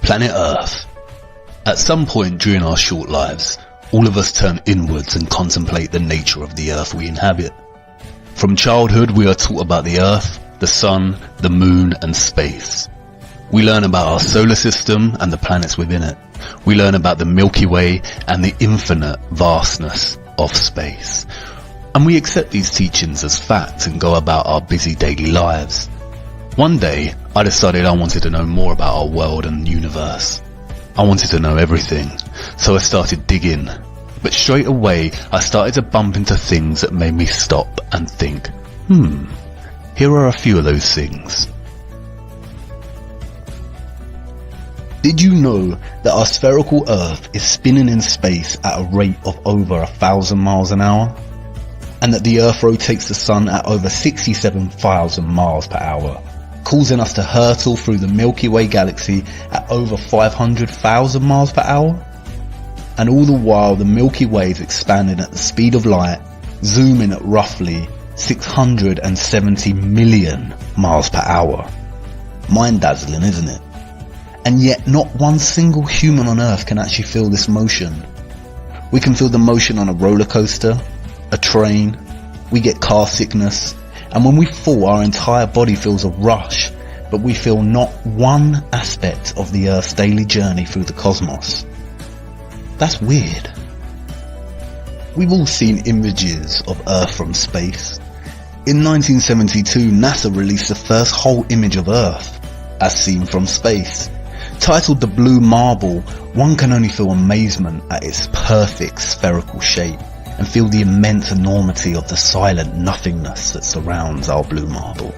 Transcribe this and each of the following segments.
Planet Earth. At some point during our short lives, all of us turn inwards and contemplate the nature of the Earth we inhabit. From childhood, we are taught about the Earth, the Sun, the Moon, and space. We learn about our solar system and the planets within it. We learn about the Milky Way and the infinite vastness of space. And we accept these teachings as fact and go about our busy daily lives. One day, I decided I wanted to know more about our world and universe. I wanted to know everything, so I started digging. But straight away, I started to bump into things that made me stop and think, here are a few of those things. Did you know that our spherical Earth is spinning in space at a rate of over 1,000 miles an hour? And that the Earth rotates the Sun at over 67,000 miles per hour, causing us to hurtle through the Milky Way galaxy at over 500,000 miles per hour? And all the while the Milky Way is expanding at the speed of light, zooming at roughly 670 million miles per hour. Mind-dazzling, isn't it? And yet not one single human on Earth can actually feel this motion. We can feel the motion on a roller coaster, a train, we get car sickness, and when we fall our entire body feels a rush, but we feel not one aspect of the Earth's daily journey through the cosmos. That's weird. We've all seen images of Earth from space. In 1972, NASA released the first whole image of Earth, as seen from space. Titled The Blue Marble, one can only feel amazement at its perfect spherical shape and feel the immense enormity of the silent nothingness that surrounds our blue marble.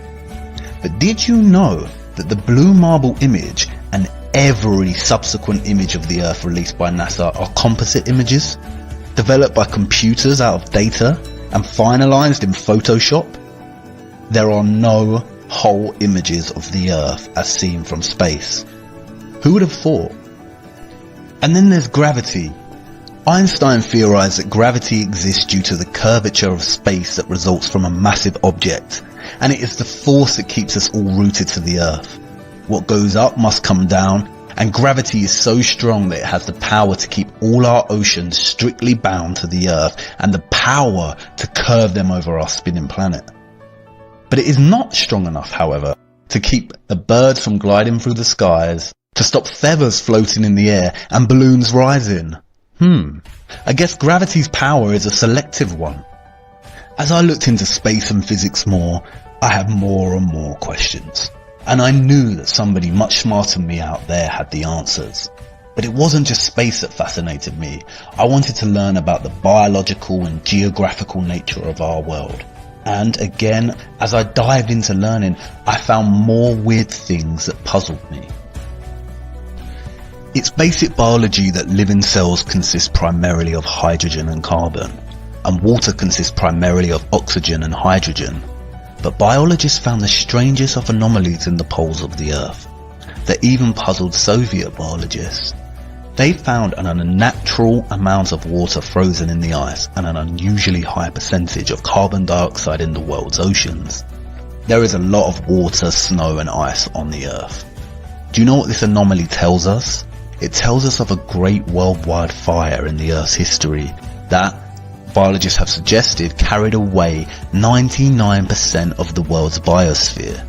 But did you know that the Blue Marble image and every subsequent image of the Earth released by NASA are composite images, developed by computers out of data and finalized in Photoshop? There are no whole images of the Earth as seen from space. Who would have thought? And then there's gravity. Einstein theorized that gravity exists due to the curvature of space that results from a massive object, and it is the force that keeps us all rooted to the Earth. What goes up must come down, and gravity is so strong that it has the power to keep all our oceans strictly bound to the Earth and the power to curve them over our spinning planet. But it is not strong enough, however, to keep the birds from gliding through the skies, to stop feathers floating in the air and balloons rising. I guess gravity's power is a selective one. As I looked into space and physics more, I had more and more questions. And I knew that somebody much smarter than me out there had the answers. But it wasn't just space that fascinated me. I wanted to learn about the biological and geographical nature of our world. And again, as I dived into learning, I found more weird things that puzzled me. It's basic biology that living cells consist primarily of hydrogen and carbon, and water consists primarily of oxygen and hydrogen. But biologists found the strangest of anomalies in the poles of the Earth that even puzzled Soviet biologists. They found an unnatural amount of water frozen in the ice and an unusually high percentage of carbon dioxide in the world's oceans. There is a lot of water, snow and ice on the Earth. Do you know what this anomaly tells us? It tells us of a great worldwide fire in the Earth's history that, biologists have suggested, carried away 99% of the world's biosphere.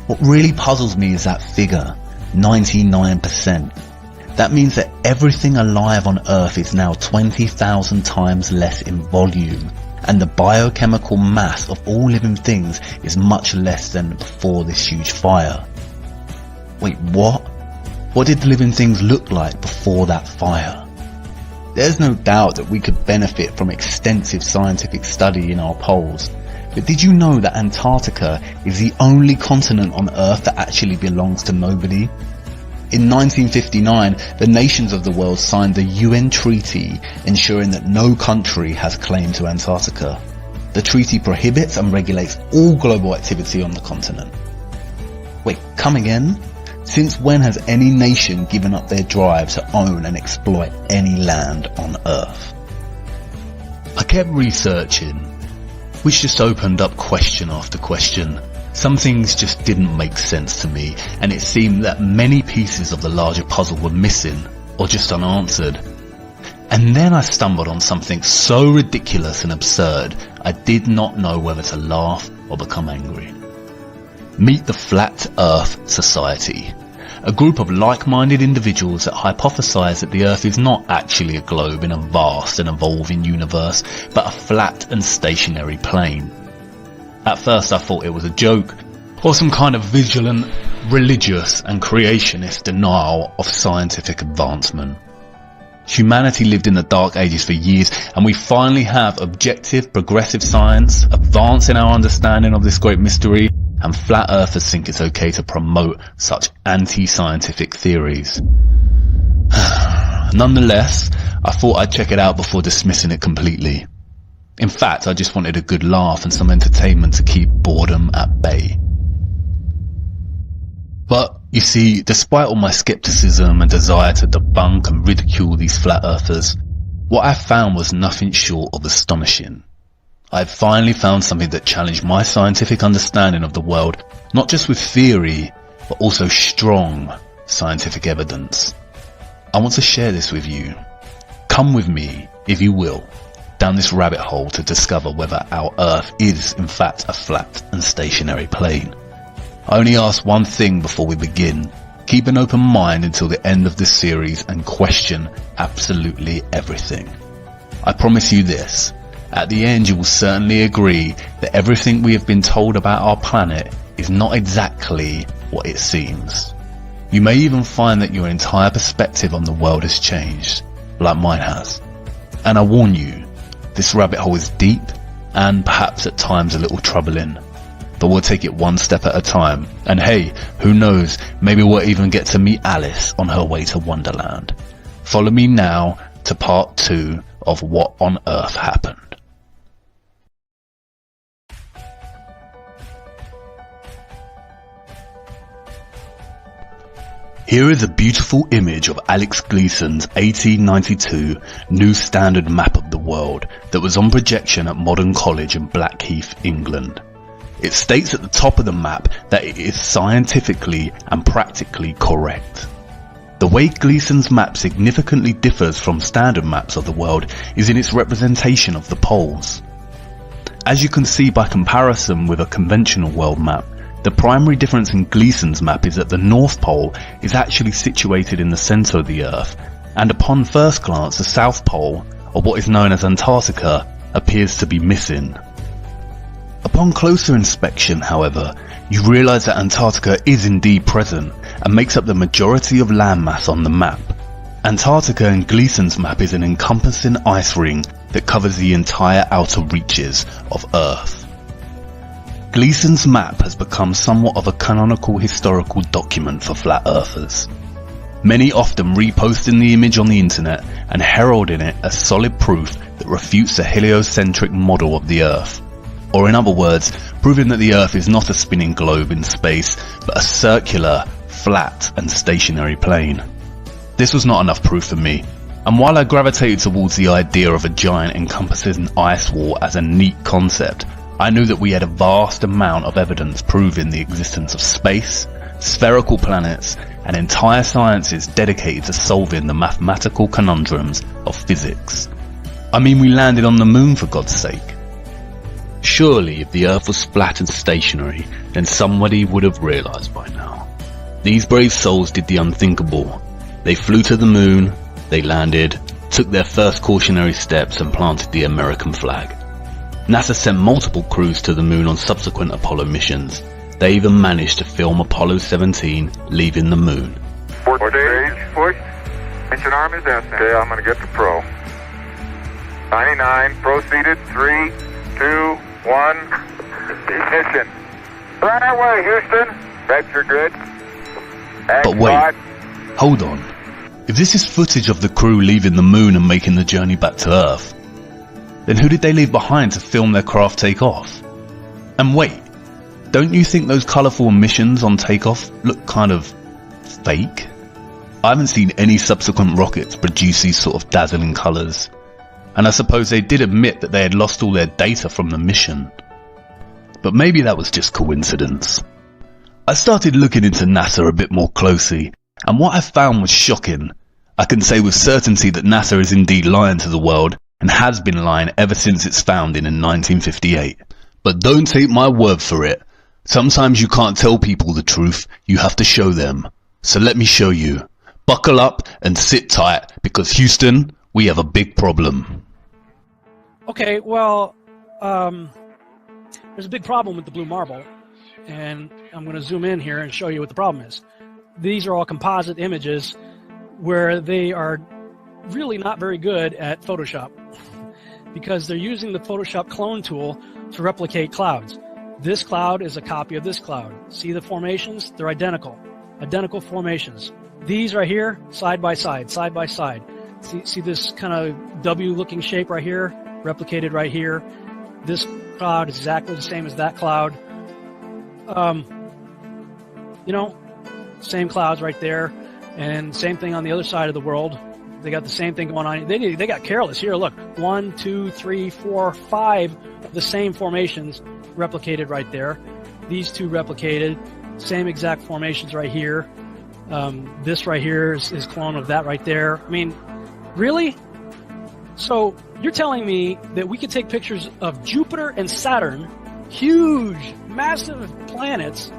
What really puzzles me is that figure, 99%. That means that everything alive on Earth is now 20,000 times less in volume, and the biochemical mass of all living things is much less than before this huge fire. Wait, what? What did living things look like before that fire? There's no doubt that we could benefit from extensive scientific study in our poles, but did you know that Antarctica is the only continent on Earth that actually belongs to nobody? In 1959, the nations of the world signed the UN Treaty ensuring that no country has claim to Antarctica. The treaty prohibits and regulates all global activity on the continent. Wait, come again? Since when has any nation given up their drive to own and exploit any land on Earth? I kept researching, which just opened up question after question. Some things just didn't make sense to me, and it seemed that many pieces of the larger puzzle were missing or just unanswered. And then I stumbled on something so ridiculous and absurd, I did not know whether to laugh or become angry. Meet the Flat Earth Society, a group of like-minded individuals that hypothesize that the Earth is not actually a globe in a vast and evolving universe, but a flat and stationary plane. At first I thought it was a joke, or some kind of vigilant, religious and creationist denial of scientific advancement. Humanity lived in the dark ages for years, and we finally have objective, progressive science advancing our understanding of this great mystery, and flat earthers think it's okay to promote such anti-scientific theories. Nonetheless, I thought I'd check it out before dismissing it completely. In fact, I just wanted a good laugh and some entertainment to keep boredom at bay. But, you see, despite all my skepticism and desire to debunk and ridicule these flat earthers, what I found was nothing short of astonishing. I had finally found something that challenged my scientific understanding of the world, not just with theory, but also strong scientific evidence. I want to share this with you. Come with me, if you will, down this rabbit hole to discover whether our Earth is in fact a flat and stationary plane. I only ask one thing before we begin. Keep an open mind until the end of this series and question absolutely everything. I promise you this, at the end you will certainly agree that everything we have been told about our planet is not exactly what it seems. You may even find that your entire perspective on the world has changed, like mine has. And I warn you, this rabbit hole is deep and perhaps at times a little troubling. But we'll take it one step at a time. And hey, who knows, maybe we'll even get to meet Alice on her way to Wonderland. Follow me now to part 2 of What on Earth Happened. Here is a beautiful image of Alex Gleason's 1892 New Standard Map of the World that was on projection at Modern College in Blackheath, England. It states at the top of the map that it is scientifically and practically correct. The way Gleason's map significantly differs from standard maps of the world is in its representation of the poles. As you can see by comparison with a conventional world map, the primary difference in Gleason's map is that the North Pole is actually situated in the centre of the Earth, and upon first glance the South Pole, or what is known as Antarctica, appears to be missing. Upon closer inspection, however, you realise that Antarctica is indeed present and makes up the majority of landmass on the map. Antarctica in Gleason's map is an encompassing ice ring that covers the entire outer reaches of Earth. Gleason's map has become somewhat of a canonical historical document for flat earthers. Many often reposting the image on the internet and heralding it as solid proof that refutes the heliocentric model of the Earth. Or in other words, proving that the Earth is not a spinning globe in space, but a circular, flat and stationary plane. This was not enough proof for me, and while I gravitated towards the idea of a giant encompassing ice wall as a neat concept, I knew that we had a vast amount of evidence proving the existence of space, spherical planets, and entire sciences dedicated to solving the mathematical conundrums of physics. I mean, we landed on the moon for God's sake. Surely, if the Earth was flat and stationary, then somebody would have realised by now. These brave souls did the unthinkable. They flew to the moon, they landed, took their first cautionary steps and planted the American flag. NASA sent multiple crews to the moon on subsequent Apollo missions. They even managed to film Apollo 17 leaving the moon. 4 days, push. Mission arm is out. Okay, I'm going to get the pro. 99, proceeded, 3, 2, 1, ignition. Right away, Houston. Vector good. But wait, hold on. If this is footage of the crew leaving the moon and making the journey back to Earth, then who did they leave behind to film their craft take off? And wait, don't you think those colourful emissions on takeoff look kind of fake? I haven't seen any subsequent rockets produce these sort of dazzling colours, and I suppose they did admit that they had lost all their data from the mission. but maybe that was just coincidence. I started looking into NASA a bit more closely, and what I found was shocking. I can say with certainty that NASA is indeed lying to the world, and has been lying ever since its founding in 1958. But don't take my word for it. Sometimes you can't tell people the truth, you have to show them. So let me show you. Buckle up and sit tight, because Houston, we have a big problem. Okay, well, there's a big problem with the blue marble, and I'm going to zoom in here and show you what the problem is. These are all composite images where they are really not very good at Photoshop because they're using the Photoshop clone tool to replicate clouds. This cloud is a copy of this cloud. See the formations? They're identical formations. These right here, side by side, side by side. See this kind of W-looking shape right here, replicated right here. This cloud is exactly the same as that cloud. Same clouds right there, and same thing on the other side of the world. They got the same thing going on. They got careless here. Look, 1, 2, 3, 4, 5 of the same formations replicated right there. These two replicated, same exact formations right here. This right here is clone of that right there. I mean, really? So you're telling me that we could take pictures of Jupiter and Saturn, huge, massive planets,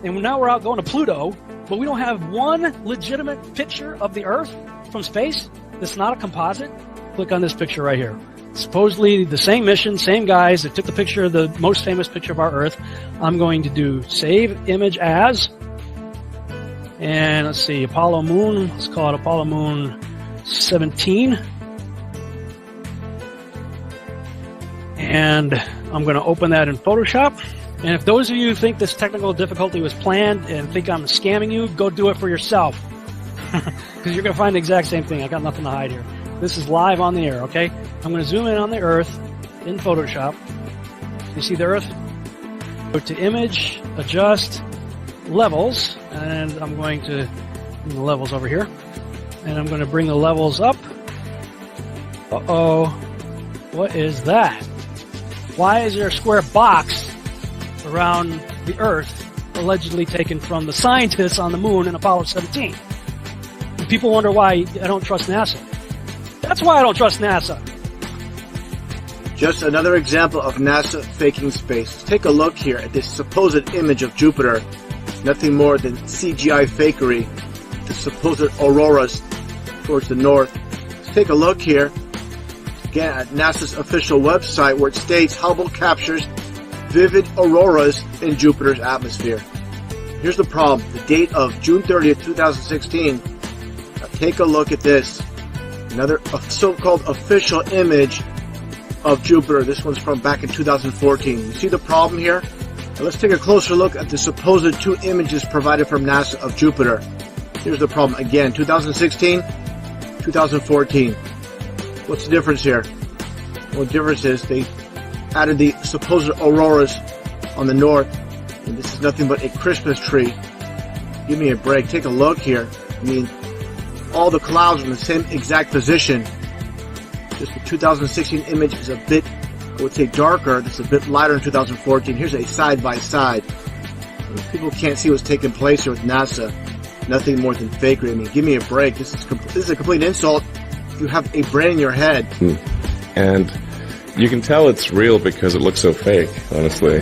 and now we're out going to Pluto, but we don't have one legitimate picture of the Earth from space that's not a composite? Click on this picture right here. Supposedly the same mission, same guys that took the picture of the most famous picture of our Earth. I'm going to do save image as, and let's see, Apollo Moon, let's call it Apollo Moon 17. And I'm going to open that in Photoshop. And if those of you who think this technical difficulty was planned and think I'm scamming you, go do it for yourself. Because you're going to find the exact same thing. I got nothing to hide here. This is live on the air, okay? I'm going to zoom in on the Earth in Photoshop. You see the Earth? Go to Image, Adjust, Levels, and I'm going to bring the levels over here. And I'm going to bring the levels up. Uh-oh. What is that? Why is there a square box around the Earth allegedly taken from the scientists on the moon in Apollo 17? And people wonder why I don't trust NASA. That's why I don't trust NASA. Just another example of NASA faking space. Take a look here at this supposed image of Jupiter. Nothing more than CGI fakery. The supposed auroras towards the north. Let's take a look here again at NASA's official website where it states Hubble captures vivid auroras in Jupiter's atmosphere. Here's the problem. The date of June 30th, 2016. Now take a look at this. Another so-called official image of Jupiter. This one's from back in 2014. You see the problem here? Now let's take a closer look at the supposed two images provided from NASA of Jupiter. Here's the problem again. 2016, 2014. What's the difference here? Well, the difference is they added the supposed auroras on the north, and this is nothing but a Christmas tree. Give me a break. Take a look here. I mean, all the clouds are in the same exact position. Just the 2016 image is a bit, I would say, darker. It's a bit lighter in 2014. Here's a side-by-side. People can't see what's taking place here with NASA. Nothing more than fakery. I mean, give me a break. This is a complete insult. You have a brain in your head. And you can tell it's real because it looks so fake, honestly.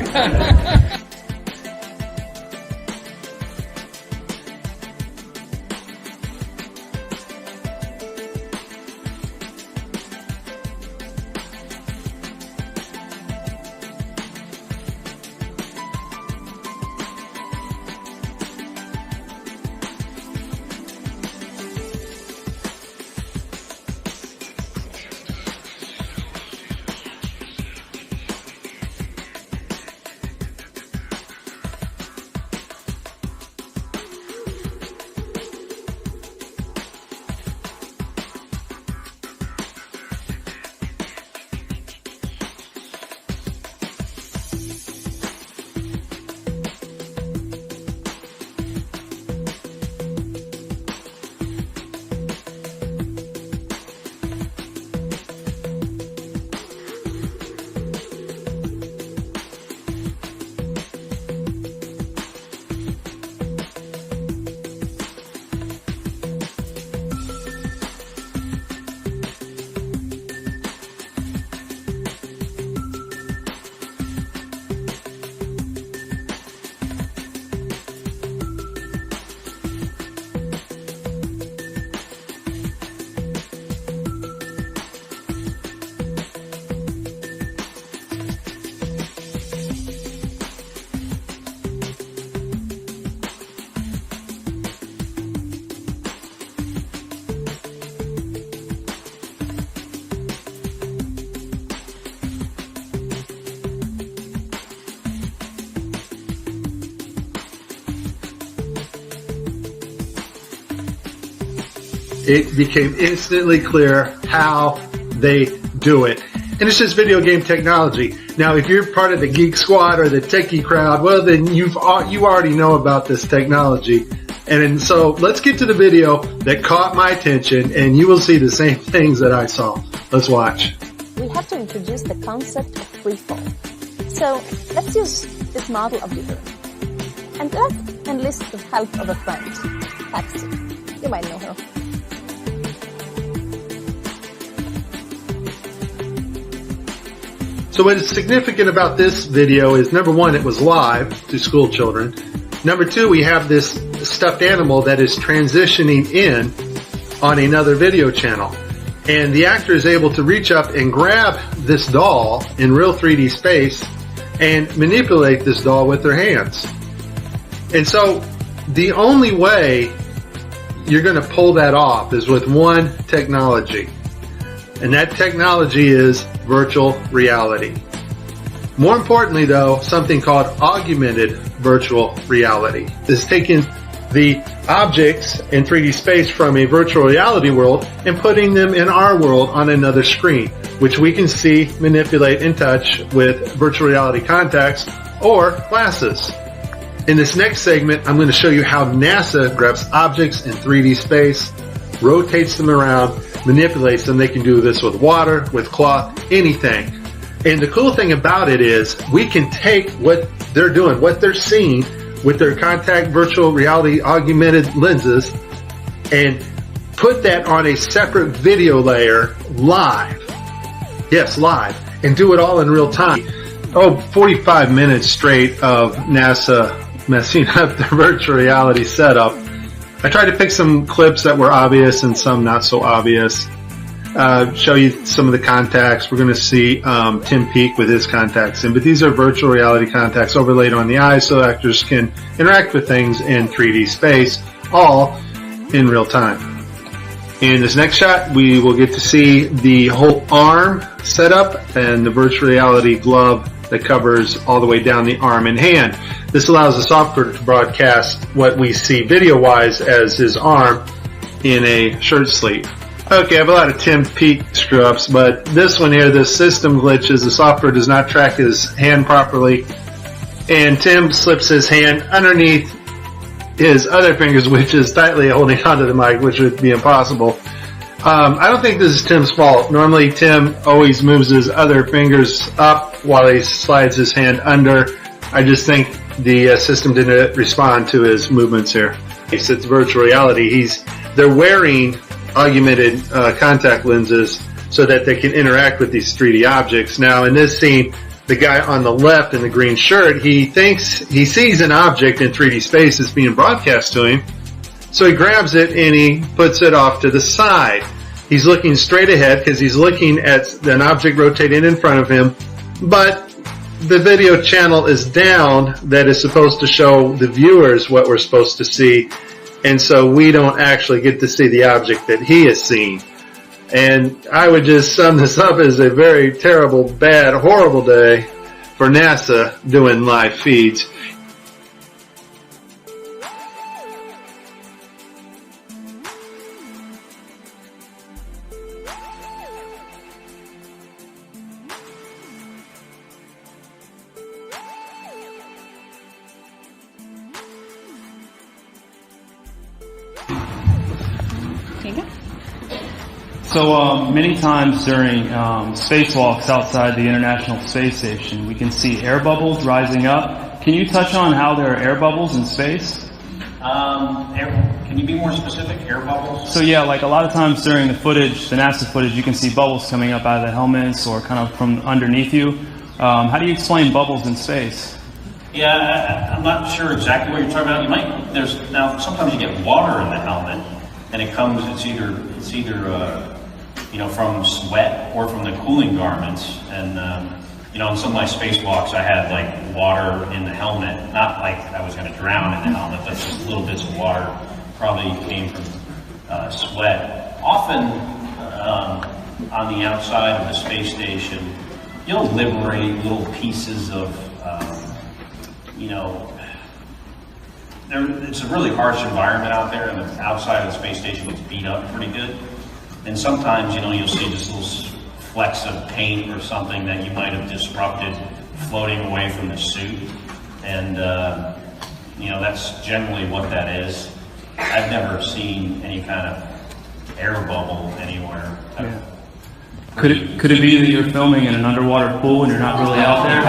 it became instantly clear how they do it. And it's just video game technology. Now, if you're part of the Geek Squad or the techie crowd, well, then you already know about this technology. And so let's get to the video that caught my attention, and you will see the same things that I saw. Let's watch. We have to introduce the concept of freefall. So let's use this model of the Earth. And let's enlist the help of a friend, Patsy. You might know her. So what is significant about this video is, number one, it was live to school children. Number two, we have this stuffed animal that is transitioning in on another video channel. And the actor is able to reach up and grab this doll in real 3D space and manipulate this doll with their hands. And so the only way you're going to pull that off is with one technology. And that technology is virtual reality. More importantly though, something called augmented virtual reality is taking the objects in 3D space from a virtual reality world and putting them in our world on another screen, which we can see, manipulate, and touch with virtual reality contacts or glasses. In this next segment, I'm going to show you how NASA grabs objects in 3D space, rotates them around, manipulates them. They can do this with water, with cloth, anything. And the cool thing about it is we can take what they're doing, what they're seeing with their contact virtual reality augmented lenses, and put that on a separate video layer live. Yes, live. And do it all in real time. 45 minutes straight of NASA messing up the virtual reality setup. I tried to pick some clips that were obvious and some not so obvious. Show you some of the contacts. We're going to see Tim Peake with his contacts in, but these are virtual reality contacts overlaid on the eyes so actors can interact with things in 3D space, all in real time. In this next shot, we will get to see the whole arm setup and the virtual reality glove that covers all the way down the arm and hand. This allows the software to broadcast what we see video-wise as his arm in a shirt sleeve. Okay, I have a lot of Tim Peake screw-ups, but this one here, this system glitches. The software does not track his hand properly, and Tim slips his hand underneath his other fingers, which is tightly holding onto the mic, which would be impossible. I don't think this is Tim's fault. Normally, Tim always moves his other fingers up while he slides his hand under. I just think the system didn't respond to his movements here. It's virtual reality. They're wearing augmented contact lenses so that they can interact with these 3D objects. Now, in this scene, the guy on the left in the green shirt, he thinks he sees an object in 3D space that's being broadcast to him. So he grabs it and he puts it off to the side. He's looking straight ahead because he's looking at an object rotating in front of him, but the video channel is down that is supposed to show the viewers what we're supposed to see, and so we don't actually get to see the object that he is seeing. And I would just sum this up as a very terrible, bad, horrible day for NASA doing live feeds. So many times during spacewalks outside the International Space Station, we can see air bubbles rising up. Can you touch on how there are air bubbles in space? Can you be more specific? Air bubbles? So yeah, like a lot of times during the footage, the NASA footage, you can see bubbles coming up out of the helmets or kind of from underneath you. How do you explain bubbles in space? Yeah, I'm not sure exactly what you're talking about. Now sometimes you get water in the helmet, and it's either from sweat or from the cooling garments. And, in some of my spacewalks, I had like water in the helmet, not like I was going to drown in the helmet, but just little bits of water probably came from sweat. Often on the outside of the space station, you'll liberate little pieces of, it's a really harsh environment out there, and the outside of the space station gets beat up pretty good. And sometimes, you'll see just little flecks of paint or something that you might have disrupted floating away from the suit. And, that's generally what that is. I've never seen any kind of air bubble anywhere. Yeah. Could it be that you're filming in an underwater pool and you're not really out there?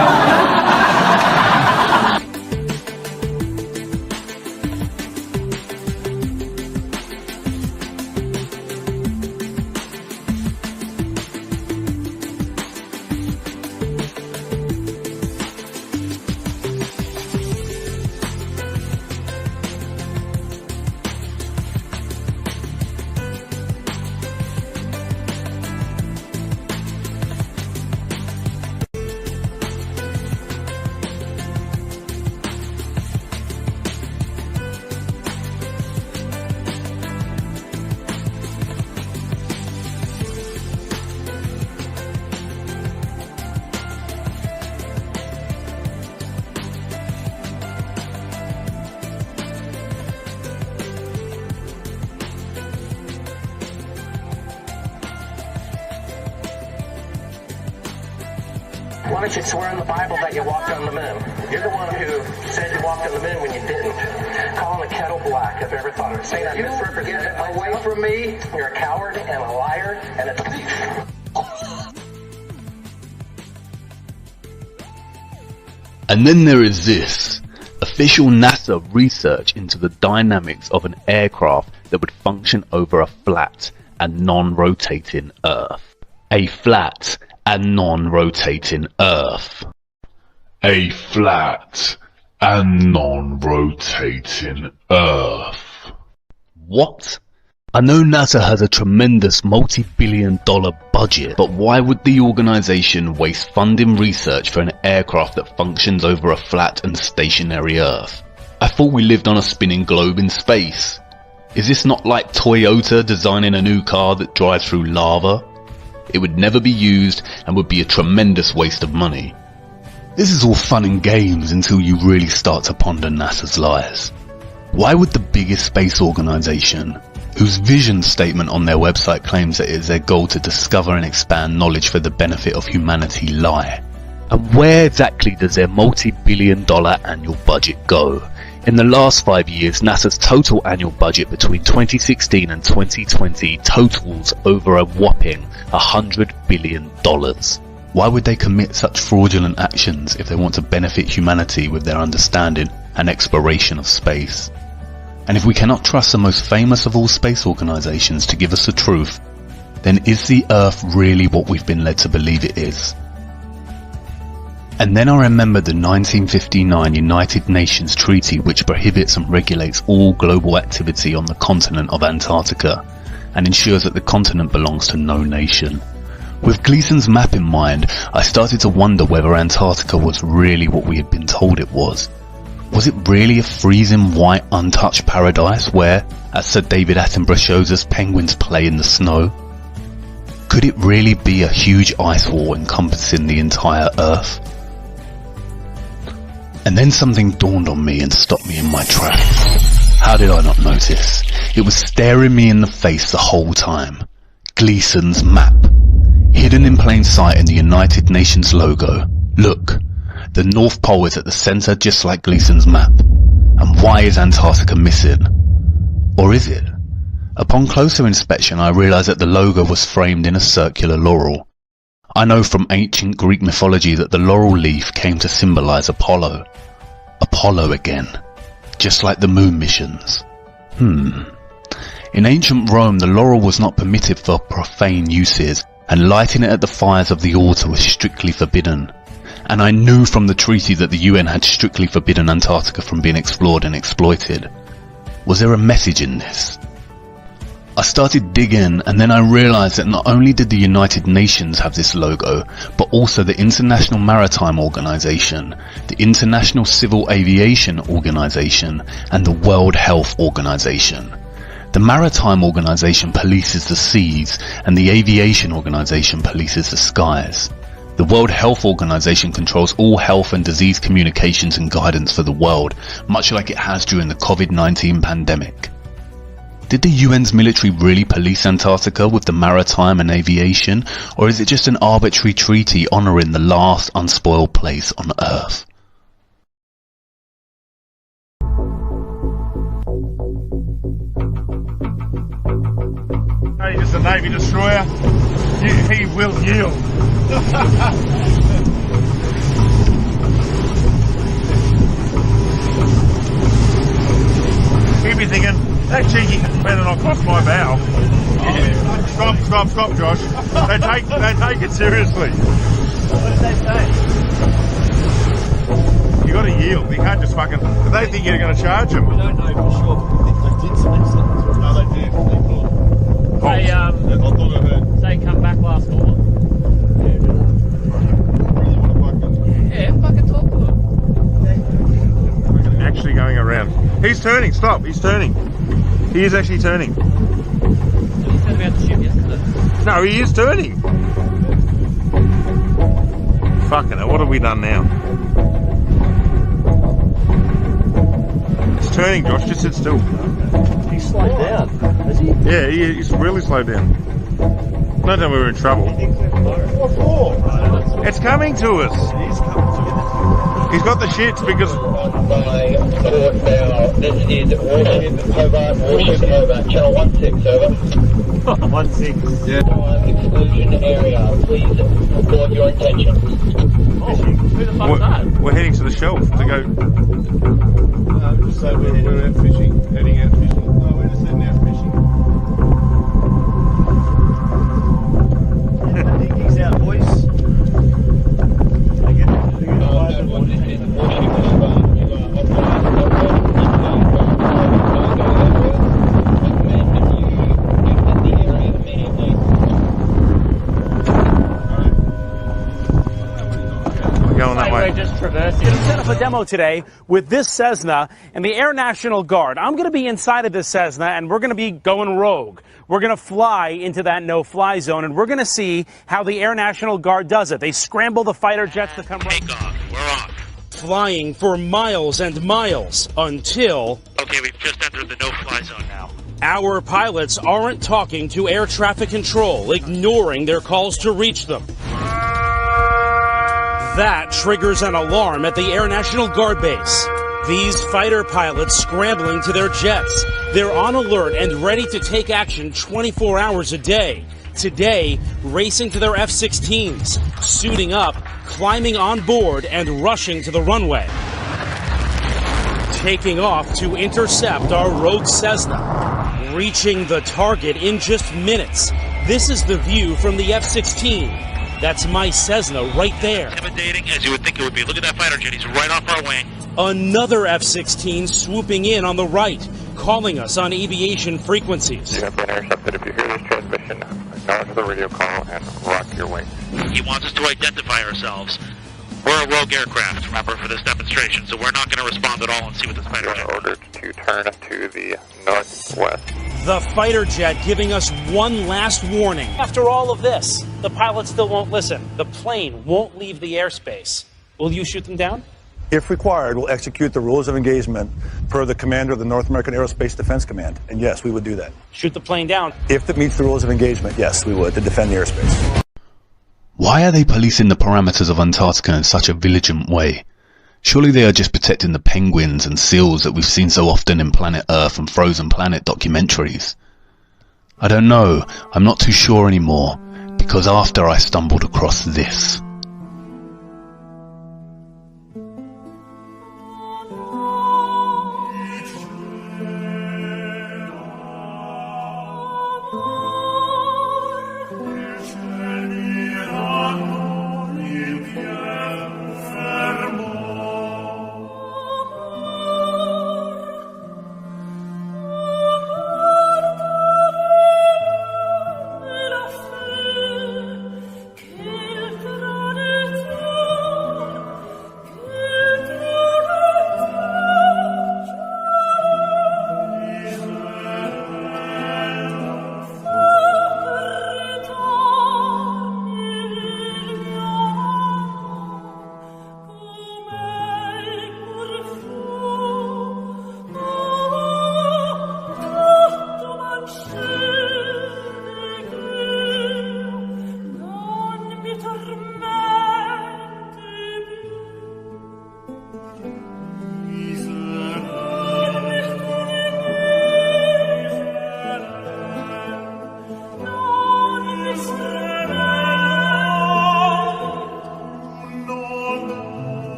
Why don't you swear in the Bible that you walked on the moon? You're the one who said you walked on the moon when you didn't. Calling the kettle black, if ever thought of it. Saying I misrepresented myself. Away from me. You're a coward and a liar and a thief. And then there is this. Official NASA research into the dynamics of an aircraft that would function over a flat and non-rotating Earth. A flat and non-rotating Earth. A flat and non-rotating Earth. What? I know NASA has a tremendous multi-billion-dollar budget, but why would the organization waste funding research for an aircraft that functions over a flat and stationary Earth? I thought we lived on a spinning globe in space. Is this not like Toyota designing a new car that drives through lava? It would never be used and would be a tremendous waste of money. This is all fun and games until you really start to ponder NASA's lies. Why would the biggest space organization, whose vision statement on their website claims that it is their goal to discover and expand knowledge for the benefit of humanity, lie? And where exactly does their multi-billion-dollar annual budget go? In the last 5 years, NASA's total annual budget between 2016 and 2020 totals over a whopping $100 billion. Why would they commit such fraudulent actions if they want to benefit humanity with their understanding and exploration of space? And if we cannot trust the most famous of all space organizations to give us the truth, then is the Earth really what we've been led to believe it is? And then I remembered the 1959 United Nations Treaty, which prohibits and regulates all global activity on the continent of Antarctica and ensures that the continent belongs to no nation. With Gleason's map in mind, I started to wonder whether Antarctica was really what we had been told it was. Was it really a freezing white untouched paradise where, as Sir David Attenborough shows us, penguins play in the snow? Could it really be a huge ice wall encompassing the entire Earth? And then something dawned on me and stopped me in my tracks. How did I not notice? It was staring me in the face the whole time. Gleason's map. Hidden in plain sight in the United Nations logo. Look, the North Pole is at the center just like Gleason's map. And why is Antarctica missing? Or is it? Upon closer inspection I realized that the logo was framed in a circular laurel. I know from ancient Greek mythology that the laurel leaf came to symbolize Apollo. Apollo again. Just like the moon missions. In ancient Rome, the laurel was not permitted for profane uses, and lighting it at the fires of the altar was strictly forbidden. And I knew from the treaty that the UN had strictly forbidden Antarctica from being explored and exploited. Was there a message in this? I started digging, and then I realized that not only did the United Nations have this logo, but also the International Maritime Organization, the International Civil Aviation Organization, and the World Health Organization. The Maritime Organization polices the seas, and the Aviation Organization polices the skies. The World Health Organization controls all health and disease communications and guidance for the world, much like it has during the COVID-19 pandemic. Did the UN's military really police Antarctica with the maritime and aviation, or is it just an arbitrary treaty honouring the last unspoiled place on Earth? Hey, just a Navy destroyer. He will yield. He'd be thinking, that cheeky better not cross my bow. Stop, Josh. They take it seriously. What did they say? You got to yield. You can't just fucking. They think you're going to charge them. We don't know for sure, but they did say something. No, they did. They come back last call. Yeah, fucking talk to them. Actually going around. He's turning. Stop. He's turning. He is actually turning. He said about the ship yesterday. No, he is turning. Fucking hell, what have we done now? It's turning, Josh. Just sit still. He's slowed down, has he? Yeah, he's really slowed down. No time we were in trouble. What for? It's coming to us. It is coming to us. He's got the shits because... This is Warship Hobart, channel 16, over. 16. Yeah. Exclusion area, please record your intention. Oh, who the fuck's that? We're heading to the shelf to go... Just say we're heading out fishing. Heading out fishing. No, we're just heading out fishing. He's out, boys. We're just traversing. Set up a demo today with this Cessna and the Air National Guard. I'm going to be inside of this Cessna and we're going to be going rogue. We're going to fly into that no-fly zone and we're going to see how the Air National Guard does it. They scramble the fighter jets to come take off. We're on. Flying for miles and miles until... Okay, we've just entered the no-fly zone now. Our pilots aren't talking to air traffic control, ignoring their calls to reach them. That triggers an alarm at the Air National Guard base. These fighter pilots scrambling to their jets. They're on alert and ready to take action 24 hours a day. Today, racing to their F-16s, suiting up, climbing on board, and rushing to the runway. Taking off to intercept our rogue Cessna. Reaching the target in just minutes. This is the view from the F-16. That's my Cessna right there. Intimidating as you would think it would be. Look at that fighter jet. He's right off our wing. Another F-16 swooping in on the right, calling us on aviation frequencies. You have been intercepted. If you hear this transmission, acknowledge the radio call and rock your wings. He wants us to identify ourselves. We're a rogue aircraft, remember, for this demonstration, so we're not going to respond at all and see what this fighter jet... You are ordered to turn to the northwest. The fighter jet giving us one last warning. After all of this, the pilot still won't listen. The plane won't leave the airspace. Will you shoot them down? If required, we'll execute the rules of engagement per the commander of the North American Aerospace Defense Command. And yes, we would do that. Shoot the plane down? If it meets the rules of engagement, yes, we would, to defend the airspace. Why are they policing the parameters of Antarctica in such a vigilant way? Surely they are just protecting the penguins and seals that we've seen so often in Planet Earth and Frozen Planet documentaries. I don't know, I'm not too sure anymore, because after I stumbled across this.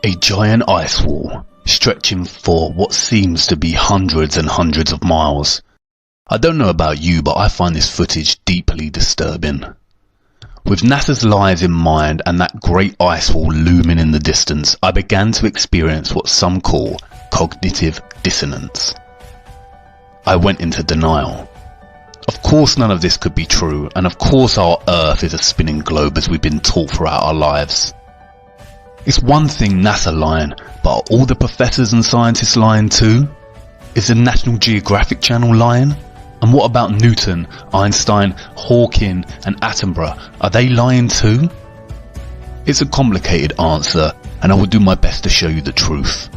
A giant ice wall, stretching for what seems to be hundreds and hundreds of miles. I don't know about you, but I find this footage deeply disturbing. With NASA's lies in mind and that great ice wall looming in the distance, I began to experience what some call cognitive dissonance. I went into denial. Of course none of this could be true, and of course our Earth is a spinning globe as we've been taught throughout our lives. It's one thing NASA lying, but are all the professors and scientists lying too? Is the National Geographic Channel lying? And what about Newton, Einstein, Hawking and Attenborough? Are they lying too? It's a complicated answer, and I will do my best to show you the truth.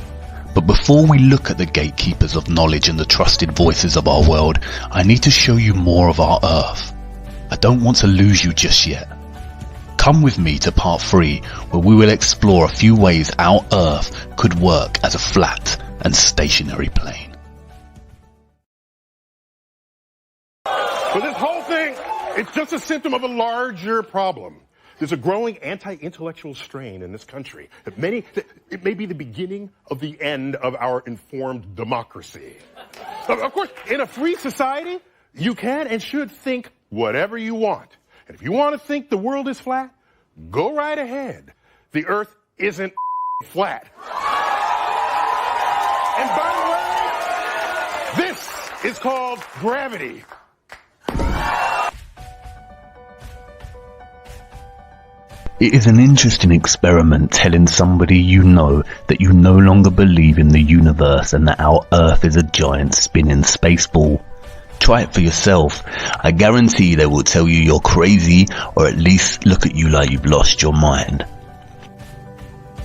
But before we look at the gatekeepers of knowledge and the trusted voices of our world, I need to show you more of our Earth. I don't want to lose you just yet. Come with me to part 3, where we will explore a few ways our Earth could work as a flat and stationary plane. So this whole thing, it's just a symptom of a larger problem. There's a growing anti-intellectual strain in this country. It may be the beginning of the end of our informed democracy. Of course, in a free society, you can and should think whatever you want. And if you want to think the world is flat, go right ahead. The Earth isn't flat. And by the way, this is called gravity. It is an interesting experiment telling somebody you know that you no longer believe in the universe and that our Earth is a giant spinning space ball. Try it for yourself. I guarantee they will tell you you're crazy, or at least look at you like you've lost your mind.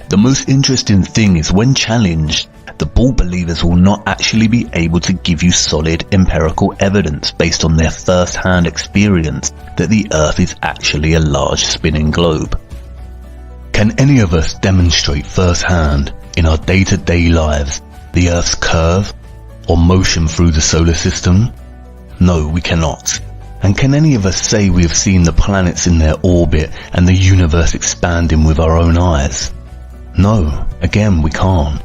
The most interesting thing is when challenged, the ball believers will not actually be able to give you solid empirical evidence based on their first-hand experience that the Earth is actually a large spinning globe. Can any of us demonstrate first-hand in our day-to-day lives the Earth's curve or motion through the solar system? No, we cannot. And can any of us say we have seen the planets in their orbit and the universe expanding with our own eyes? No, again, we can't.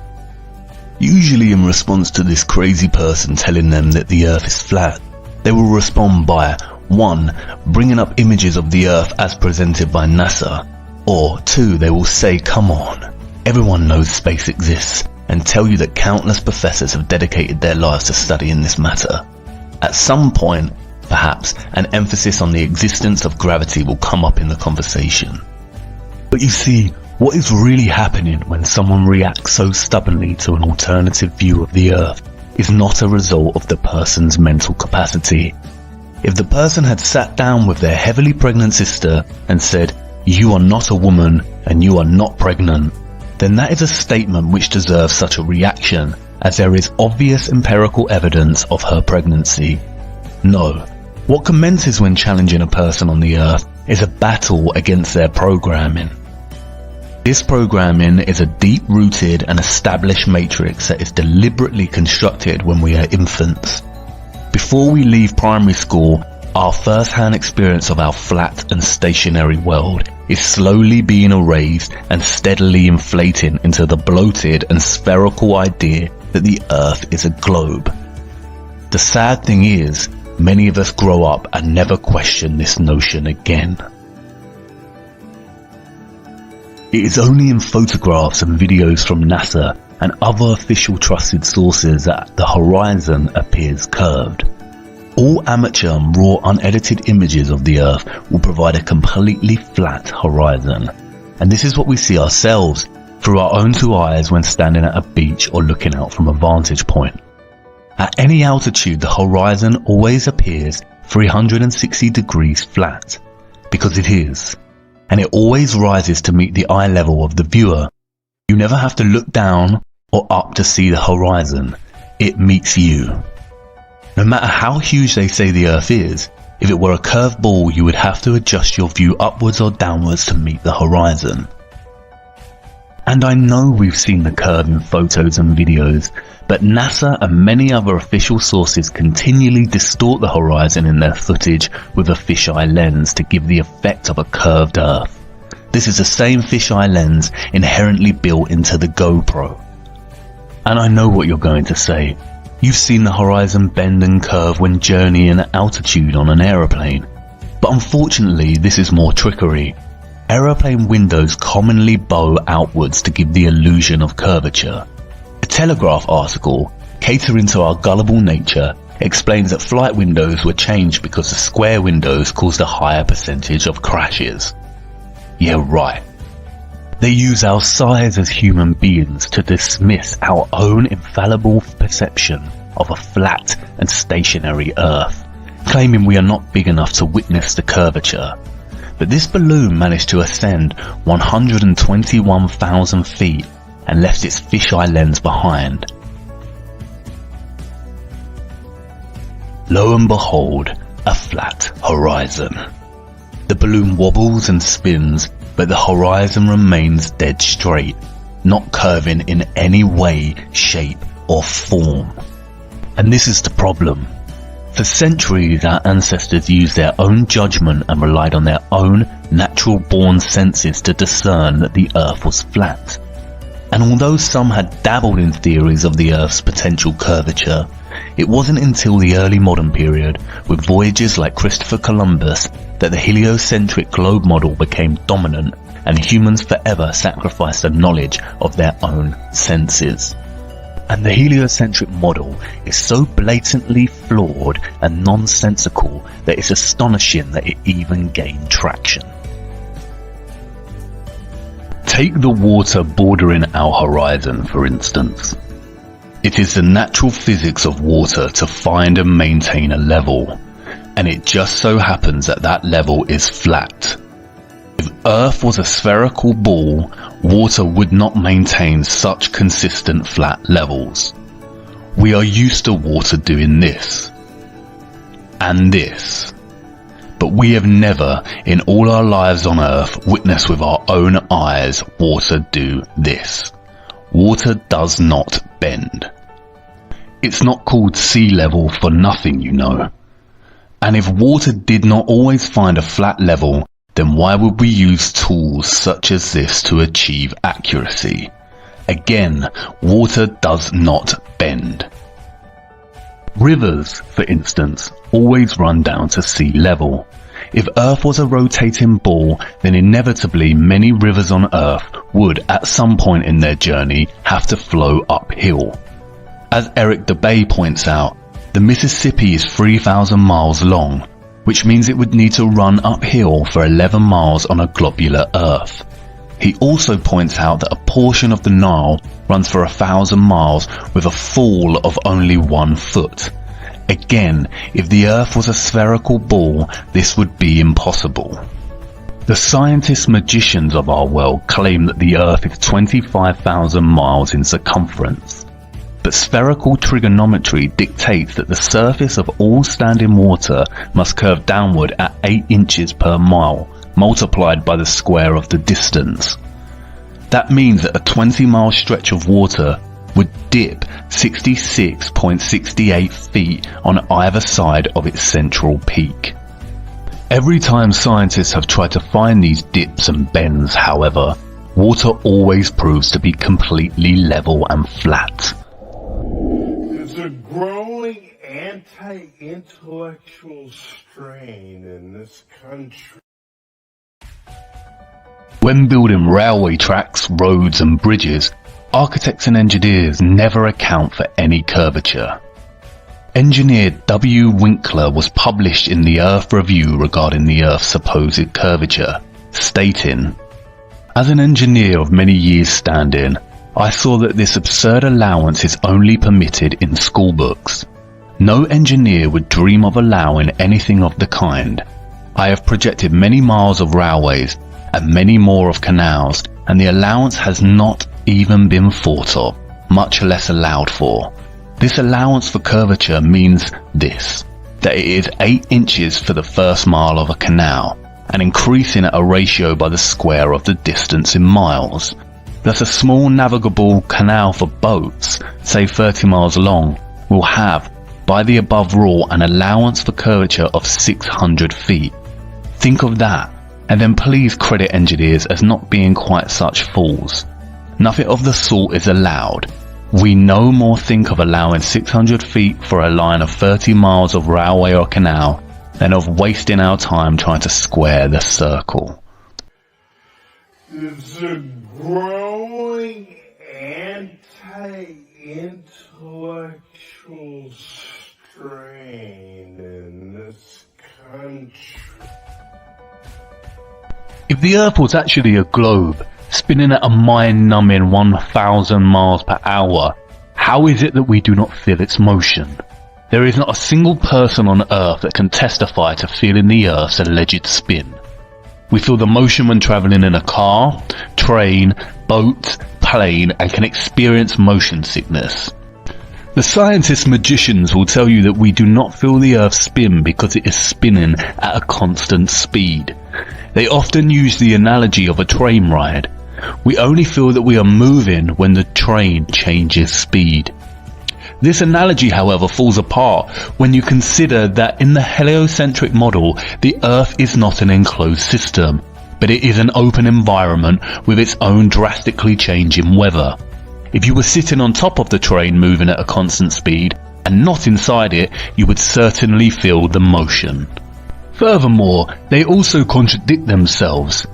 Usually in response to this crazy person telling them that the Earth is flat, they will respond by 1. Bringing up images of the Earth as presented by NASA, or 2. They will say, come on, everyone knows space exists, and tell you that countless professors have dedicated their lives to studying this matter. At some point, perhaps, an emphasis on the existence of gravity will come up in the conversation. But you see, what is really happening when someone reacts so stubbornly to an alternative view of the Earth is not a result of the person's mental capacity. If the person had sat down with their heavily pregnant sister and said, "You are not a woman and you are not pregnant," then that is a statement which deserves such a reaction, as there is obvious empirical evidence of her pregnancy. No, what commences when challenging a person on the Earth is a battle against their programming. This programming is a deep-rooted and established matrix that is deliberately constructed when we are infants. Before we leave primary school, our first-hand experience of our flat and stationary world is slowly being erased and steadily inflating into the bloated and spherical idea that the Earth is a globe. The sad thing is, many of us grow up and never question this notion again. It is only in photographs and videos from NASA and other official trusted sources that the horizon appears curved. All amateur and raw unedited images of the Earth will provide a completely flat horizon. And this is what we see ourselves through our own two eyes when standing at a beach or looking out from a vantage point. At any altitude, the horizon always appears 360 degrees flat, because it is. And it always rises to meet the eye level of the viewer. You never have to look down or up to see the horizon. It meets you. No matter how huge they say the Earth is, if it were a curved ball, you would have to adjust your view upwards or downwards to meet the horizon. And I know we've seen the curve in photos and videos, but NASA and many other official sources continually distort the horizon in their footage with a fisheye lens to give the effect of a curved Earth. This is the same fisheye lens inherently built into the GoPro. And I know what you're going to say. You've seen the horizon bend and curve when journeying at altitude on an aeroplane. But unfortunately, this is more trickery. Aeroplane windows commonly bow outwards to give the illusion of curvature. A Telegraph article, catering to our gullible nature, explains that flight windows were changed because the square windows caused a higher percentage of crashes. Yeah, right. They use our size as human beings to dismiss our own infallible perception of a flat and stationary Earth, claiming we are not big enough to witness the curvature. But this balloon managed to ascend 121,000 feet and left its fisheye lens behind. Lo and behold, a flat horizon. The balloon wobbles and spins, but the horizon remains dead straight, not curving in any way, shape or form. And this is the problem. For centuries our ancestors used their own judgment and relied on their own natural-born senses to discern that the Earth was flat. And although some had dabbled in theories of the Earth's potential curvature, it wasn't until the early modern period, with voyages like Christopher Columbus, that the heliocentric globe model became dominant and humans forever sacrificed the knowledge of their own senses. And the heliocentric model is so blatantly flawed and nonsensical that it's astonishing that it even gained traction. Take the water bordering our horizon, for instance. It is the natural physics of water to find and maintain a level, and it just so happens that that level is flat. If Earth was a spherical ball, water would not maintain such consistent flat levels. We are used to water doing this and this, but we have never in all our lives on Earth witnessed with our own eyes water do this. Water does not bend. It's not called sea level for nothing, you know. And if water did not always find a flat level, then why would we use tools such as this to achieve accuracy? Again, water does not bend. Rivers, for instance, always run down to sea level. If Earth was a rotating ball, then inevitably many rivers on Earth would, at some point in their journey, have to flow uphill. As Eric Dubay points out, the Mississippi is 3,000 miles long, which means it would need to run uphill for 11 miles on a globular Earth. He also points out that a portion of the Nile runs for 1,000 miles with a fall of only 1 foot. Again, if the Earth was a spherical ball, this would be impossible. The scientist magicians of our world claim that the Earth is 25,000 miles in circumference. But spherical trigonometry dictates that the surface of all standing water must curve downward at 8 inches per mile, multiplied by the square of the distance. That means that a 20-mile stretch of water would dip 66.68 feet on either side of its central peak. Every time scientists have tried to find these dips and bends, however, water always proves to be completely level and flat. There's a growing anti-intellectual strain in this country. When building railway tracks, roads and bridges, architects and engineers never account for any curvature. Engineer W. Winkler was published in the Earth Review regarding the Earth's supposed curvature, stating, "As an engineer of many years' standing, I saw that this absurd allowance is only permitted in school books. No engineer would dream of allowing anything of the kind. I have projected many miles of railways and many more of canals, and the allowance has not even been thought of, much less allowed for. This allowance for curvature means this, that it is 8 inches for the first mile of a canal, and increasing at a ratio by the square of the distance in miles. Thus a small navigable canal for boats, say 30 miles long, will have, by the above rule, an allowance for curvature of 600 feet. Think of that. and then please credit engineers as not being quite such fools. Nothing of the sort is allowed. We no more think of allowing 600 feet for a line of 30 miles of railway or canal than of wasting our time trying to square the circle. It's a growing anti-intellectual strain in this country. If the Earth was actually a globe, spinning at a mind-numbing 1,000 miles per hour, how is it that we do not feel its motion? There is not a single person on Earth that can testify to feeling the Earth's alleged spin. We feel the motion when travelling in a car, train, boat, plane, and can experience motion sickness. The scientist magicians will tell you that we do not feel the Earth spin because it is spinning at a constant speed. They often use the analogy of a train ride. We only feel that we are moving when the train changes speed. This analogy, however, falls apart when you consider that in the heliocentric model, the Earth is not an enclosed system, but it is an open environment with its own drastically changing weather. If you were sitting on top of the train moving at a constant speed and not inside it, you would certainly feel the motion. Furthermore, they also contradict themselves.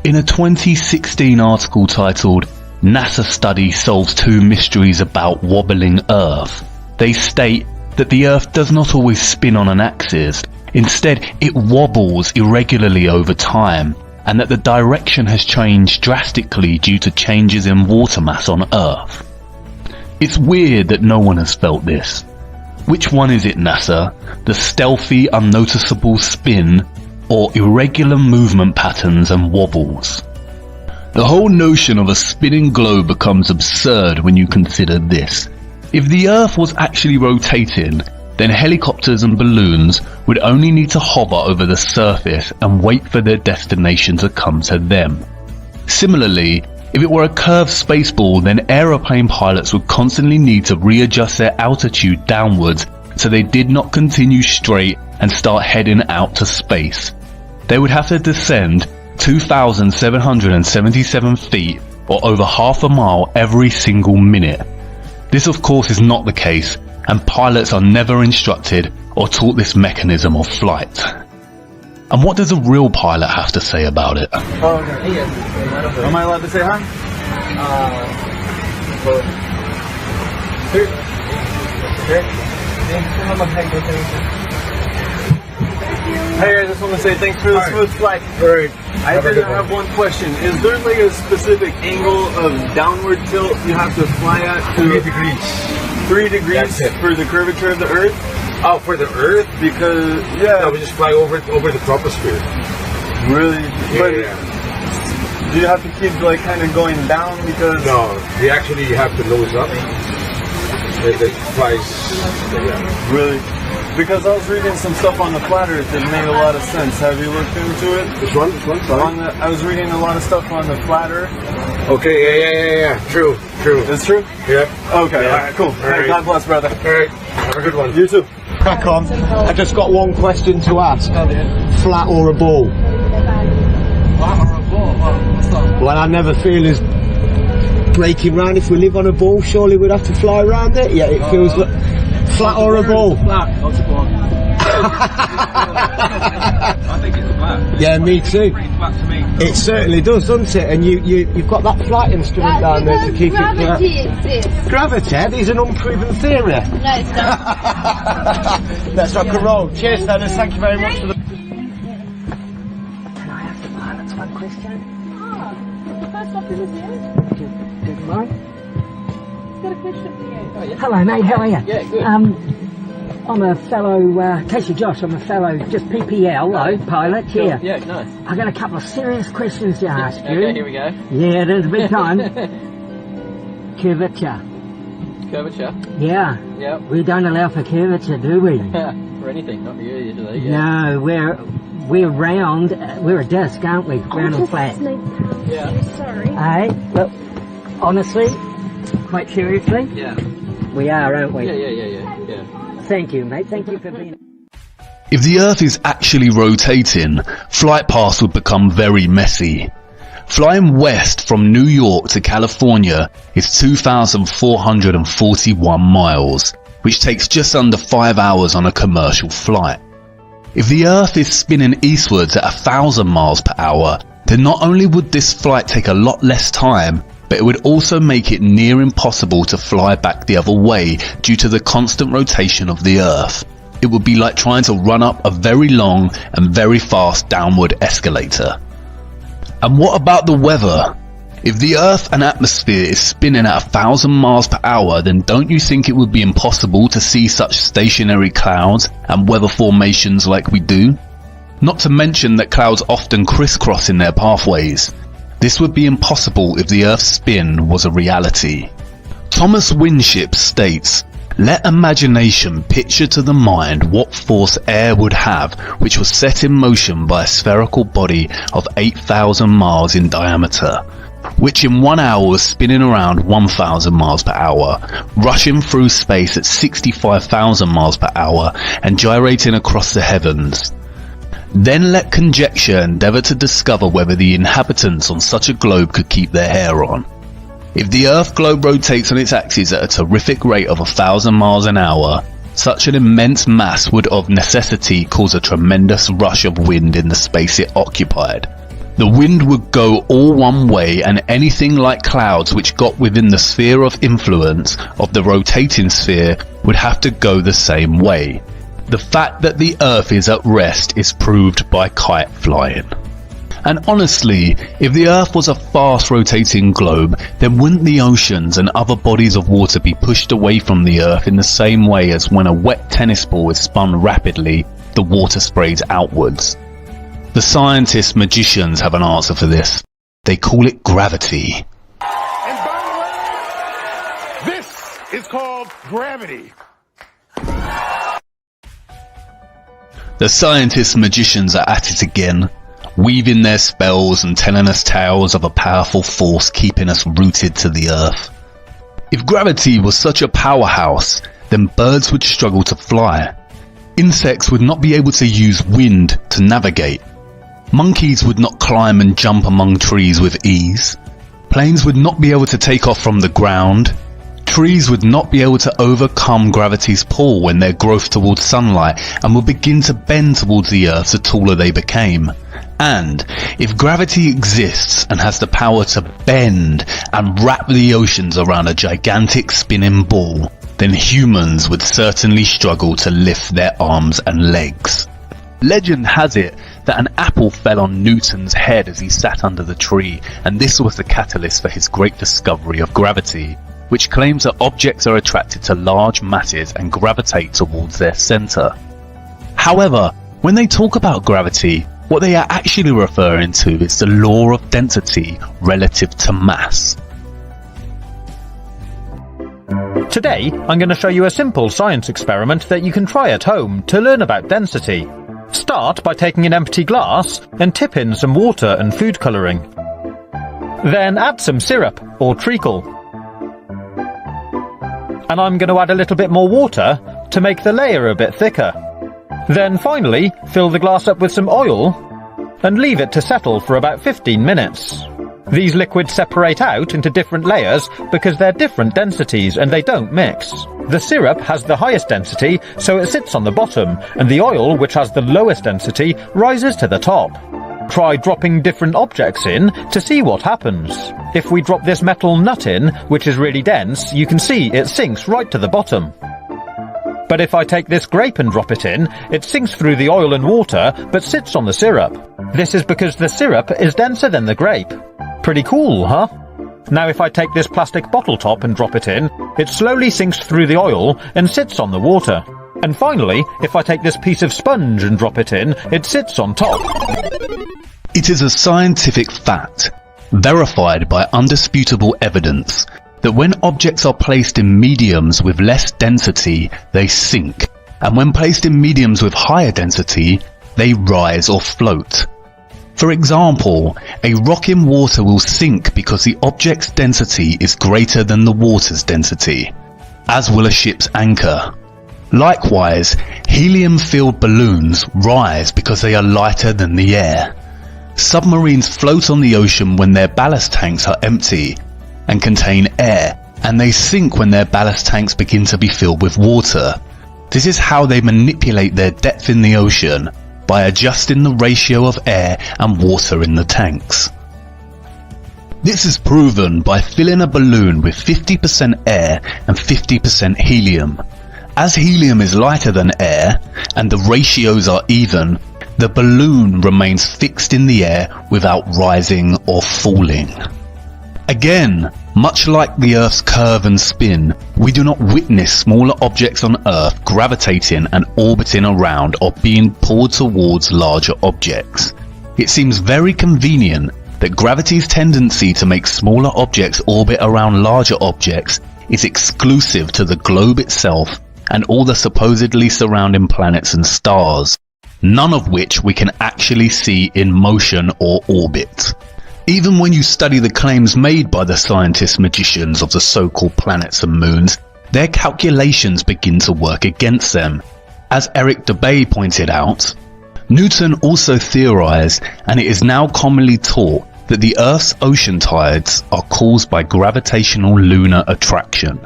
In a 2016 article titled NASA Study Solves 2 Mysteries About Wobbling Earth, they state that the Earth does not always spin on an axis. Instead, it wobbles irregularly over time, and that the direction has changed drastically due to changes in water mass on Earth. It's weird that no one has felt this. Which one is it, NASA? The stealthy, unnoticeable spin, or irregular movement patterns and wobbles? The whole notion of a spinning globe becomes absurd when you consider this. If the Earth was actually rotating, then helicopters and balloons would only need to hover over the surface and wait for their destination to come to them. Similarly, if it were a curved spaceball, then aeroplane pilots would constantly need to readjust their altitude downwards so they did not continue straight and start heading out to space. They would have to descend 2,777 feet, or over half a mile every single minute. This of course is not the case, and pilots are never instructed or taught this mechanism of flight. And what does a real pilot have to say about it? Am I allowed to say hi? Hey, I just want to say thanks for the smooth flight. I did have one question. Is there like a specific angle of downward tilt you have to fly at? 3 degrees. 3 degrees for the curvature of the Earth? Oh, for the Earth? Because, yeah. No, we just fly over the troposphere. Really? Yeah. Do you have to keep like kind of going down because... No, we actually have to nose up. It flies... Yeah. Really? Because I was reading some stuff on the flat Earth that made a lot of sense. Have you looked into it? Which one? Sorry? I was reading a lot of stuff on the flat Earth. Okay, yeah. True. It's true? Yeah. Okay, yeah. alright, cool. Hey, God bless, brother. Alright, have a good one. You too. Crack on. I just got one question to ask. Flat or a ball? Flat or a ball? What's that? Well, I never feel as breaking round. If we live on a ball, surely we'd have to fly around it. Yeah, it feels like flat or a ball. Flat. I think it's flat. Yeah, me too. Pretty flat to me. It certainly does, doesn't it? And you've got that flight instrument down there to keep it flat. Gravity exists. Gravity? That is an unproven theory. No, it's not. Let's rock and roll. Cheers, fellas. Thank you very much for the... Can I ask the pilots one question? First off, is this you? Good morning. Got a question for you. Oh, yeah. Hello, mate. How are you? Yeah, good. I'm a fellow, Casey Josh, I'm a fellow, just PPL, pilot, here. Yeah, nice. I've got a couple of serious questions to ask you. Okay, here we go. Yeah, there's a big time. Curvature. Curvature? Yeah. Yep. We don't allow for curvature, do we? For anything, not for you usually, yeah. No, we're round, we're a disc, aren't we? Round and flat. Yeah. Sorry. Hey, look, honestly, quite seriously? Yeah. We are, aren't we? Yeah. Thank you, mate. Thank you for being... If the Earth is actually rotating, flight paths would become very messy. Flying west from New York to California is 2,441 miles, which takes just under 5 hours on a commercial flight. If the Earth is spinning eastwards at 1,000 miles per hour, then not only would this flight take a lot less time, but it would also make it near impossible to fly back the other way due to the constant rotation of the Earth. It would be like trying to run up a very long and very fast downward escalator. And what about the weather? If the Earth and atmosphere is spinning at 1,000 miles per hour, then don't you think it would be impossible to see such stationary clouds and weather formations like we do? Not to mention that clouds often crisscross in their pathways. This would be impossible if the Earth's spin was a reality. Thomas Winship states, "Let imagination picture to the mind what force air would have which was set in motion by a spherical body of 8,000 miles in diameter, which in 1 hour was spinning around 1,000 miles per hour, rushing through space at 65,000 miles per hour and gyrating across the heavens. Then let conjecture endeavour to discover whether the inhabitants on such a globe could keep their hair on. If the Earth globe rotates on its axis at a terrific rate of 1,000 miles an hour, such an immense mass would of necessity cause a tremendous rush of wind in the space it occupied. The wind would go all one way, and anything like clouds which got within the sphere of influence of the rotating sphere would have to go the same way. The fact that the Earth is at rest is proved by kite flying." And honestly, if the Earth was a fast rotating globe, then wouldn't the oceans and other bodies of water be pushed away from the Earth in the same way as when a wet tennis ball is spun rapidly, the water sprays outwards? The scientists magicians have an answer for this. They call it gravity. And by the way, this is called gravity. The scientists magicians are at it again, weaving their spells and telling us tales of a powerful force keeping us rooted to the Earth. If gravity was such a powerhouse, then birds would struggle to fly. Insects would not be able to use wind to navigate. Monkeys would not climb and jump among trees with ease. Planes would not be able to take off from the ground. Trees would not be able to overcome gravity's pull when their growth towards sunlight and would begin to bend towards the Earth the taller they became. And if gravity exists and has the power to bend and wrap the oceans around a gigantic spinning ball, then humans would certainly struggle to lift their arms and legs. Legend has it that an apple fell on Newton's head as he sat under the tree, and this was the catalyst for his great discovery of gravity, which claims that objects are attracted to large masses and gravitate towards their centre. However, when they talk about gravity, what they are actually referring to is the law of density relative to mass. Today, I'm going to show you a simple science experiment that you can try at home to learn about density. Start by taking an empty glass and tip in some water and food colouring. Then add some syrup or treacle. And I'm going to add a little bit more water to make the layer a bit thicker. Then finally, fill the glass up with some oil and leave it to settle for about 15 minutes. These liquids separate out into different layers because they're different densities and they don't mix. The syrup has the highest density, so it sits on the bottom, and the oil, which has the lowest density, rises to the top. Try dropping different objects in to see what happens. If we drop this metal nut in, which is really dense, you can see it sinks right to the bottom. But if I take this grape and drop it in, it sinks through the oil and water, but sits on the syrup. This is because the syrup is denser than the grape. Pretty cool, huh? Now if I take this plastic bottle top and drop it in, it slowly sinks through the oil and sits on the water. And finally, if I take this piece of sponge and drop it in, it sits on top. It is a scientific fact, verified by undisputable evidence, that when objects are placed in mediums with less density, they sink, and when placed in mediums with higher density, they rise or float. For example, a rock in water will sink because the object's density is greater than the water's density, as will a ship's anchor. Likewise, helium-filled balloons rise because they are lighter than the air. Submarines float on the ocean when their ballast tanks are empty and contain air, and they sink when their ballast tanks begin to be filled with water. This is how they manipulate their depth in the ocean, by adjusting the ratio of air and water in the tanks. This is proven by filling a balloon with 50% air and 50% helium. As helium is lighter than air and the ratios are even, the balloon remains fixed in the air without rising or falling. Again, much like the Earth's curve and spin, we do not witness smaller objects on Earth gravitating and orbiting around or being pulled towards larger objects. It seems very convenient that gravity's tendency to make smaller objects orbit around larger objects is exclusive to the globe itself and all the supposedly surrounding planets and stars, none of which we can actually see in motion or orbit. Even when you study the claims made by the scientist magicians of the so-called planets and moons, their calculations begin to work against them. As Eric Dubay pointed out, Newton also theorized, and it is now commonly taught, that the Earth's ocean tides are caused by gravitational lunar attraction.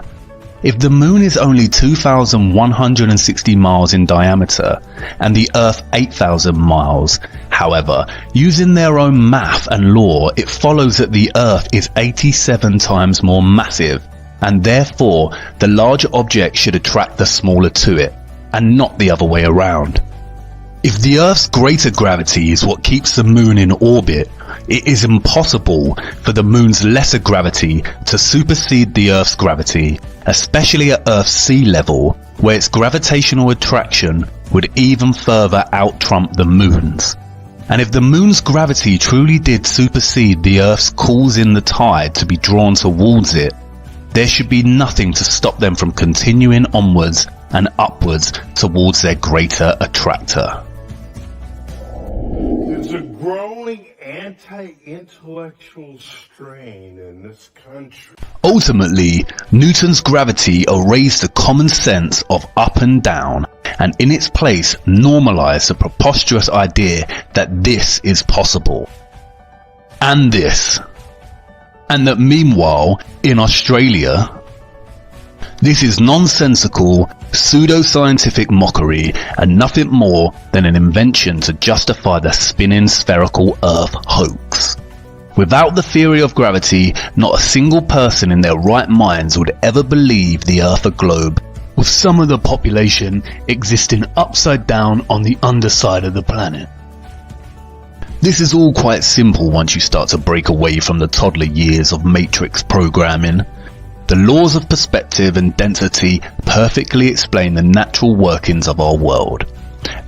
If the moon is only 2,160 miles in diameter and the Earth 8,000 miles, however, using their own math and law, it follows that the Earth is 87 times more massive, and therefore the larger object should attract the smaller to it, and not the other way around. If the Earth's greater gravity is what keeps the moon in orbit, it is impossible for the moon's lesser gravity to supersede the Earth's gravity, especially at Earth's sea level, where its gravitational attraction would even further out-trump the moon's. And if the moon's gravity truly did supersede the Earth's causing the tide to be drawn towards it, there should be nothing to stop them from continuing onwards and upwards towards their greater attractor. There's a growing anti-intellectual strain in this country. Ultimately, Newton's gravity erased the common sense of up and down, and in its place normalized the preposterous idea that this is possible. And this. And that meanwhile, in Australia, this is nonsensical, pseudo-scientific mockery and nothing more than an invention to justify the spinning spherical Earth hoax. Without the theory of gravity, not a single person in their right minds would ever believe the Earth a globe, with some of the population existing upside down on the underside of the planet. This is all quite simple once you start to break away from the toddler years of matrix programming. The laws of perspective and density perfectly explain the natural workings of our world.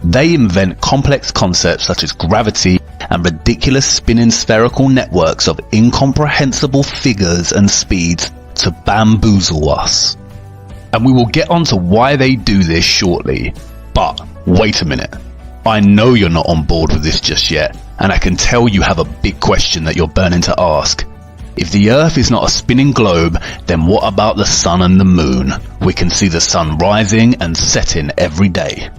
They invent complex concepts such as gravity and ridiculous spinning spherical networks of incomprehensible figures and speeds to bamboozle us. And we will get onto why they do this shortly. But wait a minute. I know you're not on board with this just yet, and I can tell you have a big question that you're burning to ask. If the Earth is not a spinning globe, then what about the sun and the moon? We can see the sun rising and setting every day.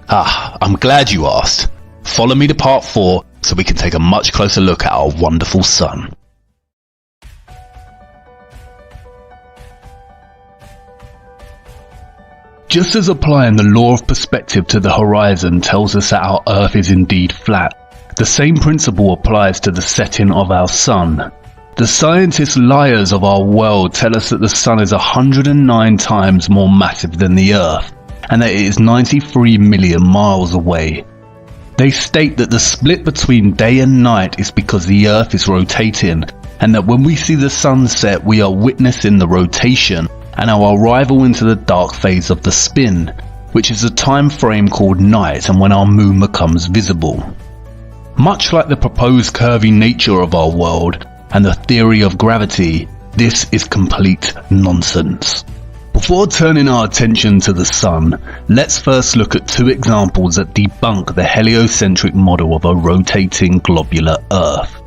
I'm glad you asked. Follow me to part 4 so we can take a much closer look at our wonderful sun. Just as applying the law of perspective to the horizon tells us that our Earth is indeed flat, the same principle applies to the setting of our sun. The scientist liars of our world tell us that the sun is 109 times more massive than the Earth, and that it is 93 million miles away. They state that the split between day and night is because the Earth is rotating, and that when we see the sunset we are witnessing the rotation and our arrival into the dark phase of the spin, which is a time frame called night and when our moon becomes visible. Much like the proposed curvy nature of our world and the theory of gravity, this is complete nonsense. Before turning our attention to the sun, let's first look at 2 examples that debunk the heliocentric model of a rotating globular Earth.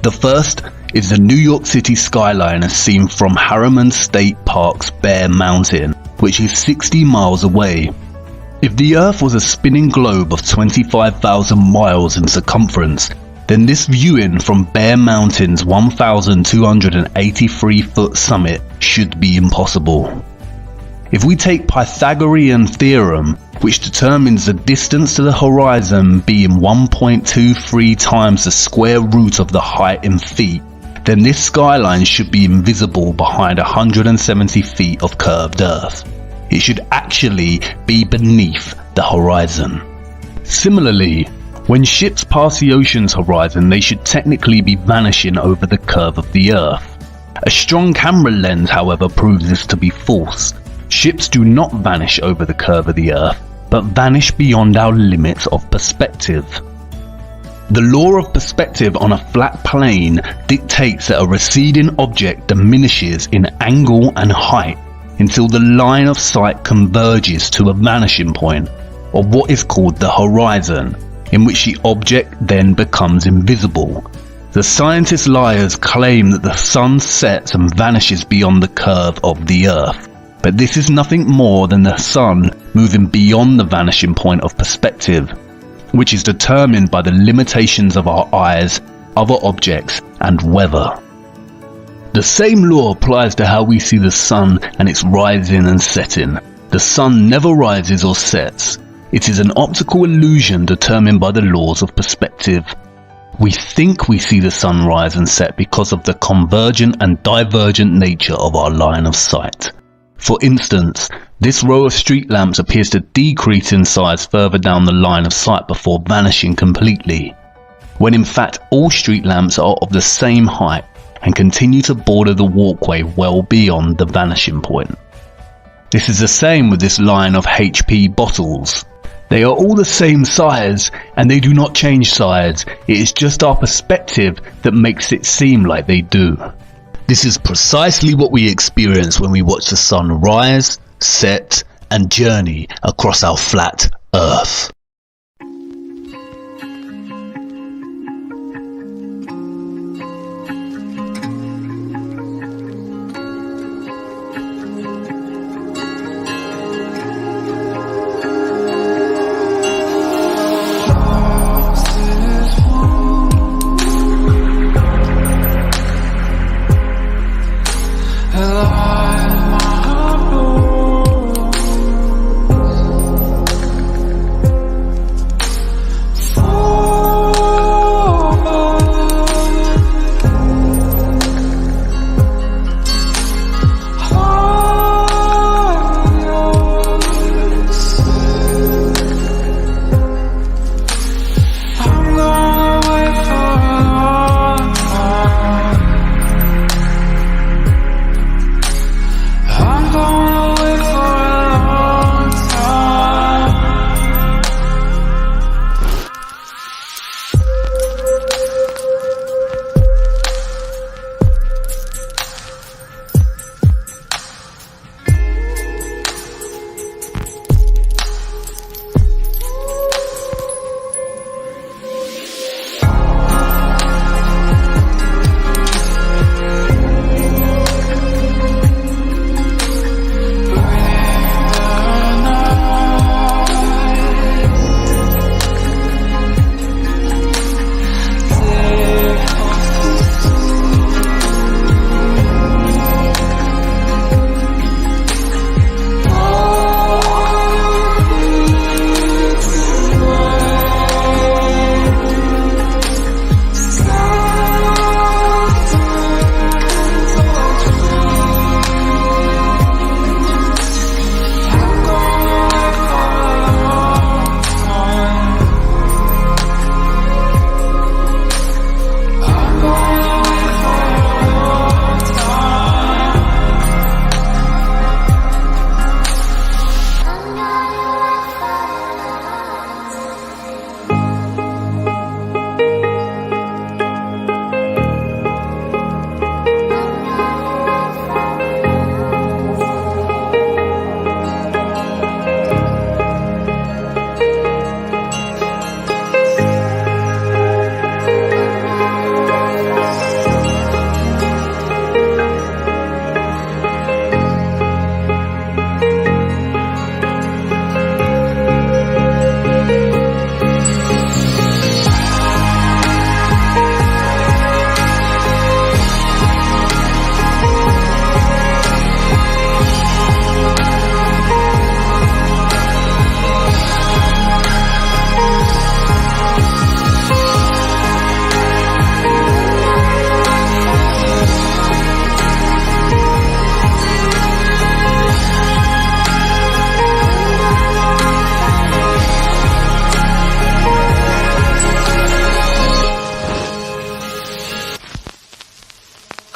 The first is the New York City skyline as seen from Harriman State Park's Bear Mountain, which is 60 miles away. If the Earth was a spinning globe of 25,000 miles in circumference, then this viewing from Bear Mountain's 1,283-foot summit should be impossible. If we take Pythagorean theorem, which determines the distance to the horizon being 1.23 times the square root of the height in feet, then this skyline should be invisible behind 170 feet of curved Earth. It should actually be beneath the horizon. Similarly, when ships pass the ocean's horizon, they should technically be vanishing over the curve of the Earth. A strong camera lens, however, proves this to be false. Ships do not vanish over the curve of the Earth, but vanish beyond our limits of perspective. The law of perspective on a flat plane dictates that a receding object diminishes in angle and height until the line of sight converges to a vanishing point, or what is called the horizon, in which the object then becomes invisible. The scientist liars claim that the sun sets and vanishes beyond the curve of the Earth, but this is nothing more than the sun moving beyond the vanishing point of perspective, which is determined by the limitations of our eyes, other objects, and weather. The same law applies to how we see the sun and its rising and setting. The sun never rises or sets. It is an optical illusion determined by the laws of perspective. We think we see the sun rise and set because of the convergent and divergent nature of our line of sight. For instance, this row of street lamps appears to decrease in size further down the line of sight before vanishing completely, when in fact all street lamps are of the same height and continue to border the walkway well beyond the vanishing point. This is the same with this line of HP bottles. They are all the same size and they do not change size. It is just our perspective that makes it seem like they do. This is precisely what we experience when we watch the sun rise, set, and journey across our flat Earth.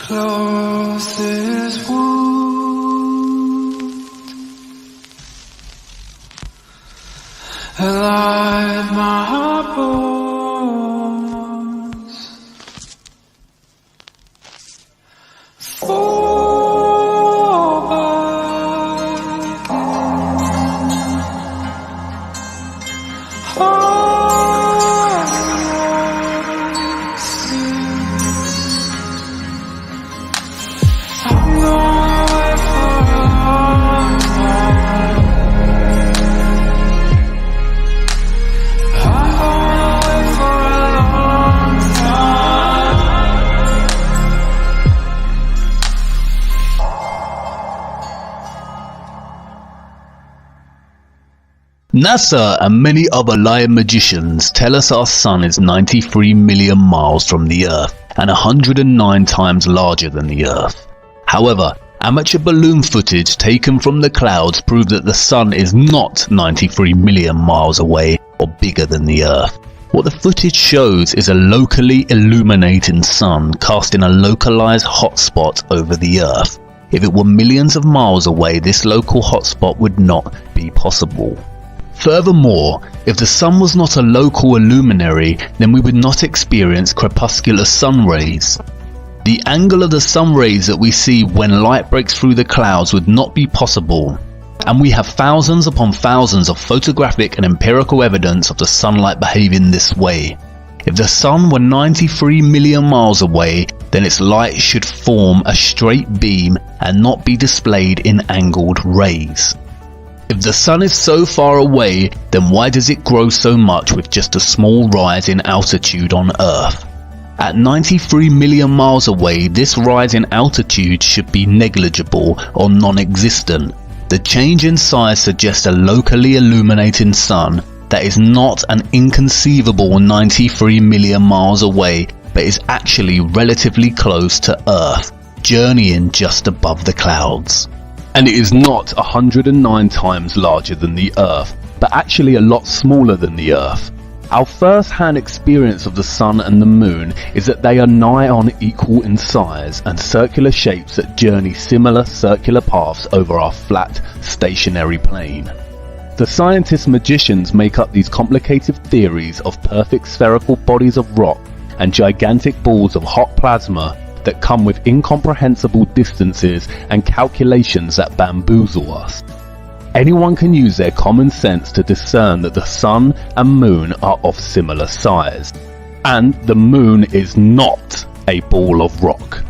closest wound, alive my bones, fall back, I'm going away for a long time. I'm going away for a long time. NASA and many other lion magicians tell us our sun is 93 million miles from the Earth and 109 times larger than the Earth. However, amateur balloon footage taken from the clouds prove that the sun is not 93 million miles away or bigger than the Earth. What the footage shows is a locally illuminating sun casting a localized hotspot over the Earth. If it were millions of miles away, this local hotspot would not be possible. Furthermore, if the sun was not a local luminary, then we would not experience crepuscular sun rays. The angle of the sun rays that we see when light breaks through the clouds would not be possible, and we have thousands upon thousands of photographic and empirical evidence of the sunlight behaving this way. If the sun were 93 million miles away, then its light should form a straight beam and not be displayed in angled rays. If the sun is so far away, then why does it grow so much with just a small rise in altitude on Earth? At 93 million miles away, this rise in altitude should be negligible or non-existent. The change in size suggests a locally illuminating sun that is not an inconceivable 93 million miles away, but is actually relatively close to Earth, journeying just above the clouds. And it is not 109 times larger than the Earth, but actually a lot smaller than the Earth. Our first-hand experience of the sun and the moon is that they are nigh on equal in size and circular shapes that journey similar circular paths over our flat, stationary plane. The scientist magicians make up these complicated theories of perfect spherical bodies of rock and gigantic balls of hot plasma that come with incomprehensible distances and calculations that bamboozle us. Anyone can use their common sense to discern that the sun and moon are of similar size. And the moon is not a ball of rock.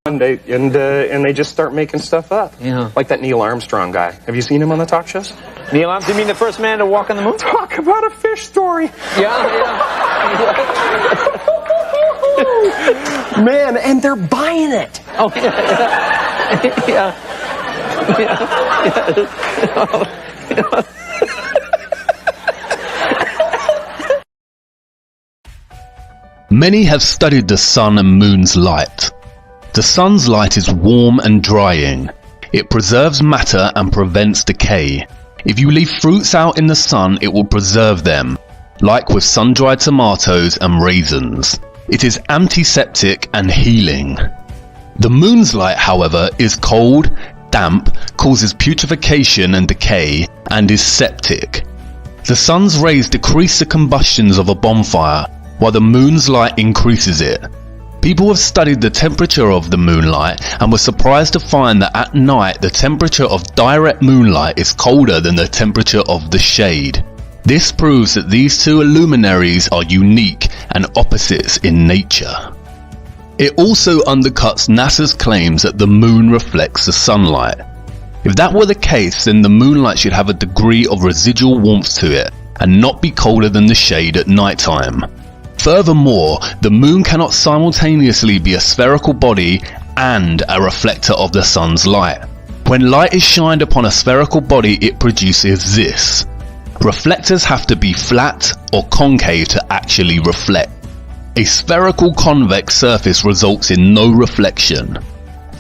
And they just start making stuff up. Yeah. Like that Neil Armstrong guy. Have you seen him on the talk shows? Neil Armstrong, you mean the first man to walk on the moon? Talk about a fish story. Yeah. Man, and they're buying it. Oh, yeah. Yeah. Many have studied the sun and moon's light. The sun's light is warm and drying. It preserves matter and prevents decay. If you leave fruits out in the sun, it will preserve them, like with sun-dried tomatoes and raisins. It is antiseptic and healing. The moon's light, however, is cold, damp, causes putrefaction and decay, and is septic. The sun's rays decrease the combustions of a bonfire, while the moon's light increases it. People have studied the temperature of the moonlight and were surprised to find that at night the temperature of direct moonlight is colder than the temperature of the shade. This proves that these two luminaries are unique and opposites in nature. It also undercuts NASA's claims that the moon reflects the sunlight. If that were the case, then the moonlight should have a degree of residual warmth to it and not be colder than the shade at nighttime. Furthermore, the moon cannot simultaneously be a spherical body and a reflector of the sun's light. When light is shined upon a spherical body, it produces this. Reflectors have to be flat or concave to actually reflect. A spherical convex surface results in no reflection.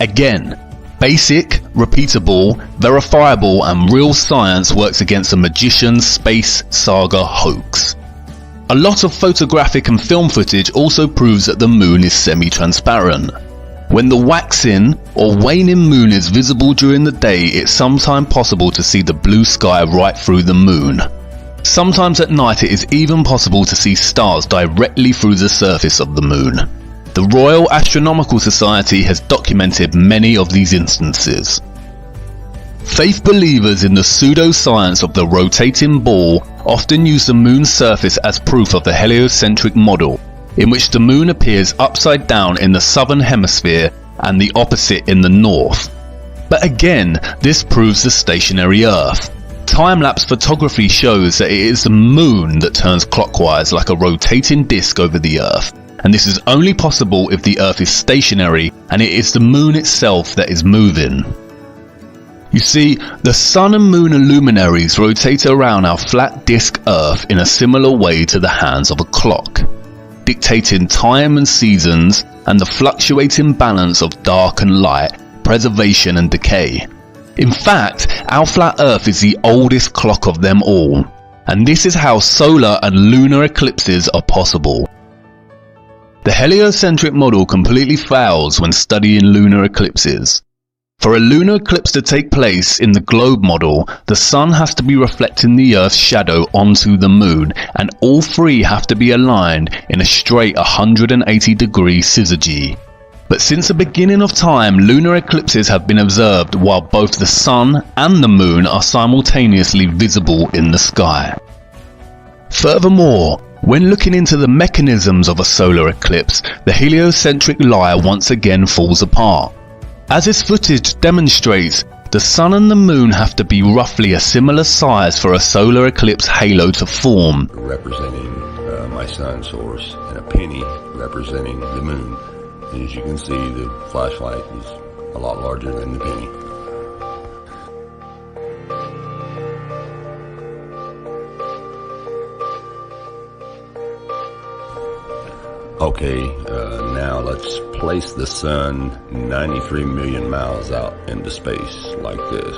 Again, basic, repeatable, verifiable and real science works against a magician's space saga hoax. A lot of photographic and film footage also proves that the moon is semi-transparent. When the waxing or waning moon is visible during the day, it's sometimes possible to see the blue sky right through the moon. Sometimes at night it is even possible to see stars directly through the surface of the moon. The Royal Astronomical Society has documented many of these instances. Faith believers in the pseudoscience of the rotating ball often use the moon's surface as proof of the heliocentric model, in which the moon appears upside down in the southern hemisphere and the opposite in the north. But again, this proves the stationary Earth. Time-lapse photography shows that it is the moon that turns clockwise like a rotating disc over the Earth, and this is only possible if the Earth is stationary and it is the moon itself that is moving. You see, the sun and moon luminaries rotate around our flat disk Earth in a similar way to the hands of a clock, dictating time and seasons and the fluctuating balance of dark and light, preservation and decay. In fact, our flat Earth is the oldest clock of them all, and this is how solar and lunar eclipses are possible. The heliocentric model completely fails when studying lunar eclipses. For a lunar eclipse to take place in the globe model, the sun has to be reflecting the Earth's shadow onto the moon, and all three have to be aligned in a straight 180-degree syzygy. But since the beginning of time, lunar eclipses have been observed while both the sun and the moon are simultaneously visible in the sky. Furthermore, when looking into the mechanisms of a solar eclipse, the heliocentric lie once again falls apart. As this footage demonstrates, the sun and the moon have to be roughly a similar size for a solar eclipse halo to form. Representing my sun source and a penny representing the moon. And as you can see, the flashlight is a lot larger than the penny. Okay, now let's place the sun 93 million miles out into space like this.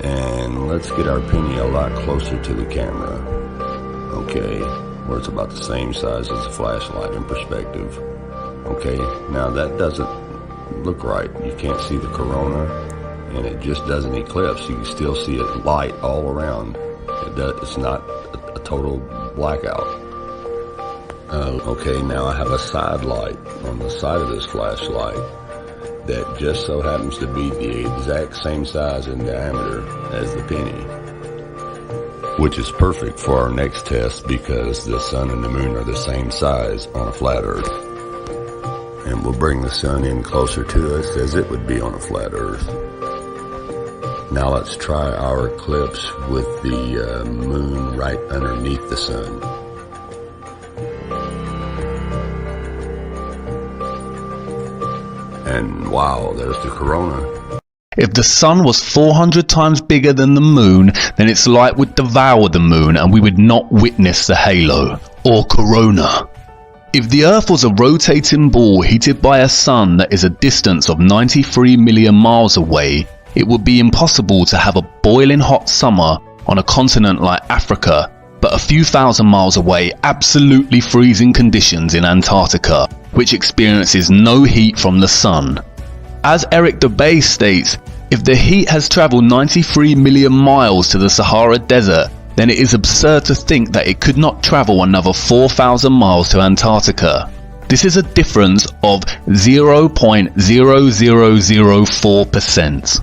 And let's get our penny a lot closer to the camera. Okay, where it's about the same size as the flashlight in perspective. Okay, now that doesn't look right. You can't see the corona, and it just doesn't eclipse. You can still see it light all around. It's not a total blackout. Okay, now I have a side light on the side of this flashlight that just so happens to be the exact same size and diameter as the penny, which is perfect for our next test because the sun and the moon are the same size on a flat Earth. And we'll bring the sun in closer to us as it would be on a flat Earth. Now let's try our eclipse with the moon right underneath the sun. And wow, there's the corona. If the sun was 400 times bigger than the moon, then its light would devour the moon and we would not witness the halo, or corona. If the Earth was a rotating ball heated by a sun that is a distance of 93 million miles away, it would be impossible to have a boiling hot summer on a continent like Africa, but a few thousand miles away, absolutely freezing conditions in Antarctica, which experiences no heat from the sun. As Eric Dubay states, if the heat has travelled 93 million miles to the Sahara Desert, then it is absurd to think that it could not travel another 4,000 miles to Antarctica. This is a difference of 0.0004%.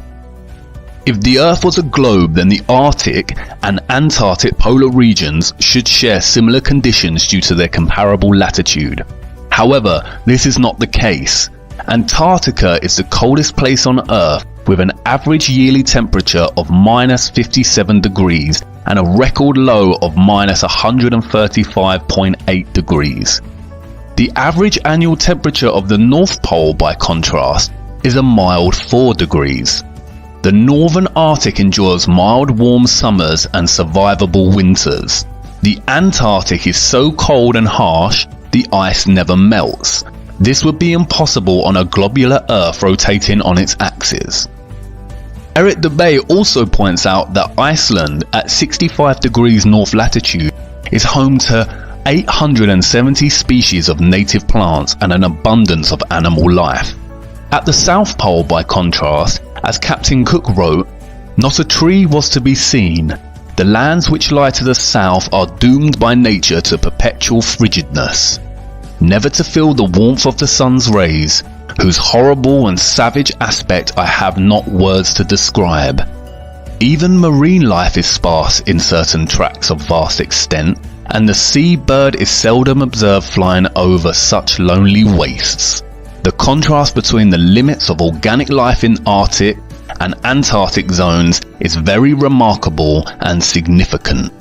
If the Earth was a globe, then the Arctic and Antarctic polar regions should share similar conditions due to their comparable latitude. However, this is not the case. Antarctica is the coldest place on Earth with an average yearly temperature of -57 degrees and a record low of -135.8 degrees. The average annual temperature of the North Pole, by contrast, is a mild 4 degrees. The northern Arctic endures mild warm summers and survivable winters. The Antarctic is so cold and harsh, the ice never melts. This would be impossible on a globular Earth rotating on its axis. Eric Dubay also points out that Iceland, at 65 degrees north latitude, is home to 870 species of native plants and an abundance of animal life. At the South Pole, by contrast, as Captain Cook wrote, "Not a tree was to be seen. The lands which lie to the south are doomed by nature to perpetual frigidness, never to feel the warmth of the sun's rays, whose horrible and savage aspect I have not words to describe. Even marine life is sparse in certain tracts of vast extent, and the sea bird is seldom observed flying over such lonely wastes. The contrast between the limits of organic life in Arctic and Antarctic zones is very remarkable and significant.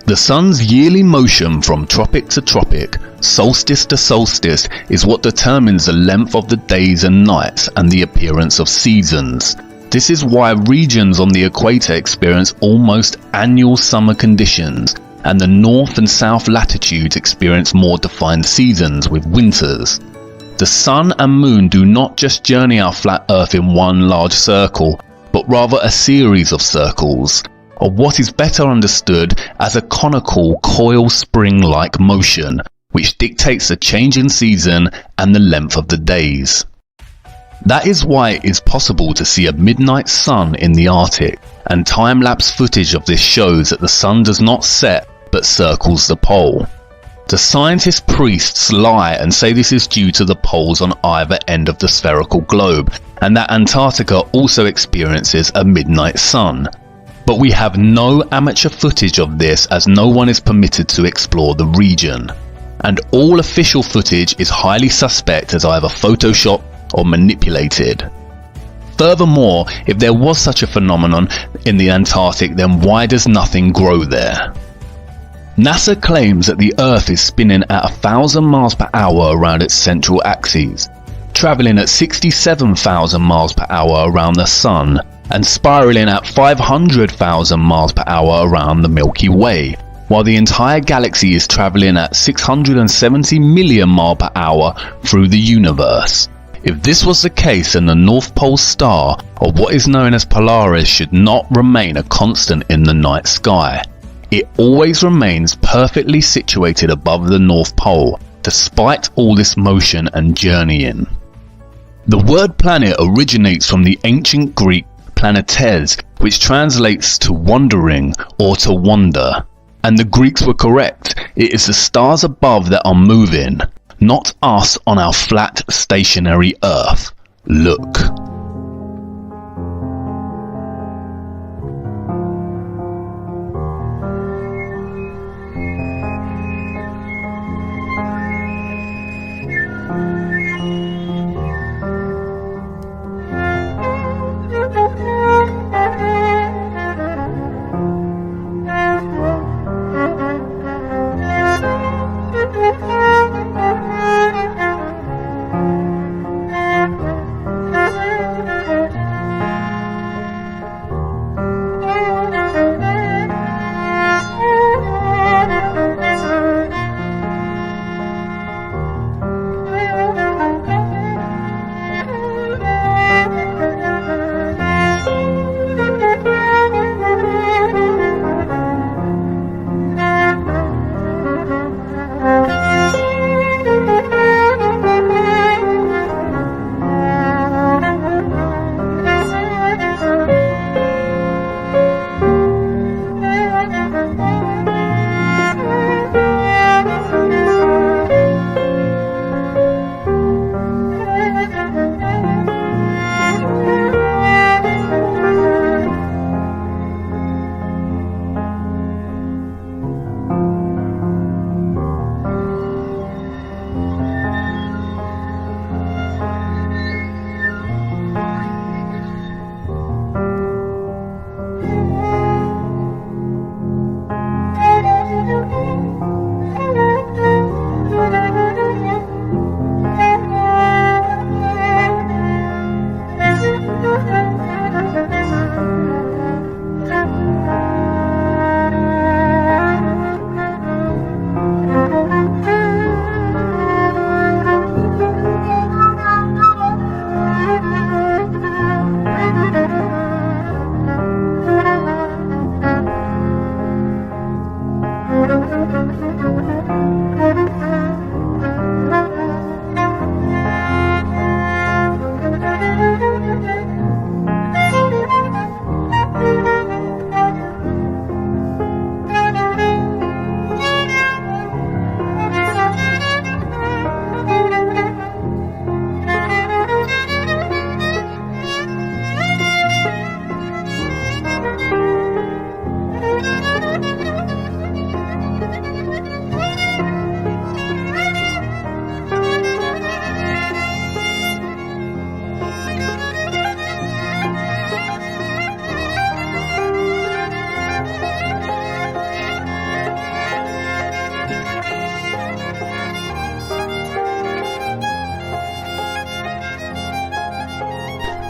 The sun's yearly motion from tropic to tropic, solstice to solstice, is what determines the length of the days and nights and the appearance of seasons. This is why regions on the equator experience almost annual summer conditions, and the north and south latitudes experience more defined seasons with winters. The sun and moon do not just journey our flat earth in one large circle, but rather a series of circles, or what is better understood as a conical coil spring-like motion, which dictates the change in season and the length of the days. That is why it is possible to see a midnight sun in the Arctic, and time-lapse footage of this shows that the sun does not set but circles the pole. The scientist priests lie and say this is due to the poles on either end of the spherical globe, and that Antarctica also experiences a midnight sun. But we have no amateur footage of this, as no one is permitted to explore the region, and all official footage is highly suspect as either photoshopped or manipulated. Furthermore, if there was such a phenomenon in the Antarctic, then why does nothing grow there? NASA claims that the Earth is spinning at 1,000 miles per hour around its central axis, travelling at 67,000 miles per hour around the Sun, and spiralling at 500,000 miles per hour around the Milky Way, while the entire galaxy is travelling at 670 million miles per hour through the universe. If this was the case, then the North Pole star, or what is known as Polaris, should not remain a constant in the night sky. It always remains perfectly situated above the North Pole, despite all this motion and journeying. The word planet originates from the ancient Greek planetes, which translates to wandering or to wander. And the Greeks were correct. It is the stars above that are moving, not us on our flat, stationary Earth. Look.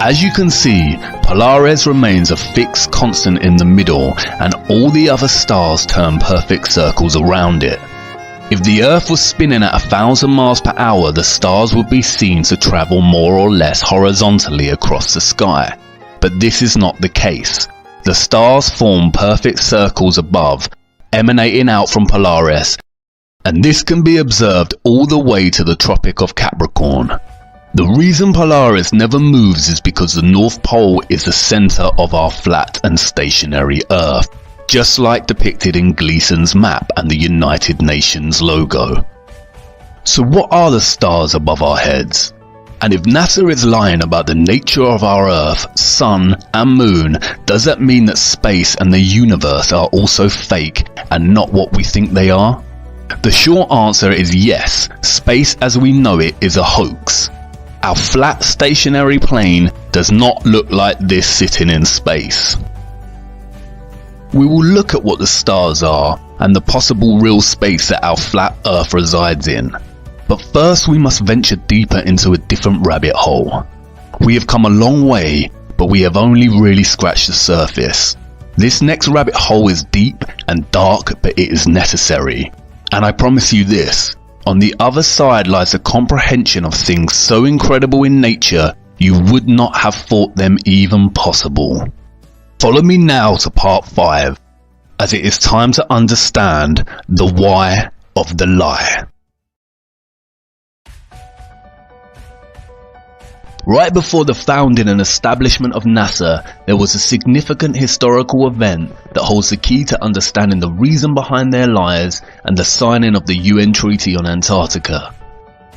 As you can see, Polaris remains a fixed constant in the middle, and all the other stars turn perfect circles around it. If the Earth was spinning at 1,000 miles per hour, the stars would be seen to travel more or less horizontally across the sky. But this is not the case. The stars form perfect circles above, emanating out from Polaris, and this can be observed all the way to the Tropic of Capricorn. The reason Polaris never moves is because the North Pole is the center of our flat and stationary Earth, just like depicted in Gleason's map and the United Nations logo. So what are the stars above our heads? And if NASA is lying about the nature of our Earth, Sun and Moon, does that mean that space and the universe are also fake and not what we think they are? The short answer is yes, space as we know it is a hoax. Our flat stationary plane does not look like this sitting in space. We will look at what the stars are and the possible real space that our flat Earth resides in. But first we must venture deeper into a different rabbit hole. We have come a long way, but we have only really scratched the surface. This next rabbit hole is deep and dark, but it is necessary. And I promise you this, on the other side lies a comprehension of things so incredible in nature you would not have thought them even possible. Follow me now to part 5, as it is time to understand the why of the lie. Right before the founding and establishment of NASA, there was a significant historical event that holds the key to understanding the reason behind their lies and the signing of the UN Treaty on Antarctica.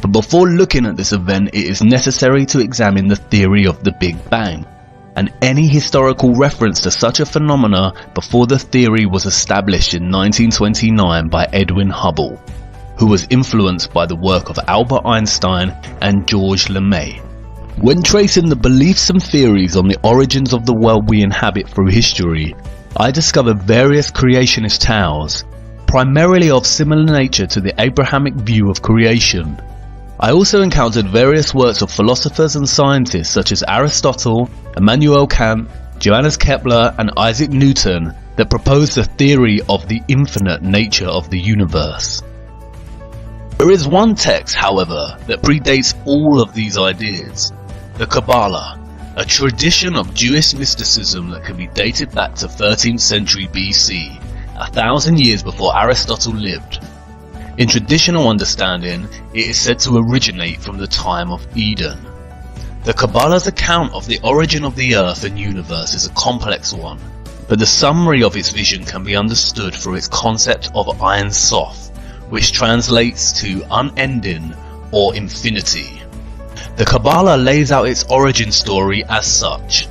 But before looking at this event, it is necessary to examine the theory of the Big Bang, and any historical reference to such a phenomena before the theory was established in 1929 by Edwin Hubble, who was influenced by the work of Albert Einstein and Georges Lemay. When tracing the beliefs and theories on the origins of the world we inhabit through history, I discovered various creationist tales, primarily of similar nature to the Abrahamic view of creation. I also encountered various works of philosophers and scientists such as Aristotle, Immanuel Kant, Johannes Kepler and Isaac Newton that proposed the theory of the infinite nature of the universe. There is one text, however, that predates all of these ideas. The Kabbalah, a tradition of Jewish mysticism that can be dated back to 13th century BC, 1,000 years before Aristotle lived. In traditional understanding, it is said to originate from the time of Eden. The Kabbalah's account of the origin of the earth and universe is a complex one, but the summary of its vision can be understood through its concept of Ein Sof, which translates to unending or infinity. The Kabbalah lays out its origin story as such.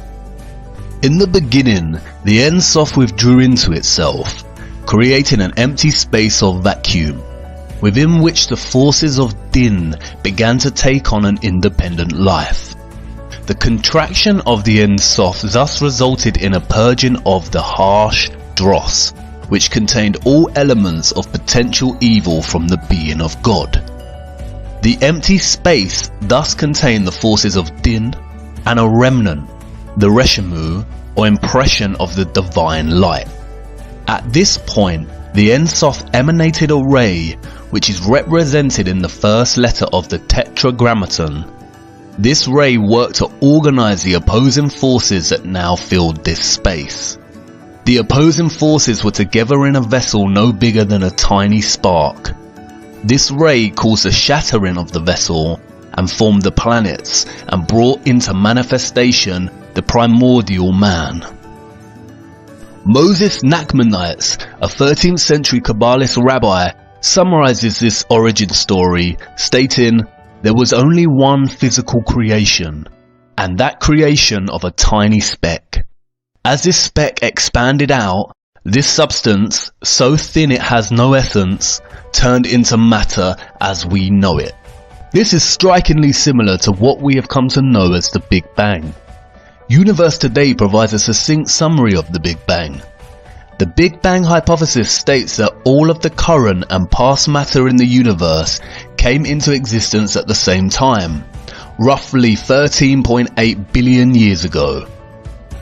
In the beginning, the Ein Sof withdrew into itself, creating an empty space or vacuum, within which the forces of Din began to take on an independent life. The contraction of the Ein Sof thus resulted in a purging of the harsh dross, which contained all elements of potential evil from the being of God. The empty space thus contained the forces of Din and a remnant, the Reshimu, or impression of the divine light. At this point, the Ein Sof emanated a ray, which is represented in the first letter of the Tetragrammaton. This ray worked to organize the opposing forces that now filled this space. The opposing forces were together in a vessel no bigger than a tiny spark. This ray caused the shattering of the vessel and formed the planets and brought into manifestation the primordial man. Moses Nachmanides, a 13th century Kabbalist rabbi, summarizes this origin story, stating, "There was only one physical creation, and that creation of a tiny speck. As this speck expanded out, this substance, so thin it has no essence, turned into matter as we know it." This is strikingly similar to what we have come to know as the Big Bang. Universe Today provides a succinct summary of the Big Bang. The Big Bang hypothesis states that all of the current and past matter in the universe came into existence at the same time, roughly 13.8 billion years ago.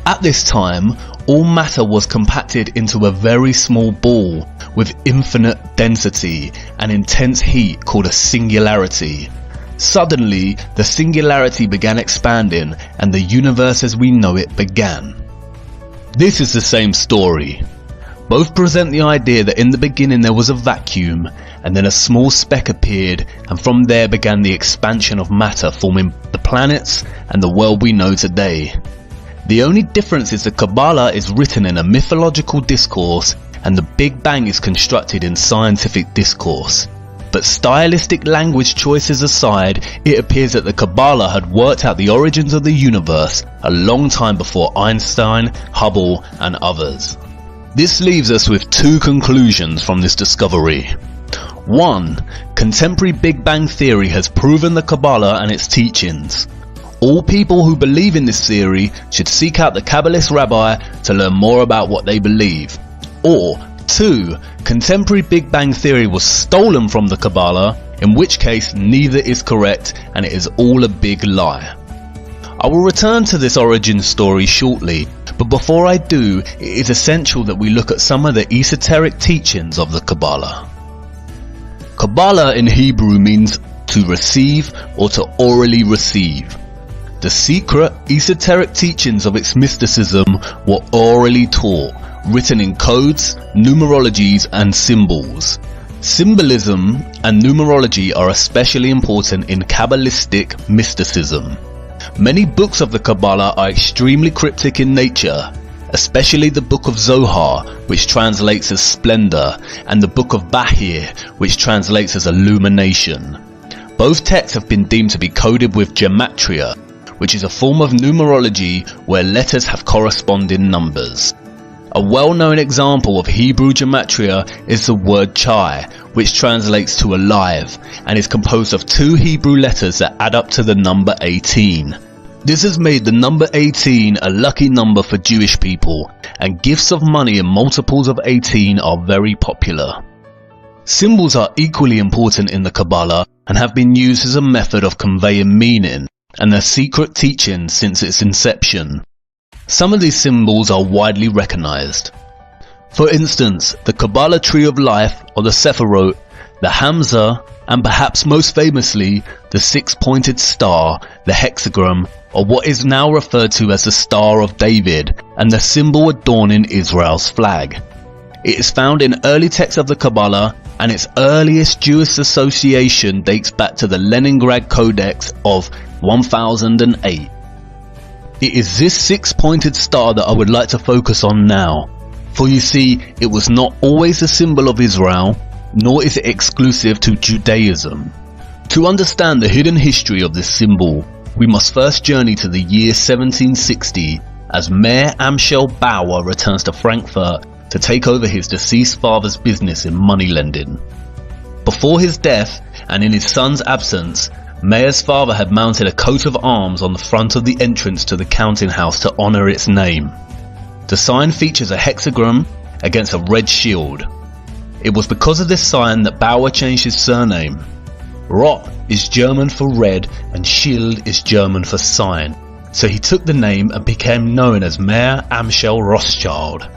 At this time, all matter was compacted into a very small ball with infinite density and intense heat called a singularity. Suddenly, the singularity began expanding and the universe as we know it began. This is the same story. Both present the idea that in the beginning there was a vacuum and then a small speck appeared, and from there began the expansion of matter, forming the planets and the world we know today. The only difference is the Kabbalah is written in a mythological discourse and the Big Bang is constructed in scientific discourse. But stylistic language choices aside, it appears that the Kabbalah had worked out the origins of the universe a long time before Einstein, Hubble and others. This leaves us with two conclusions from this discovery. 1. Contemporary Big Bang theory has proven the Kabbalah and its teachings. All people who believe in this theory should seek out the Kabbalist rabbi to learn more about what they believe. Or 2. Contemporary Big Bang theory was stolen from the Kabbalah, in which case neither is correct and it is all a big lie. I will return to this origin story shortly, but before I do, it is essential that we look at some of the esoteric teachings of the Kabbalah. Kabbalah in Hebrew means to receive or to orally receive. The secret, esoteric teachings of its mysticism were orally taught, written in codes, numerologies and symbols. Symbolism and numerology are especially important in Kabbalistic mysticism. Many books of the Kabbalah are extremely cryptic in nature, especially the Book of Zohar, which translates as splendor, and the Book of Bahir, which translates as illumination. Both texts have been deemed to be coded with gematria, which is a form of numerology where letters have corresponding numbers. A well-known example of Hebrew gematria is the word chai, which translates to alive, and is composed of two Hebrew letters that add up to the number 18. This has made the number 18 a lucky number for Jewish people, and gifts of money in multiples of 18 are very popular. Symbols are equally important in the Kabbalah and have been used as a method of conveying meaning and their secret teachings since its inception. Some of these symbols are widely recognized. For instance, the Kabbalah Tree of Life, or the Sephirot, the Hamza, and perhaps most famously, the six-pointed star, the hexagram, or what is now referred to as the Star of David, and the symbol adorning Israel's flag. It is found in early texts of the Kabbalah, and its earliest Jewish association dates back to the Leningrad Codex of 1008. It is this six-pointed star that I would like to focus on now. For you see, it was not always a symbol of Israel, nor is it exclusive to Judaism. To understand the hidden history of this symbol, we must first journey to the year 1760 as Mayor Amschel Bauer returns to Frankfurt to take over his deceased father's business in money lending. Before his death, and in his son's absence, Mayer's father had mounted a coat of arms on the front of the entrance to the counting house to honour its name. The sign features a hexagram against a red shield. It was because of this sign that Bauer changed his surname. Rot is German for red and Schild is German for sign, so he took the name and became known as Mayer Amschel Rothschild.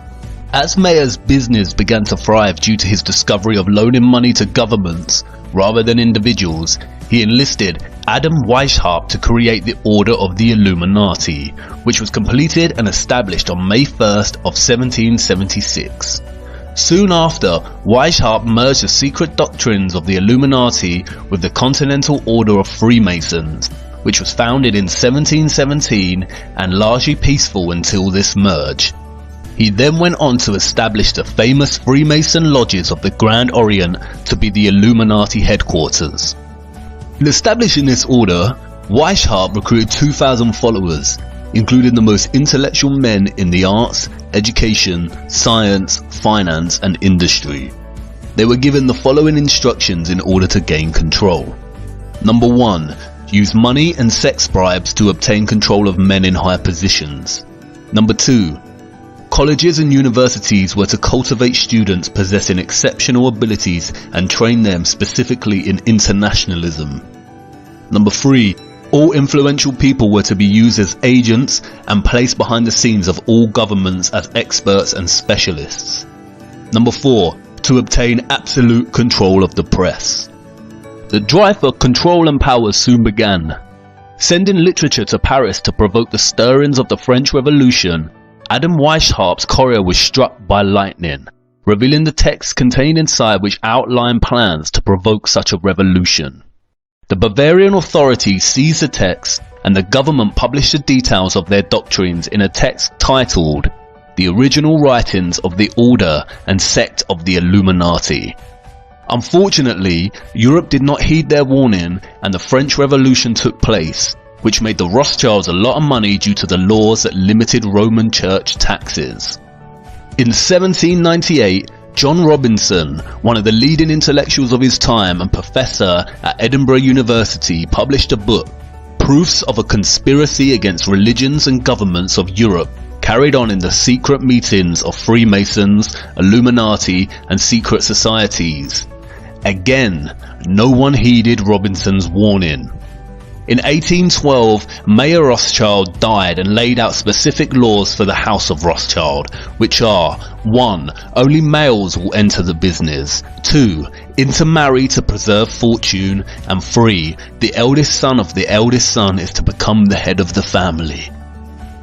As Mayer's business began to thrive due to his discovery of loaning money to governments rather than individuals, he enlisted Adam Weishaupt to create the Order of the Illuminati, which was completed and established on May 1st of 1776. Soon after, Weishaupt merged the secret doctrines of the Illuminati with the Continental Order of Freemasons, which was founded in 1717 and largely peaceful until this merge. He then went on to establish the famous Freemason lodges of the Grand Orient to be the Illuminati headquarters. In establishing this order, Weishaupt recruited 2,000 followers, including the most intellectual men in the arts, education, science, finance and industry. They were given the following instructions in order to gain control. Number 1. Use money and sex bribes to obtain control of men in high positions. Number 2. Colleges and universities were to cultivate students possessing exceptional abilities and train them specifically in internationalism. Number 3. All influential people were to be used as agents and placed behind the scenes of all governments as experts and specialists. Number 4. To obtain absolute control of the press. The drive for control and power soon began. Sending literature to Paris to provoke the stirrings of the French Revolution, Adam Weishart's courier was struck by lightning, revealing the text contained inside which outlined plans to provoke such a revolution. The Bavarian authorities seized the text, and the government published the details of their doctrines in a text titled The Original Writings of the Order and Sect of the Illuminati. Unfortunately, Europe did not heed their warning, and the French Revolution took place, which made the Rothschilds a lot of money due to the laws that limited Roman Church taxes. In 1798, John Robinson, one of the leading intellectuals of his time and professor at Edinburgh University, published a book, Proofs of a Conspiracy Against Religions and Governments of Europe, carried on in the secret meetings of Freemasons, Illuminati and secret societies. Again, no one heeded Robinson's warning. In 1812, Mayer Rothschild died and laid out specific laws for the House of Rothschild, which are 1. Only males will enter the business, 2. Intermarry to preserve fortune, and 3. The eldest son of the eldest son is to become the head of the family.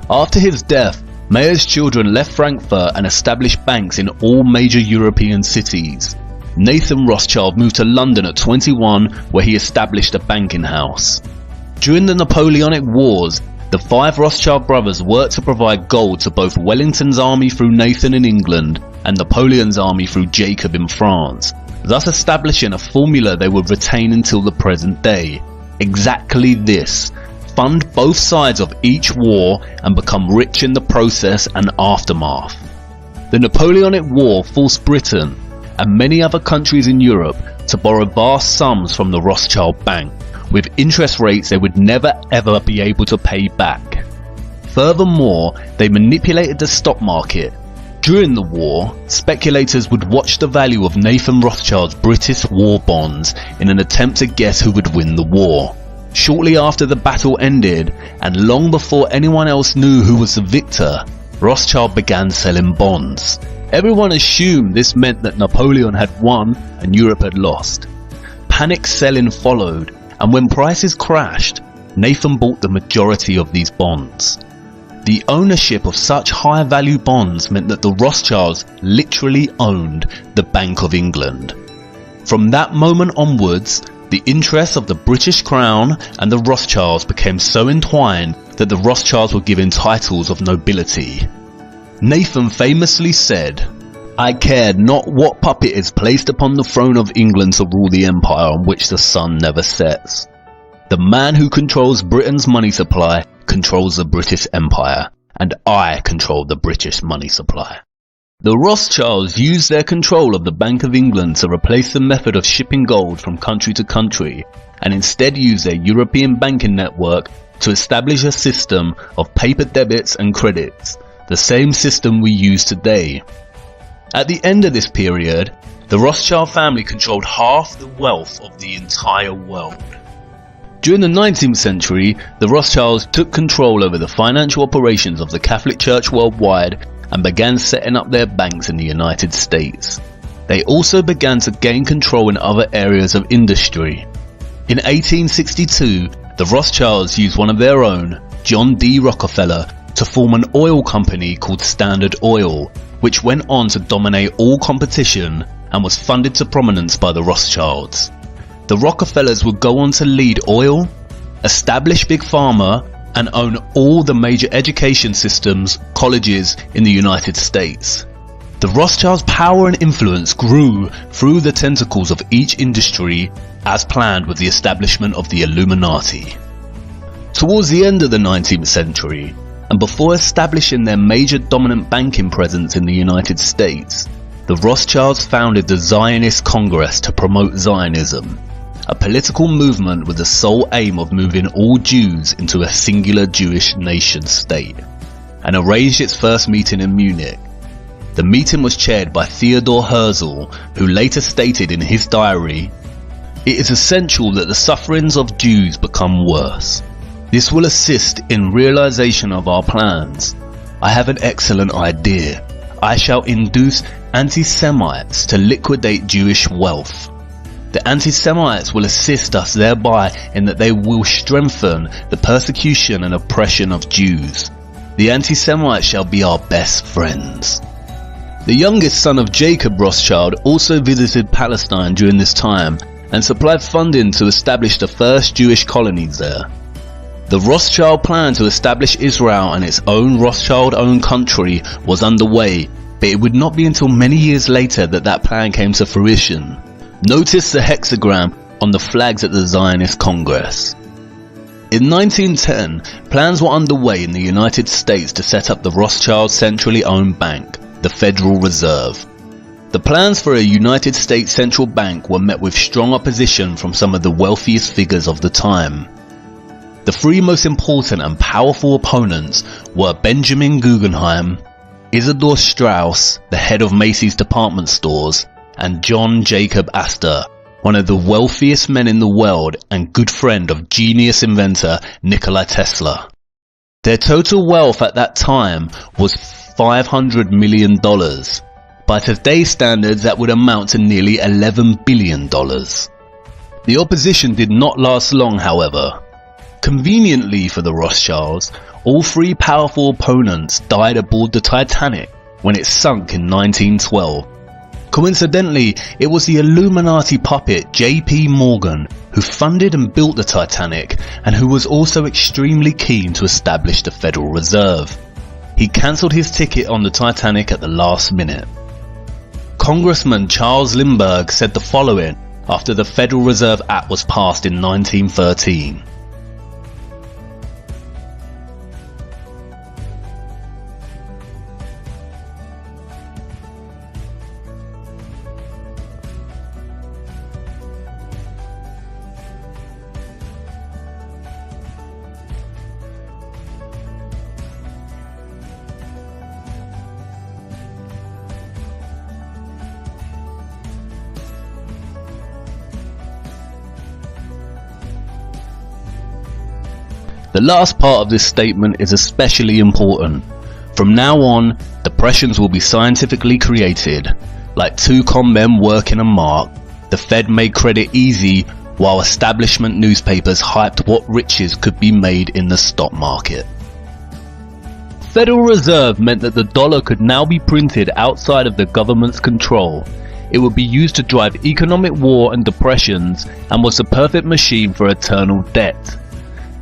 After his death, Mayer's children left Frankfurt and established banks in all major European cities. Nathan Rothschild moved to London at 21, where he established a banking house. During the Napoleonic Wars, the 5 Rothschild brothers worked to provide gold to both Wellington's army through Nathan in England and Napoleon's army through Jacob in France, thus establishing a formula they would retain until the present day. Exactly this: fund both sides of each war and become rich in the process and aftermath. The Napoleonic War forced Britain and many other countries in Europe to borrow vast sums from the Rothschild Bank, with interest rates they would never ever be able to pay back. Furthermore, they manipulated the stock market. During the war, speculators would watch the value of Nathan Rothschild's British war bonds in an attempt to guess who would win the war. Shortly after the battle ended, and long before anyone else knew who was the victor, Rothschild began selling bonds. Everyone assumed this meant that Napoleon had won and Europe had lost. Panic selling followed, and when prices crashed, Nathan bought the majority of these bonds. The ownership of such high value bonds meant that the Rothschilds literally owned the Bank of England. From that moment onwards, the interests of the British Crown and the Rothschilds became so entwined that the Rothschilds were given titles of nobility. Nathan famously said, "I cared not what puppet is placed upon the throne of England to rule the empire on which the sun never sets. The man who controls Britain's money supply controls the British Empire, and I control the British money supply." The Rothschilds used their control of the Bank of England to replace the method of shipping gold from country to country, and instead used their European banking network to establish a system of paper debits and credits, the same system we use today. At the end of this period, the Rothschild family controlled half the wealth of the entire world. During the 19th century, the Rothschilds took control over the financial operations of the Catholic Church worldwide and began setting up their banks in the United States. They also began to gain control in other areas of industry. In 1862, the Rothschilds used one of their own, John D. Rockefeller, to form an oil company called Standard Oil, which went on to dominate all competition and was funded to prominence by the Rothschilds. The Rockefellers would go on to lead oil, establish Big Pharma, and own all the major education systems, colleges in the United States. The Rothschilds' power and influence grew through the tentacles of each industry as planned with the establishment of the Illuminati. Towards the end of the 19th century, and before establishing their major dominant banking presence in the United States, the Rothschilds founded the Zionist Congress to promote Zionism, a political movement with the sole aim of moving all Jews into a singular Jewish nation state, and arranged its first meeting in Munich. The meeting was chaired by Theodor Herzl, who later stated in his diary, "It is essential that the sufferings of Jews become worse. This will assist in realization of our plans. I have an excellent idea. I shall induce anti-Semites to liquidate Jewish wealth. The anti-Semites will assist us thereby in that they will strengthen the persecution and oppression of Jews. The anti-Semites shall be our best friends. The youngest son of Jacob Rothschild also visited Palestine during this time and supplied funding to establish the first Jewish colonies there. The Rothschild plan to establish Israel and its own Rothschild-owned country was underway, but it would not be until many years later that that plan came to fruition. Notice the hexagram on the flags at the Zionist Congress. In 1910, plans were underway in the United States to set up the Rothschild centrally owned bank, the Federal Reserve. The plans for a United States central bank were met with strong opposition from some of the wealthiest figures of the time. The three most important and powerful opponents were Benjamin Guggenheim, Isidor Straus, the head of Macy's department stores, and John Jacob Astor, one of the wealthiest men in the world and good friend of genius inventor Nikola Tesla. Their total wealth at that time was $500 million. By today's standards, that would amount to nearly $11 billion. The opposition did not last long, however. Conveniently for the Rothschilds, all three powerful opponents died aboard the Titanic when it sunk in 1912. Coincidentally, it was the Illuminati puppet J.P. Morgan who funded and built the Titanic and who was also extremely keen to establish the Federal Reserve. He cancelled his ticket on the Titanic at the last minute. Congressman Charles Lindbergh said the following after the Federal Reserve Act was passed in 1913. The last part of this statement is especially important. From now on, depressions will be scientifically created. Like two con men working a mark, the Fed made credit easy while establishment newspapers hyped what riches could be made in the stock market. Federal Reserve meant that the dollar could now be printed outside of the government's control. It would be used to drive economic war and depressions and was the perfect machine for eternal debt.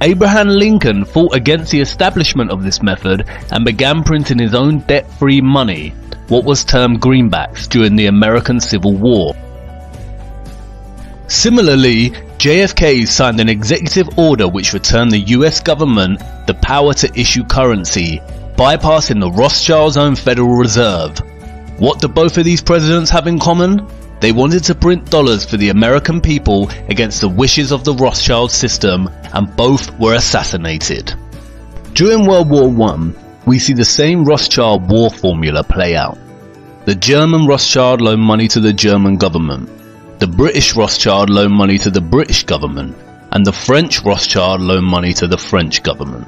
Abraham Lincoln fought against the establishment of this method and began printing his own debt-free money, what was termed greenbacks, during the American Civil War. Similarly, JFK signed an executive order which returned the US government the power to issue currency, bypassing the Rothschilds' own Federal Reserve. What do both of these presidents have in common? They wanted to print dollars for the American people against the wishes of the Rothschild system, and both were assassinated. During World War I, we see the same Rothschild war formula play out. The German Rothschild loaned money to the German government, the British Rothschild loaned money to the British government, and the French Rothschild loaned money to the French government.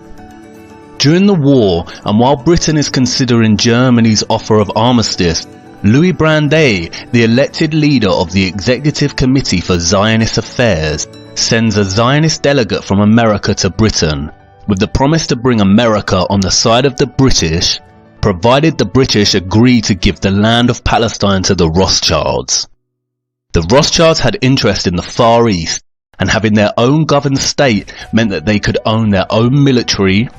During the war, and while Britain is considering Germany's offer of armistice, Louis Brandeis, the elected leader of the Executive Committee for Zionist Affairs, sends a Zionist delegate from America to Britain, with the promise to bring America on the side of the British, provided the British agree to give the land of Palestine to the Rothschilds. The Rothschilds had interest in the Far East, and having their own governed state meant that they could own their own military,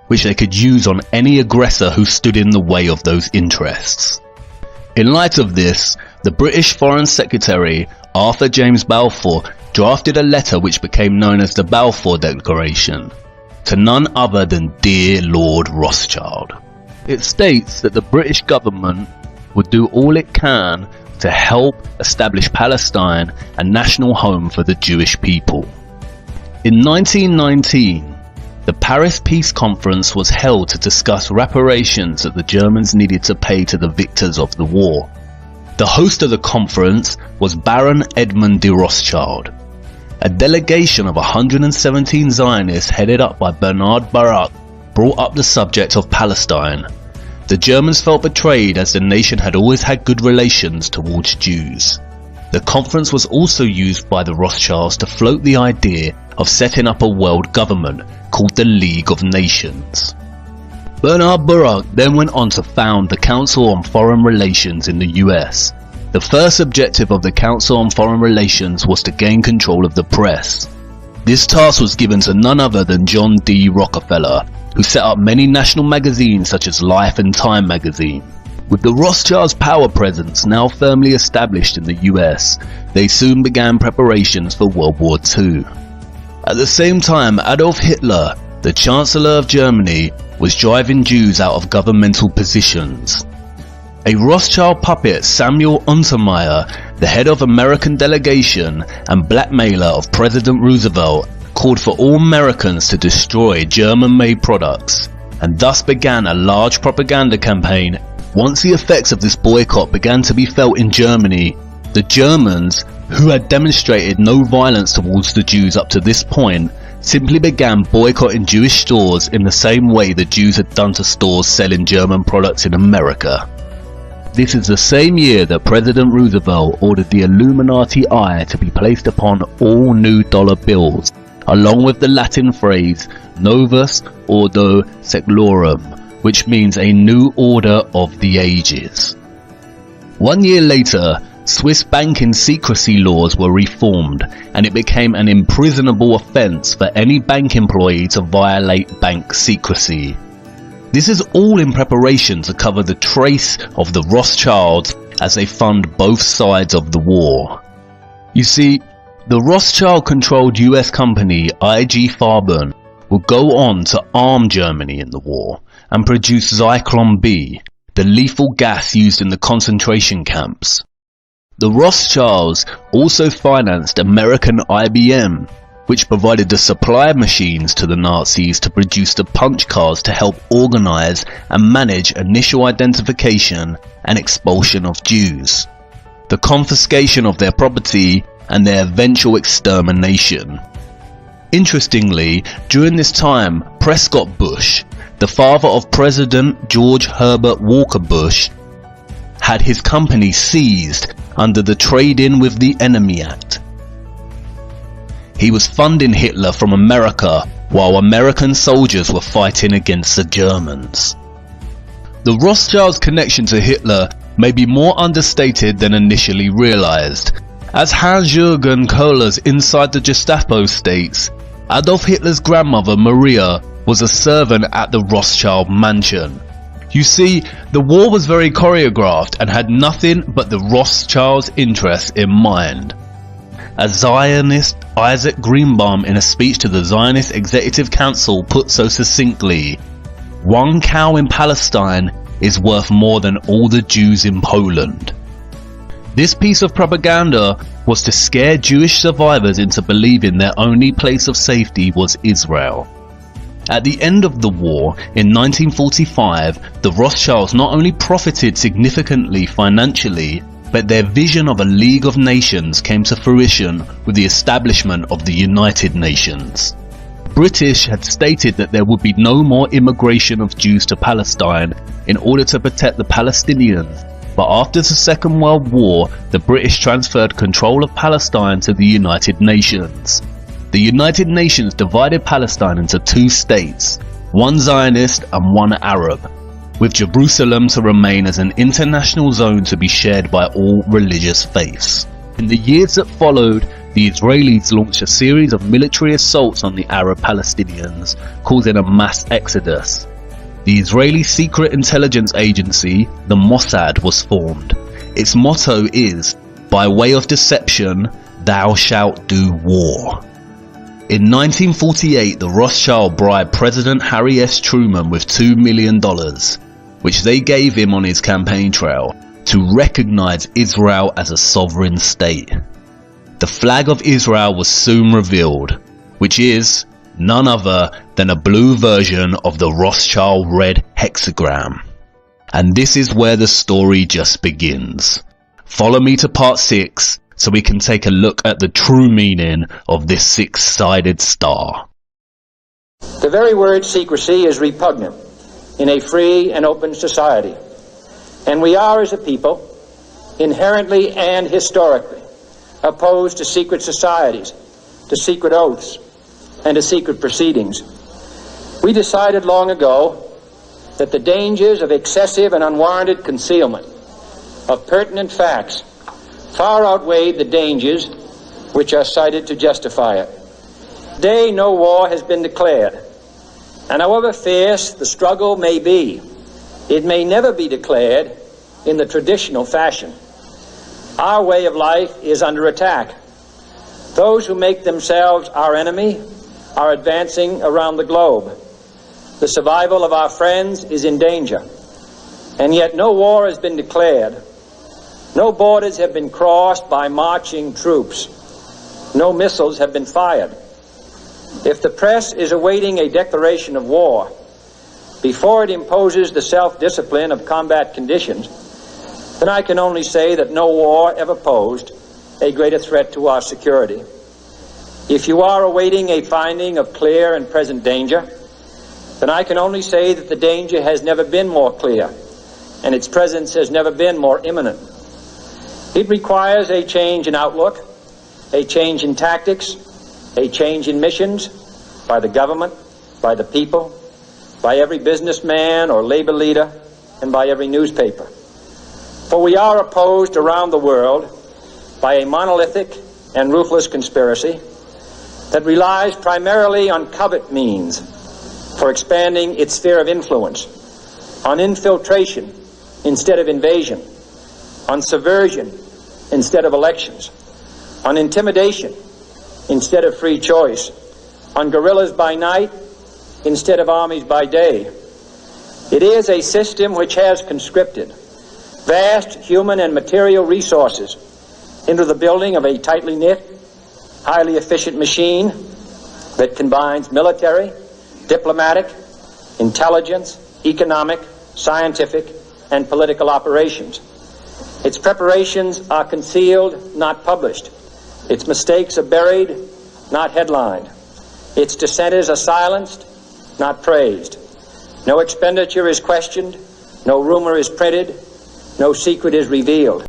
which they could use on any aggressor who stood in the way of those interests. In light of this, the British Foreign Secretary, Arthur James Balfour, drafted a letter which became known as the Balfour Declaration, to none other than dear Lord Rothschild. It states that the British government would do all it can to help establish Palestine a national home for the Jewish people. In 1919, the Paris Peace Conference was held to discuss reparations that the Germans needed to pay to the victors of the war. The host of the conference was Baron Edmund de Rothschild. A delegation of 117 Zionists headed up by Bernard Baruch brought up the subject of Palestine. The Germans felt betrayed as the nation had always had good relations towards Jews. The conference was also used by the Rothschilds to float the idea of setting up a world government called the League of Nations. Bernard Baruch then went on to found the Council on Foreign Relations in the US. The first objective of the Council on Foreign Relations was to gain control of the press. This task was given to none other than John D. Rockefeller, who set up many national magazines such as Life and Time magazine. With the Rothschilds' power presence now firmly established in the US, they soon began preparations for World War II. At the same time, Adolf Hitler, the Chancellor of Germany, was driving Jews out of governmental positions. A Rothschild puppet, Samuel Untermyer, the head of American delegation and blackmailer of President Roosevelt, called for all Americans to destroy German-made products, and thus began a large propaganda campaign. Once the effects of this boycott began to be felt in Germany, the Germans, who had demonstrated no violence towards the Jews up to this point, simply began boycotting Jewish stores in the same way the Jews had done to stores selling German products in America. This is the same year that President Roosevelt ordered the Illuminati eye to be placed upon all new dollar bills, along with the Latin phrase Novus Ordo Seclorum, which means a new order of the ages. 1 year later, Swiss banking secrecy laws were reformed, and it became an imprisonable offence for any bank employee to violate bank secrecy. This is all in preparation to cover the trace of the Rothschilds as they fund both sides of the war. You see, the Rothschild-controlled US company IG Farben would go on to arm Germany in the war and produce Zyklon B, the lethal gas used in the concentration camps. The Rothschilds also financed American IBM, which provided the supply of machines to the Nazis to produce the punch cards to help organize and manage initial identification and expulsion of Jews, the confiscation of their property, and their eventual extermination. Interestingly, during this time, Prescott Bush, the father of President George Herbert Walker Bush, had his company seized under the Trade-in with the Enemy Act. He was funding Hitler from America while American soldiers were fighting against the Germans. The Rothschilds' connection to Hitler may be more understated than initially realized. As Hans-Jürgen Kohler's Inside the Gestapo states, Adolf Hitler's grandmother Maria was a servant at the Rothschild mansion. You see, the war was very choreographed and had nothing but the Rothschilds' interests in mind. As Zionist Isaac Greenbaum in a speech to the Zionist Executive Council put so succinctly, "One cow in Palestine is worth more than all the Jews in Poland." This piece of propaganda was to scare Jewish survivors into believing their only place of safety was Israel. At the end of the war, in 1945, the Rothschilds not only profited significantly financially, but their vision of a League of Nations came to fruition with the establishment of the United Nations. British had stated that there would be no more immigration of Jews to Palestine in order to protect the Palestinians, but after the Second World War, the British transferred control of Palestine to the United Nations. The United Nations divided Palestine into two states, one Zionist and one Arab, with Jerusalem to remain as an international zone to be shared by all religious faiths. In the years that followed, the Israelis launched a series of military assaults on the Arab Palestinians, causing a mass exodus. The Israeli secret intelligence agency, the Mossad, was formed. Its motto is, "By way of deception, thou shalt do war." In 1948, the Rothschild bribed President Harry S. Truman with $2 million, which they gave him on his campaign trail, to recognize Israel as a sovereign state. The flag of Israel was soon revealed, which is none other than a blue version of the Rothschild red hexagram. And this is where the story just begins. Follow me to part 6, so we can take a look at the true meaning of this six-sided star. The very word secrecy is repugnant in a free and open society, and we are, as a people, inherently and historically opposed to secret societies, to secret oaths, and to secret proceedings. We decided long ago that the dangers of excessive and unwarranted concealment of pertinent facts far outweighed the dangers which are cited to justify it. Today, no war has been declared, and however fierce the struggle may be, it may never be declared in the traditional fashion. Our way of life is under attack. Those who make themselves our enemy are advancing around the globe. The survival of our friends is in danger, and yet no war has been declared. No borders have been crossed by marching troops. No missiles have been fired. If the press is awaiting a declaration of war before it imposes the self-discipline of combat conditions, then I can only say that no war ever posed a greater threat to our security. If you are awaiting a finding of clear and present danger, then I can only say that the danger has never been more clear, and its presence has never been more imminent. It requires a change in outlook, a change in tactics, a change in missions by the government, by the people, by every businessman or labor leader, and by every newspaper. For we are opposed around the world by a monolithic and ruthless conspiracy that relies primarily on covert means for expanding its sphere of influence, on infiltration instead of invasion, on subversion instead of elections, on intimidation instead of free choice, on guerrillas by night instead of armies by day. It is a system which has conscripted vast human and material resources into the building of a tightly knit, highly efficient machine that combines military, diplomatic, intelligence, economic, scientific, and political operations. Its preparations are concealed, not published. Its mistakes are buried, not headlined. Its dissenters are silenced, not praised. No expenditure is questioned, no rumor is printed, no secret is revealed.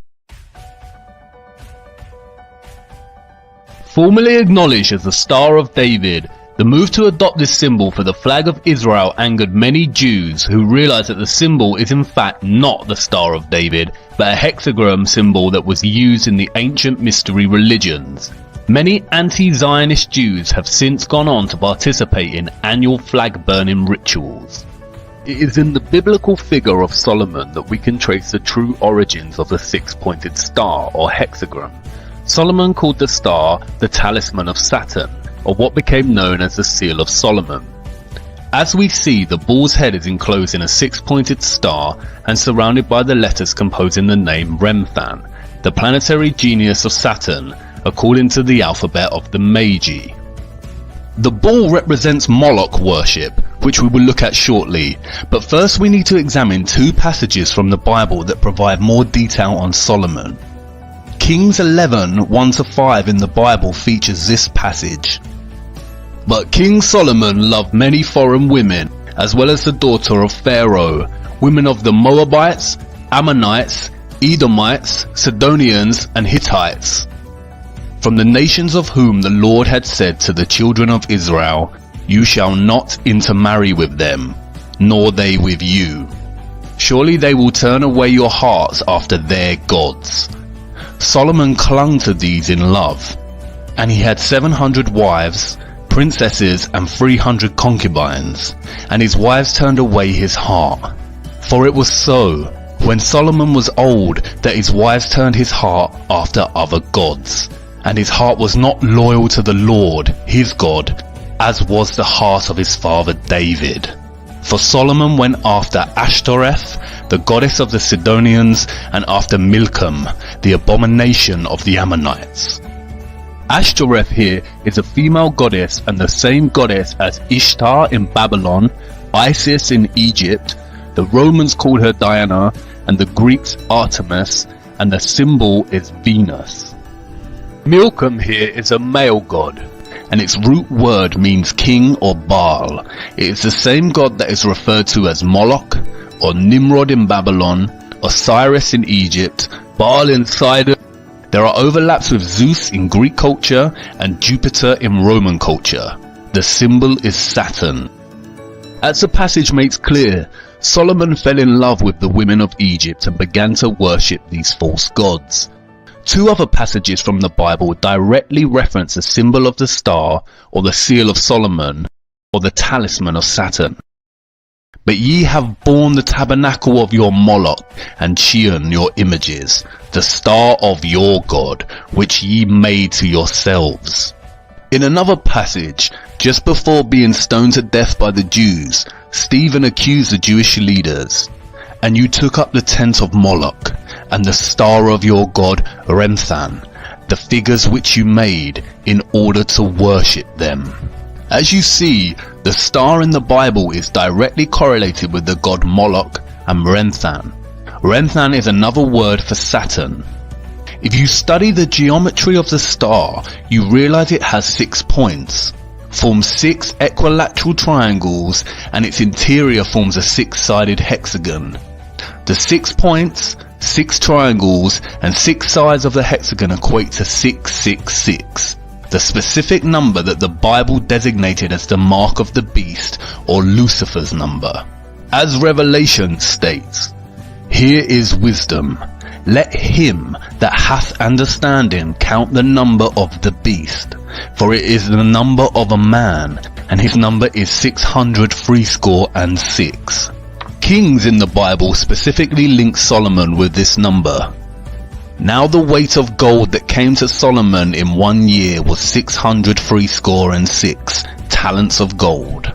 Formerly acknowledged as the Star of David, the move to adopt this symbol for the flag of Israel angered many Jews who realized that the symbol is in fact not the Star of David, but a hexagram symbol that was used in the ancient mystery religions. Many anti-Zionist Jews have since gone on to participate in annual flag burning rituals. It is in the biblical figure of Solomon that we can trace the true origins of the six-pointed star or hexagram. Solomon called the star the talisman of Saturn, or what became known as the Seal of Solomon. As we see, the bull's head is enclosed in a six-pointed star and surrounded by the letters composing the name Remphan, the planetary genius of Saturn, according to the alphabet of the Magi. The bull represents Moloch worship, which we will look at shortly, but first we need to examine two passages from the Bible that provide more detail on Solomon. Kings 11, 1-5 in the Bible features this passage. But King Solomon loved many foreign women, as well as the daughter of Pharaoh, women of the Moabites, Ammonites, Edomites, Sidonians, and Hittites, from the nations of whom the Lord had said to the children of Israel, "You shall not intermarry with them, nor they with you. Surely they will turn away your hearts after their gods." Solomon clung to these in love, and he had 700 wives, princesses, and 300 concubines, and his wives turned away his heart. For it was so, when Solomon was old, that his wives turned his heart after other gods, and his heart was not loyal to the Lord, his God, as was the heart of his father David. For Solomon went after Ashtoreth, the goddess of the Sidonians, and after Milcom, the abomination of the Ammonites. Ashtoreth here is a female goddess and the same goddess as Ishtar in Babylon, Isis in Egypt. The Romans called her Diana, and the Greeks Artemis, and the symbol is Venus. Milcom here is a male god, and its root word means king or Baal. It is the same god that is referred to as Moloch, or Nimrod in Babylon, Osiris in Egypt, Baal in Sidon. There are overlaps with Zeus in Greek culture and Jupiter in Roman culture. The symbol is Saturn. As the passage makes clear, Solomon fell in love with the women of Egypt and began to worship these false gods. Two other passages from the Bible directly reference the symbol of the star, or the seal of Solomon, or the talisman of Saturn. But ye have borne the tabernacle of your Moloch, and Chiun your images, the star of your God, which ye made to yourselves. In another passage, just before being stoned to death by the Jews, Stephen accused the Jewish leaders. And you took up the tent of Moloch, and the star of your god Remphan, the figures which you made, in order to worship them. As you see, the star in the Bible is directly correlated with the god Moloch and Remphan. Remphan is another word for Saturn. If you study the geometry of the star, you realize it has 6 points, forms 6 equilateral triangles, and its interior forms a 6-sided hexagon. The 6 points, 6 triangles, and 6 sides of the hexagon equate to 666, the specific number that the Bible designated as the mark of the beast, or Lucifer's number. As Revelation states, "Here is wisdom. Let him that hath understanding count the number of the beast, for it is the number of a man, and his number is 666. Kings in the Bible specifically link Solomon with this number. Now the weight of gold that came to Solomon in 1 year was 666 talents of gold.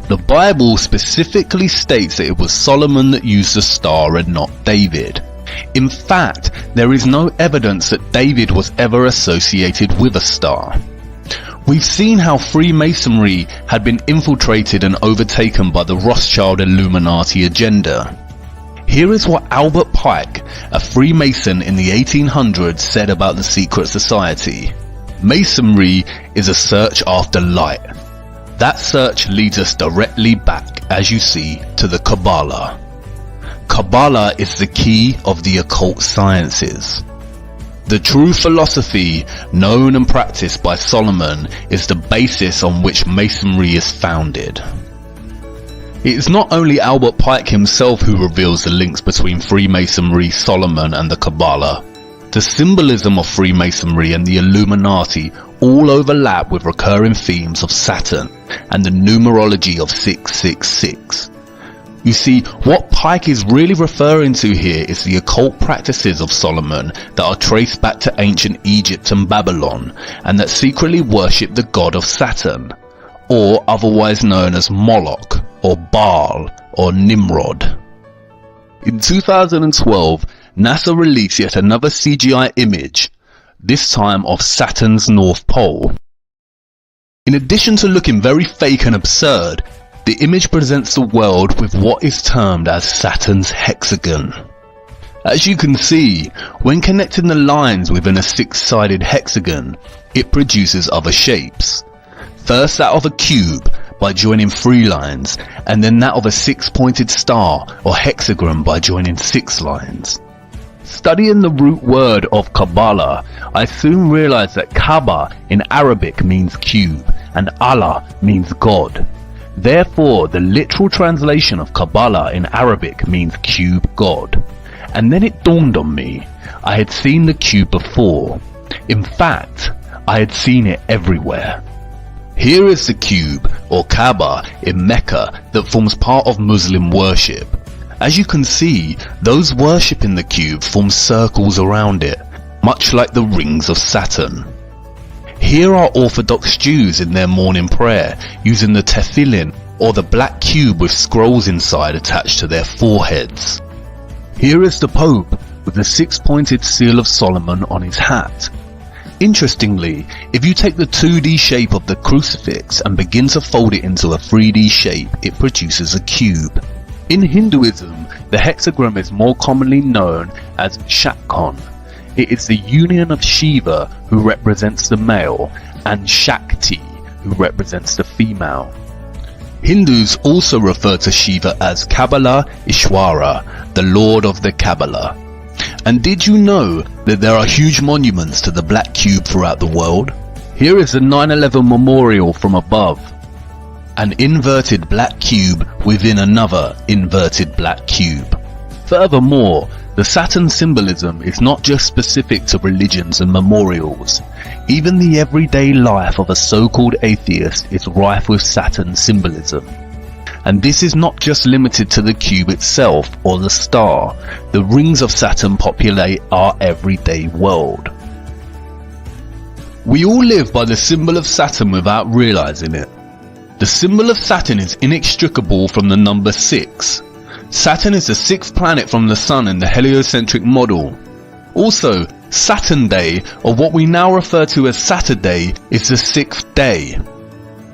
The Bible specifically states that it was Solomon that used the star and not David. In fact, there is no evidence that David was ever associated with a star. We've seen how Freemasonry had been infiltrated and overtaken by the Rothschild Illuminati agenda. Here is what Albert Pike, a Freemason in the 1800s, said about the secret society. Masonry is a search after light. That search leads us directly back, as you see, to the Kabbalah. Kabbalah is the key of the occult sciences. The true philosophy, known and practiced by Solomon, is the basis on which Masonry is founded. It is not only Albert Pike himself who reveals the links between Freemasonry, Solomon, and the Kabbalah. The symbolism of Freemasonry and the Illuminati all overlap with recurring themes of Saturn and the numerology of 666. You see, what Pike is really referring to here is the occult practices of Solomon that are traced back to ancient Egypt and Babylon, and that secretly worship the god of Saturn, or otherwise known as Moloch, or Baal, or Nimrod. In 2012, NASA released yet another CGI image, this time of Saturn's North Pole. In addition to looking very fake and absurd, the image presents the world with what is termed as Saturn's hexagon. As you can see, when connecting the lines within a 6-sided hexagon, it produces other shapes. First that of a cube by joining 3 lines, and then that of a 6-pointed star or hexagon by joining 6 lines. Studying the root word of Kabbalah, I soon realized that Kaaba in Arabic means cube, and Allah means God. Therefore, the literal translation of Kabbalah in Arabic means cube God. And then it dawned on me, I had seen the cube before. In fact, I had seen it everywhere. Here is the cube, or Kaaba, in Mecca that forms part of Muslim worship. As you can see, those worshipping the cube form circles around it, much like the rings of Saturn. Here are Orthodox Jews in their morning prayer, using the tefillin, or the black cube with scrolls inside attached to their foreheads. Here is the Pope, with the 6-pointed seal of Solomon on his hat. Interestingly, if you take the 2D shape of the crucifix and begin to fold it into a 3D shape, it produces a cube. In Hinduism, the hexagram is more commonly known as Shakon. It is the union of Shiva, who represents the male, and Shakti, who represents the female. Hindus also refer to Shiva as Kabbalah Ishwara, the Lord of the Kabbalah. And did you know that there are huge monuments to the Black Cube throughout the world? Here is the 9/11 memorial from above. An inverted black cube within another inverted black cube. Furthermore, the Saturn symbolism is not just specific to religions and memorials. Even the everyday life of a so-called atheist is rife with Saturn symbolism. And this is not just limited to the cube itself or the star. The rings of Saturn populate our everyday world. We all live by the symbol of Saturn without realizing it. The symbol of Saturn is inextricable from the number 6. Saturn is the 6th planet from the Sun in the heliocentric model. Also, Saturn Day, or what we now refer to as Saturday, is the 6th day.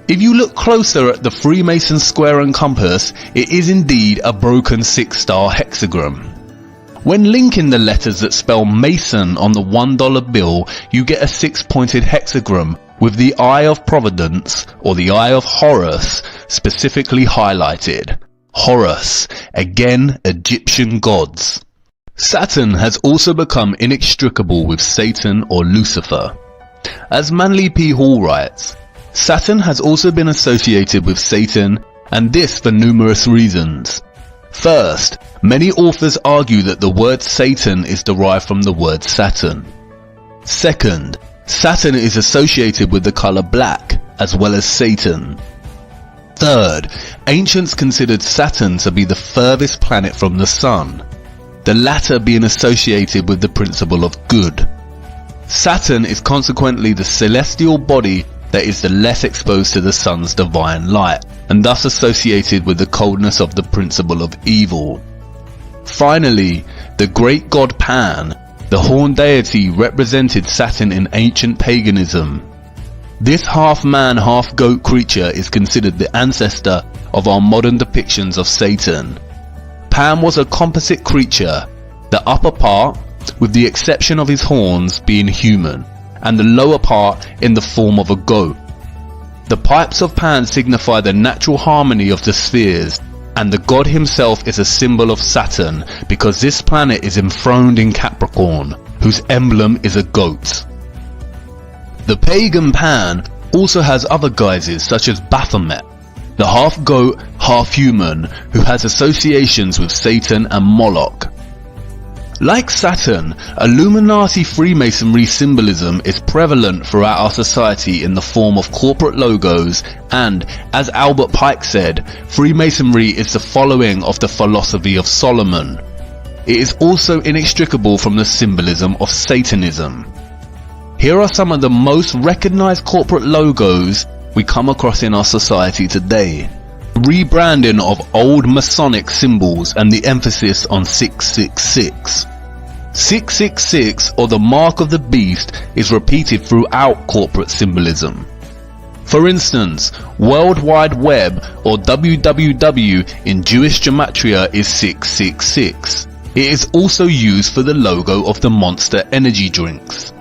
If you look closer at the Freemason square and compass, it is indeed a broken 6-star hexagram. When linking the letters that spell Mason on the $1 bill, you get a 6-pointed hexagram with the Eye of Providence, or the Eye of Horus, specifically highlighted. Horus, again Egyptian gods. Saturn has also become inextricable with Satan or Lucifer. As Manly P. Hall writes, Saturn has also been associated with Satan, and this for numerous reasons. First, many authors argue that the word Satan is derived from the word Saturn. Second, Saturn is associated with the color black, as well as Satan. Third, ancients considered Saturn to be the furthest planet from the Sun, the latter being associated with the principle of good. Saturn is consequently the celestial body that is the less exposed to the Sun's divine light, and thus associated with the coldness of the principle of evil. Finally, the great god Pan, the horned deity, represented Saturn in ancient paganism. This half-man, half-goat creature is considered the ancestor of our modern depictions of Satan. Pan was a composite creature, the upper part, with the exception of his horns, being human, and the lower part in the form of a goat. The pipes of Pan signify the natural harmony of the spheres, and the god himself is a symbol of Saturn because this planet is enthroned in Capricorn, whose emblem is a goat. The pagan Pan also has other guises such as Baphomet, the half-goat, half-human, who has associations with Satan and Moloch. Like Saturn, Illuminati Freemasonry symbolism is prevalent throughout our society in the form of corporate logos and, as Albert Pike said, Freemasonry is the following of the philosophy of Solomon. It is also inextricable from the symbolism of Satanism. Here are some of the most recognized corporate logos we come across in our society today. Rebranding of old Masonic symbols and the emphasis on 666. 666, or the mark of the beast, is repeated throughout corporate symbolism. For instance, World Wide Web, or WWW in Jewish gematria, is 666. It is also used for the logo of the Monster energy drinks.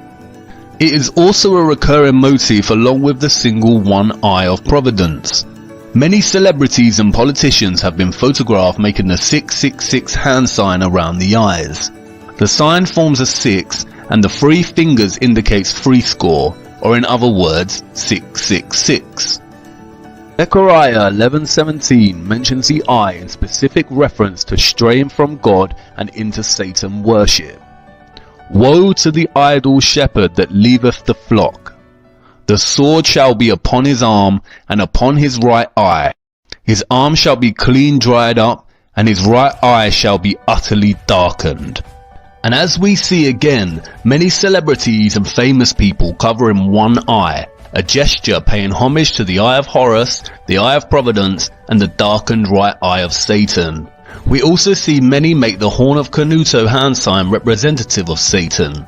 It is also a recurring motif along with the single one eye of Providence. Many celebrities and politicians have been photographed making the 666 hand sign around the eyes. The sign forms a 6 and the 3 fingers indicates 3 score, or in other words, 666. Zechariah 11:17 mentions the eye in specific reference to straying from God and into Satan worship. Woe to the idle shepherd that leaveth the flock. The sword shall be upon his arm, and upon his right eye. His arm shall be clean dried up, and his right eye shall be utterly darkened. And as we see again, many celebrities and famous people covering one eye, a gesture paying homage to the Eye of Horus, the Eye of Providence, and the darkened right eye of Satan. We also see many make the Horn of Canuto hand sign representative of Satan.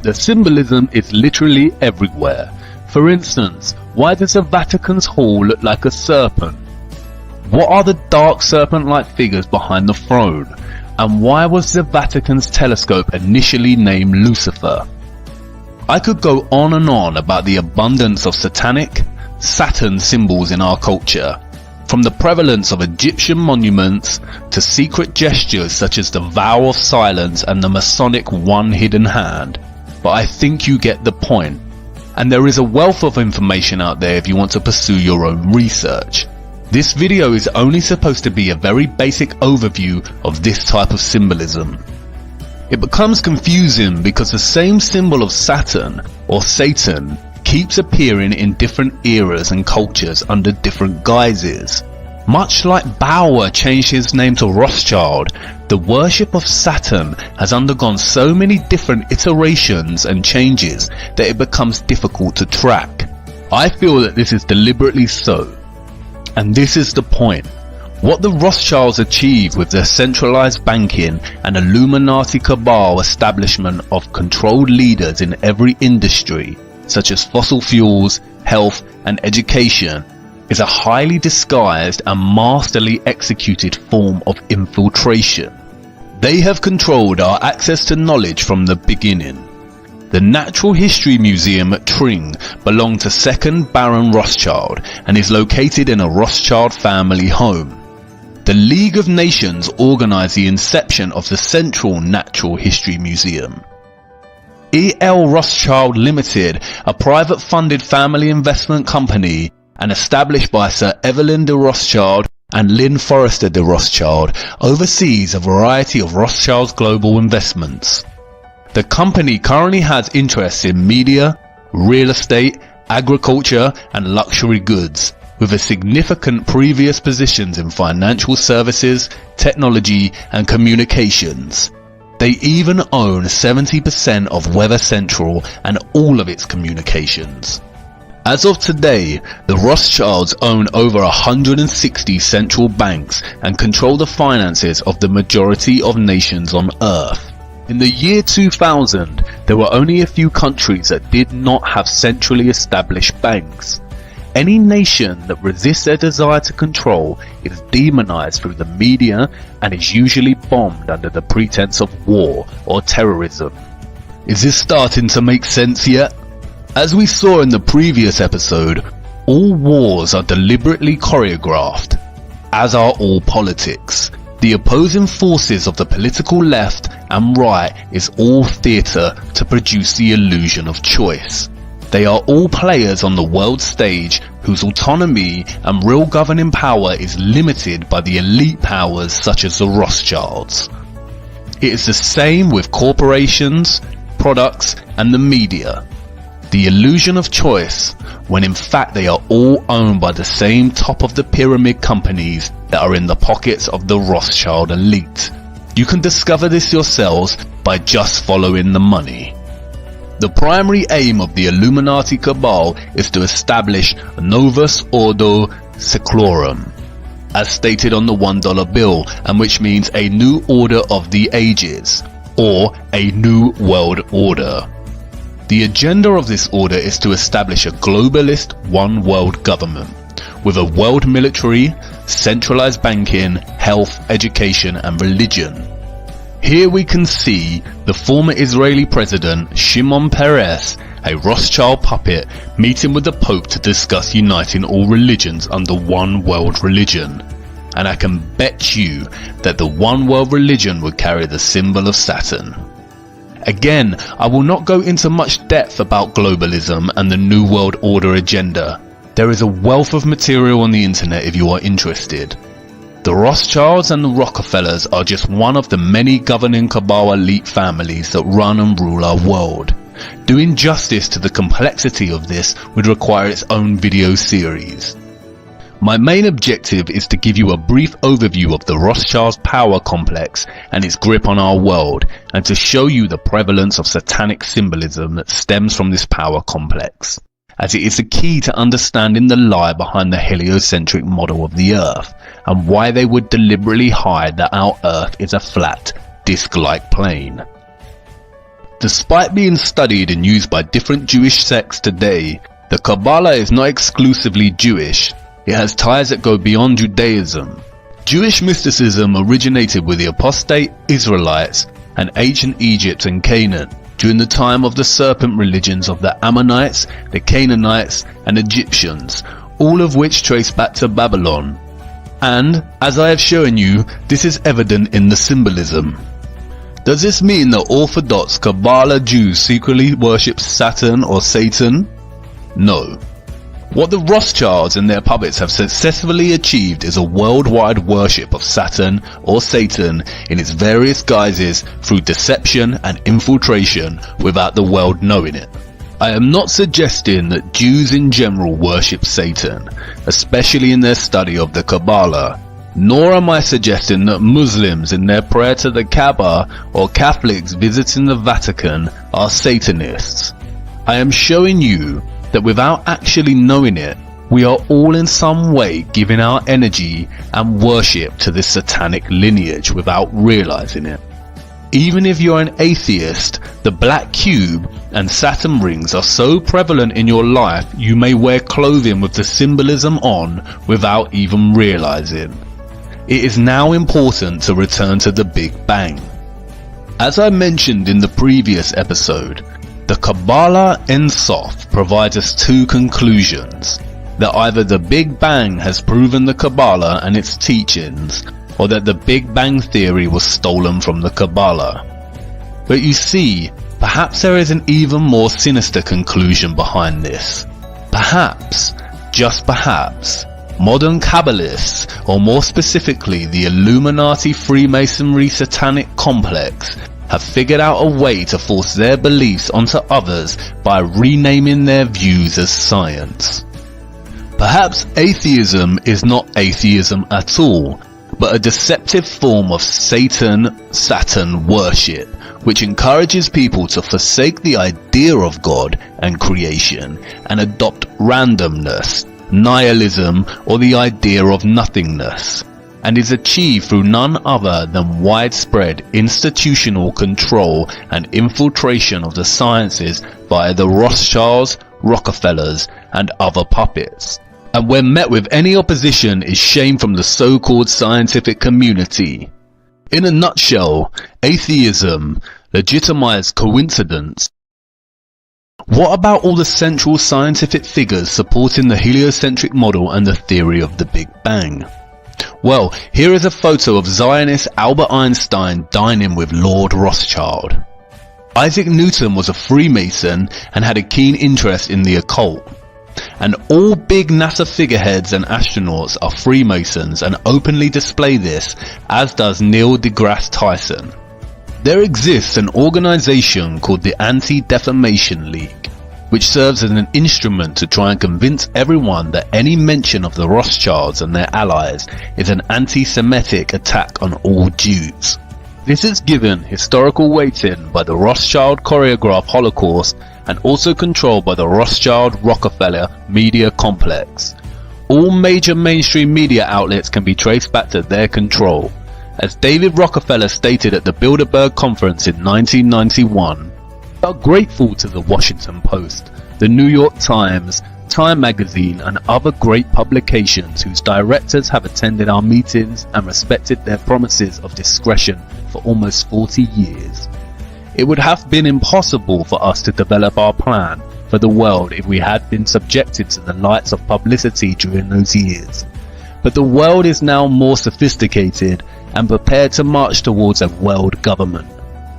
The symbolism is literally everywhere. For instance, why does the Vatican's hall look like a serpent? What are the dark serpent-like figures behind the throne? And why was the Vatican's telescope initially named Lucifer? I could go on and on about the abundance of satanic, Saturn symbols in our culture, from the prevalence of Egyptian monuments to secret gestures such as the vow of silence and the Masonic one hidden hand. But I think you get the point. And there is a wealth of information out there if you want to pursue your own research. This video is only supposed to be a very basic overview of this type of symbolism. It becomes confusing because the same symbol of Saturn or Satan keeps appearing in different eras and cultures under different guises. Much like Bauer changed his name to Rothschild, the worship of Saturn has undergone so many different iterations and changes that it becomes difficult to track. I feel that this is deliberately so. And this is the point. What the Rothschilds achieved with their centralized banking and Illuminati cabal establishment of controlled leaders in every industry, such as fossil fuels, health and education, is a highly disguised and masterly executed form of infiltration. They have controlled our access to knowledge from the beginning. The Natural History Museum at Tring belonged to 2nd Baron Rothschild and is located in a Rothschild family home. The League of Nations organized the inception of the Central Natural History Museum. E.L. Rothschild Limited, a private funded family investment company and established by Sir Evelyn de Rothschild and Lynn Forrester de Rothschild, oversees a variety of Rothschild's global investments. The company currently has interests in media, real estate, agriculture and luxury goods, with a significant previous positions in financial services, technology and communications. They even own 70% of Weather Central and all of its communications. As of today, the Rothschilds own over 160 central banks and control the finances of the majority of nations on Earth. In the year 2000, there were only a few countries that did not have centrally established banks. Any nation that resists their desire to control is demonized through the media and is usually bombed under the pretense of war or terrorism. Is this starting to make sense yet? As we saw in the previous episode, all wars are deliberately choreographed, as are all politics. The opposing forces of the political left and right is all theatre to produce the illusion of choice. They are all players on the world stage whose autonomy and real governing power is limited by the elite powers such as the Rothschilds. It is the same with corporations, products and the media. The illusion of choice, when in fact they are all owned by the same top of the pyramid companies that are in the pockets of the Rothschild elite. You can discover this yourselves by just following the money. The primary aim of the Illuminati cabal is to establish Novus Ordo Seclorum, as stated on the $1 bill, and which means a new order of the ages, or a new world order. The agenda of this order is to establish a globalist one world government, with a world military, centralized banking, health, education and religion. Here we can see the former Israeli president Shimon Peres, a Rothschild puppet, meeting with the Pope to discuss uniting all religions under one world religion. And I can bet you that the one world religion would carry the symbol of Saturn. Again, I will not go into much depth about globalism and the New World Order agenda. There is a wealth of material on the internet if you are interested. The Rothschilds and the Rockefellers are just one of the many governing cabal elite families that run and rule our world. Doing justice to the complexity of this would require its own video series. My main objective is to give you a brief overview of the Rothschilds power complex and its grip on our world, and to show you the prevalence of satanic symbolism that stems from this power complex, as it is the key to understanding the lie behind the heliocentric model of the Earth, and why they would deliberately hide that our Earth is a flat, disc-like plane. Despite being studied and used by different Jewish sects today, the Kabbalah is not exclusively Jewish. It has ties that go beyond Judaism. Jewish mysticism originated with the apostate Israelites and ancient Egypt and Canaan during the time of the serpent religions of the Ammonites, the Canaanites and Egyptians, all of which trace back to Babylon. And, as I have shown you, this is evident in the symbolism. Does this mean that Orthodox Kabbalah Jews secretly worship Saturn or Satan? No. What the Rothschilds and their puppets have successfully achieved is a worldwide worship of Saturn or Satan in its various guises through deception and infiltration without the world knowing it. I am not suggesting that Jews in general worship Satan, especially in their study of the Kabbalah, nor am I suggesting that Muslims in their prayer to the Kaaba or Catholics visiting the Vatican are Satanists. I am showing you that without actually knowing it, we are all in some way giving our energy and worship to this satanic lineage without realizing it. Even if you're an atheist, the black cube and Saturn rings are so prevalent in your life you may wear clothing with the symbolism on without even realizing. It is now important to return to the Big Bang. As I mentioned in the previous episode, the Kabbalah Ein Sof provides us two conclusions: that either the Big Bang has proven the Kabbalah and its teachings, or that the Big Bang theory was stolen from the Kabbalah. But you see, perhaps there is an even more sinister conclusion behind this. Perhaps, just perhaps, modern Kabbalists, or more specifically the Illuminati Freemasonry Satanic Complex, have figured out a way to force their beliefs onto others by renaming their views as science. Perhaps atheism is not atheism at all, but a deceptive form of Satan-Saturn worship, which encourages people to forsake the idea of God and creation and adopt randomness, nihilism, or the idea of nothingness, and is achieved through none other than widespread institutional control and infiltration of the sciences via the Rothschilds, Rockefellers, and other puppets. And when met with any opposition is shame from the so-called scientific community. In a nutshell, atheism legitimized coincidence. What about all the central scientific figures supporting the heliocentric model and the theory of the Big Bang? Well, here is a photo of Zionist Albert Einstein dining with Lord Rothschild. Isaac Newton was a Freemason and had a keen interest in the occult. And all big NASA figureheads and astronauts are Freemasons and openly display this, as does Neil deGrasse Tyson. There exists an organization called the Anti-Defamation League, which serves as an instrument to try and convince everyone that any mention of the Rothschilds and their allies is an anti-Semitic attack on all Jews. This is given historical weighting by the Rothschild choreographed Holocaust and also controlled by the Rothschild-Rockefeller media complex. All major mainstream media outlets can be traced back to their control. As David Rockefeller stated at the Bilderberg Conference in 1991, we are grateful to the Washington Post, the New York Times, Time magazine and other great publications whose directors have attended our meetings and respected their promises of discretion for almost 40 years. It would have been impossible for us to develop our plan for the world if we had been subjected to the lights of publicity during those years. But the world is now more sophisticated and prepared to march towards a world government.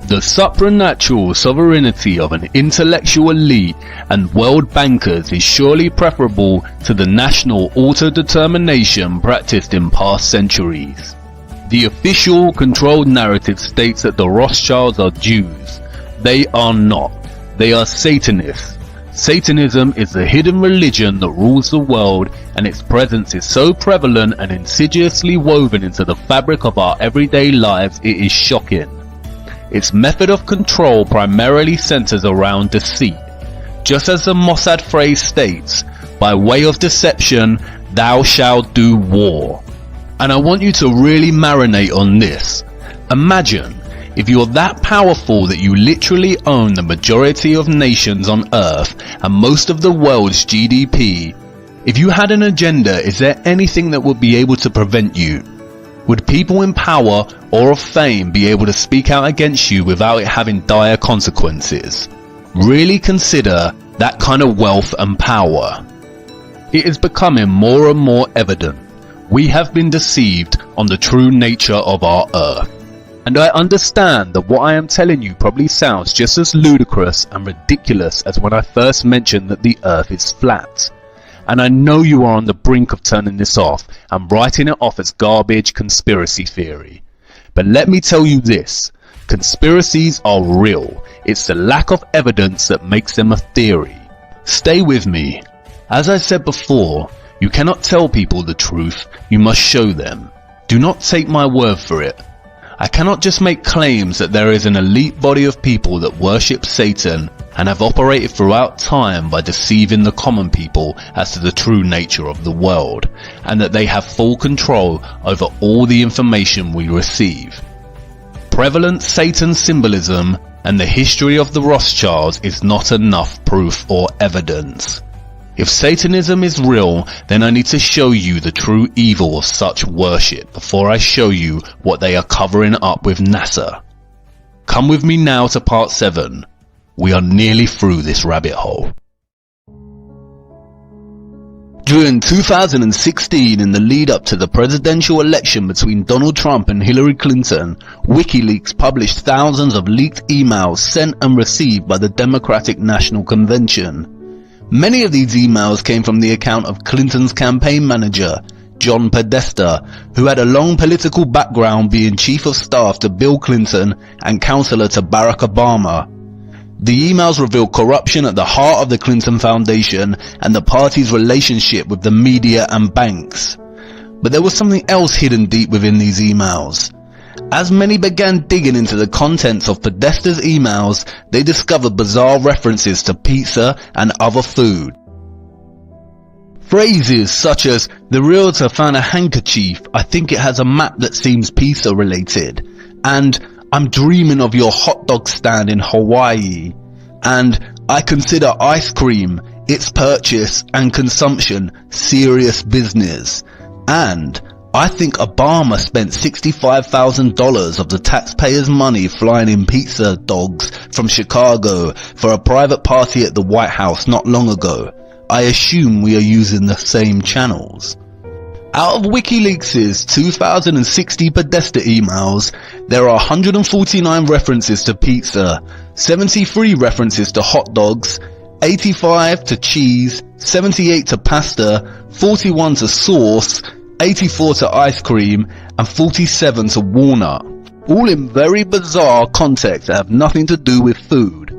The supranatural sovereignty of an intellectual elite and world bankers is surely preferable to the national autodetermination practiced in past centuries. The official controlled narrative states that the Rothschilds are Jews. They are not. They are Satanists. Satanism is the hidden religion that rules the world, and its presence is so prevalent and insidiously woven into the fabric of our everyday lives it is shocking. Its method of control primarily centers around deceit. Just as the Mossad phrase states, by way of deception, thou shalt do war. And I want you to really marinate on this. Imagine If you're that powerful that you literally own the majority of nations on Earth and most of the world's GDP, if you had an agenda, is there anything that would be able to prevent you? Would people in power or of fame be able to speak out against you without it having dire consequences? Really consider that kind of wealth and power. It is becoming more and more evident we have been deceived on the true nature of our Earth. And I understand that what I am telling you probably sounds just as ludicrous and ridiculous as when I first mentioned that the Earth is flat. And I know you are on the brink of turning this off and writing it off as garbage conspiracy theory. But let me tell you this, conspiracies are real. It's the lack of evidence that makes them a theory. Stay with me. As I said before, you cannot tell people the truth, you must show them. Do not take my word for it. I cannot just make claims that there is an elite body of people that worship Satan and have operated throughout time by deceiving the common people as to the true nature of the world, and that they have full control over all the information we receive. Prevalent Satan symbolism and the history of the Rothschilds is not enough proof or evidence. If Satanism is real, then I need to show you the true evil of such worship before I show you what they are covering up with NASA. Come with me now to part 7. We are nearly through this rabbit hole. During 2016, in the lead up to the presidential election between Donald Trump and Hillary Clinton, WikiLeaks published thousands of leaked emails sent and received by the Democratic National Convention. Many of these emails came from the account of Clinton's campaign manager, John Podesta, who had a long political background being chief of staff to Bill Clinton and counselor to Barack Obama. The emails reveal corruption at the heart of the Clinton Foundation and the party's relationship with the media and banks. But there was something else hidden deep within these emails. As many began digging into the contents of Podesta's emails, they discovered bizarre references to pizza and other food. Phrases such as, "The realtor found a handkerchief, I think it has a map that seems pizza related," and "I'm dreaming of your hot dog stand in Hawaii," and "I consider ice cream, its purchase and consumption serious business," and "I think Obama spent $65,000 of the taxpayers' money flying in pizza dogs from Chicago for a private party at the White House not long ago. I assume we are using the same channels." Out of WikiLeaks' 2,060 Podesta emails, there are 149 references to pizza, 73 references to hot dogs, 85 to cheese, 78 to pasta, 41 to sauce, 84 to ice cream, and 47 to walnut. All in very bizarre contexts that have nothing to do with food.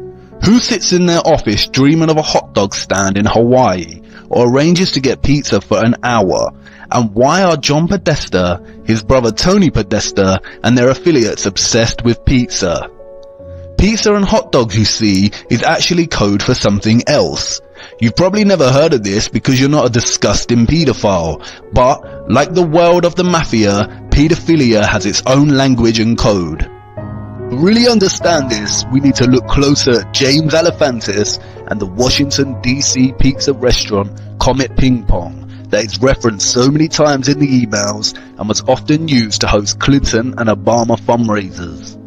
Who sits in their office dreaming of a hot dog stand in Hawaii, or arranges to get pizza for an hour? And why are John Podesta, his brother Tony Podesta, and their affiliates obsessed with pizza? Pizza and hot dogs, you see, is actually code for something else. You've probably never heard of this because you're not a disgusting paedophile, but, like the world of the mafia, paedophilia has its own language and code. To really understand this, we need to look closer at James Alefantis and the Washington DC pizza restaurant Comet Ping Pong that is referenced so many times in the emails and was often used to host Clinton and Obama fundraisers.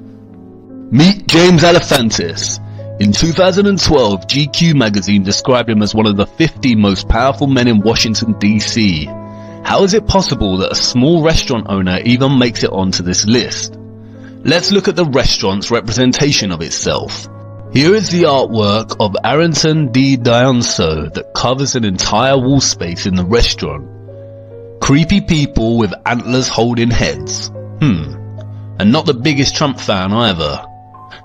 Meet James Alefantis. In 2012, GQ magazine described him as one of the 50 most powerful men in Washington, D.C. How is it possible that a small restaurant owner even makes it onto this list? Let's look at the restaurant's representation of itself. Here is the artwork of Arrington D. Dionso that covers an entire wall space in the restaurant. Creepy people with antlers holding heads. And not the biggest Trump fan either.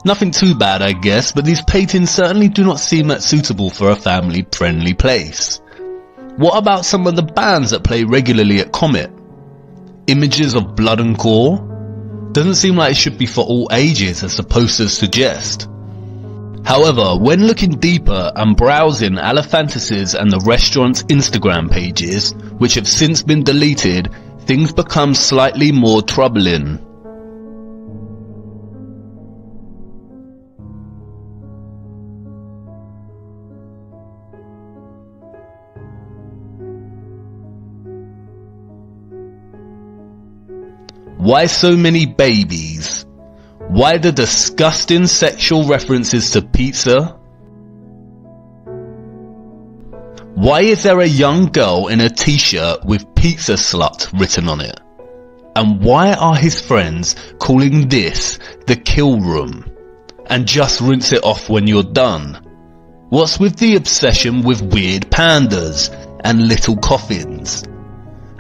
Nothing too bad, I guess, but these paintings certainly do not seem that suitable for a family-friendly place. What about some of the bands that play regularly at Comet? Images of blood and gore? Doesn't seem like it should be for all ages, as the posters suggest. However, when looking deeper and browsing Alefantis' and the restaurant's Instagram pages, which have since been deleted, things become slightly more troubling. Why so many babies? Why the disgusting sexual references to pizza? Why is there a young girl in a t-shirt with pizza slut written on it? And why are his friends calling this the kill room? And just rinse it off when you're done. What's with the obsession with weird pandas and little coffins?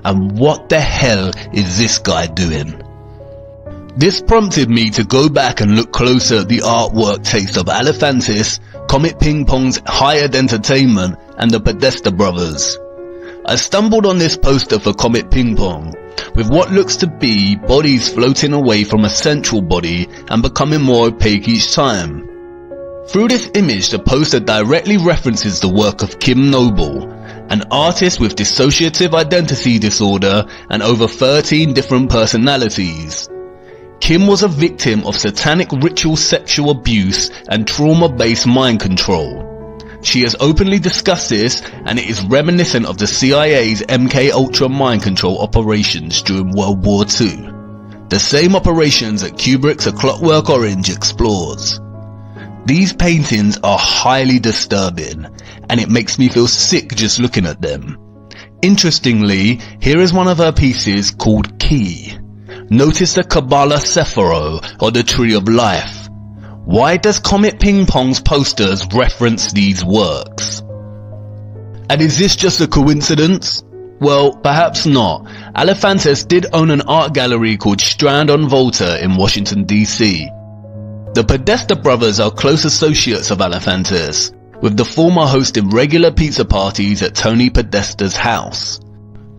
And what the hell is this guy doing? This prompted me to go back and look closer at the artwork taste of Alephantis, Comet Ping Pong's Hired Entertainment, and the Podesta brothers. I stumbled on this poster for Comet Ping Pong, with what looks to be bodies floating away from a central body and becoming more opaque each time. Through this image, the poster directly references the work of Kim Noble, an artist with dissociative identity disorder and over 13 different personalities. Kim was a victim of satanic ritual sexual abuse and trauma-based mind control. She has openly discussed this, and it is reminiscent of the CIA's MK-Ultra mind control operations during World War II. The same operations that Kubrick's A Clockwork Orange explores. These paintings are highly disturbing, and it makes me feel sick just looking at them. Interestingly, here is one of her pieces called Key. Notice the Kabbalah Sephiro, or the Tree of Life. Why does Comet Ping Pong's posters reference these works? And is this just a coincidence? Well, perhaps not. Alephantis did own an art gallery called Strand on Volta in Washington, D.C. The Podesta brothers are close associates of Alephantis, with the former hosting regular pizza parties at Tony Podesta's house.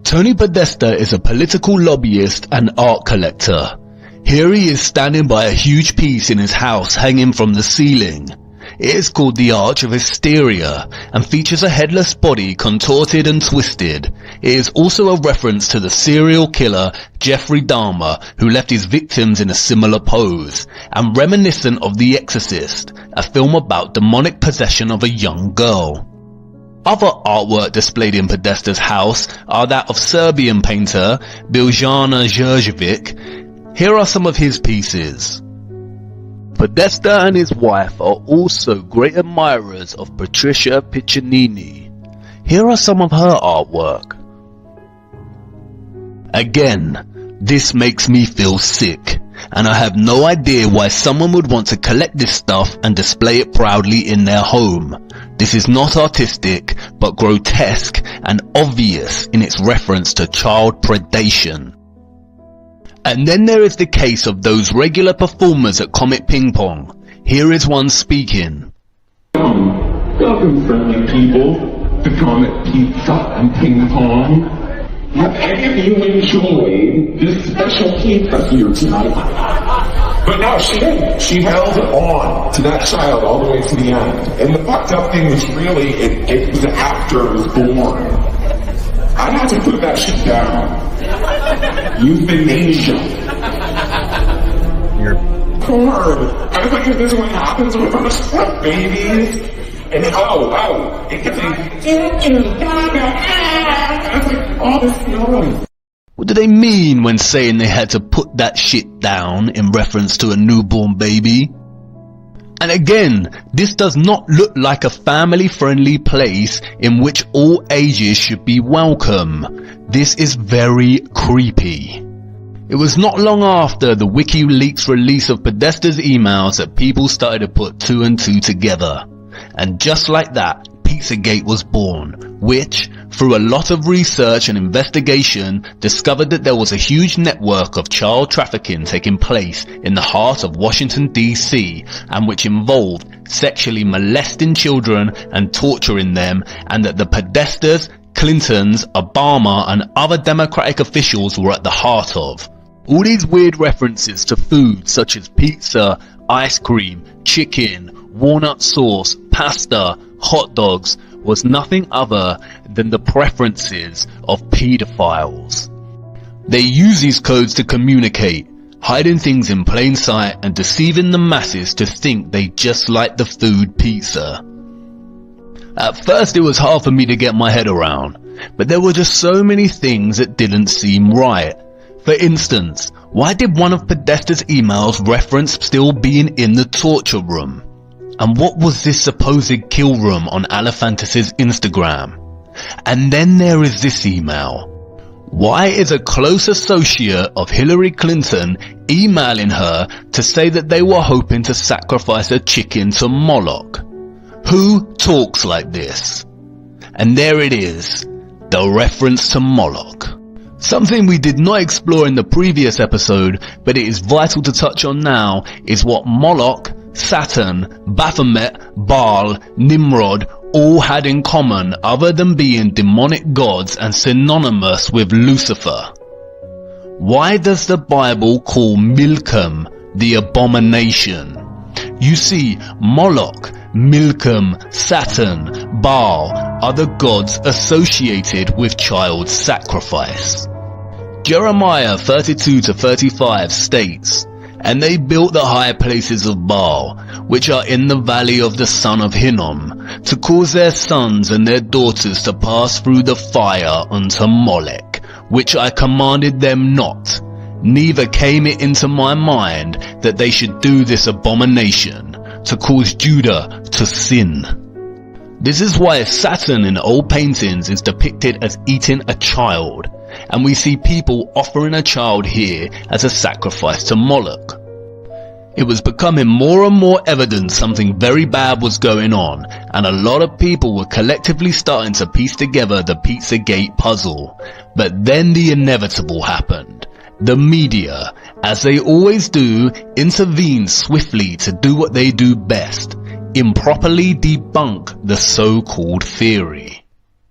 Tony Podesta is a political lobbyist and art collector. Here he is standing by a huge piece in his house hanging from the ceiling. It is called the Arch of Hysteria and features a headless body contorted and twisted. It is also a reference to the serial killer Jeffrey Dahmer, who left his victims in a similar pose, and reminiscent of The Exorcist, a film about demonic possession of a young girl. Other artwork displayed in Podesta's house are that of Serbian painter Biljana Đurđević. Here are some of his pieces. Podesta and his wife are also great admirers of Patricia Piccinini. Here are some of her artwork. Again, this makes me feel sick, and I have no idea why someone would want to collect this stuff and display it proudly in their home. This is not artistic, but grotesque and obvious in its reference to child predation. And then there is the case of those regular performers at Comet Ping Pong. Here is one speaking. Welcome, friendly people, to Comet Pizza and Ping Pong. Have any of you enjoyed this special pizza here tonight? But no, she held on to that child all the way to the end. And the fucked up thing was really, it was after it was born. I had to put that shit down. Euthanasia. You're poor. I was like, this is what happens with us babies. And it gets all this noise. What do they mean when saying they had to put that shit down in reference to a newborn baby? And again, this does not look like a family-friendly place in which all ages should be welcome. This is very creepy. It was not long after the WikiLeaks release of Podesta's emails that people started to put two and two together. And just like that, Pizzagate was born, which, through a lot of research and investigation, discovered that there was a huge network of child trafficking taking place in the heart of Washington, D.C., and which involved sexually molesting children and torturing them, and that the Podestas, Clintons, Obama, and other Democratic officials were at the heart of. All these weird references to food such as pizza, ice cream, chicken, walnut sauce, pasta, hot dogs was nothing other than the preferences of pedophiles. They use these codes to communicate, hiding things in plain sight and deceiving the masses to think they just like the food pizza. At first it was hard for me to get my head around, but there were just so many things that didn't seem right. For instance, Why did one of Podesta's emails reference still being in the torture room? And what was this supposed kill room on Alephantis' Instagram? And then there is this email. Why is a close associate of Hillary Clinton emailing her to say that they were hoping to sacrifice a chicken to Moloch? Who talks like this? And there it is, the reference to Moloch. Something we did not explore in the previous episode, but it is vital to touch on now, is what Moloch, Saturn, Baphomet, Baal, Nimrod all had in common other than being demonic gods and synonymous with Lucifer. Why does the Bible call Milcom the abomination? You see, Moloch, Milcom, Saturn, Baal are the gods associated with child sacrifice. Jeremiah 32-35 states, "And they built the high places of Baal, which are in the valley of the son of Hinnom, to cause their sons and their daughters to pass through the fire unto Molech, which I commanded them not. Neither came it into my mind that they should do this abomination, to cause Judah to sin." This is why Saturn in old paintings is depicted as eating a child, and we see people offering a child here as a sacrifice to Moloch. It was becoming more and more evident something very bad was going on, and a lot of people were collectively starting to piece together the Pizzagate puzzle. But then the inevitable happened. The media, as they always do, intervened swiftly to do what they do best: improperly debunk the so-called theory.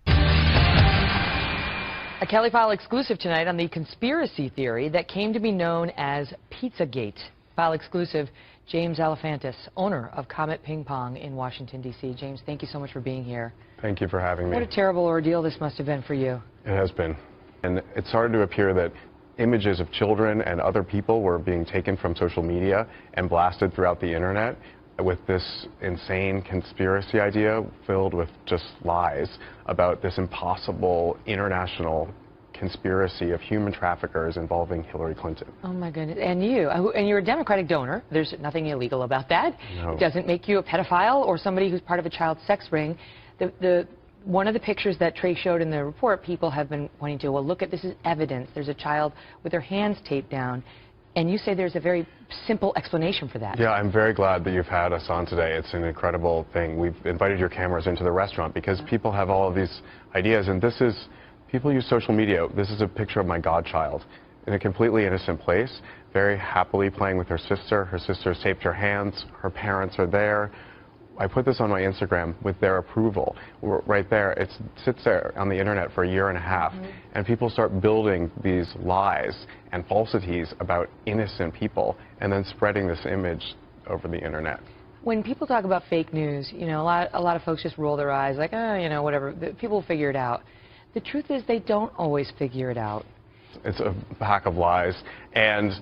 A Kelly File exclusive tonight on the conspiracy theory that came to be known as Pizzagate. File exclusive, James Alefantis, owner of Comet Ping Pong in Washington, D.C. James, thank you so much for being here. Thank you for having me. What a terrible ordeal this must have been for you. It has been. And it started to appear that images of children and other people were being taken from social media and blasted throughout the internet with this insane conspiracy idea filled with just lies about this impossible international conspiracy of human traffickers involving Hillary Clinton. Oh my goodness. And you're a Democratic donor. There's nothing illegal about that. No. It doesn't make you a pedophile or somebody who's part of a child sex ring. One of the pictures that Trey showed in the report, people have been pointing to, well, look at this is evidence. There's a child with their hands taped down. And you say there's a very simple explanation for that. Yeah, I'm very glad that you've had us on today. It's an incredible thing. We've invited your cameras into the restaurant because people have all of these ideas, and people use social media. This is a picture of my godchild in a completely innocent place, very happily playing with her sister. Her sister's taped her hands. Her parents are there. I put this on my Instagram with their approval. Right there, it sits there on the internet for a year and a half, and people start building these lies and falsities about innocent people and then spreading this image over the internet. When people talk about fake news, you know, a lot of folks just roll their eyes like, oh, you know, whatever. People will figure it out. The truth is they don't always figure it out. It's a pack of lies, and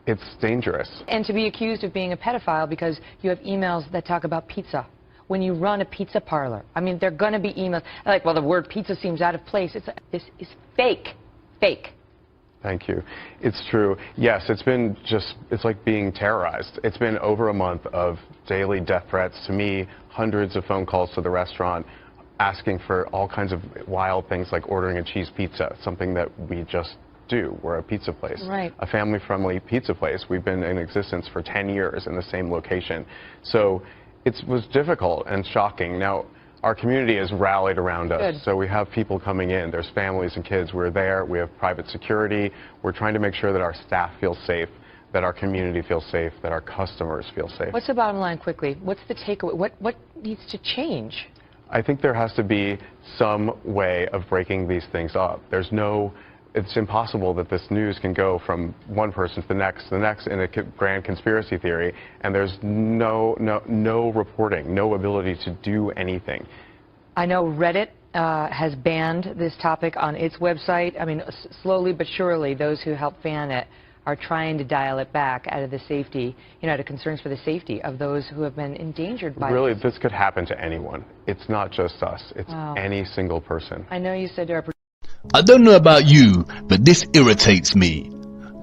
it's dangerous. And to be accused of being a pedophile because you have emails that talk about pizza. When you run a pizza parlor, I mean, there are going to be emails like, well, the word pizza seems out of place. This is fake. Fake. Thank you. It's true. Yes, it's like being terrorized. It's been over a month of daily death threats to me, hundreds of phone calls to the restaurant, asking for all kinds of wild things like ordering a cheese pizza, something that we just do. We're a pizza place, right. A family-friendly pizza place. We've been in existence for 10 years in the same location. So it was difficult and shocking. Now, our community has rallied around us. Good. So we have people coming in. There's families and kids. We're there. We have private security. We're trying to make sure that our staff feels safe, that our community feels safe, that our customers feel safe. What's the bottom line quickly? What's the takeaway? What needs to change? I think there has to be some way of breaking these things up. It's impossible that this news can go from one person to the next in a grand conspiracy theory, and there's no reporting, no ability to do anything. I know Reddit has banned this topic on its website. I mean, slowly but surely, those who help ban it are trying to dial it back out of the safety, out of concerns for the safety of those who have been endangered by Really, this could happen to anyone. It's not just us. It's any single person. I know you said to our I don't know about you, but this irritates me.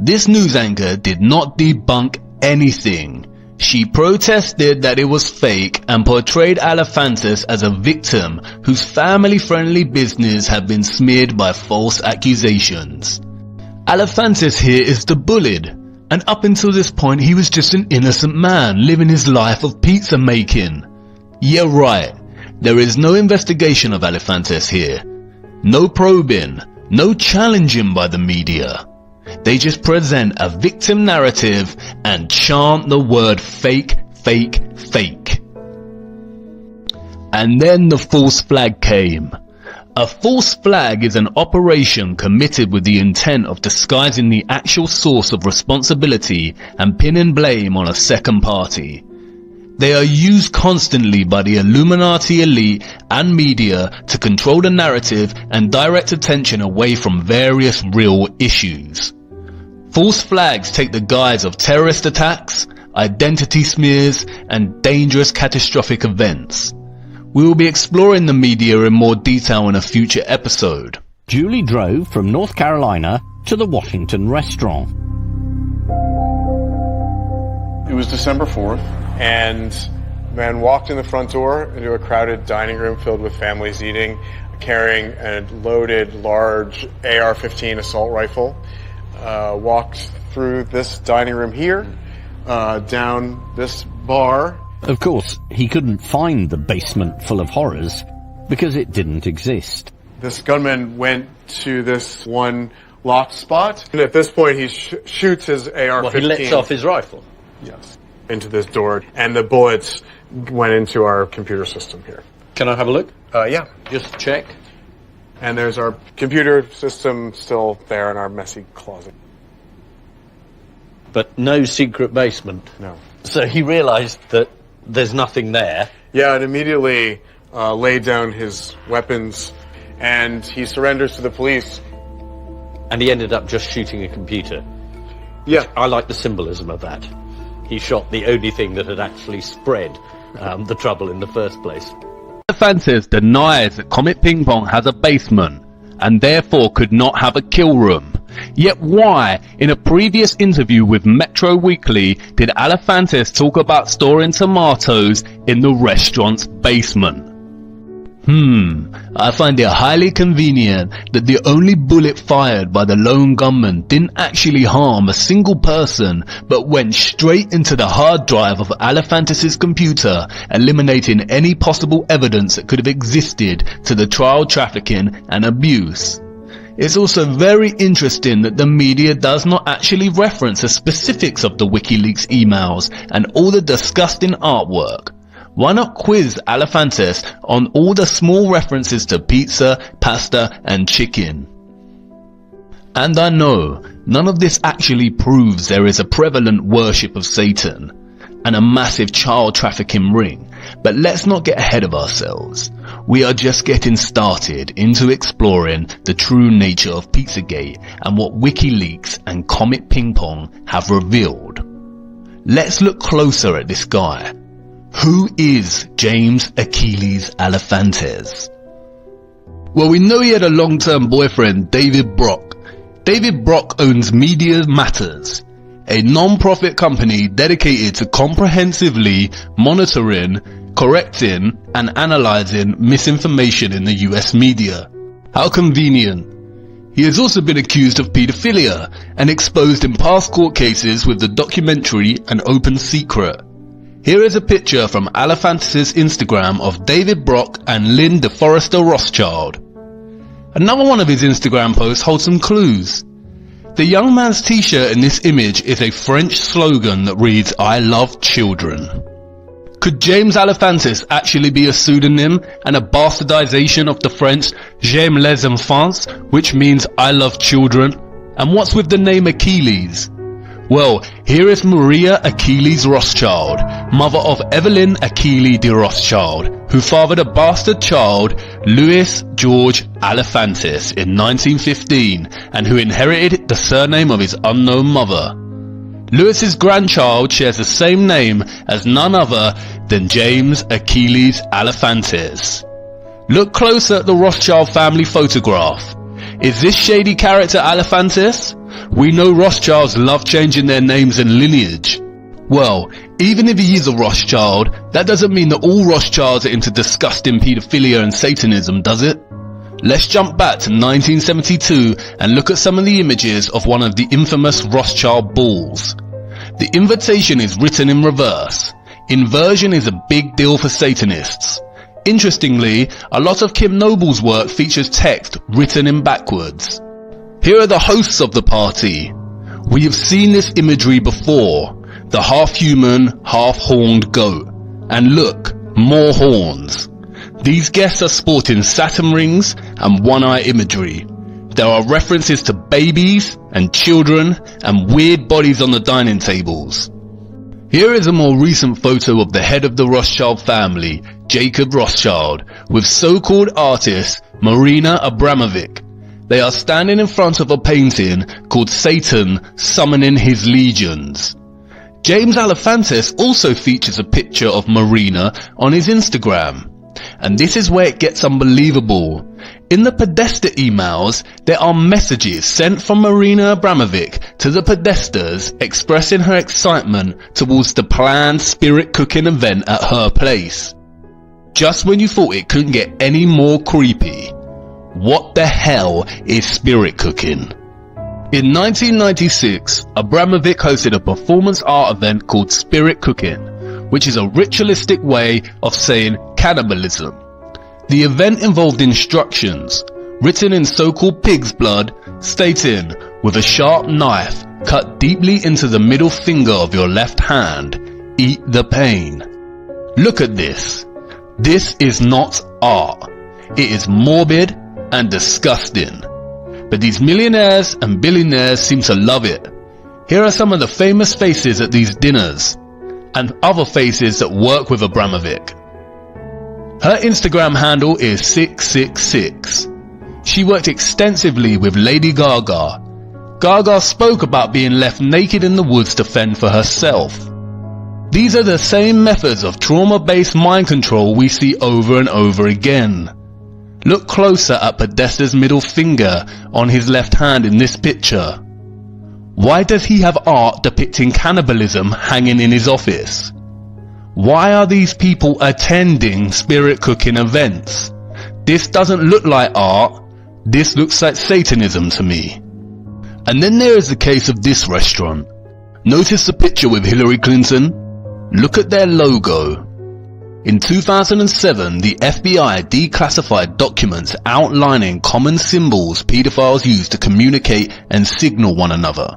This news anchor did not debunk anything. She protested that it was fake and portrayed Alefantis as a victim whose family-friendly business had been smeared by false accusations. Alefantis here is the bullied, and up until this point he was just an innocent man living his life of pizza making. Yeah, right. There is no investigation of Alefantis here. No probing, no challenging by the media. They just present a victim narrative and chant the word fake, fake, fake. And then the false flag came. A false flag is an operation committed with the intent of disguising the actual source of responsibility and pinning blame on a second party. They are used constantly by the Illuminati elite and media to control the narrative and direct attention away from various real issues. False flags take the guise of terrorist attacks, identity smears, and dangerous catastrophic events. We will be exploring the media in more detail in a future episode. Julie drove from North Carolina to the Washington restaurant. It was December 4th, and a man walked in the front door into a crowded dining room filled with families eating, carrying a loaded, large AR-15 assault rifle. Walked through this dining room here, down this bar. Of course, he couldn't find the basement full of horrors because it didn't exist. This gunman went to this one locked spot, and at this point he shoots his AR-15. Well, he lets off his rifle? Yes. Into this door, and the bullets went into our computer system here. Can I have a look? Yeah. Just check. And there's our computer system still there in our messy closet. But no secret basement? No. So he realized that there's nothing there? Yeah, and immediately laid down his weapons, and he surrenders to the police. And he ended up just shooting a computer? Yeah. I like the symbolism of that. He shot the only thing that had actually spread the trouble in the first place. Alefantis denies that Comet Ping Pong has a basement and therefore could not have a kill room. Yet why, in a previous interview with Metro Weekly, did Alefantis talk about storing tomatoes in the restaurant's basement? I find it highly convenient that the only bullet fired by the lone gunman didn't actually harm a single person, but went straight into the hard drive of Alefantis' computer, eliminating any possible evidence that could have existed to the child trafficking and abuse. It's also very interesting that the media does not actually reference the specifics of the WikiLeaks emails and all the disgusting artwork. Why not quiz Alefantis on all the small references to pizza, pasta, and chicken? And I know, none of this actually proves there is a prevalent worship of Satan and a massive child trafficking ring, but let's not get ahead of ourselves. We are just getting started into exploring the true nature of Pizzagate and what WikiLeaks and Comet Ping Pong have revealed. Let's look closer at this guy. Who is James Achilles Alefantis? Well, we know he had a long-term boyfriend, David Brock. David Brock owns Media Matters, a non-profit company dedicated to comprehensively monitoring, correcting, and analyzing misinformation in the US media. How convenient. He has also been accused of pedophilia and exposed in past court cases with the documentary An Open Secret. Here is a picture from Alefantis' Instagram of David Brock and Lynn DeForester Rothschild. Another one of his Instagram posts holds some clues. The young man's t-shirt in this image is a French slogan that reads, "I love children." Could James Alefantis actually be a pseudonym and a bastardization of the French J'aime les enfants, which means I love children? And what's with the name Achilles? Well, here is Maria Achilles Rothschild, mother of Evelyn Achilles de Rothschild, who fathered a bastard child, Louis George Alefantis, in 1915, and who inherited the surname of his unknown mother. Louis's grandchild shares the same name as none other than James Achilles Alefantis. Look closer at the Rothschild family photograph. Is this shady character Alefantis? We know Rothschilds love changing their names and lineage. Well, even if he is a Rothschild, that doesn't mean that all Rothschilds are into disgusting paedophilia and Satanism, does it? Let's jump back to 1972 and look at some of the images of one of the infamous Rothschild balls. The invitation is written in reverse. Inversion is a big deal for Satanists. Interestingly, a lot of Kim Noble's work features text written in backwards. Here are the hosts of the party. We have seen this imagery before. The half-human, half-horned goat. And look, more horns. These guests are sporting Saturn rings and one-eye imagery. There are references to babies and children and weird bodies on the dining tables. Here is a more recent photo of the head of the Rothschild family, Jacob Rothschild, with so-called artist Marina Abramovic. They are standing in front of a painting called Satan Summoning His Legions. James Alefantis also features a picture of Marina on his Instagram. And this is where it gets unbelievable. In the Podesta emails, there are messages sent from Marina Abramovic to the Podestas expressing her excitement towards the planned spirit cooking event at her place. Just when you thought it couldn't get any more creepy. What the hell is spirit cooking? In 1996, Abramovic hosted a performance art event called Spirit Cooking, which is a ritualistic way of saying cannibalism. The event involved instructions, written in so-called pig's blood, stating, with a sharp knife cut deeply into the middle finger of your left hand, eat the pain. Look at this. This is not art. It is morbid and disgusting. But these millionaires and billionaires seem to love it. Here are some of the famous faces at these dinners, and other faces that work with Abramovic. Her Instagram handle is 666. She worked extensively with Lady Gaga. Gaga spoke about being left naked in the woods to fend for herself. These are the same methods of trauma-based mind control we see over and over again. Look closer at Podesta's middle finger on his left hand in this picture. Why does he have art depicting cannibalism hanging in his office? Why are these people attending spirit cooking events? This doesn't look like art. This looks like Satanism to me. And then there is the case of this restaurant. Notice the picture with Hillary Clinton? Look at their logo. In 2007, the FBI declassified documents outlining common symbols pedophiles use to communicate and signal one another.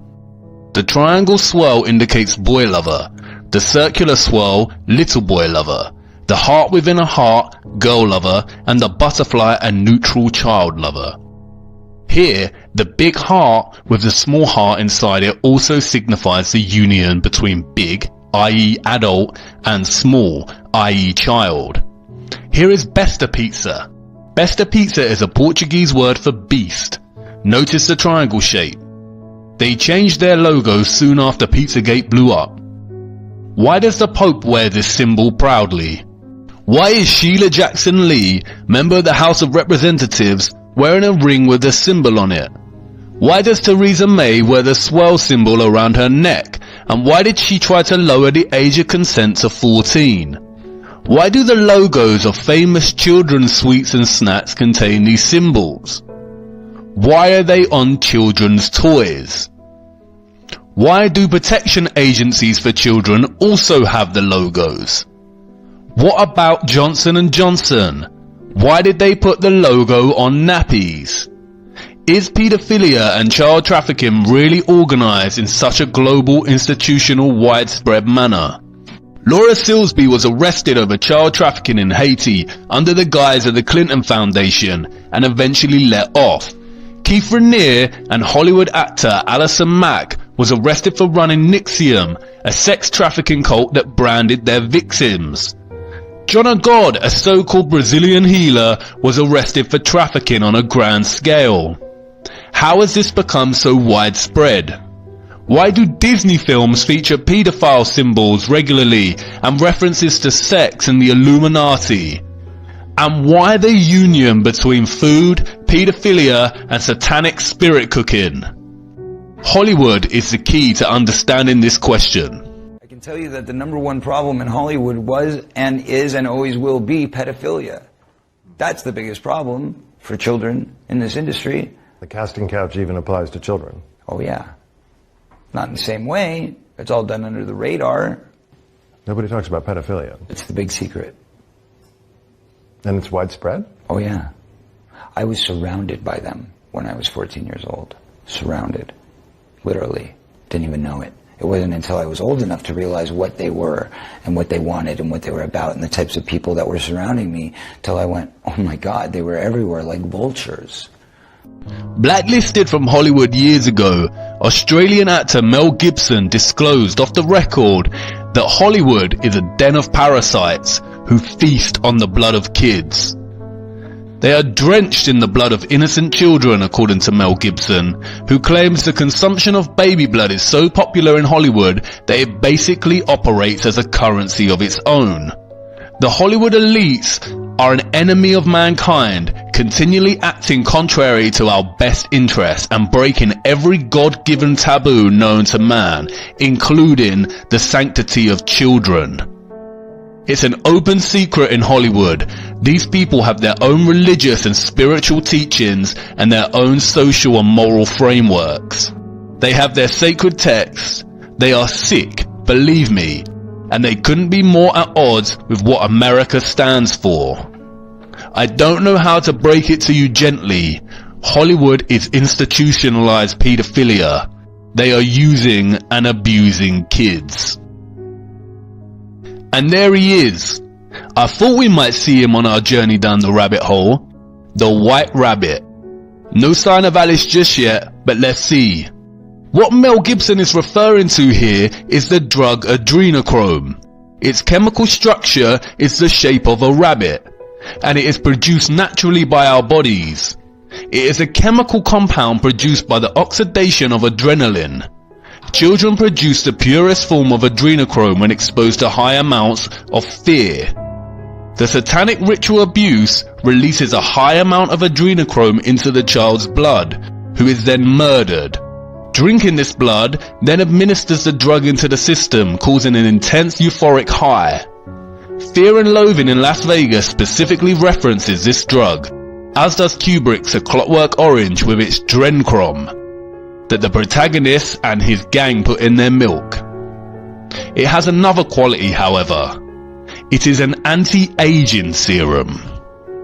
The triangle swirl indicates boy lover, the circular swirl, little boy lover, the heart within a heart, girl lover, and the butterfly and neutral child lover. Here, the big heart with the small heart inside it also signifies the union between big, i.e. adult, and small, i.e. child. Here is Besta Pizza. Besta Pizza is a Portuguese word for beast. Notice the triangle shape. They changed their logo soon after Pizzagate blew up. Why does the Pope wear this symbol proudly? Why is Sheila Jackson Lee, member of the House of Representatives, wearing a ring with a symbol on it? Why does Theresa May wear the swirl symbol around her neck? And why did she try to lower the age of consent to 14? Why do the logos of famous children's sweets and snacks contain these symbols? Why are they on children's toys? Why do protection agencies for children also have the logos? What about Johnson & Johnson? Why did they put the logo on nappies? Is paedophilia and child trafficking really organized in such a global, institutional, widespread manner? Laura Silsby was arrested over child trafficking in Haiti under the guise of the Clinton Foundation and eventually let off. Keith Raniere and Hollywood actor Allison Mack was arrested for running NXIVM, a sex trafficking cult that branded their victims. John God, a so-called Brazilian healer, was arrested for trafficking on a grand scale. How has this become so widespread? Why do Disney films feature paedophile symbols regularly and references to sex and the Illuminati? And why the union between food, paedophilia and satanic spirit cooking? Hollywood is the key to understanding this question. I can tell you that the number one problem in Hollywood was and is and always will be pedophilia. That's the biggest problem for children in this industry. The casting couch even applies to children. Oh yeah. Not in the same way. It's all done under the radar. Nobody talks about pedophilia. It's the big secret. And it's widespread? Oh yeah. I was surrounded by them when I was 14 years old. Surrounded. Literally. Didn't even know it. It wasn't until I was old enough to realize what they were and what they wanted and what they were about and the types of people that were surrounding me till I went, oh my God, they were everywhere like vultures. Blacklisted from Hollywood years ago, Australian actor Mel Gibson disclosed off the record that Hollywood is a den of parasites who feast on the blood of kids. They are drenched in the blood of innocent children, according to Mel Gibson, who claims the consumption of baby blood is so popular in Hollywood that it basically operates as a currency of its own. The Hollywood elites are an enemy of mankind, continually acting contrary to our best interests and breaking every God-given taboo known to man, including the sanctity of children. It's an open secret in Hollywood. These people have their own religious and spiritual teachings and their own social and moral frameworks. They have their sacred texts. They are sick, believe me, and they couldn't be more at odds with what America stands for. I don't know how to break it to you gently. Hollywood is institutionalized pedophilia. They are using and abusing kids. And there he is. I thought we might see him on our journey down the rabbit hole. The White Rabbit. No sign of Alice just yet, but let's see. What Mel Gibson is referring to here is the drug adrenochrome. Its chemical structure is the shape of a rabbit, and it is produced naturally by our bodies. It is a chemical compound produced by the oxidation of adrenaline. Children produce the purest form of adrenochrome when exposed to high amounts of fear. The satanic ritual abuse releases a high amount of adrenochrome into the child's blood, who is then murdered. Drinking this blood then administers the drug into the system, causing an intense euphoric high. Fear and Loathing in Las Vegas specifically references this drug, as does Kubrick's A Clockwork Orange with its Drenchrome, that the protagonist and his gang put in their milk. It has another quality, however. It is an anti-aging serum.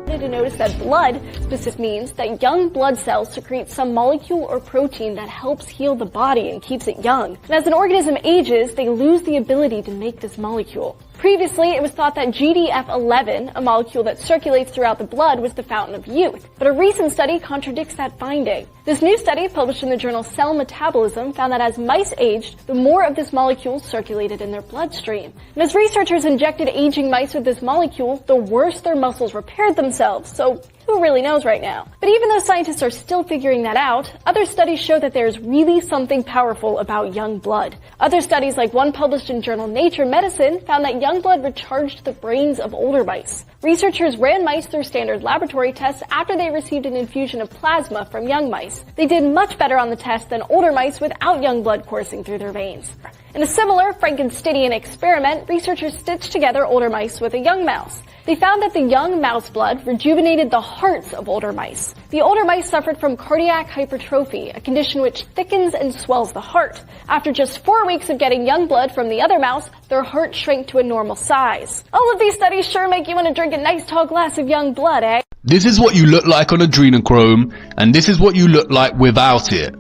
To notice that blood specific means that young blood cells secrete some molecule or protein that helps heal the body and keeps it young. And as an organism ages, they lose the ability to make this molecule. Previously, it was thought that GDF11, a molecule that circulates throughout the blood, was the fountain of youth. But a recent study contradicts that finding. This new study, published in the journal Cell Metabolism, found that as mice aged, the more of this molecule circulated in their bloodstream. And as researchers injected aging mice with this molecule, the worse their muscles repaired themselves. So who really knows right now? But even though scientists are still figuring that out, other studies show that there's really something powerful about young blood. Other studies, like one published in journal Nature Medicine, found that young blood recharged the brains of older mice. Researchers ran mice through standard laboratory tests after they received an infusion of plasma from young mice. They did much better on the test than older mice without young blood coursing through their veins. In a similar Frankensteinian experiment, researchers stitched together older mice with a young mouse. They found that the young mouse blood rejuvenated the hearts of older mice. The older mice suffered from cardiac hypertrophy, a condition which thickens and swells the heart. After just 4 weeks of getting young blood from the other mouse, their heart shrank to a normal size. All of these studies sure make you want to drink a nice tall glass of young blood, eh? This is what you look like on adrenochrome, and this is what you look like without it.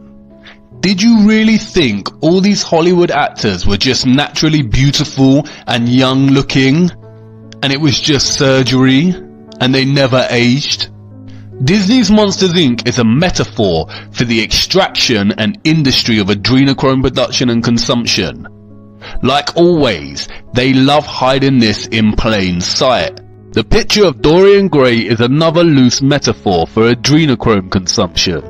Did you really think all these Hollywood actors were just naturally beautiful and young looking? And it was just surgery, and they never aged? Disney's Monsters Inc. is a metaphor for the extraction and industry of adrenochrome production and consumption. Like always, they love hiding this in plain sight. The picture of Dorian Gray is another loose metaphor for adrenochrome consumption.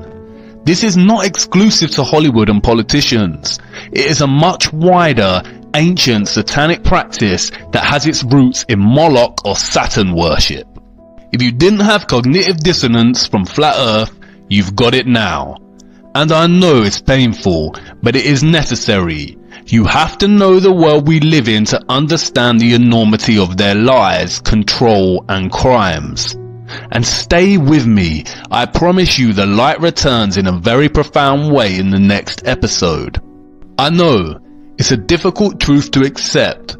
This is not exclusive to Hollywood and politicians. It is a much wider, ancient satanic practice that has its roots in Moloch or Saturn worship. If you didn't have cognitive dissonance from Flat Earth, you've got it now. And I know it's painful, but it is necessary. You have to know the world we live in to understand the enormity of their lies, control and crimes. And stay with me. I promise you the light returns in a very profound way in the next episode. I know it's a difficult truth to accept,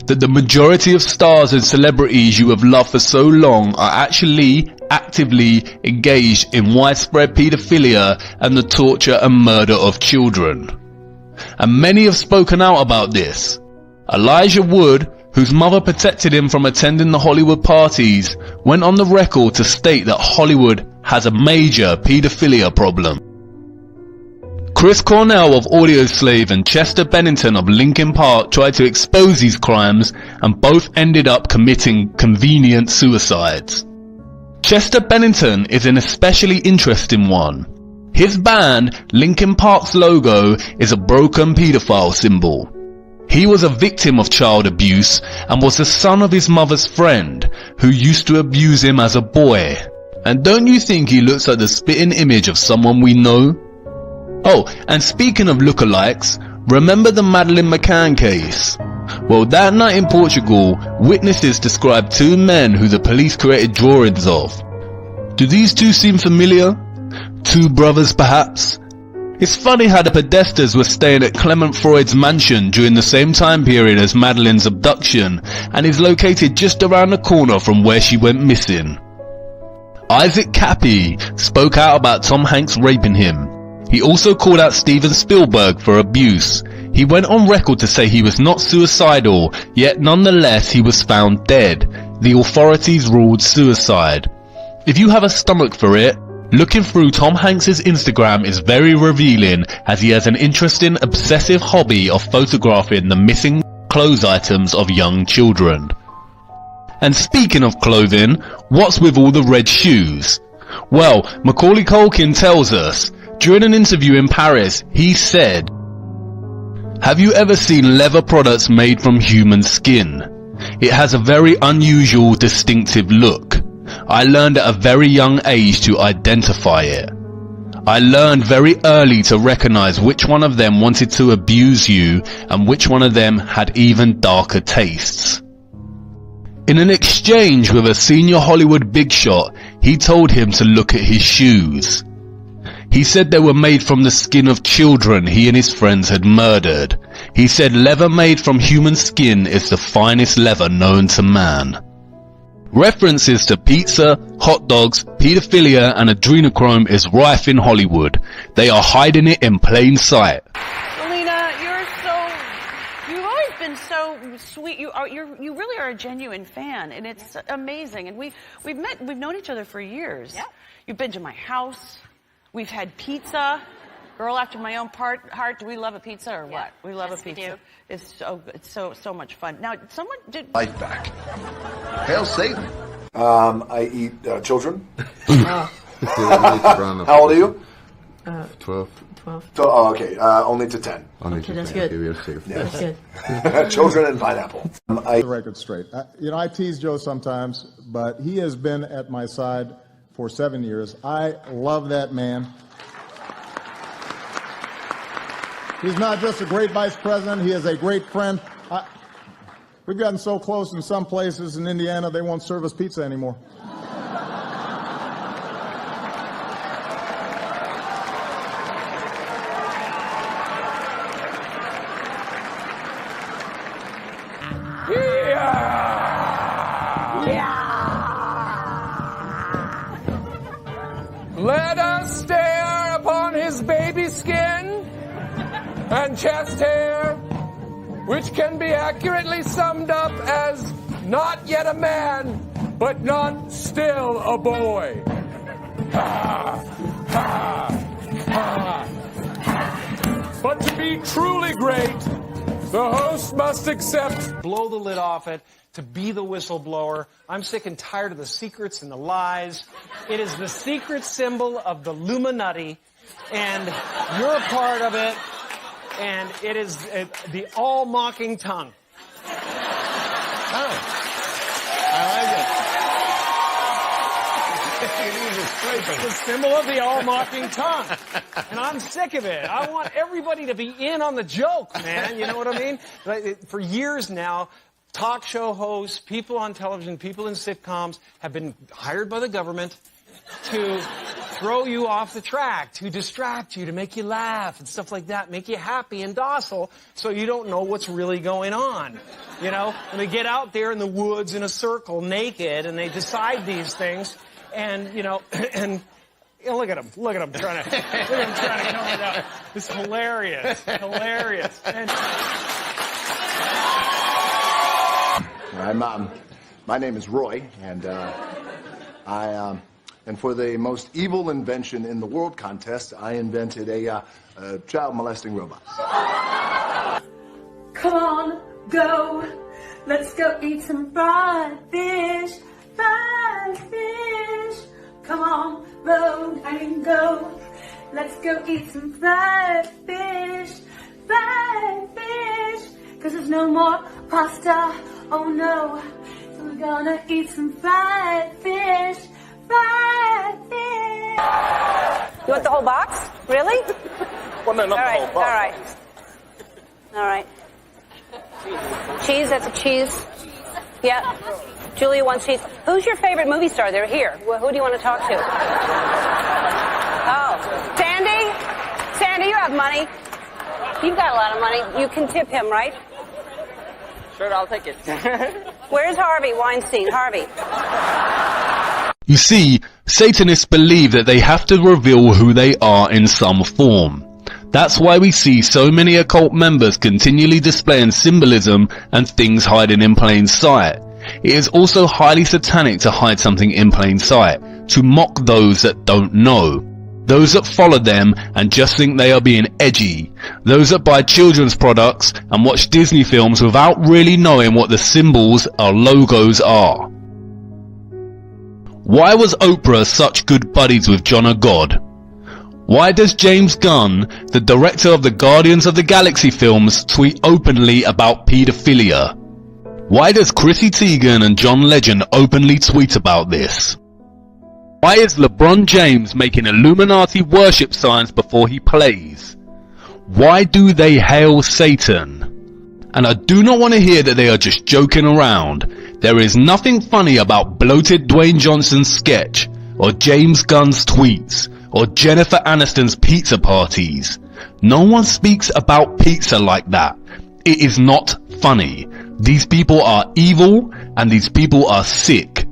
that the majority of stars and celebrities you have loved for so long are actually actively engaged in widespread paedophilia and the torture and murder of children. And many have spoken out about this. Elijah Wood, whose mother protected him from attending the Hollywood parties, went on the record to state that Hollywood has a major paedophilia problem. Chris Cornell of Audioslave and Chester Bennington of Linkin Park tried to expose these crimes, and both ended up committing convenient suicides. Chester Bennington is an especially interesting one. His band, Linkin Park's logo, is a broken paedophile symbol. He was a victim of child abuse and was the son of his mother's friend, who used to abuse him as a boy. And don't you think he looks like the spitting image of someone we know? Oh, and speaking of lookalikes, remember the Madeleine McCann case? Well, that night in Portugal, witnesses described two men who the police created drawings of. Do these two seem familiar? Two brothers, perhaps? It's funny how the Podestas were staying at Clement Freud's mansion during the same time period as Madeleine's abduction, and is located just around the corner from where she went missing. Isaac Cappy spoke out about Tom Hanks raping him. He also called out Steven Spielberg for abuse. He went on record to say he was not suicidal, yet nonetheless he was found dead. The authorities ruled suicide. If you have a stomach for it, looking through Tom Hanks' Instagram is very revealing, as he has an interesting obsessive hobby of photographing the missing clothes items of young children. And speaking of clothing, what's with all the red shoes? Well, Macaulay Culkin tells us, during an interview in Paris, he said, "Have you ever seen leather products made from human skin? It has a very unusual, distinctive look. I learned at a very young age to identify it. I learned very early to recognize which one of them wanted to abuse you and which one of them had even darker tastes." In an exchange with a senior Hollywood big shot, he told him to look at his shoes. He said they were made from the skin of children he and his friends had murdered. He said leather made from human skin is the finest leather known to man. References to pizza, hot dogs, pedophilia and adrenochrome is rife in Hollywood. They are hiding it in plain sight. Selena, you've always been so sweet. You really are a genuine fan, and it's amazing. And we've known each other for years. Yeah. You've been to my house. We've had pizza. Girl after my own heart. Do we love a pizza or what? We love a pizza. It's so much fun. Now, someone did life back. Hail Satan. I eat children. How old are you? 12. Oh, okay. Only to 10. Okay, that's good. That's good. Children and pineapple. The record straight. I tease Joe sometimes, but he has been at my side for 7 years. I love that man. He's not just a great vice president, he is a great friend. We've gotten so close in some places in Indiana, they won't serve us pizza anymore. Let us stare upon his baby skin and chest hair, which can be accurately summed up as not yet a man, but not still a boy. Ha, ha, ha. But to be truly great, the host must accept. Blow the lid off it, to be the whistleblower. I'm sick and tired of the secrets and the lies. It is the secret symbol of the Illuminati, and you're a part of it, and it is the all-mocking tongue. Oh, I like it. It's the symbol of the all-mocking tongue. And I'm sick of it. I want everybody to be in on the joke, man. You know what I mean? For years now, talk show hosts, people on television, people in sitcoms have been hired by the government to throw you off the track, to distract you, to make you laugh and stuff like that, make you happy and docile so you don't know what's really going on. You know, and they get out there in the woods in a circle naked and they decide these things and, you know, and you know, look at him trying to come with that. It's hilarious. And my name is Roy, and and for the most evil invention in the world contest, I invented a child molesting robot. Come on, go. Let's go eat some fried fish. Fried fish. Come on, road and go. Let's go eat some fried fish. Fried fish. 'Cause there's no more pasta. Oh no. So we're gonna eat some fried fish. Fried fish. You want the whole box? Really? Well, no, not the whole box. All right. Cheese, that's a cheese. Yeah. Julia wants cheese. Who's your favorite movie star? They're here. Well, who do you want to talk to? Oh, Sandy? Sandy, you have money. You've got a lot of money. You can tip him, right? Sure, I'll take it. Where's Harvey Weinstein? Harvey. You see, Satanists believe that they have to reveal who they are in some form. That's why we see so many occult members continually displaying symbolism and things hiding in plain sight. It is also highly satanic to hide something in plain sight, to mock those that don't know. Those that follow them and just think they are being edgy. Those that buy children's products and watch Disney films without really knowing what the symbols or logos are. Why was Oprah such good buddies with John of God? Why does James Gunn, the director of the Guardians of the Galaxy films, tweet openly about paedophilia? Why does Chrissy Teigen and John Legend openly tweet about this? Why is LeBron James making Illuminati worship signs before he plays? Why do they hail Satan? And I do not want to hear that they are just joking around. There is nothing funny about bloated Dwayne Johnson's sketch, or James Gunn's tweets, or Jennifer Aniston's pizza parties. No one speaks about pizza like that. It is not funny. These people are evil, and these people are sick.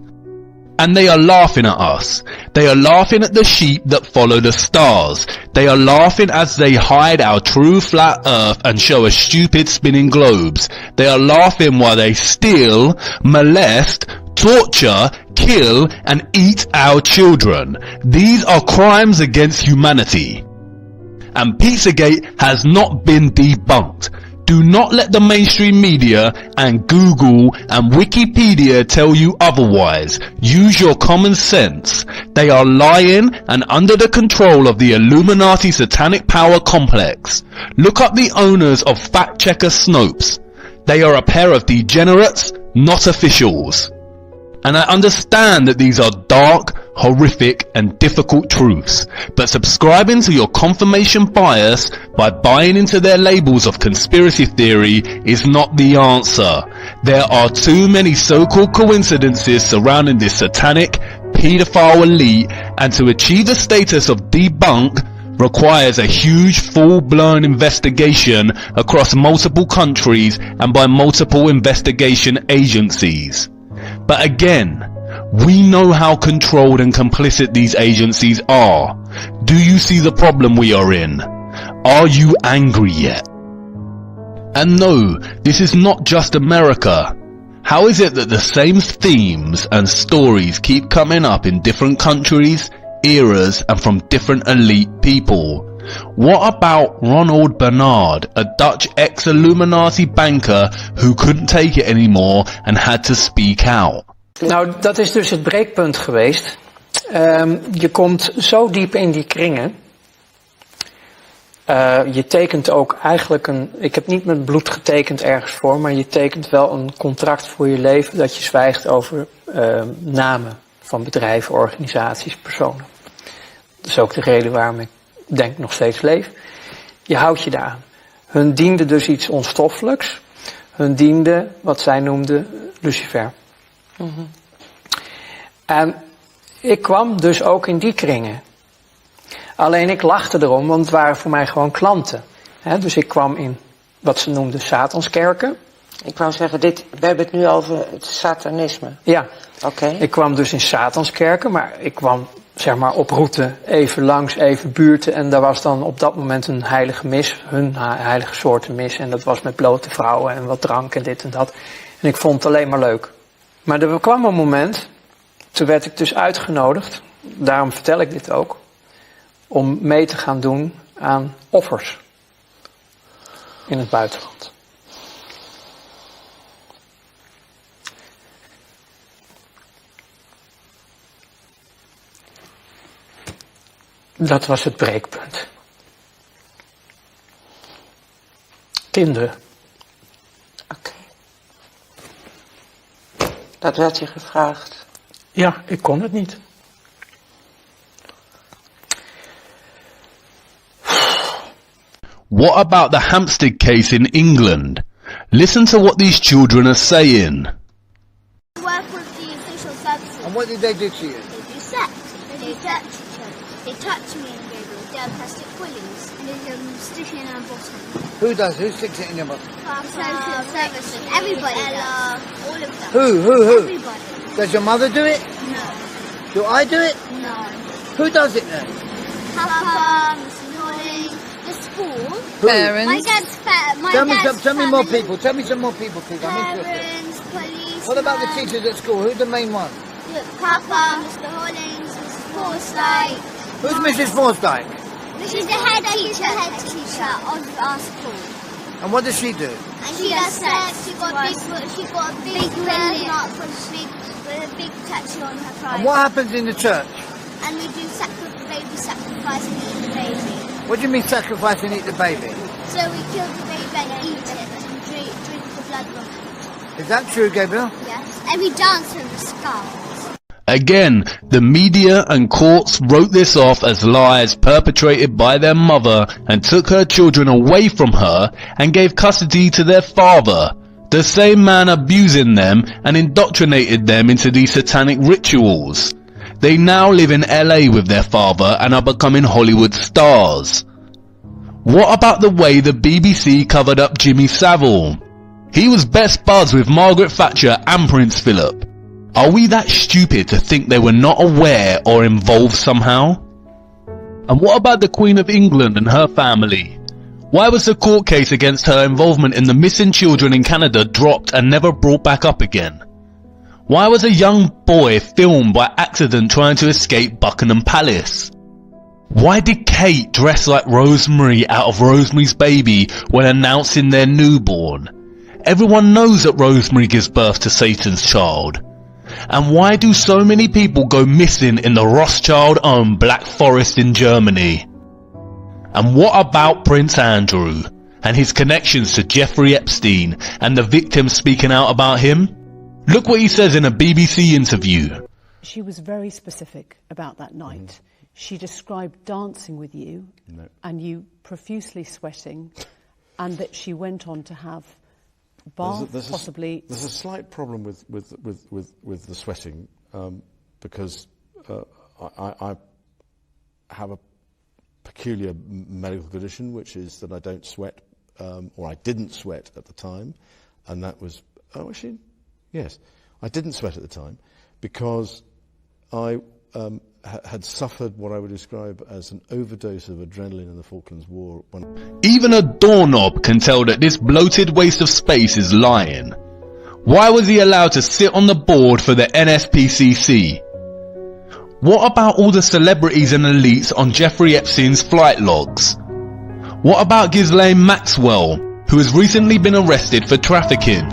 And they are laughing at us. They are laughing at the sheep that follow the stars. They are laughing as they hide our true flat earth and show us stupid spinning globes. They are laughing while they steal, molest, torture, kill, and eat our children. These are crimes against humanity. And Pizzagate has not been debunked. Do not let the mainstream media and Google and Wikipedia tell you otherwise. Use your common sense. They are lying and under the control of the Illuminati satanic power complex. Look up the owners of Fact Checker Snopes. They are a pair of degenerates, not officials. And I understand that these are dark, horrific, and difficult truths, but subscribing to your confirmation bias by buying into their labels of conspiracy theory is not the answer. There are too many so-called coincidences surrounding this satanic, pedophile elite, and to achieve the status of debunk requires a huge full-blown investigation across multiple countries and by multiple investigation agencies. But again, we know how controlled and complicit these agencies are. Do you see the problem we are in? Are you angry yet? And no, this is not just America. How is it that the same themes and stories keep coming up in different countries, eras, and from different elite people? What about Ronald Bernard, a Dutch ex-Illuminati banker who couldn't take it anymore and had to speak out? Nou, dat is dus het breekpunt geweest. Je komt zo diep in die kringen. Je tekent ook eigenlijk ik heb niet met bloed getekend ergens voor, maar je tekent wel een contract voor je leven dat je zwijgt over namen van bedrijven, organisaties, personen. Dat is ook de reden waarom ik denk nog steeds leef. Je houdt je daaraan. Hun diende dus iets onstoffelijks. Hun diende wat zij noemden Lucifer. Mm-hmm. En ik kwam dus ook in die kringen. Alleen ik lachte erom, want het waren voor mij gewoon klanten. Dus ik kwam in wat ze noemden Satanskerken. Ik wou zeggen, we hebben het nu over het satanisme. Ja. Oké. Ik kwam dus in Satanskerken, maar ik kwam zeg maar op route even langs, even buurten. En daar was dan op dat moment een heilige mis, hun heilige soorten mis. En dat was met blote vrouwen en wat drank en dit en dat. En ik vond het alleen maar leuk. Maar er kwam een moment, toen werd ik dus uitgenodigd, daarom vertel ik dit ook, om mee te gaan doen aan offers in het buitenland. Dat was het breekpunt. Kinderen. Oké. Dat werd je gevraagd? Ja, ik kon het niet. What about the Hampstead case in England? Listen to what these children are saying. I work with the official services. And what did they do to you? They do sex. They touch each other. They touch me and Gabriel. They have plastic quillings. And they stick it in our bottom. Who does? Who sticks it in your bottom? Social services. Everybody does. All of them. Who? Everybody. Does your mother do it? No. Do I do it? No. Who does it then? Papa, Mr. Norling, the school. Who? My dad's Tell me more family. people. Tell me some more people, please. I'm interested. Parents, police. What about the teachers at school? Who's the main one? Papa, Mr. Hollings, Mrs. Forsyth. Who's Mrs. Forsyth? She's the head teacher of our school. And what does she do? And she does sex. She got a big red mark with a big tattoo on her pride. And what happens in the church? And we do baby sacrifice and eat the baby. What do you mean sacrifice and eat the baby? So we kill the baby and eat it and drink the blood from it. Is that true, Gabriel? Yes. And we dance with the skulls. Again, the media and courts wrote this off as lies perpetrated by their mother and took her children away from her and gave custody to their father, the same man abusing them and indoctrinated them into these satanic rituals. They now live in LA with their father and are becoming Hollywood stars. What about the way the BBC covered up Jimmy Savile? He was best buds with Margaret Thatcher and Prince Philip. Are we that stupid to think they were not aware or involved somehow? And what about the Queen of England and her family? Why was the court case against her involvement in the missing children in Canada dropped and never brought back up again? Why was a young boy filmed by accident trying to escape Buckingham Palace? Why did Kate dress like Rosemary out of Rosemary's Baby when announcing their newborn? Everyone knows that Rosemary gives birth to Satan's child. And why do so many people go missing in the Rothschild-owned Black Forest in Germany? And what about Prince Andrew and his connections to Jeffrey Epstein and the victims speaking out about him? Look what he says in a BBC interview. She was very specific about that night. She described dancing with you and you profusely sweating, and that she went on to have possibly. There's a slight problem with the sweating because I have a peculiar medical condition, which is that I don't sweat, or I didn't sweat at the time, and that was yes, I didn't sweat at the time because I had suffered what I would describe as an overdose of adrenaline in the Falklands War. Even a doorknob can tell that this bloated waste of space is lying. Why was he allowed to sit on the board for the NSPCC? What about all the celebrities and elites on Jeffrey Epstein's flight logs? What about Ghislaine Maxwell, who has recently been arrested for trafficking?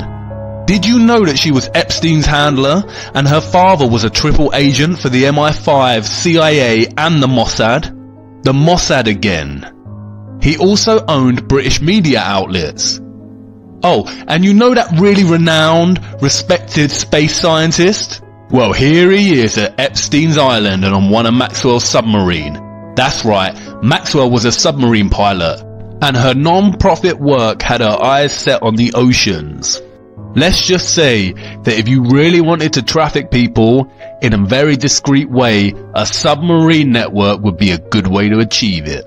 Did you know that she was Epstein's handler and her father was a triple agent for the MI5, CIA and the Mossad? The Mossad again. He also owned British media outlets. Oh, and you know that really renowned, respected space scientist? Well, here he is at Epstein's Island and on one of Maxwell's submarine. That's right, Maxwell was a submarine pilot, and her non-profit work had her eyes set on the oceans. Let's just say that if you really wanted to traffic people in a very discreet way, a submarine network would be a good way to achieve it.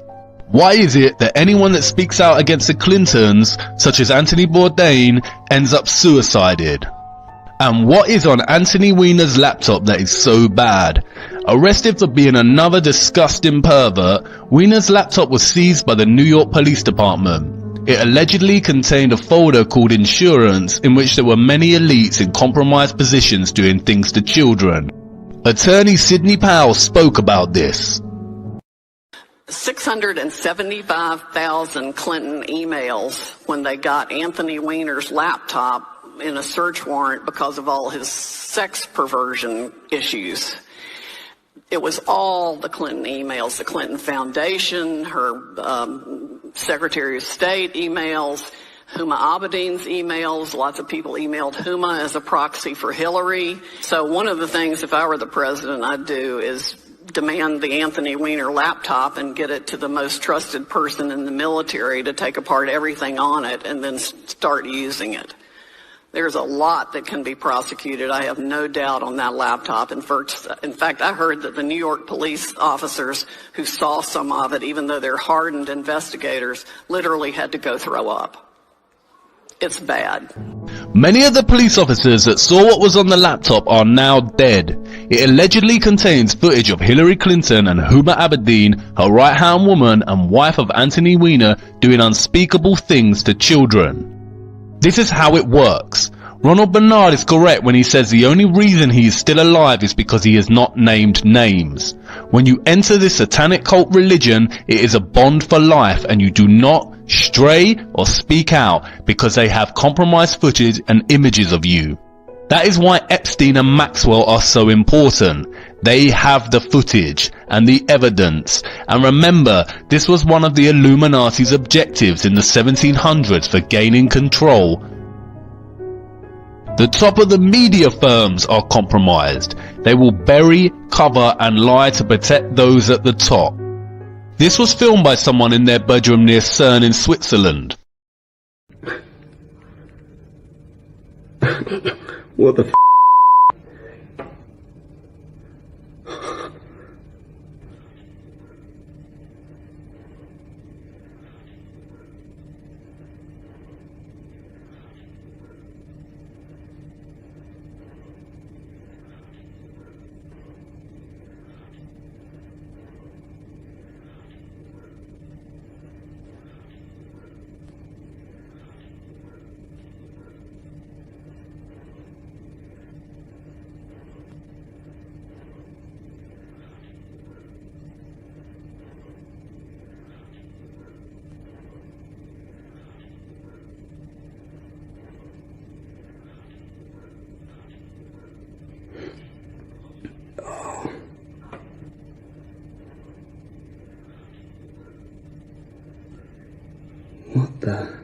Why is it that anyone that speaks out against the Clintons, such as Anthony Bourdain, ends up suicided? And what is on Anthony Weiner's laptop that is so bad? Arrested for being another disgusting pervert, Weiner's laptop was seized by the New York Police Department. It allegedly contained a folder called Insurance, in which there were many elites in compromised positions doing things to children. Attorney Sidney Powell spoke about this. 675,000 Clinton emails when they got Anthony Weiner's laptop in a search warrant because of all his sex perversion issues. It was all the Clinton emails, the Clinton Foundation, her Secretary of State emails, Huma Abedin's emails. Lots of people emailed Huma as a proxy for Hillary. So one of the things, if I were the president, I'd do is demand the Anthony Weiner laptop and get it to the most trusted person in the military to take apart everything on it and then start using it. There's a lot that can be prosecuted, I have no doubt, on that laptop. In fact, I heard that the New York police officers who saw some of it, even though they're hardened investigators, literally had to go throw up. It's bad. Many of the police officers that saw what was on the laptop are now dead. It allegedly contains footage of Hillary Clinton and Huma Abedin, her right-hand woman and wife of Anthony Weiner, doing unspeakable things to children. This is how it works. Ronald Bernard is correct when he says the only reason he is still alive is because he has not named names. When you enter this satanic cult religion, it is a bond for life, and you do not stray or speak out because they have compromised footage and images of you. That is why Epstein and Maxwell are so important. They have the footage and the evidence. And remember, this was one of the Illuminati's objectives in the 1700s for gaining control. The top of the media firms are compromised. They will bury, cover and lie to protect those at the top. This was filmed by someone in their bedroom near CERN in Switzerland. What the f***? What the?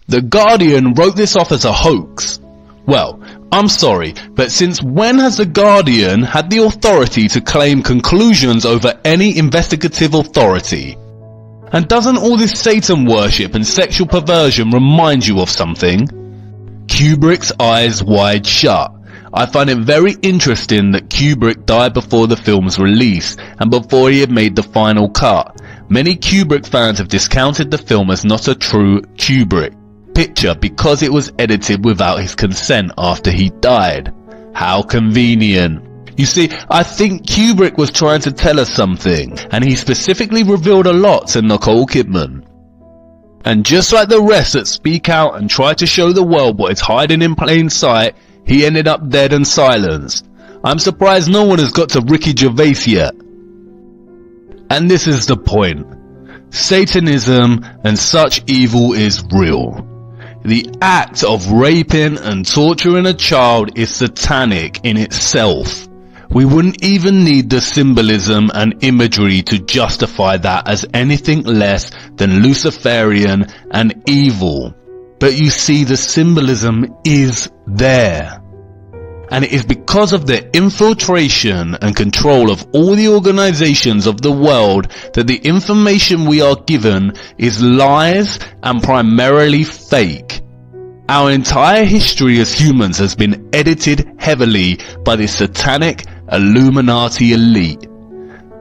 The Guardian wrote this off as a hoax. Well, I'm sorry, but since when has The Guardian had the authority to claim conclusions over any investigative authority? And doesn't all this Satan worship and sexual perversion remind you of something? Kubrick's Eyes Wide Shut. I find it very interesting that Kubrick died before the film's release and before he had made the final cut. Many Kubrick fans have discounted the film as not a true Kubrick picture because it was edited without his consent after he died. How convenient. You see, I think Kubrick was trying to tell us something, and he specifically revealed a lot to Nicole Kidman. And just like the rest that speak out and try to show the world what is hiding in plain sight, he ended up dead and silenced. I'm surprised no one has got to Ricky Gervais yet. And this is the point. Satanism and such evil is real. The act of raping and torturing a child is satanic in itself. we wouldn't even need the symbolism and imagery to justify that as anything less than Luciferian and evil. But you see, the symbolism is there. And it is because of their infiltration and control of all the organizations of the world that the information we are given is lies and primarily fake. Our entire history as humans has been edited heavily by the satanic Illuminati elite.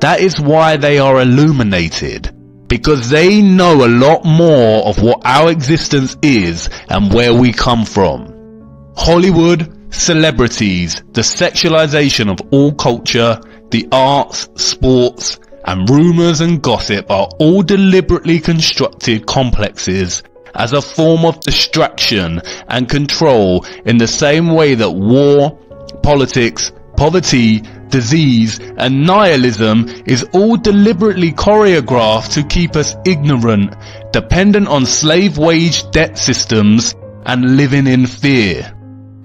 That is why they are illuminated, because they know a lot more of what our existence is and where we come from. Hollywood, celebrities, the sexualization of all culture, the arts, sports, and rumors and gossip are all deliberately constructed complexes as a form of distraction and control, in the same way that war, politics, poverty, disease, and nihilism is all deliberately choreographed to keep us ignorant, dependent on slave wage debt systems, and living in fear.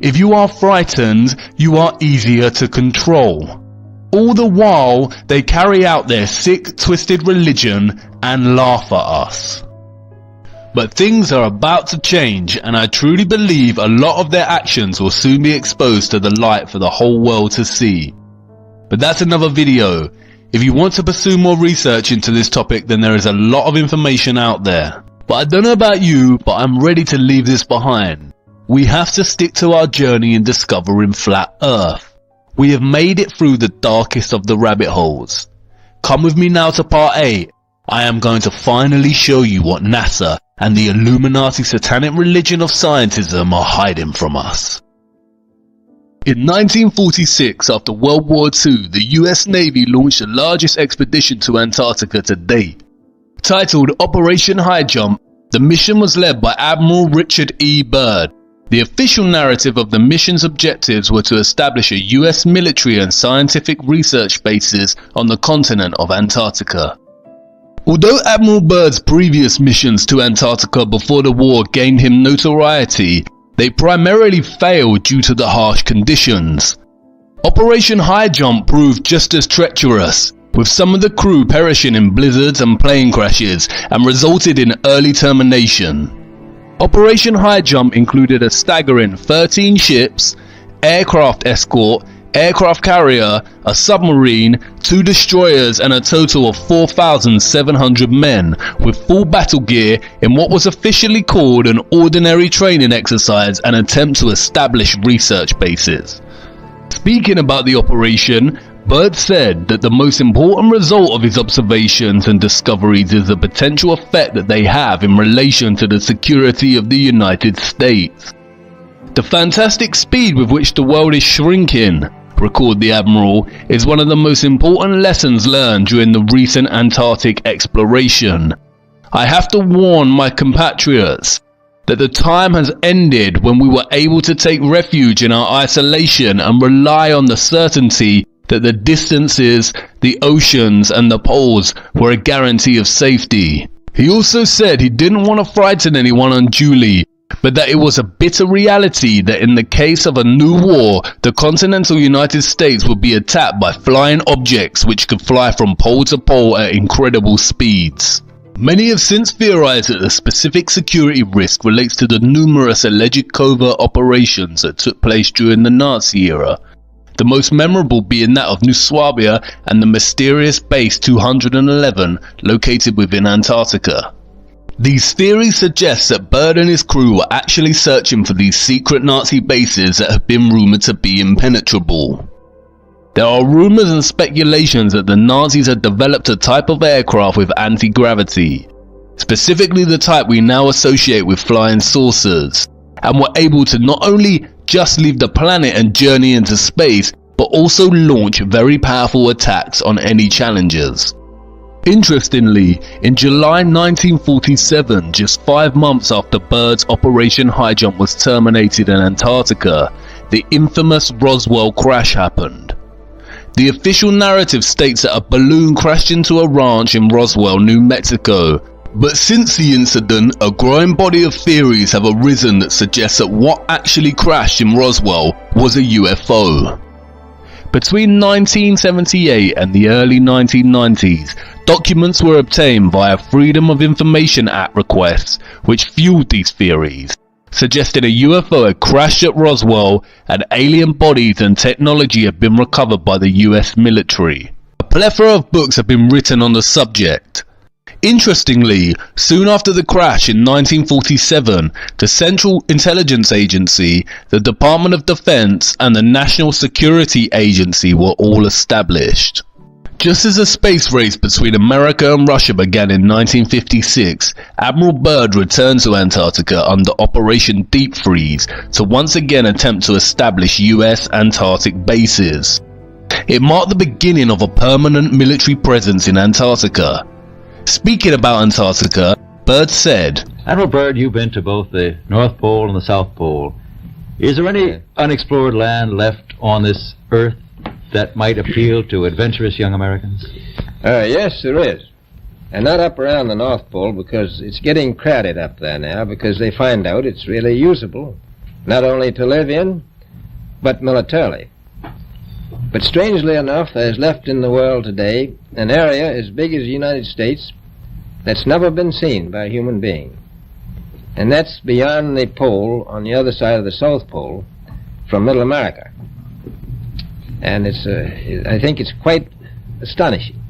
If you are frightened, you are easier to control. All the while, they carry out their sick, twisted religion and laugh at us. But things are about to change, and I truly believe a lot of their actions will soon be exposed to the light for the whole world to see. But that's another video. If you want to pursue more research into this topic, then there is a lot of information out there. But I don't know about you, but I'm ready to leave this behind. We have to stick to our journey in discovering flat Earth. We have made it through the darkest of the rabbit holes. Come with me now to part 8. I am going to finally show you what NASA and the Illuminati satanic religion of scientism are hiding from us. In 1946, after World War II, the US Navy launched the largest expedition to Antarctica to date. Titled Operation High Jump, the mission was led by Admiral Richard E. Byrd. The official narrative of the mission's objectives were to establish a US military and scientific research bases on the continent of Antarctica. Although Admiral Byrd's previous missions to Antarctica before the war gained him notoriety, they primarily failed due to the harsh conditions. Operation High Jump proved just as treacherous, with some of the crew perishing in blizzards and plane crashes, and resulted in early termination. Operation High Jump included a staggering 13 ships, aircraft escort, aircraft carrier, a submarine, 2 destroyers, and a total of 4,700 men, with full battle gear in what was officially called an ordinary training exercise and attempt to establish research bases. Speaking about the operation, Byrd said that the most important result of his observations and discoveries is the potential effect that they have in relation to the security of the United States. The fantastic speed with which the world is shrinking, recalled the Admiral, is one of the most important lessons learned during the recent Antarctic exploration. I have to warn my compatriots that the time has ended when we were able to take refuge in our isolation and rely on the certainty that the distances, the oceans, and the poles were a guarantee of safety. He also said he didn't want to frighten anyone unduly, but that it was a bitter reality that in the case of a new war, the continental United States would be attacked by flying objects which could fly from pole to pole at incredible speeds. Many have since theorized that the specific security risk relates to the numerous alleged covert operations that took place during the Nazi era, the most memorable being that of New Swabia and the mysterious Base 211 located within Antarctica. These theories suggest that Byrd and his crew were actually searching for these secret Nazi bases that have been rumored to be impenetrable. There are rumors and speculations that the Nazis had developed a type of aircraft with anti-gravity, specifically the type we now associate with flying saucers, and were able to not only just leave the planet and journey into space, but also launch very powerful attacks on any challengers. Interestingly, in July 1947, just 5 months after Byrd's Operation High Jump was terminated in Antarctica, the infamous Roswell crash happened. The official narrative states that a balloon crashed into a ranch in Roswell, New Mexico, but since the incident, a growing body of theories have arisen that suggest that what actually crashed in Roswell was a UFO. Between 1978 and the early 1990s, documents were obtained via Freedom of Information Act requests which fueled these theories, suggesting a UFO had crashed at Roswell and alien bodies and technology had been recovered by the US military. A plethora of books have been written on the subject. Interestingly, soon after the crash in 1947, the Central Intelligence Agency, the Department of Defense, and the National Security Agency were all established. Just as a space race between America and Russia began in 1956, Admiral Byrd returned to Antarctica under Operation Deep Freeze to once again attempt to establish US Antarctic bases. It marked the beginning of a permanent military presence in Antarctica. Speaking about Antarctica, Byrd said, Admiral Byrd, you've been to both the North Pole and the South Pole. Is there any unexplored land left on this Earth that might appeal to adventurous young Americans? Yes, there is. And not up around the North Pole, because it's getting crowded up there now, because they find out it's really usable, not only to live in, but militarily. But strangely enough, there's left in the world today an area as big as the United States that's never been seen by a human being. And that's beyond the pole, on the other side of the South Pole, from Middle America. And I think it's quite astonishing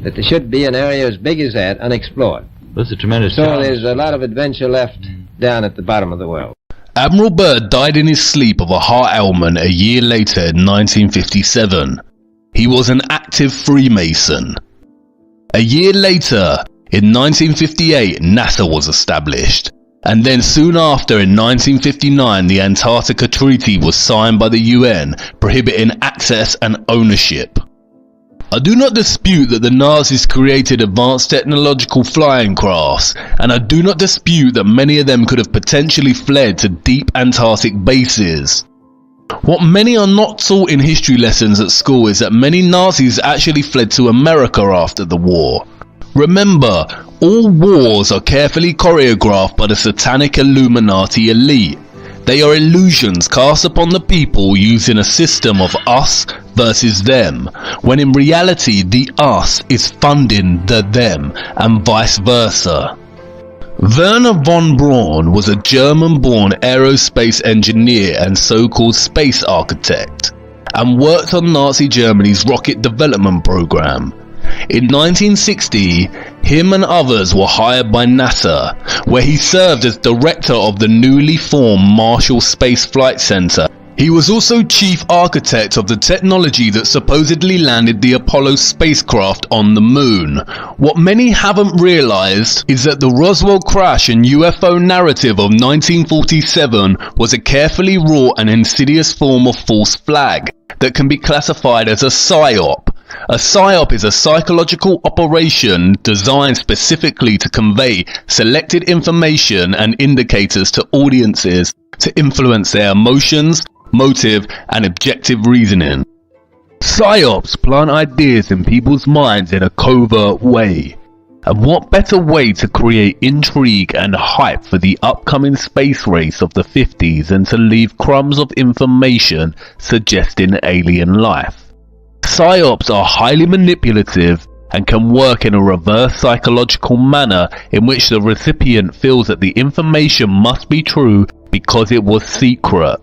that there should be an area as big as that unexplored. That's a tremendous So challenge. there's a lot of adventure left down at the bottom of the world. Admiral Byrd died in his sleep of a heart ailment a year later in 1957. He was an active Freemason. A year later, in 1958, NASA was established. And then soon after, in 1959, the Antarctica Treaty was signed by the UN, prohibiting access and ownership. I do not dispute that the Nazis created advanced technological flying crafts, and I do not dispute that many of them could have potentially fled to deep Antarctic bases. What many are not taught in history lessons at school is that many Nazis actually fled to America after the war. Remember, all wars are carefully choreographed by the satanic Illuminati elite. They are illusions cast upon the people using a system of us versus them, when in reality the us is funding the them, and vice versa. Werner von Braun was a German-born aerospace engineer and so-called space architect, and worked on Nazi Germany's rocket development program. In 1960, him and others were hired by NASA, where he served as director of the newly formed Marshall Space Flight Center. He was also chief architect of the technology that supposedly landed the Apollo spacecraft on the moon. What many haven't realized is that the Roswell crash and UFO narrative of 1947 was a carefully wrought and insidious form of false flag that can be classified as a PSYOP. A PSYOP is a psychological operation designed specifically to convey selected information and indicators to audiences to influence their emotions, motive, and objective reasoning. PSYOPs plant ideas in people's minds in a covert way. And what better way to create intrigue and hype for the upcoming space race of the 50s than to leave crumbs of information suggesting alien life? PSYOPs are highly manipulative and can work in a reverse psychological manner in which the recipient feels that the information must be true because it was secret.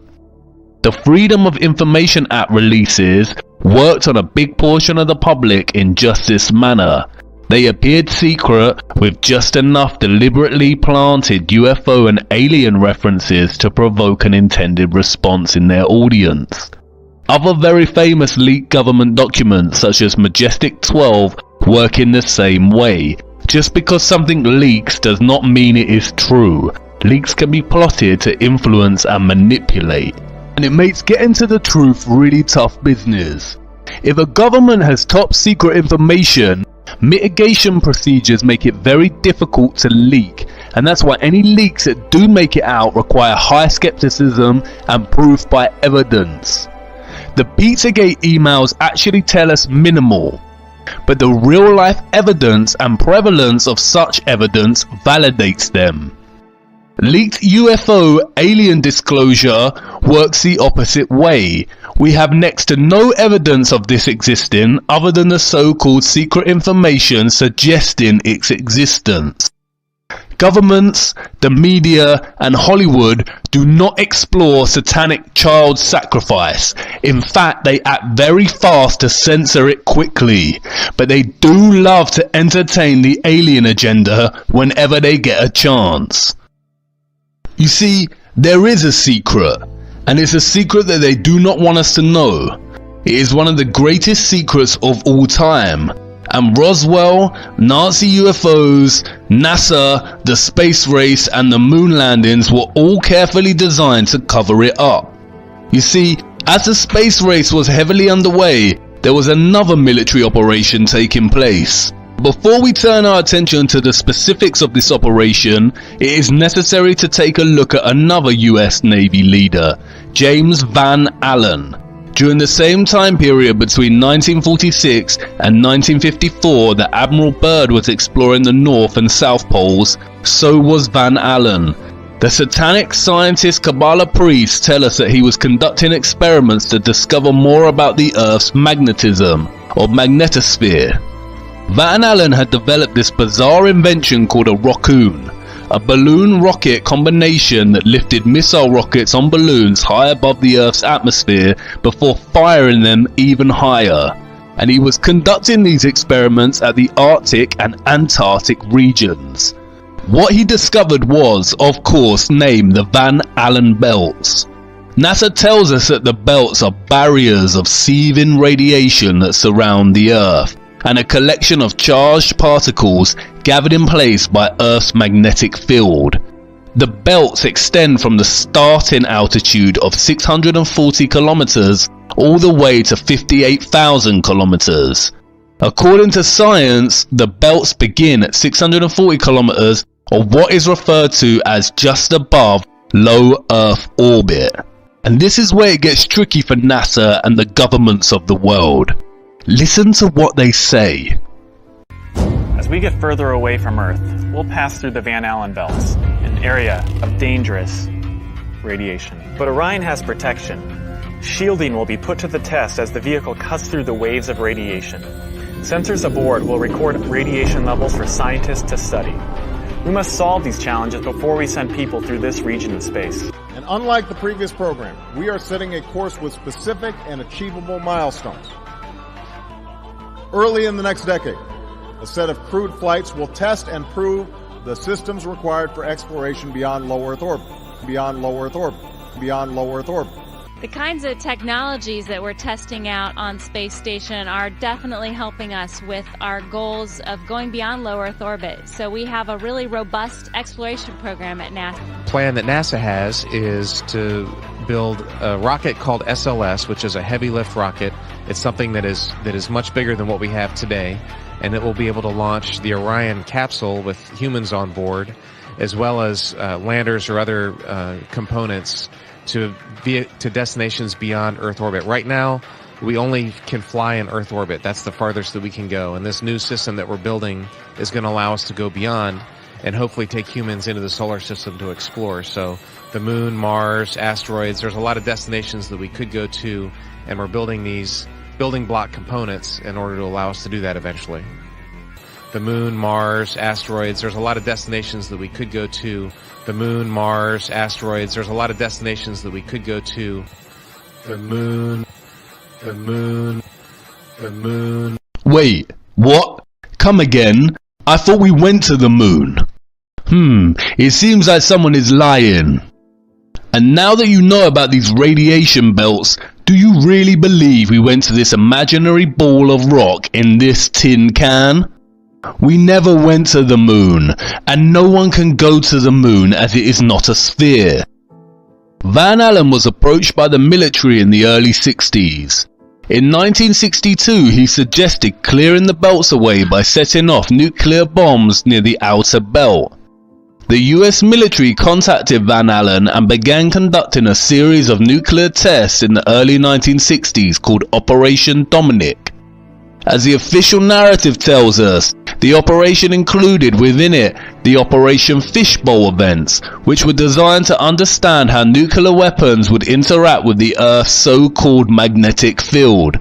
The Freedom of Information Act releases worked on a big portion of the public in just this manner. They appeared secret with just enough deliberately planted UFO and alien references to provoke an intended response in their audience. Other very famous leaked government documents such as Majestic 12 work in the same way. Just because something leaks does not mean it is true. Leaks can be plotted to influence and manipulate. And it makes getting to the truth really tough business. If a government has top secret information, mitigation procedures make it very difficult to leak, and that's why any leaks that do make it out require high skepticism and proof by evidence. The Pizzagate emails actually tell us minimal, but the real life evidence and prevalence of such evidence validates them. Leaked UFO alien disclosure works the opposite way, We have next to no evidence of this existing other than the so-called secret information suggesting its existence. Governments, the media, and Hollywood do not explore satanic child sacrifice. In fact, they act very fast to censor it quickly. But they do love to entertain the alien agenda whenever they get a chance. You see, there is a secret, and it's a secret that they do not want us to know. It is one of the greatest secrets of all time. And Roswell, Nazi UFOs, NASA, the space race and the moon landings were all carefully designed to cover it up. You see, as the space race was heavily underway, there was another military operation taking place. Before we turn our attention to the specifics of this operation, it is necessary to take a look at another US Navy leader, James Van Allen. During the same time period between 1946 and 1954 that Admiral Byrd was exploring the North and South Poles, so was Van Allen. The satanic scientist Kabbalah priests tell us that he was conducting experiments to discover more about the Earth's magnetism, or magnetosphere. Van Allen had developed this bizarre invention called a rockoon, a balloon rocket combination that lifted missile rockets on balloons high above the Earth's atmosphere before firing them even higher. And he was conducting these experiments at the Arctic and Antarctic regions. What he discovered was, of course, named the Van Allen belts. NASA tells us that the belts are barriers of seething radiation that surround the Earth, and a collection of charged particles gathered in place by Earth's magnetic field. The belts extend from the starting altitude of 640 kilometers all the way to 58,000 kilometers. According to science, the belts begin at 640 kilometers, or what is referred to as just above low Earth orbit. And this is where it gets tricky for NASA and the governments of the world. Listen to what they say. As we get further away from Earth, we'll pass through the Van Allen belts, an area of dangerous radiation. But Orion has protection. Shielding will be put to the test as the vehicle cuts through the waves of radiation. Sensors aboard will record radiation levels for scientists to study. We must solve these challenges before we send people through this region of space. And unlike the previous program, we are setting a course with specific and achievable milestones. Early in the next decade, a set of crewed flights will test and prove the systems required for exploration beyond low Earth orbit, beyond low Earth orbit, beyond low Earth orbit. The kinds of technologies that we're testing out on Space Station are definitely helping us with our goals of going beyond low Earth orbit. So we have a really robust exploration program at NASA. The plan that NASA has is to build a rocket called SLS, which is a heavy lift rocket. It's something that is much bigger than what we have today, and it will be able to launch the Orion capsule with humans on board, as well as landers or other components to destinations beyond Earth orbit. Right now, we only can fly in Earth orbit. That's the farthest that we can go. And this new system that we're building is going to allow us to go beyond and hopefully take humans into the solar system to explore. So the moon, Mars, asteroids, there's a lot of destinations that we could go to, and we're building these building block components in order to allow us to do that eventually. The moon, Mars, asteroids, there's a lot of destinations that we could go to. The moon, Mars, asteroids, there's a lot of destinations that we could go to. The moon, the moon, the moon. Wait, what? Come again? I thought we went to the moon. It seems like someone is lying. And now that you know about these radiation belts, do you really believe we went to this imaginary ball of rock in this tin can? We never went to the moon, and no one can go to the moon as it is not a sphere. Van Allen was approached by the military in the early 60s. In 1962, he suggested clearing the belts away by setting off nuclear bombs near the outer belt. The US military contacted Van Allen and began conducting a series of nuclear tests in the early 1960s called Operation Dominic. As the official narrative tells us, The operation included within it the Operation Fishbowl events, which were designed to understand how nuclear weapons would interact with the Earth's so-called magnetic field.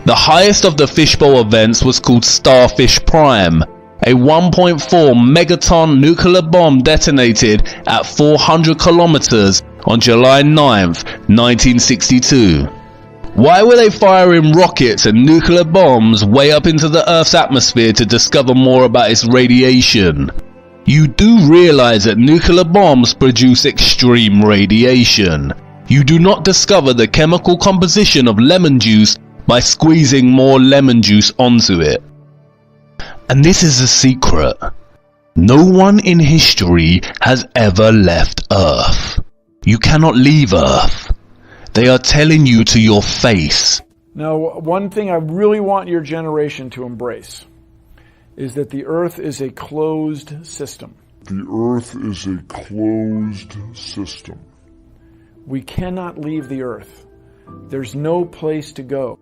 The highest of the Fishbowl events was called Starfish Prime, a 1.4 megaton nuclear bomb detonated at 400 kilometers on July 9th, 1962. Why were they firing rockets and nuclear bombs way up into the Earth's atmosphere to discover more about its radiation? You do realize that nuclear bombs produce extreme radiation. You do not discover the chemical composition of lemon juice by squeezing more lemon juice onto it. And this is a secret. No one in history has ever left Earth. You cannot leave Earth. They are telling you to your face. Now, one thing I really want your generation to embrace is that the Earth is a closed system. The Earth is a closed system. We cannot leave the Earth. There's no place to go.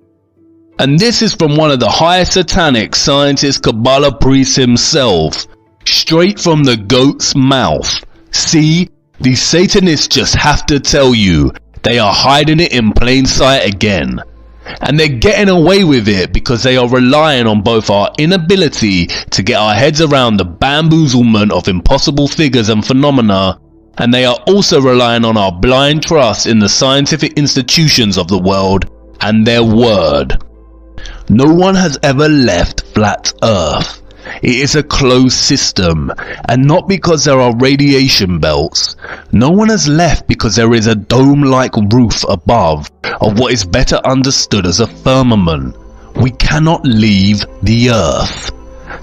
And this is from one of the highest satanic scientist Kabbalah priests himself, straight from the goat's mouth. See, these Satanists just have to tell you, they are hiding it in plain sight again. And they're getting away with it because they are relying on both our inability to get our heads around the bamboozlement of impossible figures and phenomena, and they are also relying on our blind trust in the scientific institutions of the world and their word. No one has ever left flat Earth. It is a closed system, and not because there are radiation belts. No one has left because there is a dome-like roof above of what is better understood as a firmament. We cannot leave the Earth.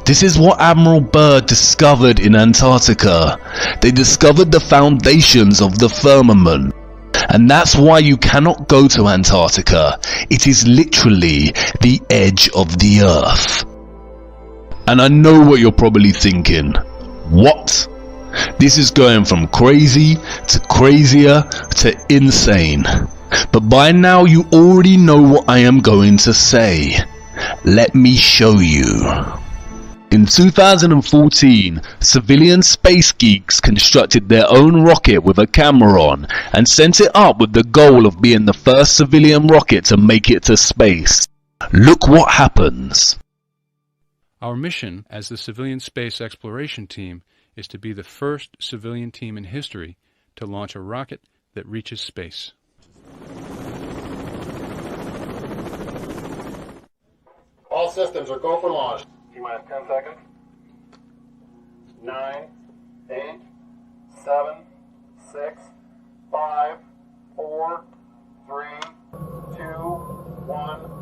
This is what Admiral Byrd discovered in Antarctica. They discovered the foundations of the firmament. And that's why you cannot go to Antarctica. It is literally the edge of the Earth. And I know what you're probably thinking. What? This is going from crazy to crazier to insane. But by now you already know what I am going to say. Let me show you. In 2014, civilian space geeks constructed their own rocket with a camera on and sent it up with the goal of being the first civilian rocket to make it to space. Look what happens. Our mission as the Civilian Space Exploration Team is to be the first civilian team in history to launch a rocket that reaches space. All systems are go for launch. T-minus 10 seconds. 9, 8, 7, 6, 5, 4, 3, 2, 1.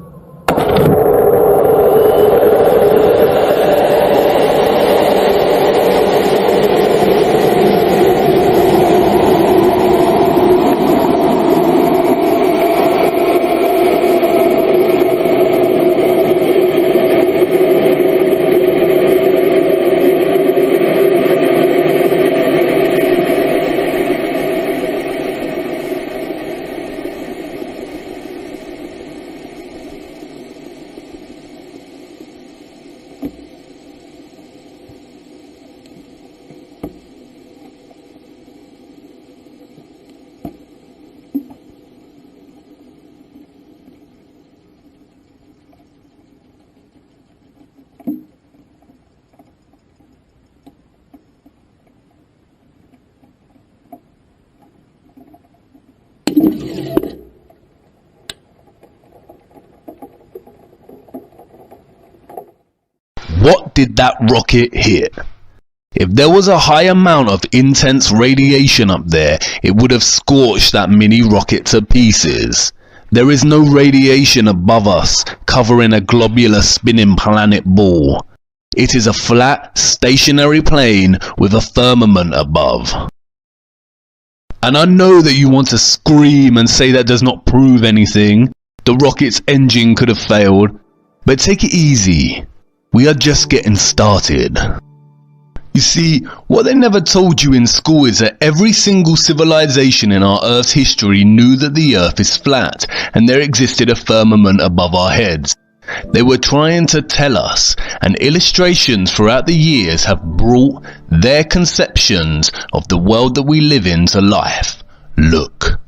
What did that rocket hit? If there was a high amount of intense radiation up there, it would have scorched that mini rocket to pieces. There is no radiation above us, covering a globular spinning planet ball. It is a flat, stationary plane with a firmament above. And I know that you want to scream and say that does not prove anything. The rocket's engine could have failed. But take it easy. We are just getting started. You see, what they never told you in school is that every single civilization in our Earth's history knew that the Earth is flat and there existed a firmament above our heads. They were trying to tell us, and illustrations throughout the years have brought their conceptions of the world that we live in to life. Look.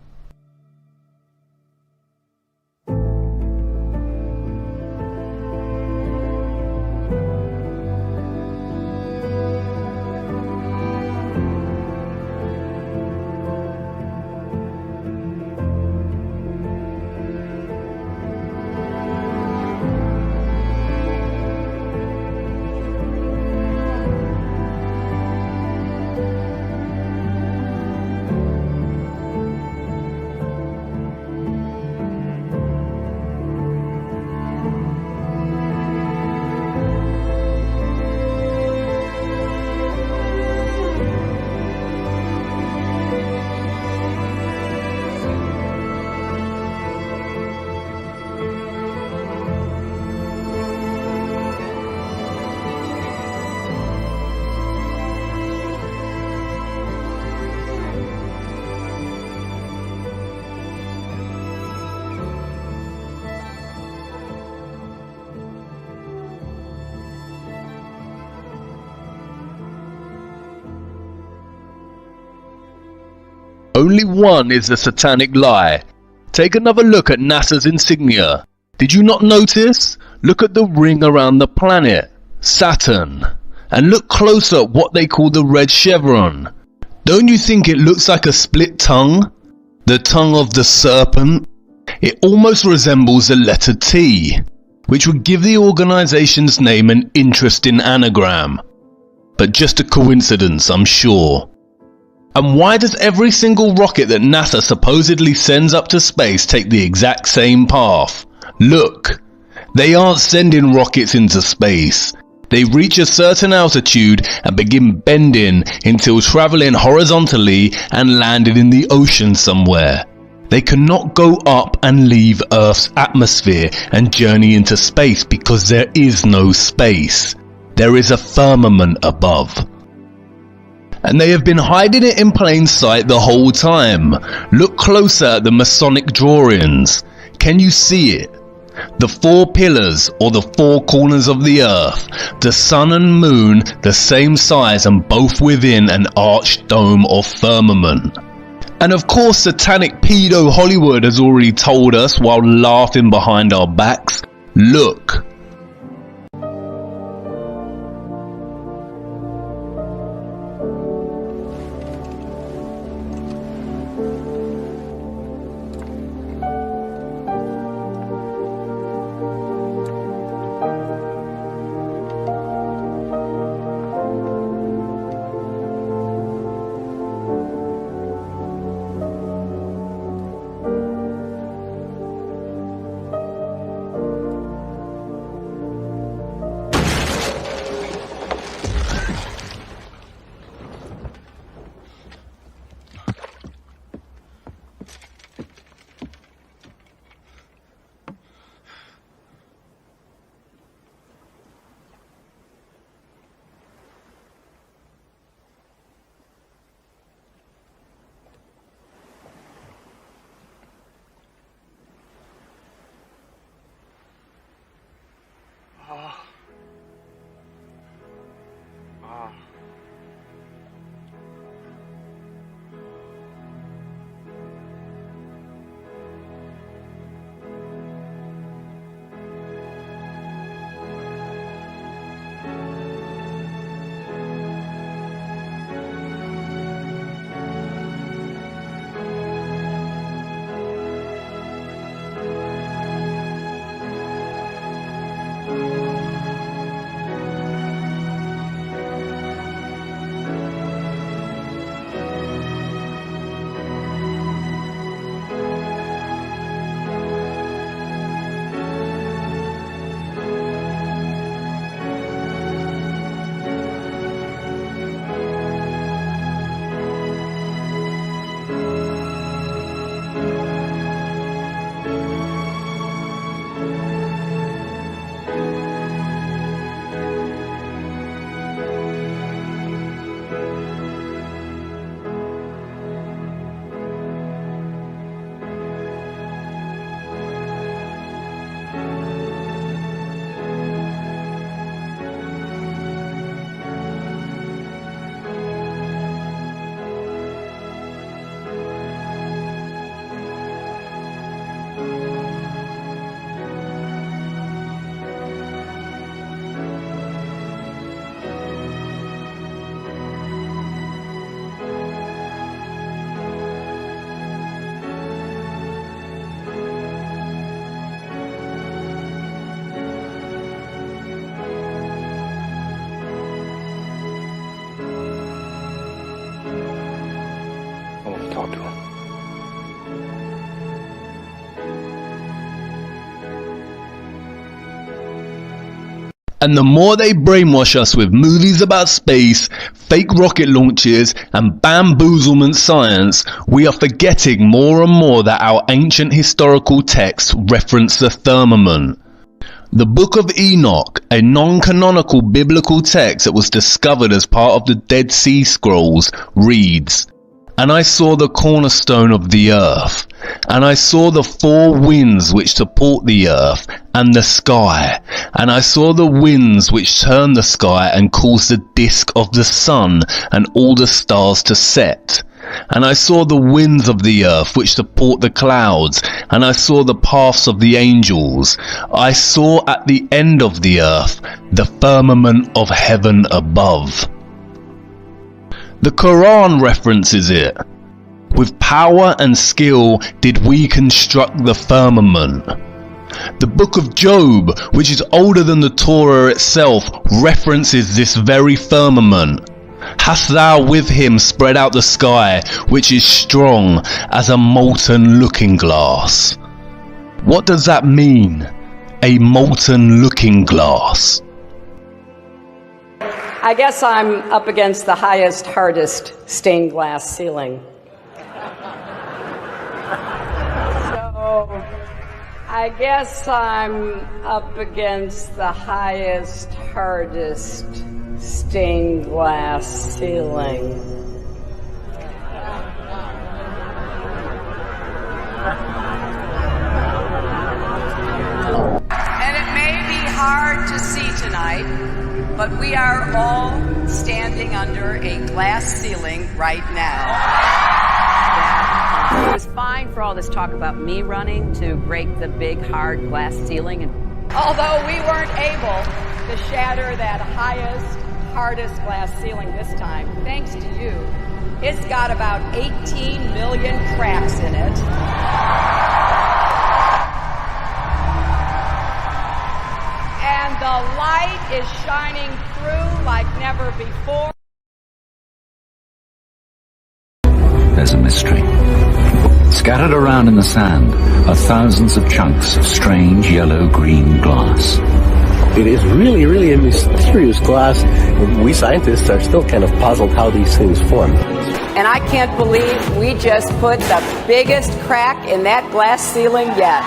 Only one is the satanic lie. Take another look at NASA's insignia. Did you not notice? Look at the ring around the planet, Saturn. And look closer at what they call the red chevron. Don't you think it looks like a split tongue? The tongue of the serpent? It almost resembles the letter T, which would give the organization's name an interesting anagram. But just a coincidence, I'm sure. And why does every single rocket that NASA supposedly sends up to space take the exact same path? Look, they aren't sending rockets into space. They reach a certain altitude and begin bending until traveling horizontally and landing in the ocean somewhere. They cannot go up and leave Earth's atmosphere and journey into space because there is no space. There is a firmament above. And they have been hiding it in plain sight the whole time. Look closer at the Masonic drawings. Can you see it? The four pillars, or the four corners of the earth, the sun and moon the same size and both within an arched dome or firmament. And of course satanic pedo Hollywood has already told us while laughing behind our backs. Look. talk to her. And the more they brainwash us with movies about space, fake rocket launches, and bamboozlement science, we are forgetting more and more that our ancient historical texts reference the firmament. The Book of Enoch, a non-canonical biblical text that was discovered as part of the Dead Sea Scrolls, reads, "And I saw the cornerstone of the earth, and I saw the four winds which support the earth, and the sky, and I saw the winds which turn the sky and cause the disk of the sun and all the stars to set. And I saw the winds of the earth which support the clouds, and I saw the paths of the angels. I saw at the end of the earth the firmament of heaven above." The Quran references it. "With power and skill did we construct the firmament." The Book of Job, which is older than the Torah itself, references this very firmament. "Hast thou with him spread out the sky, which is strong as a molten looking glass?" What does that mean? A molten looking glass. I guess I'm up against the highest, hardest stained glass ceiling. So, I guess I'm up against the highest, hardest stained glass ceiling. And it may be hard to see tonight, but we are all standing under a glass ceiling right now. It was fine for all this talk about me running to break the big, hard glass ceiling. And Although we weren't able to shatter that highest, hardest glass ceiling this time, thanks to you, it's got about 18 million cracks in it. And the light is shining through like never before. There's a mystery. Scattered around in the sand are thousands of chunks of strange yellow-green glass. It is really, really a mysterious glass. We scientists are still kind of puzzled how these things form. And I can't believe we just put the biggest crack in that glass ceiling yet.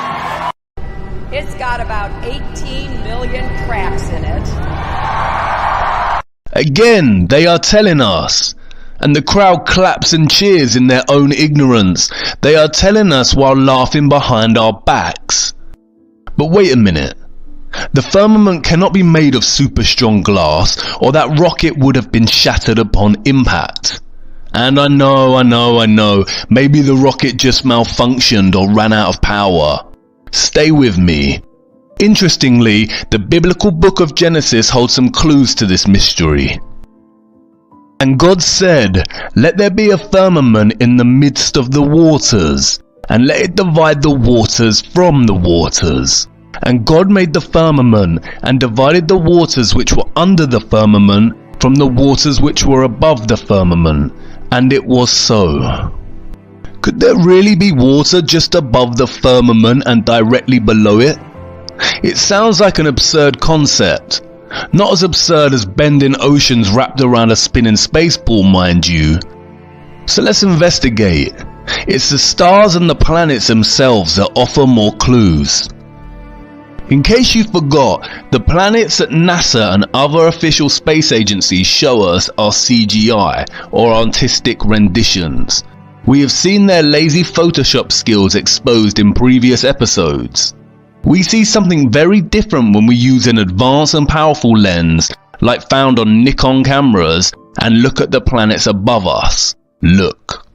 It's got about 18 million cracks in it. Again, they are telling us. And the crowd claps and cheers in their own ignorance. They are telling us while laughing behind our backs. But wait a minute. The firmament cannot be made of super strong glass, or that rocket would have been shattered upon impact. And I know, maybe the rocket just malfunctioned or ran out of power. Stay with me. Interestingly, the biblical book of Genesis holds some clues to this mystery. "And God said, Let there be a firmament in the midst of the waters, and let it divide the waters from the waters. And God made the firmament, and divided the waters which were under the firmament from the waters which were above the firmament. And it was so." Could there really be water just above the firmament and directly below it? It sounds like an absurd concept. Not as absurd as bending oceans wrapped around a spinning space ball, mind you. So let's investigate. It's the stars and the planets themselves that offer more clues. In case you forgot, the planets that NASA and other official space agencies show us are CGI, or artistic renditions. We have seen their lazy Photoshop skills exposed in previous episodes. We see something very different when we use an advanced and powerful lens, like found on Nikon cameras, and look at the planets above us. Look.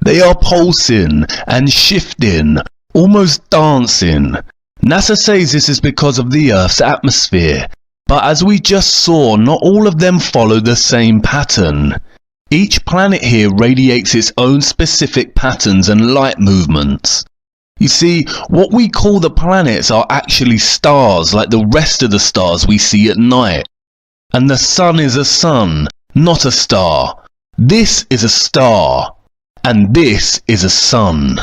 They are pulsing and shifting, almost dancing. NASA says this is because of the Earth's atmosphere, but as we just saw, not all of them follow the same pattern. Each planet here radiates its own specific patterns and light movements. You see, what we call the planets are actually stars like the rest of the stars we see at night. And the sun is a sun, not a star. This is a star. And this is a sun.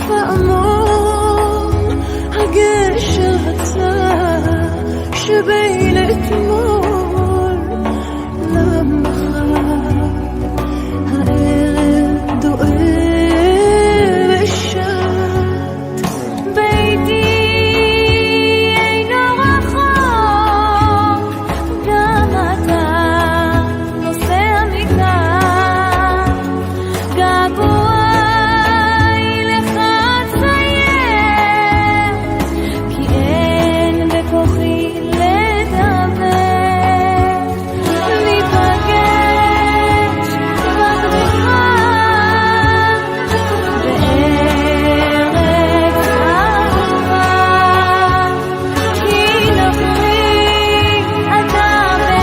פעמון הגשר הצר שבין אתמול למחר הערב דואר ושט ביתי אינו רחוק גם אתה נוסע מכאן געגועי לך צייר כי אין בכוחי לדבר ניפגש בבריכה בארץ אהובה כי נפלי אתה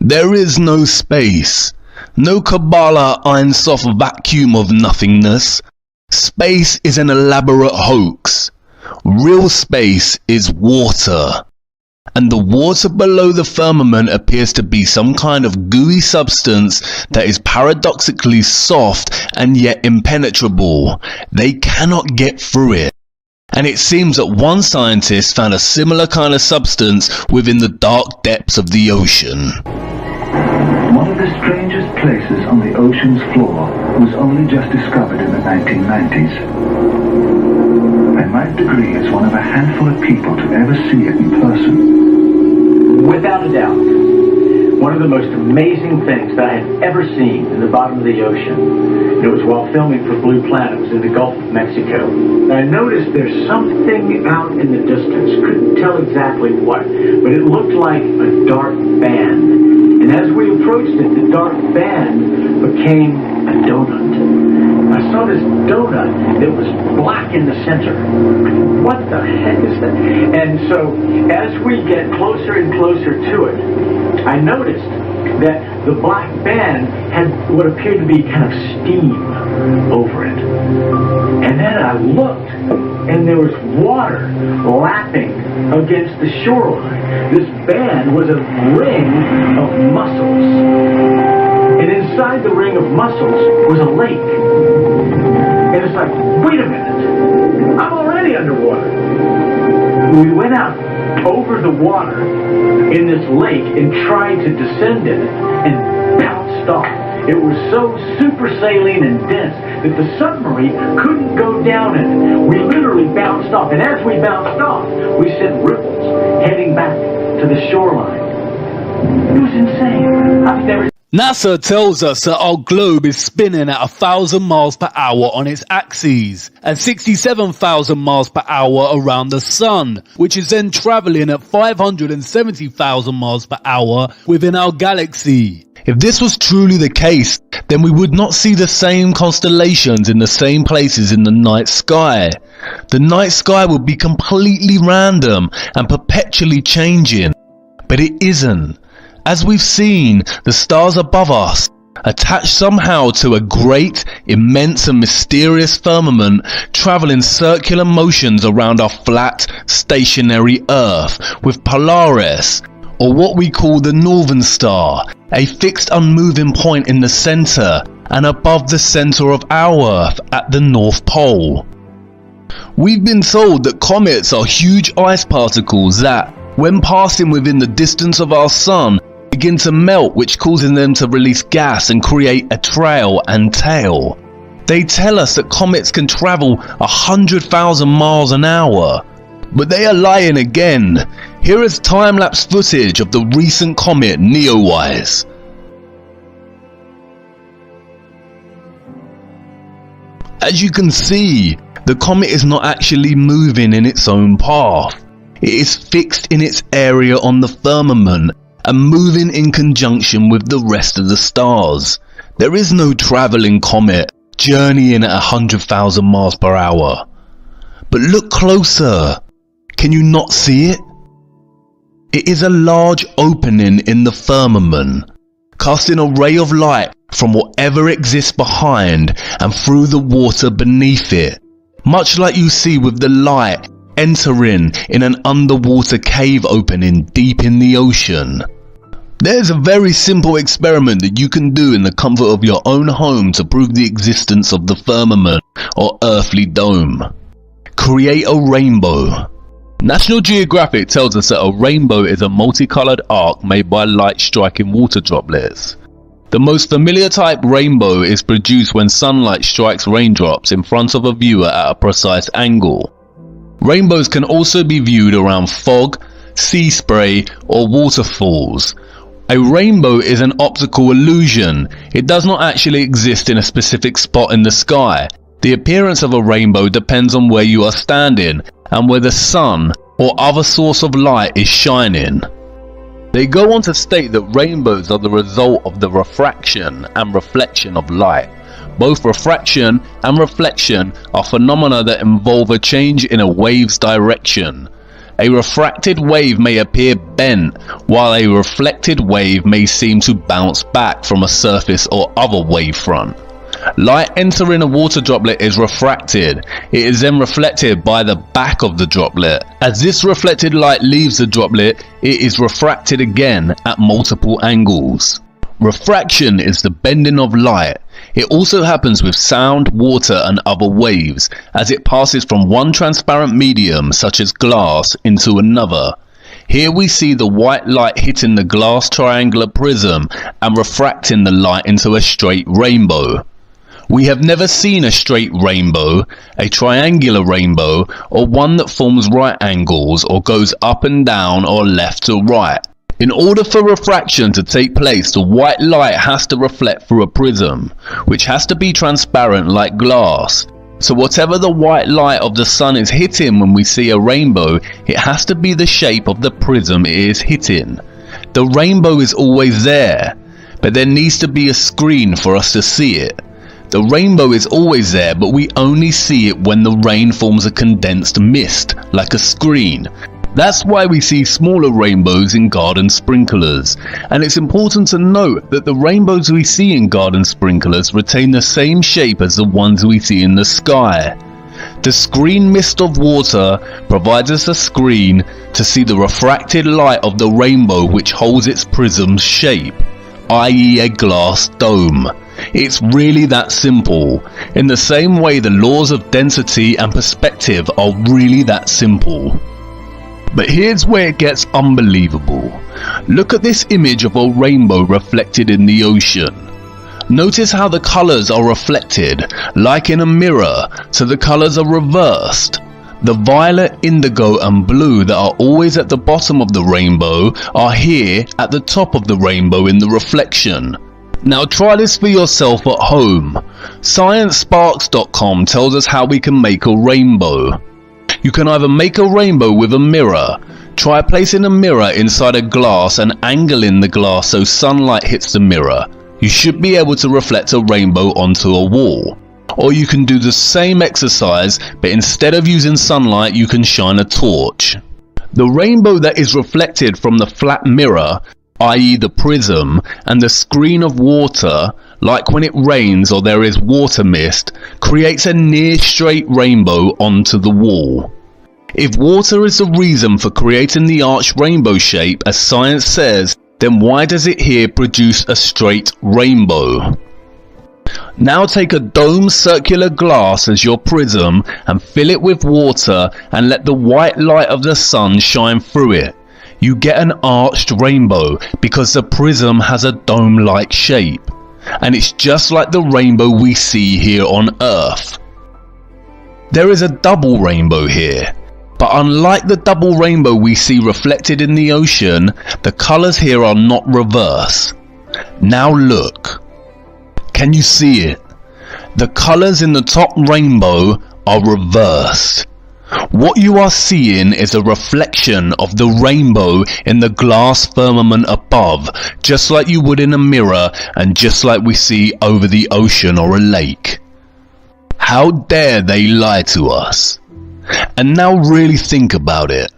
There is no space, no Kabbalah Ein Sof vacuum of nothingness. Space is an elaborate hoax. Real space is water. And the water below the firmament appears to be some kind of gooey substance that is paradoxically soft and yet impenetrable. They cannot get through it. And it seems that one scientist found a similar kind of substance within the dark depths of the ocean. One of the strangest places on the ocean's floor was only just discovered in the 1990s. I might agree it's one of a handful of people to ever see it in person. Without a doubt, one of the most amazing things that I have ever seen in the bottom of the ocean. It was while filming for Blue Planet. It was in the Gulf of Mexico. And I noticed there's something out in the distance. Couldn't tell exactly what, but it looked like a dark band. And as we approached it, the dark band became a donut. I saw this donut that was black in the center. What the heck is that? And so as we get closer and closer to it, I noticed that the black band had what appeared to be kind of steam over it. And then I looked, and there was water lapping against the shoreline. This band was a ring of mussels. And inside the ring of mussels was a lake. And it's like, wait a minute, I'm already underwater. We went out over the water in this lake and tried to descend in it and bounced off. It was so super saline and dense that the submarine couldn't go down in it. We literally bounced off, and as we bounced off, we sent ripples heading back to the shoreline. It was insane. I've never NASA tells us that our globe is spinning at 1,000 miles per hour on its axis and 67,000 miles per hour around the sun, which is then traveling at 570,000 miles per hour within our galaxy. If this was truly the case, then we would not see the same constellations in the same places in the night sky. The night sky would be completely random and perpetually changing. But it isn't. As we've seen, the stars above us, attached somehow to a great, immense and mysterious firmament, travel in circular motions around our flat, stationary Earth, with Polaris, or what we call the Northern Star, a fixed unmoving point in the center and above the center of our Earth at the North Pole. We've been told that comets are huge ice particles that, when passing within the distance of our sun, begin to melt, which causes them to release gas and create a trail and tail. They tell us that comets can travel 100,000 miles an hour. But they are lying again. Here is time-lapse footage of the recent comet Neowise. As you can see, the comet is not actually moving in its own path. It is fixed in its area on the firmament and moving in conjunction with the rest of the stars. There is no travelling comet journeying at 100,000 miles per hour. But look closer. Can you not see it? It is a large opening in the firmament, casting a ray of light from whatever exists behind and through the water beneath it, much like you see with the light entering in an underwater cave opening deep in the ocean. There's a very simple experiment that you can do in the comfort of your own home to prove the existence of the firmament or earthly dome. Create a rainbow. National Geographic tells us that a rainbow is a multicolored arc made by light striking water droplets. The most familiar type rainbow is produced when sunlight strikes raindrops in front of a viewer at a precise angle. Rainbows can also be viewed around fog, sea spray, or waterfalls. A rainbow is an optical illusion. It does not actually exist in a specific spot in the sky. The appearance of a rainbow depends on where you are standing and where the sun or other source of light is shining. They go on to state that rainbows are the result of the refraction and reflection of light. Both refraction and reflection are phenomena that involve a change in a wave's direction. A refracted wave may appear bent, while a reflected wave may seem to bounce back from a surface or other wavefront. Light entering a water droplet is refracted. It is then reflected by the back of the droplet. As this reflected light leaves the droplet, it is refracted again at multiple angles. Refraction is the bending of light. It also happens with sound, water and other waves, as it passes from one transparent medium, such as glass, into another. Here we see the white light hitting the glass triangular prism and refracting the light into a straight rainbow. We have never seen a straight rainbow, a triangular rainbow, or one that forms right angles or goes up and down or left to right. In order for refraction to take place, the white light has to reflect through a prism, which has to be transparent like glass. So whatever the white light of the sun is hitting when we see a rainbow, it has to be the shape of the prism it is hitting. The rainbow is always there, but there needs to be a screen for us to see it. The rainbow is always there, but we only see it when the rain forms a condensed mist, like a screen. That's why we see smaller rainbows in garden sprinklers. And it's important to note that the rainbows we see in garden sprinklers retain the same shape as the ones we see in the sky. The screen mist of water provides us a screen to see the refracted light of the rainbow, which holds its prism's shape, i.e. a glass dome. It's really that simple. In the same way the laws of density and perspective are really that simple. But here's where it gets unbelievable. Look at this image of a rainbow reflected in the ocean. Notice how the colors are reflected, like in a mirror, so the colors are reversed. The violet, indigo and blue that are always at the bottom of the rainbow are here at the top of the rainbow in the reflection. Now try this for yourself at home. ScienceSparks.com tells us how we can make a rainbow. You can either make a rainbow with a mirror. Try placing a mirror inside a glass and angling the glass so sunlight hits the mirror. You should be able to reflect a rainbow onto a wall. Or you can do the same exercise, but instead of using sunlight, you can shine a torch. The rainbow that is reflected from the flat mirror, i.e. the prism, and the screen of water, like when it rains or there is water mist, creates a near straight rainbow onto the wall. If water is the reason for creating the arched rainbow shape, as science says, then why does it here produce a straight rainbow? Now take a dome circular glass as your prism and fill it with water and let the white light of the sun shine through it. You get an arched rainbow because the prism has a dome-like shape. And it's just like the rainbow we see here on Earth. There is a double rainbow here. But unlike the double rainbow we see reflected in the ocean, the colours here are not reverse. Now look. Can you see it? The colours in the top rainbow are reversed. What you are seeing is a reflection of the rainbow in the glass firmament above, just like you would in a mirror and just like we see over the ocean or a lake. How dare they lie to us? And now really think about it.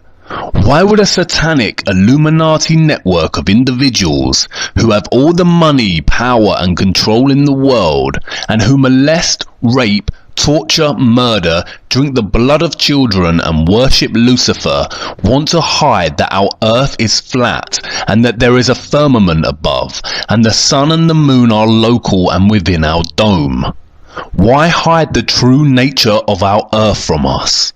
Why would a satanic Illuminati network of individuals who have all the money, power and control in the world and who molest, rape, torture, murder, drink the blood of children and worship Lucifer want to hide that our earth is flat and that there is a firmament above and the sun and the moon are local and within our dome? Why hide the true nature of our earth from us?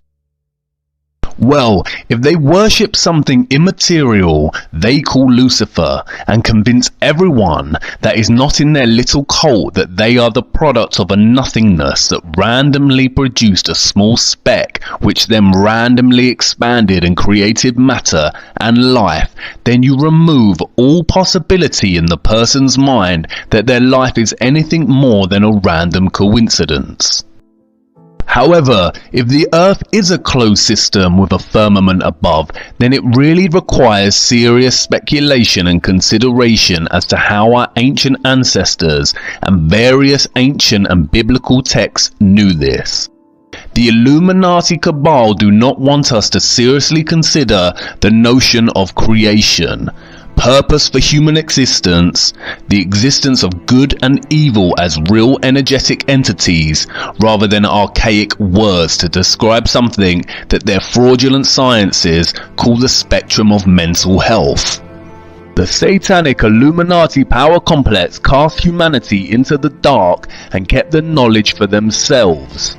Well, if they worship something immaterial they call Lucifer and convince everyone that is not in their little cult that they are the product of a nothingness that randomly produced a small speck which then randomly expanded and created matter and life, then you remove all possibility in the person's mind that their life is anything more than a random coincidence. However, if the Earth is a closed system with a firmament above, then it really requires serious speculation and consideration as to how our ancient ancestors and various ancient and biblical texts knew this. The Illuminati cabal do not want us to seriously consider the notion of creation, purpose for human existence, the existence of good and evil as real energetic entities rather than archaic words to describe something that their fraudulent sciences call the spectrum of mental health. The satanic Illuminati power complex cast humanity into the dark and kept the knowledge for themselves.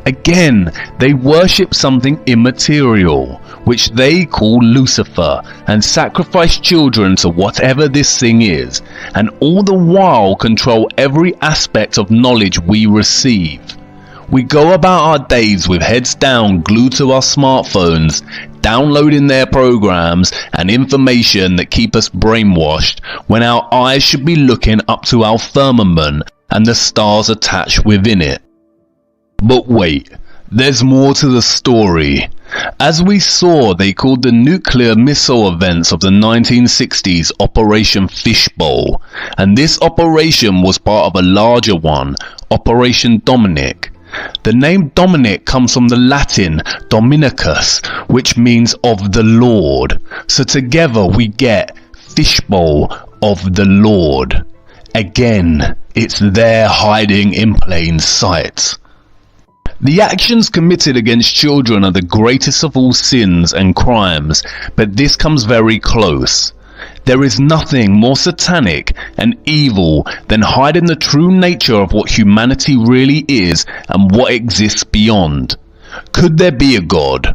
Again, they worship something immaterial, which they call Lucifer, and sacrifice children to whatever this thing is, and all the while control every aspect of knowledge we receive. We go about our days with heads down, glued to our smartphones, downloading their programs and information that keep us brainwashed, when our eyes should be looking up to our firmament and the stars attached within it. But wait, there's more to the story. As we saw, they called the nuclear missile events of the 1960s Operation Fishbowl, and this operation was part of a larger one, Operation Dominic. The name Dominic comes from the Latin Dominicus, which means of the Lord. So together we get Fishbowl of the Lord. Again, it's there hiding in plain sight. The actions committed against children are the greatest of all sins and crimes, but this comes very close. There is nothing more satanic and evil than hiding the true nature of what humanity really is and what exists beyond. Could there be a God?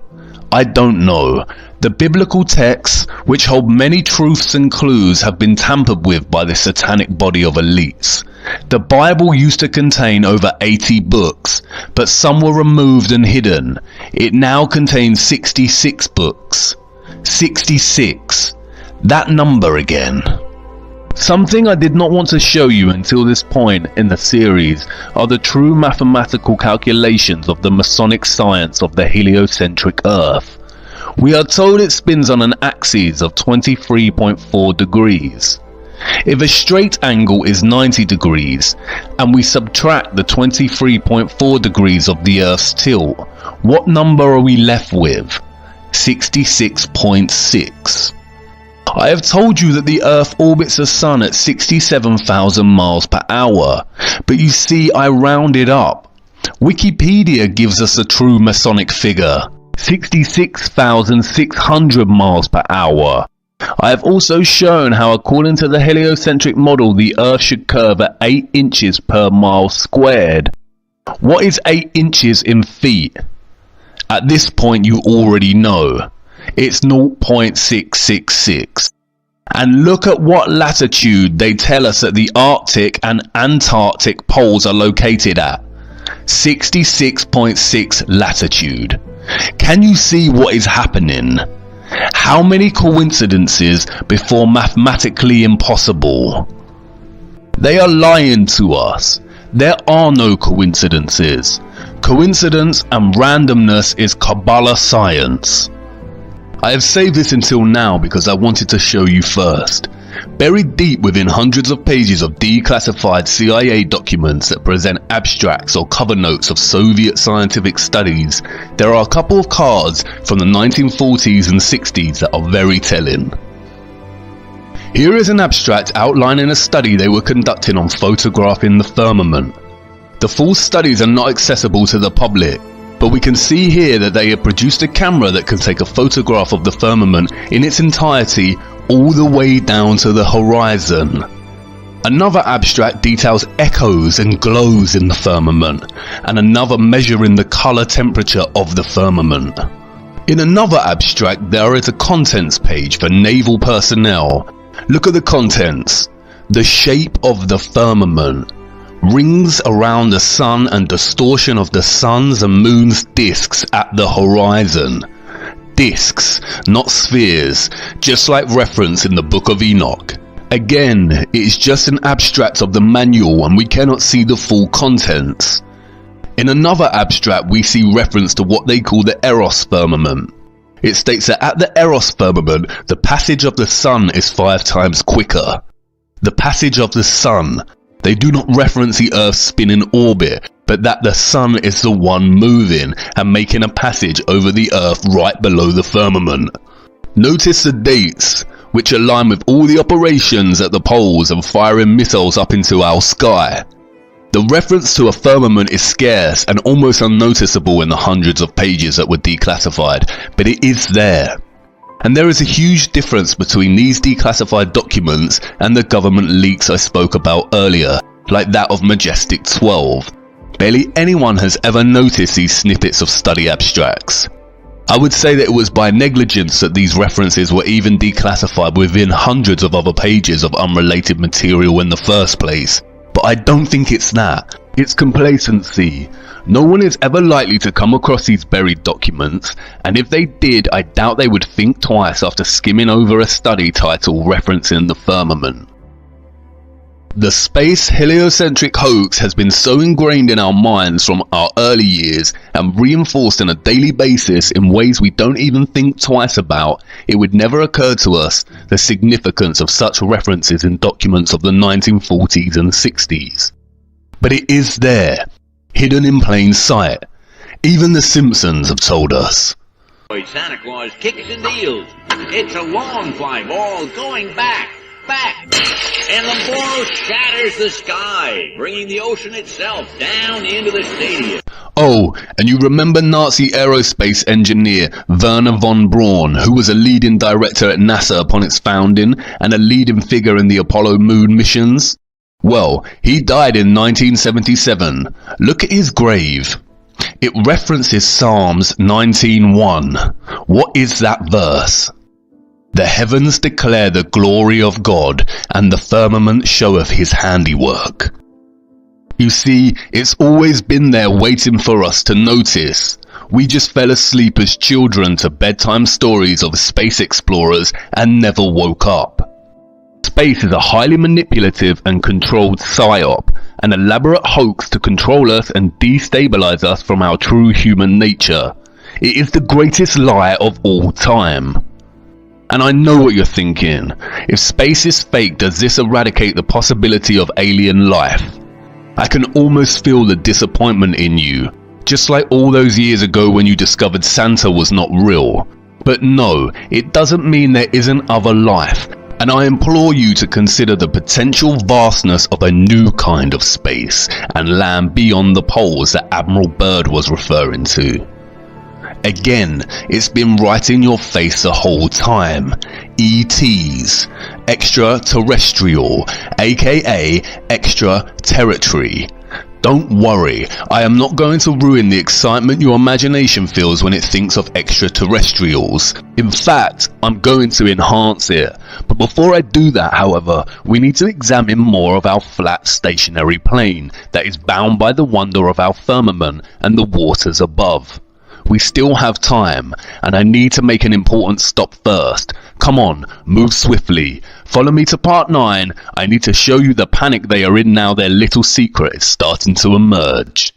I don't know. The biblical texts, which hold many truths and clues, have been tampered with by the satanic body of elites. The Bible used to contain over 80 books, but some were removed and hidden. It now contains 66 books. 66. That number again. Something I did not want to show you until this point in the series are the true mathematical calculations of the Masonic science of the heliocentric Earth. We are told it spins on an axis of 23.4 degrees. If a straight angle is 90 degrees, and we subtract the 23.4 degrees of the Earth's tilt, what number are we left with? 66.6. I have told you that the Earth orbits the Sun at 67,000 miles per hour, but you see I rounded up. Wikipedia gives us a true Masonic figure, 66,600 miles per hour. I have also shown how according to the heliocentric model the Earth should curve at 8 inches per mile squared. What is 8 inches in feet? At this point you already know. It's 0.666. And look at what latitude they tell us that the Arctic and Antarctic poles are located at. 66.6 latitude. Can you see what is happening? How many coincidences before mathematically impossible? They are lying to us. There are no coincidences. Coincidence and randomness is Kabbalah science. I have saved this until now because I wanted to show you first. Buried deep within hundreds of pages of declassified CIA documents that present abstracts or cover notes of Soviet scientific studies, there are a couple of cards from the 1940s and 60s that are very telling. Here is an abstract outlining a study they were conducting on photographing the firmament. The full studies are not accessible to the public, but we can see here that they have produced a camera that can take a photograph of the firmament in its entirety all the way down to the horizon. Another abstract details echoes and glows in the firmament, and another measuring the color temperature of the firmament. In another abstract there is a contents page for naval personnel. Look at the contents. The shape of the firmament. Rings around the sun and distortion of the sun's and moon's disks at the horizon. Disks, not spheres, just like reference in the Book of Enoch. Again, it is just an abstract of the manual and we cannot see the full contents. In another abstract we see reference to what they call the Eros firmament. It states that at the Eros firmament, the passage of the sun is 5 times quicker. The passage of the sun. They do not reference the Earth's spin in orbit, but that the sun is the one moving and making a passage over the Earth right below the firmament. Notice the dates, which align with all the operations at the poles and firing missiles up into our sky. The reference to a firmament is scarce and almost unnoticeable in the hundreds of pages that were declassified, but it is there. And there is a huge difference between these declassified documents and the government leaks I spoke about earlier, like that of Majestic 12. Barely anyone has ever noticed these snippets of study abstracts. I would say that it was by negligence that these references were even declassified within hundreds of other pages of unrelated material in the first place. But I don't think it's that. It's complacency. No one is ever likely to come across these buried documents, and if they did, I doubt they would think twice after skimming over a study title referencing the firmament. The space heliocentric hoax has been so ingrained in our minds from our early years and reinforced on a daily basis in ways we don't even think twice about, it would never occur to us the significance of such references in documents of the 1940s and 60s. But it is there, hidden in plain sight. Even the Simpsons have told us. Santa Claus kicks and deals. It's a long fly ball going back, and the ball shatters the sky, bringing the ocean itself down into the stadium. Oh, and you remember Nazi aerospace engineer Werner von Braun, who was a leading director at NASA upon its founding and a leading figure in the Apollo moon missions? Well, he died in 1977. Look at his grave. It references Psalms 19:1. What is that verse? The heavens declare the glory of God, and the firmament showeth his handiwork. You see, it's always been there waiting for us to notice. We just fell asleep as children to bedtime stories of space explorers and never woke up. Space is a highly manipulative and controlled psyop, an elaborate hoax to control us and destabilize us from our true human nature. It is the greatest lie of all time. And I know what you're thinking. If space is fake, does this eradicate the possibility of alien life? I can almost feel the disappointment in you, just like all those years ago when you discovered Santa was not real. But no, it doesn't mean there isn't other life, and I implore you to consider the potential vastness of a new kind of space and land beyond the poles that Admiral Byrd was referring to. Again, it's been right in your face the whole time. ETs, extraterrestrial, aka extraterritory. Don't worry, I am not going to ruin the excitement your imagination feels when it thinks of extraterrestrials. In fact, I'm going to enhance it. But before I do that, however, we need to examine more of our flat stationary plane that is bound by the wonder of our firmament and the waters above. We still have time, and I need to make an important stop first. Come on, move swiftly. Follow me to part 9. I need to show you the panic they are in now their little secret is starting to emerge.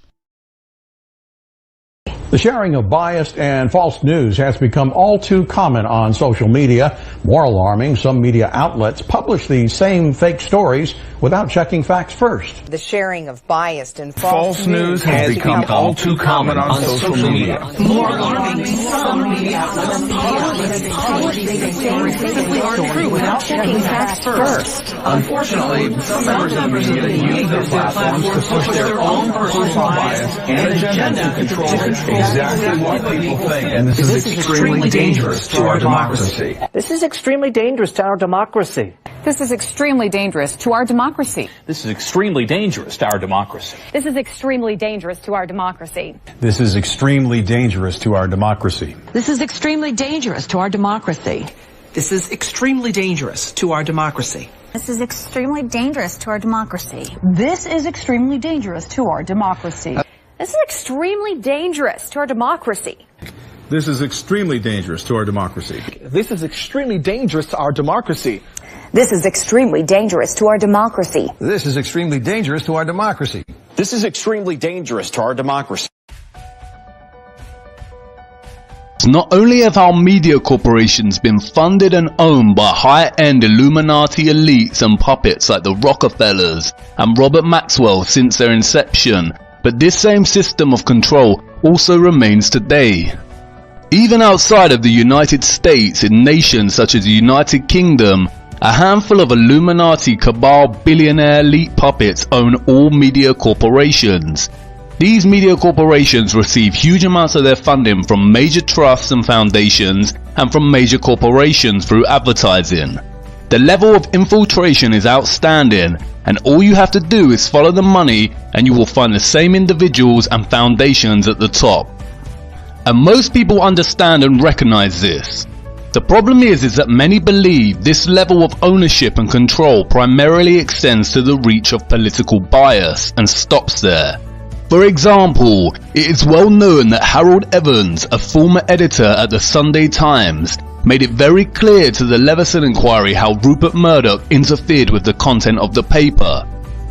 The sharing of biased and false news has become all too common on social media. More alarming, some media outlets publish these same fake stories without checking facts first. The sharing of biased and false news has become all too common on social media. More alarming, some media outlets publish these same fake stories without checking facts first. Unfortunately, some members of the media use their platforms to push their own personal bias and agenda to control exactly what people think. And this is extremely dangerous to our democracy. This is extremely dangerous to our democracy. This is extremely dangerous to our democracy. This is extremely dangerous to our democracy. This is extremely dangerous to our democracy. This is extremely dangerous to our democracy. This is extremely dangerous to our democracy. This is extremely dangerous to our democracy. This is extremely dangerous to our democracy. This is extremely dangerous to our democracy. This is extremely dangerous to our democracy. This is extremely dangerous to our democracy. This is extremely dangerous to our democracy. This is extremely dangerous to our democracy. This is extremely dangerous to our democracy. This is extremely dangerous to our democracy. Not only have our media corporations been funded and owned by high-end Illuminati elites and puppets like the Rockefellers and Robert Maxwell since their inception, but this same system of control also remains today. Even outside of the United States, in nations such as the United Kingdom, a handful of Illuminati cabal billionaire elite puppets own all media corporations. These media corporations receive huge amounts of their funding from major trusts and foundations and from major corporations through advertising. The level of infiltration is outstanding, and all you have to do is follow the money and you will find the same individuals and foundations at the top. And most people understand and recognize this. The problem is that many believe this level of ownership and control primarily extends to the reach of political bias and stops there. For example, it is well known that Harold Evans, a former editor at the Sunday Times, made it very clear to the Leveson inquiry how Rupert Murdoch interfered with the content of the paper.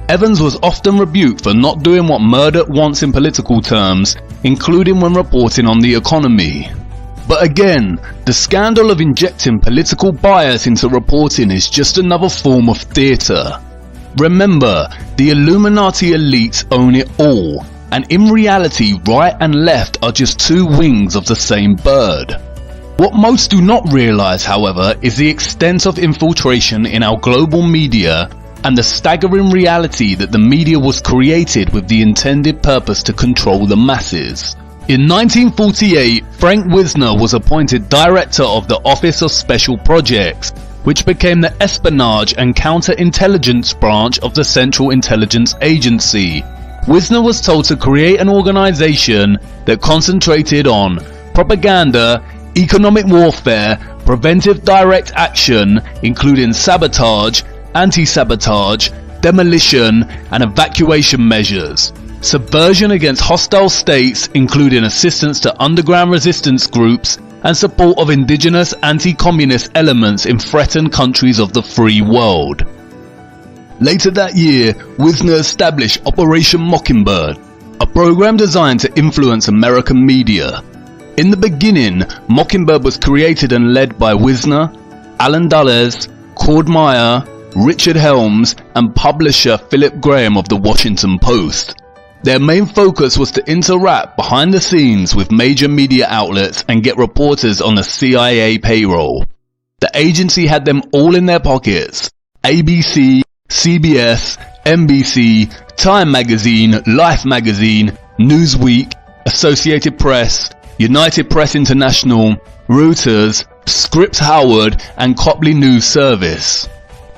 Evans was often rebuked for not doing what Murdoch wants in political terms, including when reporting on the economy. But again, the scandal of injecting political bias into reporting is just another form of theatre. Remember, the Illuminati elites own it all, and in reality right and left are just two wings of the same bird. What most do not realise, however, is the extent of infiltration in our global media and the staggering reality that the media was created with the intended purpose to control the masses. In 1948, Frank Wisner was appointed director of the Office of Special Projects, which became the espionage and counterintelligence branch of the Central Intelligence Agency. Wisner was told to create an organization that concentrated on propaganda, economic warfare, preventive direct action, including sabotage, anti-sabotage, demolition and evacuation measures, subversion against hostile states including assistance to underground resistance groups and support of indigenous anti-communist elements in threatened countries of the free world. Later that year, Wisner established Operation Mockingbird, a program designed to influence American media. In the beginning, Mockingbird was created and led by Wisner, Alan Dulles, Cord Meyer, Richard Helms, and publisher Philip Graham of the Washington Post. Their main focus was to interact behind the scenes with major media outlets and get reporters on the CIA payroll. The agency had them all in their pockets: ABC, CBS, NBC, Time Magazine, Life Magazine, Newsweek, Associated Press, United Press International, Reuters, Scripps Howard, and Copley News Service.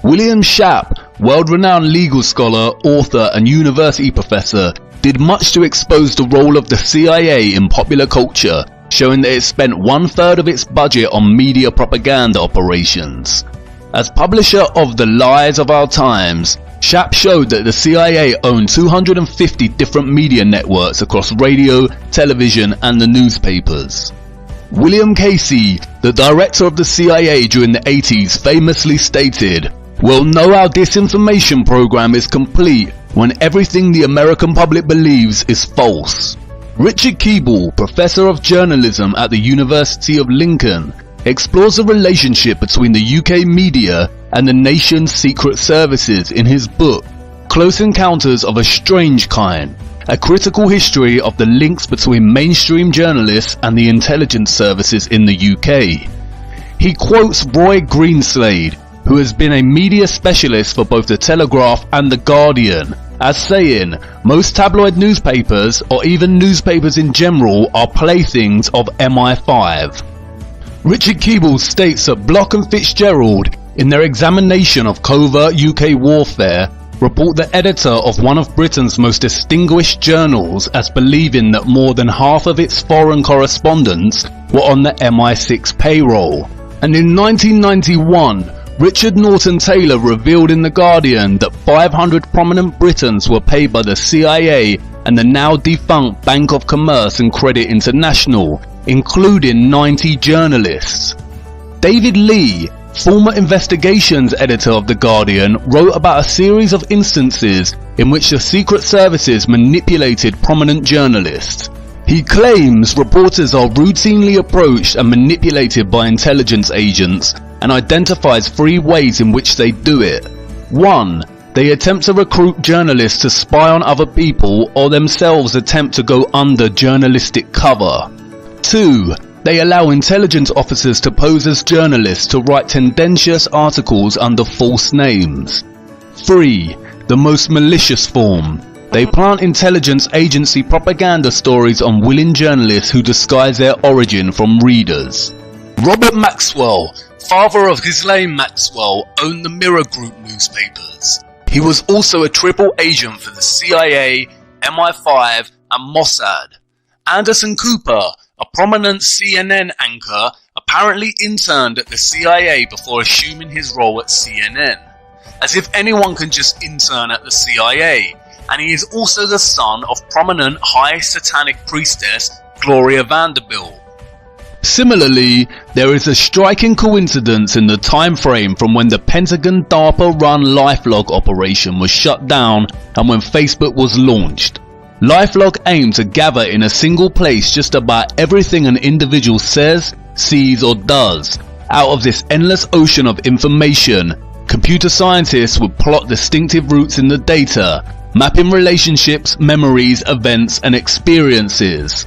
William Schaap, world-renowned legal scholar, author, and university professor, did much to expose the role of the CIA in popular culture, showing that it spent 1/3 of its budget on media propaganda operations. As publisher of The Lies of Our Times, Schaap showed that the CIA owned 250 different media networks across radio, television, and the newspapers. William Casey, the director of the CIA during the 80s, famously stated, "We'll know our disinformation program is complete when everything the American public believes is false." Richard Keeble, professor of journalism at the University of Lincoln, explores the relationship between the UK media and the nation's secret services in his book, Close Encounters of a Strange Kind, a critical history of the links between mainstream journalists and the intelligence services in the UK. He quotes Roy Greenslade, who has been a media specialist for both the Telegraph and the Guardian, as saying, "Most tabloid newspapers, or even newspapers in general, are playthings of MI5. Richard Keeble states that Block and Fitzgerald, in their examination of covert UK warfare, report the editor of one of Britain's most distinguished journals as believing that more than half of its foreign correspondents were on the MI6 payroll. And in 1991, Richard Norton Taylor revealed in The Guardian that 500 prominent Britons were paid by the CIA and the now defunct Bank of Commerce and Credit International, including 90 journalists. David Lee, former investigations editor of The Guardian, wrote about a series of instances in which the secret services manipulated prominent journalists. He claims reporters are routinely approached and manipulated by intelligence agents, and identifies 3 ways in which they do it. 1. They attempt to recruit journalists to spy on other people or themselves attempt to go under journalistic cover. 2. They allow intelligence officers to pose as journalists to write tendentious articles under false names. 3. The most malicious form. They plant intelligence agency propaganda stories on willing journalists who disguise their origin from readers. Robert Maxwell, father of Ghislaine Maxwell, owned the Mirror Group newspapers. He was also a triple agent for the CIA, MI5, and Mossad. Anderson Cooper, a prominent CNN anchor, apparently interned at the CIA before assuming his role at CNN. As if anyone can just intern at the CIA. And he is also the son of prominent high satanic priestess Gloria Vanderbilt. Similarly, there is a striking coincidence in the time frame from when the Pentagon DARPA-run LifeLog operation was shut down and when Facebook was launched. LifeLog aimed to gather in a single place just about everything an individual says, sees or does. Out of this endless ocean of information, computer scientists would plot distinctive routes in the data, mapping relationships, memories, events and experiences.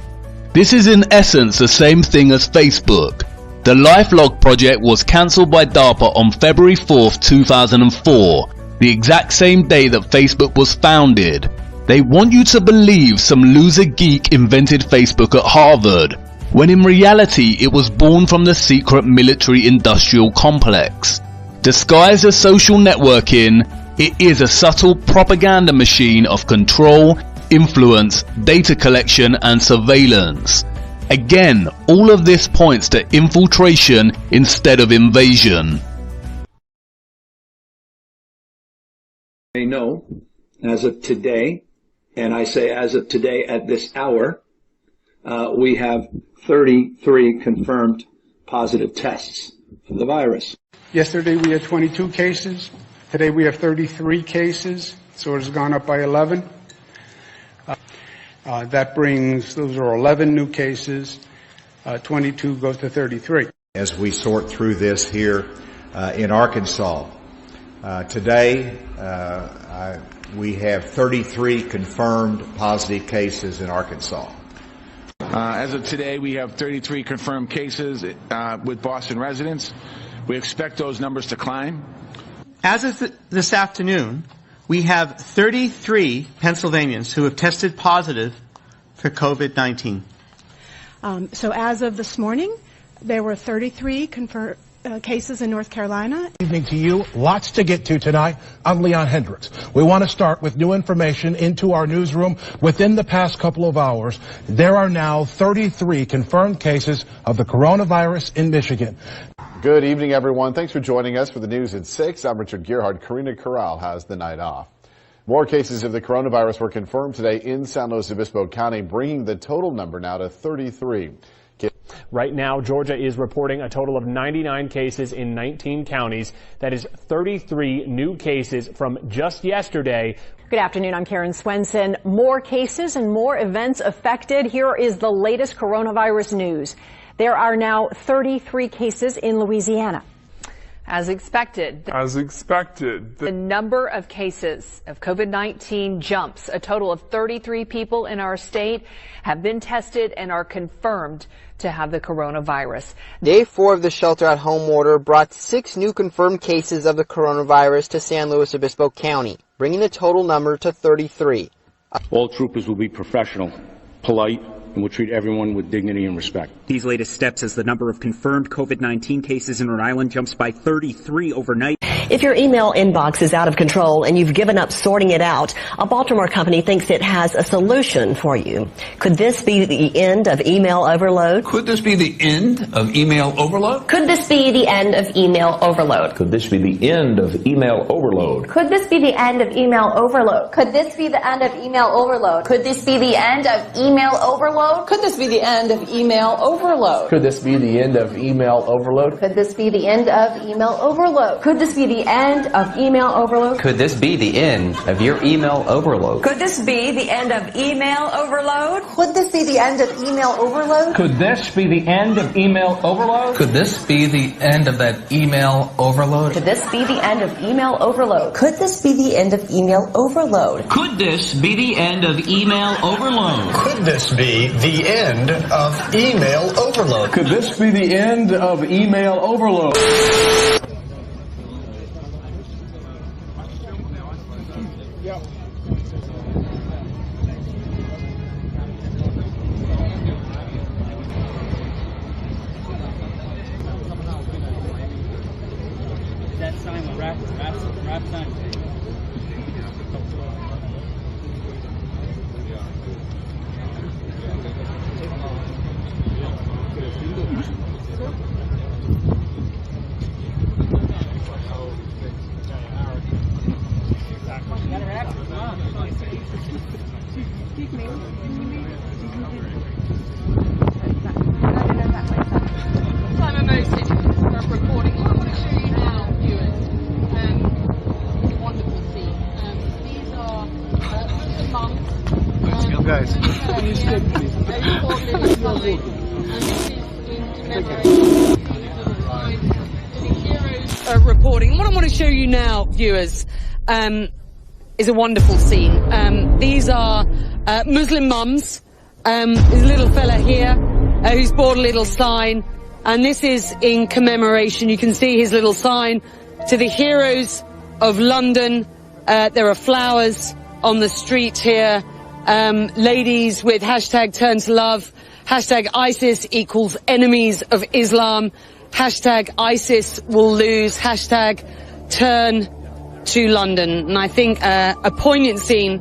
This is in essence the same thing as Facebook. The LifeLog project was cancelled by DARPA on February 4th, 2004, the exact same day that Facebook was founded. They want you to believe some loser geek invented Facebook at Harvard, when in reality it was born from the secret military-industrial complex. Disguised as social networking, it is a subtle propaganda machine of control, influence, data collection and surveillance. Again, all of this points to infiltration instead of invasion. They know, as of today, and I say as of today at this hour, we have 33 confirmed positive tests for the virus. Yesterday we had 22 cases. Today we have 33 cases, so it has gone up by 11. Those are 11 new cases. 22 goes to 33. As we sort through this here in Arkansas, today we have 33 confirmed positive cases in Arkansas. As of today, we have 33 confirmed cases with Boston residents. We expect those numbers to climb. As of this afternoon, we have 33 Pennsylvanians who have tested positive for COVID-19. So as of this morning, there were 33 confirmed cases in North Carolina. Evening to you. Lots to get to tonight. I'm Leon Hendricks. We want to start with new information into our newsroom. Within the past couple of hours, there are now 33 confirmed cases of the coronavirus in Michigan. Good evening, everyone. Thanks for joining us for the news at 6. I'm Richard Gearhart. Karina Corral has the night off. More cases of the coronavirus were confirmed today in San Luis Obispo County, bringing the total number now to 33. Right now, Georgia is reporting a total of 99 cases in 19 counties. That is 33 new cases from just yesterday. Good afternoon. I'm Karen Swenson. More cases and more events affected. Here is the latest coronavirus news. There are now 33 cases in Louisiana. As expected. The number of cases of COVID-19 jumps. A total of 33 people in our state have been tested and are confirmed to have the coronavirus. Day 4 of the shelter-at-home order brought 6 new confirmed cases of the coronavirus to San Luis Obispo County, bringing the total number to 33. All troopers will be professional, polite, and will treat everyone with dignity and respect. These latest steps as the number of confirmed COVID-19 cases in Rhode Island jumps by 33 overnight. If your email inbox is out of control and you've given up sorting it out, a Baltimore company thinks it has a solution for you. Could this be the end of email overload? Could this be the end of email overload? Could this be the end of email overload? Could this be the end of email overload? Could this be the end of email overload? Could this be the end of email overload? Could this be the end of email overload? Could this be the end of email overload? Could this be the end of email overload? Could this be the end of email overload? Could this be the end of email overload? Could this be the end of your email overload? Could this be the end of email overload? Could this be the end of email overload? Could this be the end of email overload? Could this be the end of that email overload? Could this be the end of email overload? Could this be the end of email overload? Could this be the end of email overload? Could this be the end of email overload? Could this be the end of email overload? That sign, rap sign. Reporting. What I want to show you now, viewers, is a wonderful scene. These are Muslim mums. There's a little fella here who's bought a little sign, and this is in commemoration. You can see his little sign to the heroes of London. There are flowers on the street here. Ladies with hashtag turn to love, hashtag ISIS equals enemies of Islam, hashtag ISIS will lose, hashtag turn to London. And I think a poignant scene,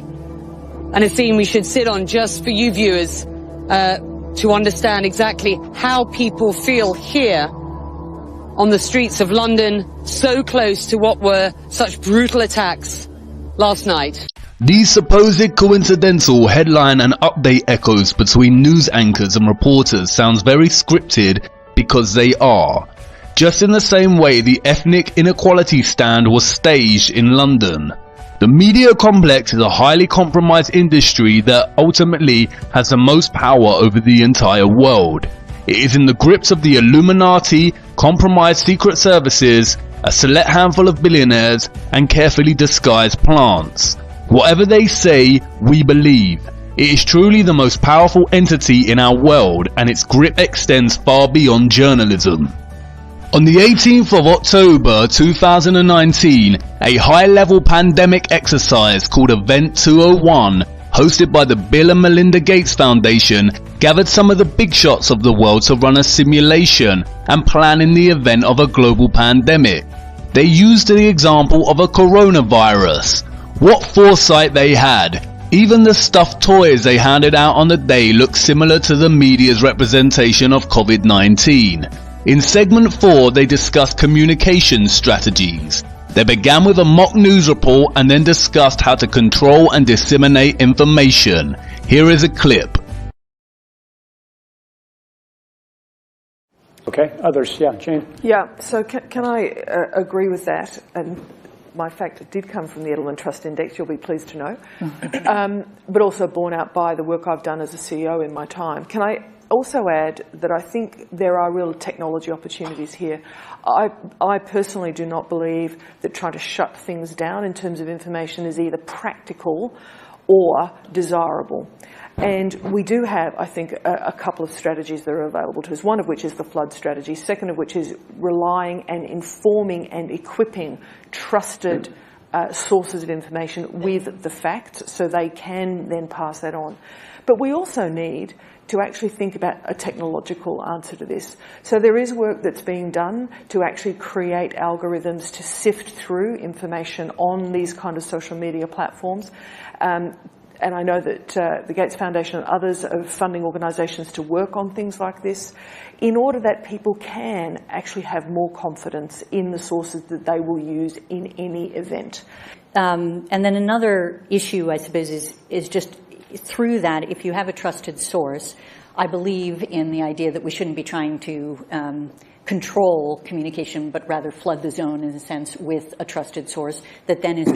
and a scene we should sit on just for you viewers to understand exactly how people feel here on the streets of London, so close to what were such brutal attacks last night. These supposed coincidental headline and update echoes between news anchors and reporters sounds very scripted, because they are. Just in the same way the ethnic inequality stand was staged in London. The media complex is a highly compromised industry that ultimately has the most power over the entire world. It is in the grips of the Illuminati, compromised secret services, a select handful of billionaires, and carefully disguised plants. Whatever they say, we believe. It is truly the most powerful entity in our world, and its grip extends far beyond journalism. On the 18th of October 2019, a high-level pandemic exercise called Event 201, hosted by the Bill and Melinda Gates Foundation, gathered some of the big shots of the world to run a simulation and plan in the event of a global pandemic. They used the example of a coronavirus. What foresight they had! Even the stuffed toys they handed out on the day looked similar to the media's representation of COVID-19. In segment 4, they discussed communication strategies. They began with a mock news report and then discussed how to control and disseminate information. Here is a clip. Okay, others, yeah, Jane. Yeah, so can I agree with that? And my fact, it did come from the Edelman Trust Index, you'll be pleased to know, but also borne out by the work I've done as a CEO in my time. Can I also add that I think there are real technology opportunities here. I personally do not believe that trying to shut things down in terms of information is either practical or desirable. And we do have, I think, a couple of strategies that are available to us, one of which is the flood strategy, second of which is relying and informing and equipping trusted sources of information with the facts so they can then pass that on. But we also need to actually think about a technological answer to this. So there is work that's being done to actually create algorithms to sift through information on these kind of social media platforms. And I know that the Gates Foundation and others are funding organisations to work on things like this in order that people can actually have more confidence in the sources that they will use in any event. And then another issue, I suppose, is just through that, if you have a trusted source, I believe in the idea that we shouldn't be trying to control communication, but rather flood the zone, in a sense, with a trusted source that then is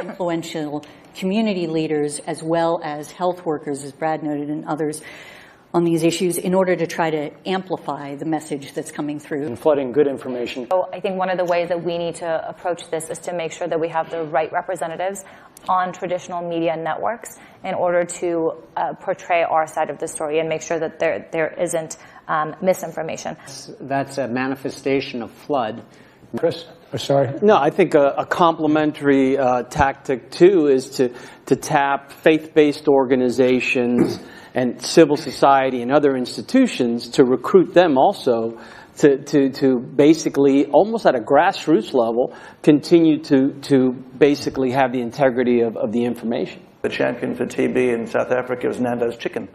influential community leaders as well as health workers, as Brad noted, and others on these issues in order to try to amplify the message that's coming through. And flooding good information. So I think one of the ways that we need to approach this is to make sure that we have the right representatives on traditional media networks in order to portray our side of the story and make sure that there isn't misinformation. That's a manifestation of flood. Chris? Sorry? No, I think a complementary tactic, too, is to tap faith-based organizations and civil society and other institutions to recruit them also to basically, almost at a grassroots level, continue to basically have the integrity of the information. The champion for TB in South Africa was Nando's Chicken.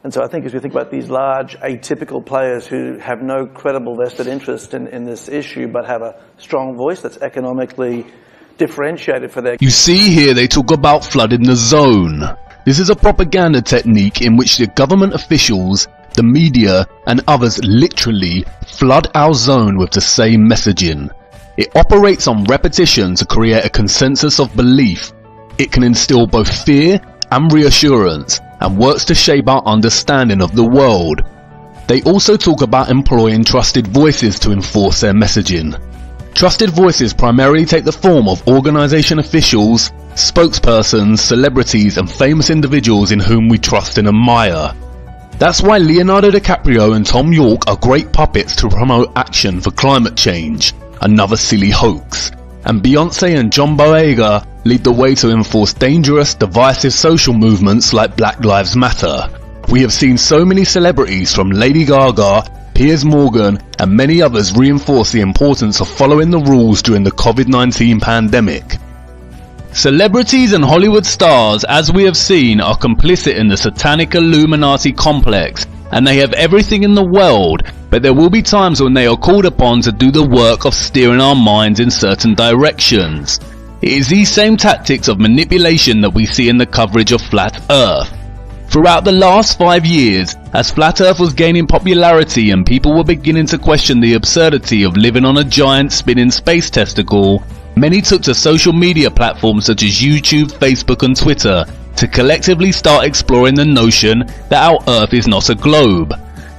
And so I think as we think about these large, atypical players who have no credible vested interest in this issue but have a strong voice that's economically differentiated for their... You see here they talk about flooding the zone. This is a propaganda technique in which the government officials, the media and others literally flood our zone with the same messaging. It operates on repetition to create a consensus of belief. It can instill both fear and reassurance and works to shape our understanding of the world. They also talk about employing trusted voices to enforce their messaging. Trusted voices primarily take the form of organization officials, spokespersons, celebrities and famous individuals in whom we trust and admire. That's why Leonardo DiCaprio and Tom York are great puppets to promote action for climate change, another silly hoax. And Beyonce and John Boyega lead the way to enforce dangerous, divisive social movements like Black Lives Matter. We have seen so many celebrities from Lady Gaga, Piers Morgan and many others reinforce the importance of following the rules during the COVID-19 pandemic. Celebrities and Hollywood stars, as we have seen, are complicit in the satanic Illuminati complex, and they have everything in the world, but there will be times when they are called upon to do the work of steering our minds in certain directions. It is these same tactics of manipulation that we see in the coverage of Flat Earth. Throughout the last 5 years, as Flat Earth was gaining popularity and people were beginning to question the absurdity of living on a giant spinning space testicle, many took to social media platforms such as YouTube, Facebook and Twitter to collectively start exploring the notion that our Earth is not a globe.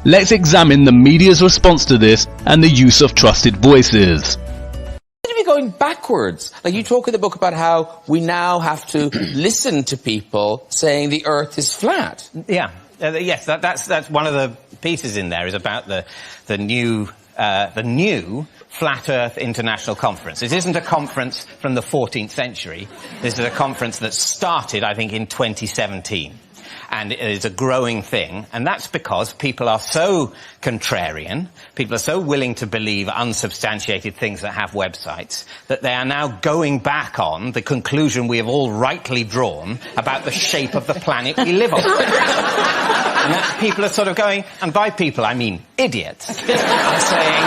Let's examine the media's response to this and the use of trusted voices. Going backwards. Like you talk in the book about how we now have to listen to people saying the Earth is flat. Yeah, yes, that's one of the pieces in there is about the new Flat Earth International Conference. This isn't a conference from the 14th century. This is a conference that started, I think, in 2017. And it is a growing thing, and that's because people are so contrarian, people are so willing to believe unsubstantiated things that have websites, that they are now going back on the conclusion we have all rightly drawn about the shape of the planet we live on. And that people are sort of going, and by people I mean idiots, are saying,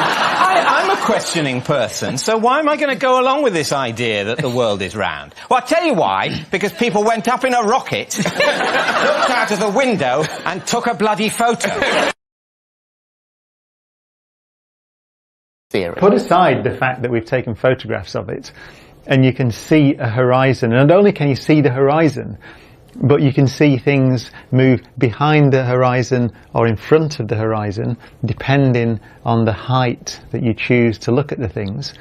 I'm a questioning person, so why am I going to go along with this idea that the world is round? Well, I'll tell you why, because people went up in a rocket, looked out of the window and took a bloody photo. Put aside the fact that we've taken photographs of it and you can see a horizon, and not only can you see the horizon, but you can see things move behind the horizon or in front of the horizon, depending on the height that you choose to look at the things.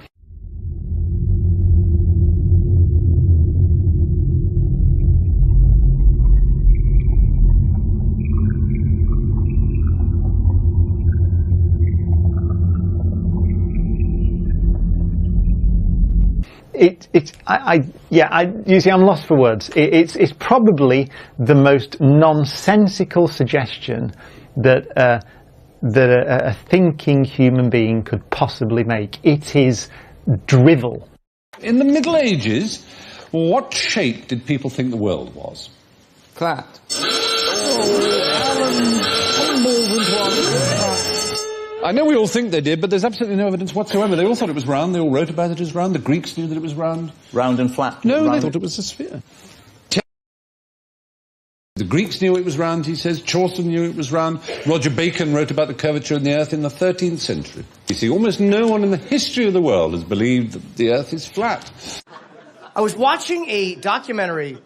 You see, I'm lost for words. It's probably the most nonsensical suggestion that a thinking human being could possibly make. It is drivel. In the Middle Ages, what shape did people think the world was? Flat. I know we all think they did, but there's absolutely no evidence whatsoever. They all thought it was round. They all wrote about it as round. The Greeks knew that it was round. Round and flat? No, round. They thought it was a sphere. The Greeks knew it was round, he says. Chaucer knew it was round. Roger Bacon wrote about the curvature of the Earth in the 13th century. You see, almost no one in the history of the world has believed that the Earth is flat. I was watching a documentary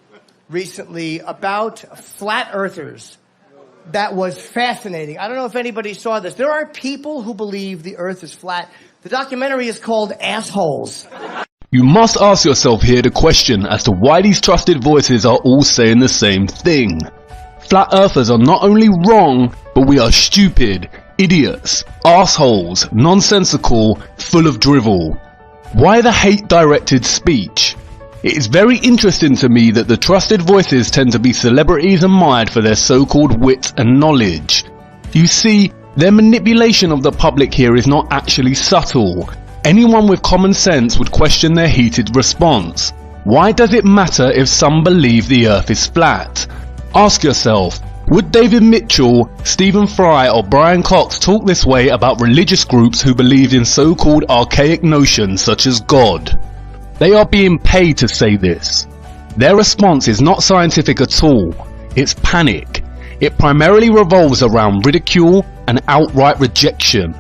recently about flat earthers that was fascinating. I don't know if anybody saw this. There are people who believe the Earth is flat. The documentary is called Assholes. You must ask yourself here the question as to why these trusted voices are all saying the same thing. Flat earthers are not only wrong, but we are stupid, idiots, assholes, nonsensical, full of drivel. Why the hate-directed speech? It is very interesting to me that the trusted voices tend to be celebrities admired for their so-called wit and knowledge. You see, their manipulation of the public here is not actually subtle. Anyone with common sense would question their heated response. Why does it matter if some believe the Earth is flat? Ask yourself, would David Mitchell, Stephen Fry or Brian Cox talk this way about religious groups who believed in so-called archaic notions such as God? They are being paid to say this. Their response is not scientific at all. It's panic. It primarily revolves around ridicule and outright rejection.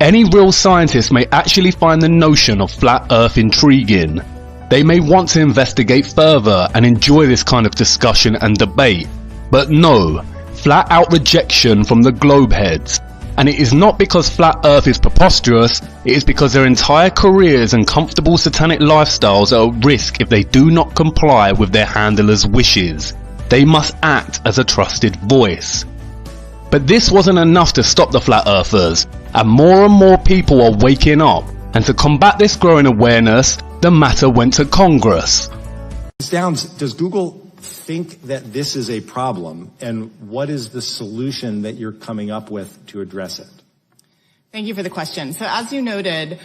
Any real scientist may actually find the notion of flat Earth intriguing. They may want to investigate further and enjoy this kind of discussion and debate. But no, flat out rejection from the globe heads. And it is not because flat Earth is preposterous, it is because their entire careers and comfortable satanic lifestyles are at risk if they do not comply with their handlers' wishes. They must act as a trusted voice. But this wasn't enough to stop the flat earthers, and more people are waking up, and to combat this growing awareness, the matter went to Congress. Ms. Downs, does Google think that this is a problem, and what is the solution that you're coming up with to address it? Thank you for the question. So as you noted,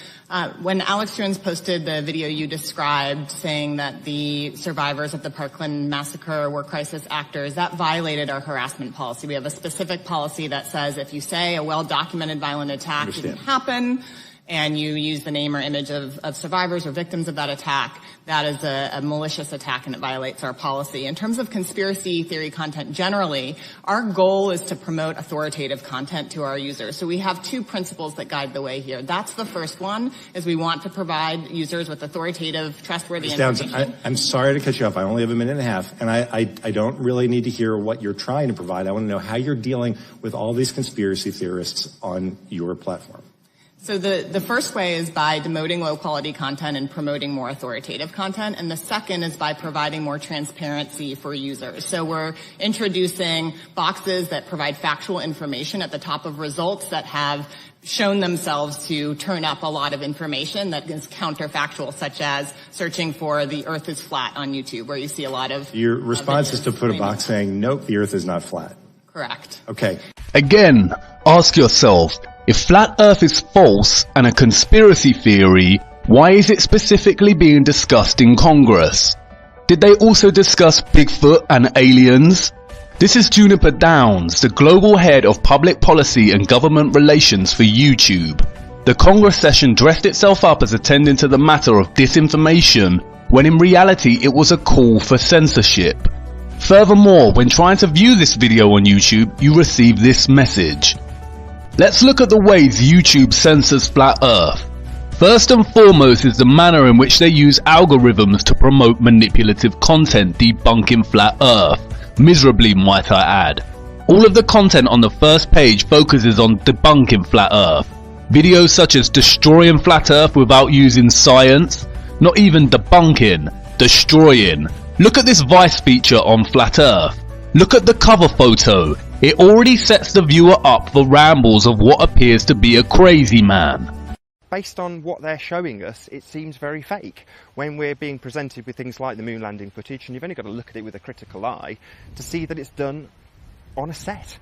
when Alex Jones posted the video you described saying that the survivors of the Parkland massacre were crisis actors, that violated our harassment policy. We have a specific policy that says if you say a well-documented violent attack didn't happen, and you use the name or image of survivors or victims of that attack, that is a malicious attack and it violates our policy. In terms of conspiracy theory content generally, our goal is to promote authoritative content to our users. So we have two principles that guide the way here. That's the first one, is we want to provide users with authoritative, trustworthy information. I'm sorry to cut you off. I only have a minute and a half, and I don't really need to hear what you're trying to provide. I want to know how you're dealing with all these conspiracy theorists on your platform. So the first way is by demoting low-quality content and promoting more authoritative content, and the second is by providing more transparency for users. So we're introducing boxes that provide factual information at the top of results that have shown themselves to turn up a lot of information that is counterfactual, such as searching for the Earth is flat on YouTube, where you see a lot of... Your response is to put a box saying, nope, the Earth is not flat. Correct. Okay. Again, ask yourself, if flat Earth is false and a conspiracy theory, why is it specifically being discussed in Congress? Did they also discuss Bigfoot and aliens? This is Juniper Downs, the global head of public policy and government relations for YouTube. The Congress session dressed itself up as attending to the matter of disinformation, when in reality it was a call for censorship. Furthermore, when trying to view this video on YouTube, you receive this message. Let's look at the ways YouTube censors flat Earth. First and foremost is the manner in which they use algorithms to promote manipulative content debunking flat Earth. Miserably, might I add. All of the content on the first page focuses on debunking flat Earth. Videos such as destroying flat Earth without using science, not even debunking, destroying. Look at this Vice feature on flat Earth. Look at the cover photo. It already sets the viewer up for rambles of what appears to be a crazy man. Based on what they're showing us, it seems very fake when we're being presented with things like the moon landing footage, and you've only got to look at it with a critical eye to see that it's done on a set.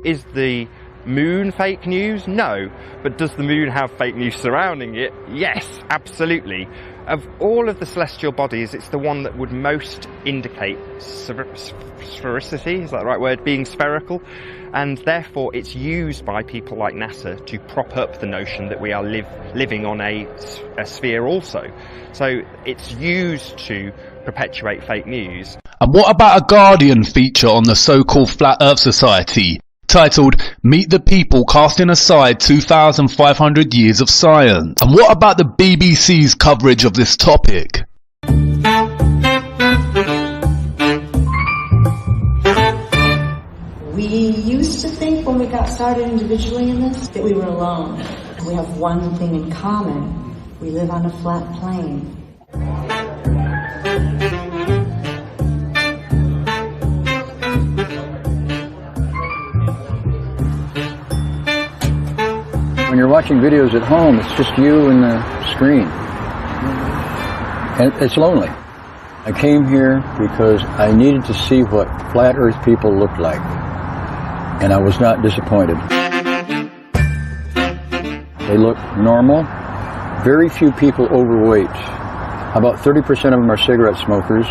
Is the moon fake news? No. But does the moon have fake news surrounding it? Yes, absolutely. Of all of the celestial bodies, it's the one that would most indicate sphericity, is that the right word, being spherical, and therefore it's used by people like NASA to prop up the notion that we are living on a sphere also. So it's used to perpetuate fake news. And what about a Guardian feature on the so-called Flat Earth Society, titled Meet the People Casting Aside 2,500 Years of Science? And what about the BBC's coverage of this topic? We used to think when we got started individually in this that we were alone. We have one thing in common. We live on a flat plane. When you're watching videos at home, it's just you and the screen. And it's lonely. I came here because I needed to see what flat earth people looked like. And I was not disappointed. They look normal. Very few people overweight. About 30% of them are cigarette smokers.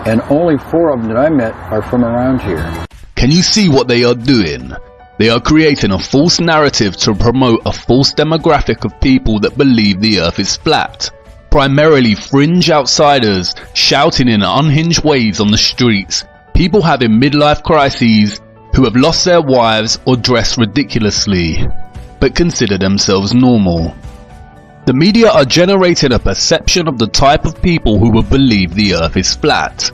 And only 4 of them that I met are from around here. Can you see what they are doing? They are creating a false narrative to promote a false demographic of people that believe the earth is flat. Primarily fringe outsiders shouting in unhinged ways on the streets, people having midlife crises, who have lost their wives or dress ridiculously, but consider themselves normal. The media are generating a perception of the type of people who will believe the earth is flat,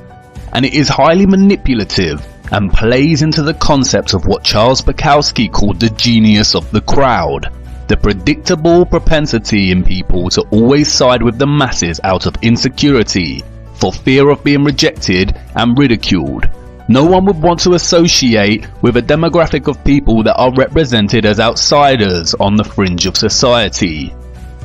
and it is highly manipulative and plays into the concept of what Charles Bukowski called the genius of the crowd, the predictable propensity in people to always side with the masses out of insecurity, for fear of being rejected and ridiculed. No one would want to associate with a demographic of people that are represented as outsiders on the fringe of society.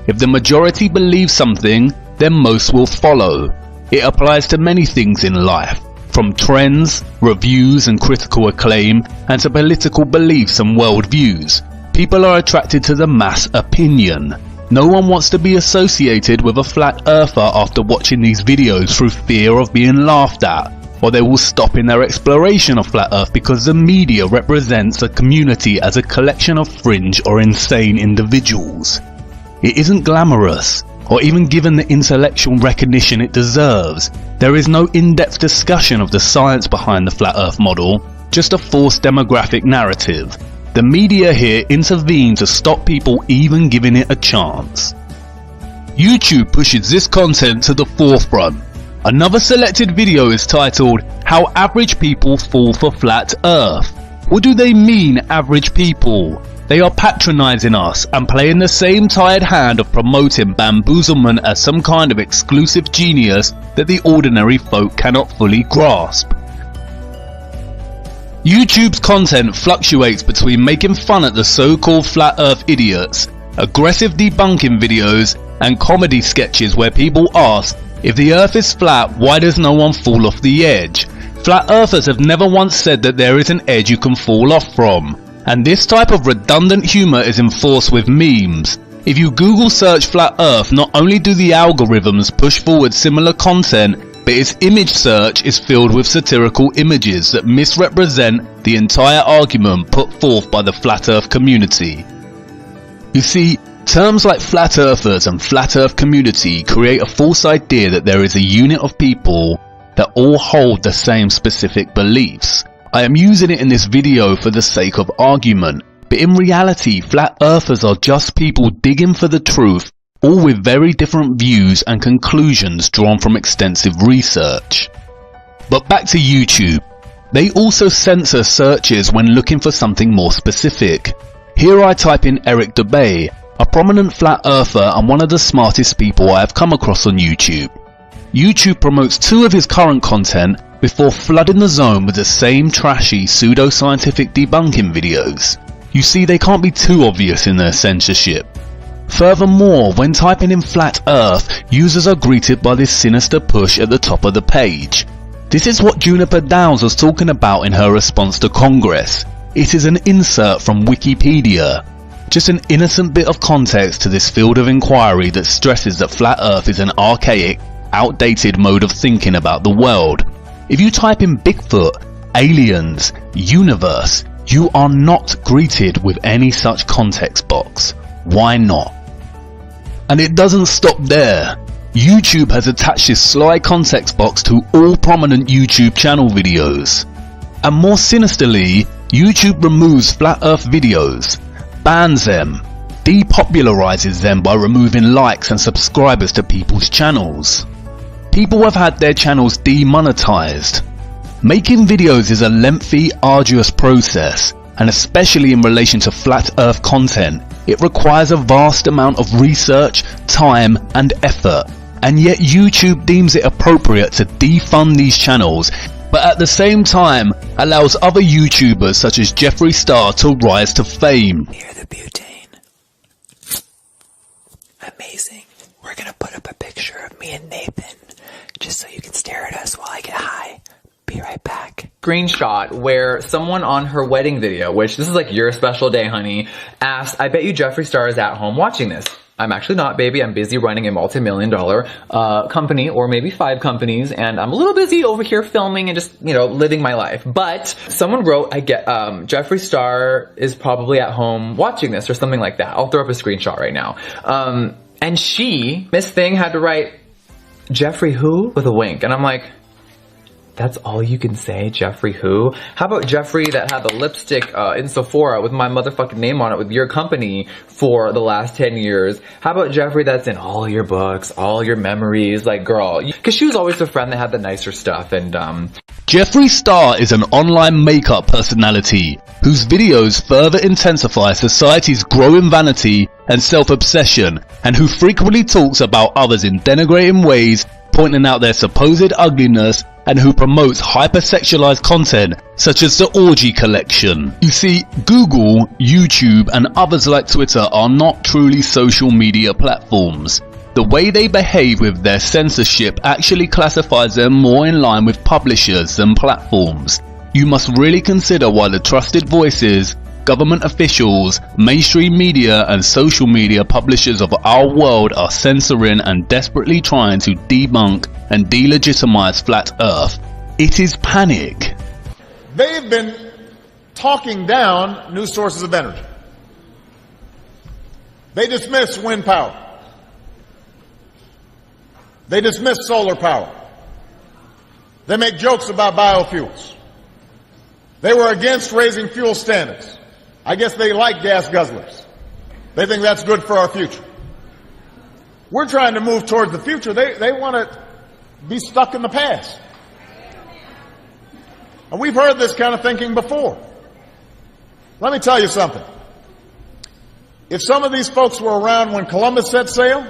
If the majority believe something, then most will follow. It applies to many things in life, from trends, reviews and critical acclaim, and to political beliefs and worldviews. People are attracted to the mass opinion. No one wants to be associated with a flat earther after watching these videos through fear of being laughed at. or they will stop in their exploration of Flat Earth because the media represents a community as a collection of fringe or insane individuals. It isn't glamorous, or even given the intellectual recognition it deserves. There is no in-depth discussion of the science behind the Flat Earth model, just a forced demographic narrative. The media here intervene to stop people even giving it a chance. YouTube pushes this content to the forefront. Another selected video is titled, "How Average People Fall for Flat Earth." What do they mean, average people? They are patronizing us and playing the same tired hand of promoting bamboozlement as some kind of exclusive genius that the ordinary folk cannot fully grasp. YouTube's content fluctuates between making fun at the so-called flat earth idiots, aggressive debunking videos, and comedy sketches where people ask, if the earth is flat, why does no one fall off the edge? Flat earthers have never once said that there is an edge you can fall off from. And this type of redundant humour is enforced with memes. If you Google search Flat Earth, not only do the algorithms push forward similar content, but its image search is filled with satirical images that misrepresent the entire argument put forth by the Flat Earth community. You see, terms like Flat Earthers and Flat Earth community create a false idea that there is a unit of people that all hold the same specific beliefs. I am using it in this video for the sake of argument, but in reality, Flat Earthers are just people digging for the truth, all with very different views and conclusions drawn from extensive research. But back to YouTube. They also censor searches when looking for something more specific. Here I type in Eric Dubay, a prominent Flat Earther and one of the smartest people I have come across on YouTube. YouTube promotes 2 of his current content before flooding the zone with the same trashy pseudo-scientific debunking videos. You see, they can't be too obvious in their censorship. Furthermore, when typing in Flat Earth, users are greeted by this sinister push at the top of the page. This is what Juniper Downs was talking about in her response to Congress. It is an insert from Wikipedia. Just an innocent bit of context to this field of inquiry that stresses that Flat Earth is an archaic, outdated mode of thinking about the world. If you type in Bigfoot, aliens, universe, you are not greeted with any such context box. Why not? And it doesn't stop there. YouTube has attached this sly context box to all prominent YouTube channel videos. And more sinisterly, YouTube removes Flat Earth videos, bans them, depopularizes them by removing likes and subscribers to people's channels. People have had their channels demonetized. Making videos is a lengthy, arduous process, and especially in relation to Flat Earth content, it requires a vast amount of research, time, and effort. And yet YouTube deems it appropriate to defund these channels, but at the same time allows other YouTubers such as Jeffree Star to rise to fame. Near the butane. Amazing. We're gonna put up a picture of me and Nathan, just so you can stare at us while I get high. Be right back. Screenshot where someone on her wedding video, which this is like your special day, honey, asked, I bet you Jeffree Star is at home watching this. I'm actually not, baby. I'm busy running a multi-million-dollar company, or maybe 5 companies, and I'm a little busy over here filming and just, you know, living my life. But someone wrote, Jeffree Star is probably at home watching this, or something like that. I'll throw up a screenshot right now. And Miss Thing had to write, Jeffree who? With a wink. And I'm like, that's all you can say, Jeffree who? How about Jeffree that had the lipstick in Sephora with my motherfucking name on it with your company for the last 10 years? How about Jeffree that's in all your books, all your memories? Like, girl, because she was always the friend that had the nicer stuff. And Jeffree Star is an online makeup personality whose videos further intensify society's growing vanity and self-obsession, and who frequently talks about others in denigrating ways, pointing out their supposed ugliness, and who promotes hypersexualized content such as the Orgy Collection. You see, Google, YouTube, and others like Twitter are not truly social media platforms. The way they behave with their censorship actually classifies them more in line with publishers than platforms. You must really consider why the trusted voices, government officials, mainstream media, and social media publishers of our world are censoring and desperately trying to debunk and delegitimize Flat Earth. It is panic. They've been talking down new sources of energy. They dismiss wind power. They dismiss solar power. They make jokes about biofuels. They were against raising fuel standards. I guess they like gas guzzlers. They think that's good for our future. We're trying to move towards the future. They want to be stuck in the past. And we've heard this kind of thinking before. Let me tell you something. If some of these folks were around when Columbus set sail,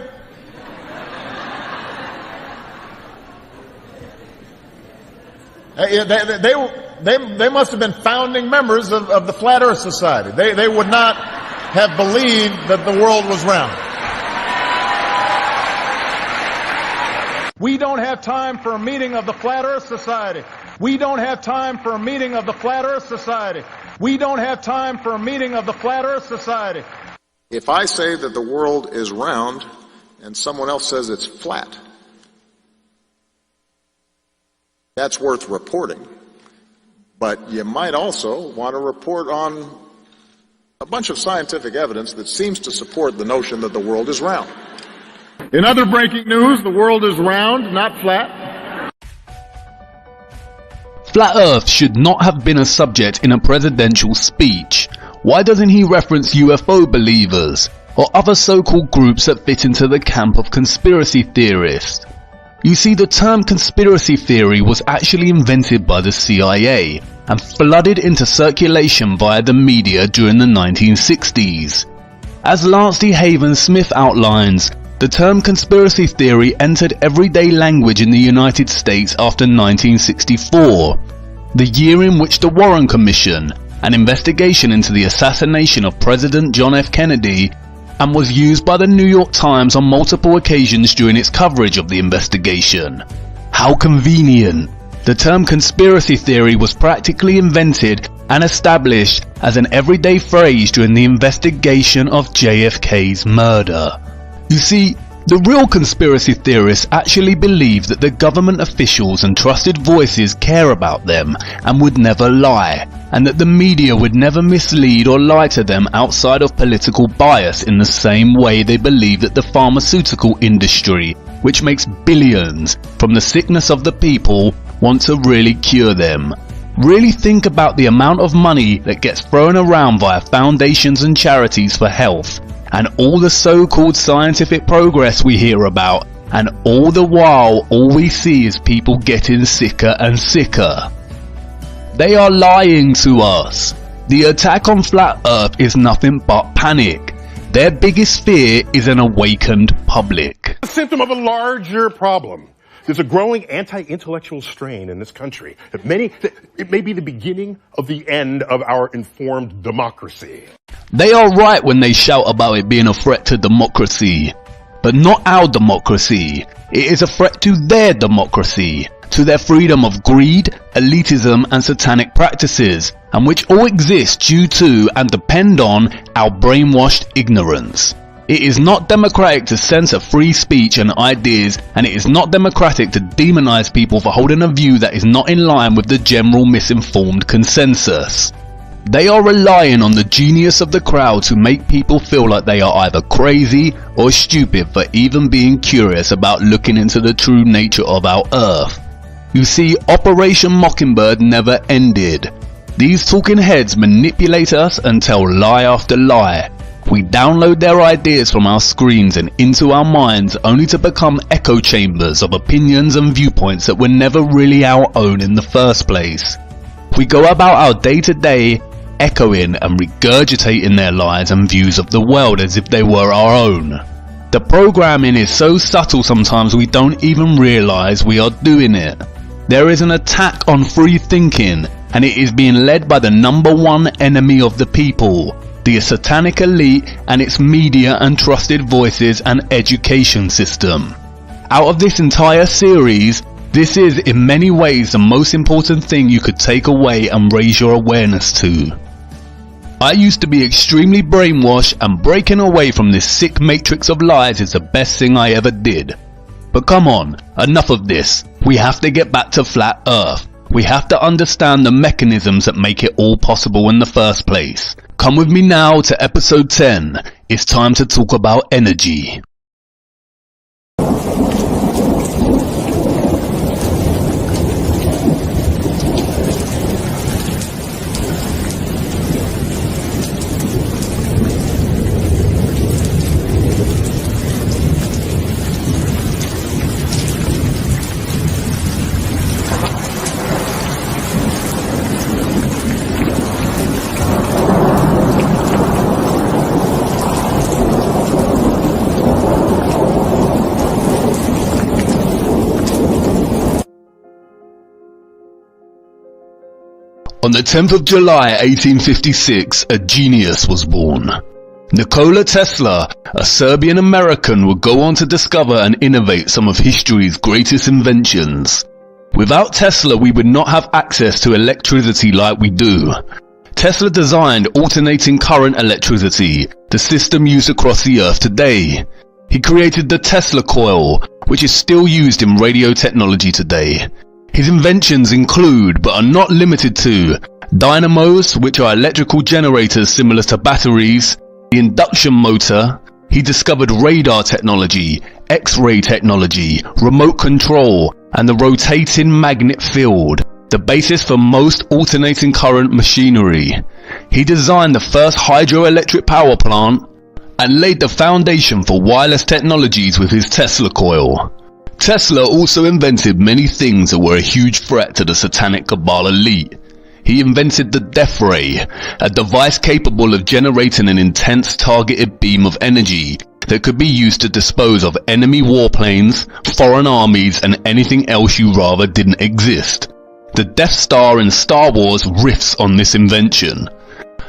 they must have been founding members of the Flat Earth Society. They would not have believed that the world was round. We don't have time for a meeting of the Flat Earth Society. We don't have time for a meeting of the Flat Earth Society. We don't have time for a meeting of the Flat Earth Society. If I say that the world is round and someone else says it's flat, that's worth reporting. But you might also want to report on a bunch of scientific evidence that seems to support the notion that the world is round. In other breaking news, the world is round, not flat. Flat Earth should not have been a subject in a presidential speech. Why doesn't he reference UFO believers or other so-called groups that fit into the camp of conspiracy theorists? You see, the term conspiracy theory was actually invented by the CIA and flooded into circulation via the media during the 1960s. As Lance D. Haven Smith outlines, the term conspiracy theory entered everyday language in the United States after 1964, the year in which the Warren Commission, an investigation into the assassination of President John F. Kennedy, and was used by the New York Times on multiple occasions during its coverage of the investigation. How convenient! The term conspiracy theory was practically invented and established as an everyday phrase during the investigation of JFK's murder. You see, the real conspiracy theorists actually believe that the government officials and trusted voices care about them and would never lie, and that the media would never mislead or lie to them outside of political bias in the same way they believe that the pharmaceutical industry, which makes billions from the sickness of the people, want to really cure them. Really think about the amount of money that gets thrown around via foundations and charities for health, and all the so-called scientific progress we hear about, and all the while all we see is people getting sicker and sicker. They are lying to us. The attack on Flat Earth is nothing but panic. Their biggest fear is an awakened public. A symptom of a larger problem. There's a growing anti-intellectual strain in this country. It may be the beginning of the end of our informed democracy. They are right when they shout about it being a threat to democracy. But not our democracy. It is a threat to their democracy, to their freedom of greed, elitism and satanic practices, and which all exist due to and depend on our brainwashed ignorance. It is not democratic to censor free speech and ideas, and it is not democratic to demonize people for holding a view that is not in line with the general misinformed consensus. They are relying on the genius of the crowd to make people feel like they are either crazy or stupid for even being curious about looking into the true nature of our Earth. You see, Operation Mockingbird never ended. These talking heads manipulate us and tell lie after lie. We download their ideas from our screens and into our minds only to become echo chambers of opinions and viewpoints that were never really our own in the first place. We go about our day-to-day echoing and regurgitating their lies and views of the world as if they were our own. The programming is so subtle sometimes we don't even realize we are doing it. There is an attack on free thinking, and it is being led by the number one enemy of the people, the satanic elite and its media and trusted voices and education system. Out of this entire series, this is in many ways the most important thing you could take away and raise your awareness to. I used to be extremely brainwashed, and breaking away from this sick matrix of lies is the best thing I ever did. But come on, enough of this. We have to get back to Flat Earth. we have to understand the mechanisms that make it all possible in the first place. Come with me now to episode 10. It's time to talk about energy. On the 10th of July 1856, a genius was born. Nikola Tesla, a Serbian-American, would go on to discover and innovate some of history's greatest inventions. Without Tesla, we would not have access to electricity like we do. Tesla designed alternating current electricity, the system used across the earth today. He created the Tesla coil, which is still used in radio technology today. His inventions include, but are not limited to, dynamos, which are electrical generators similar to batteries, the induction motor. He discovered radar technology, X-ray technology, remote control, and the rotating magnet field, the basis for most alternating current machinery. He designed the first hydroelectric power plant and laid the foundation for wireless technologies with his Tesla coil. Tesla also invented many things that were a huge threat to the satanic cabal elite. He invented the death ray, a device capable of generating an intense targeted beam of energy that could be used to dispose of enemy warplanes, foreign armies, and anything else you rather didn't exist. The Death Star in Star Wars riffs on this invention.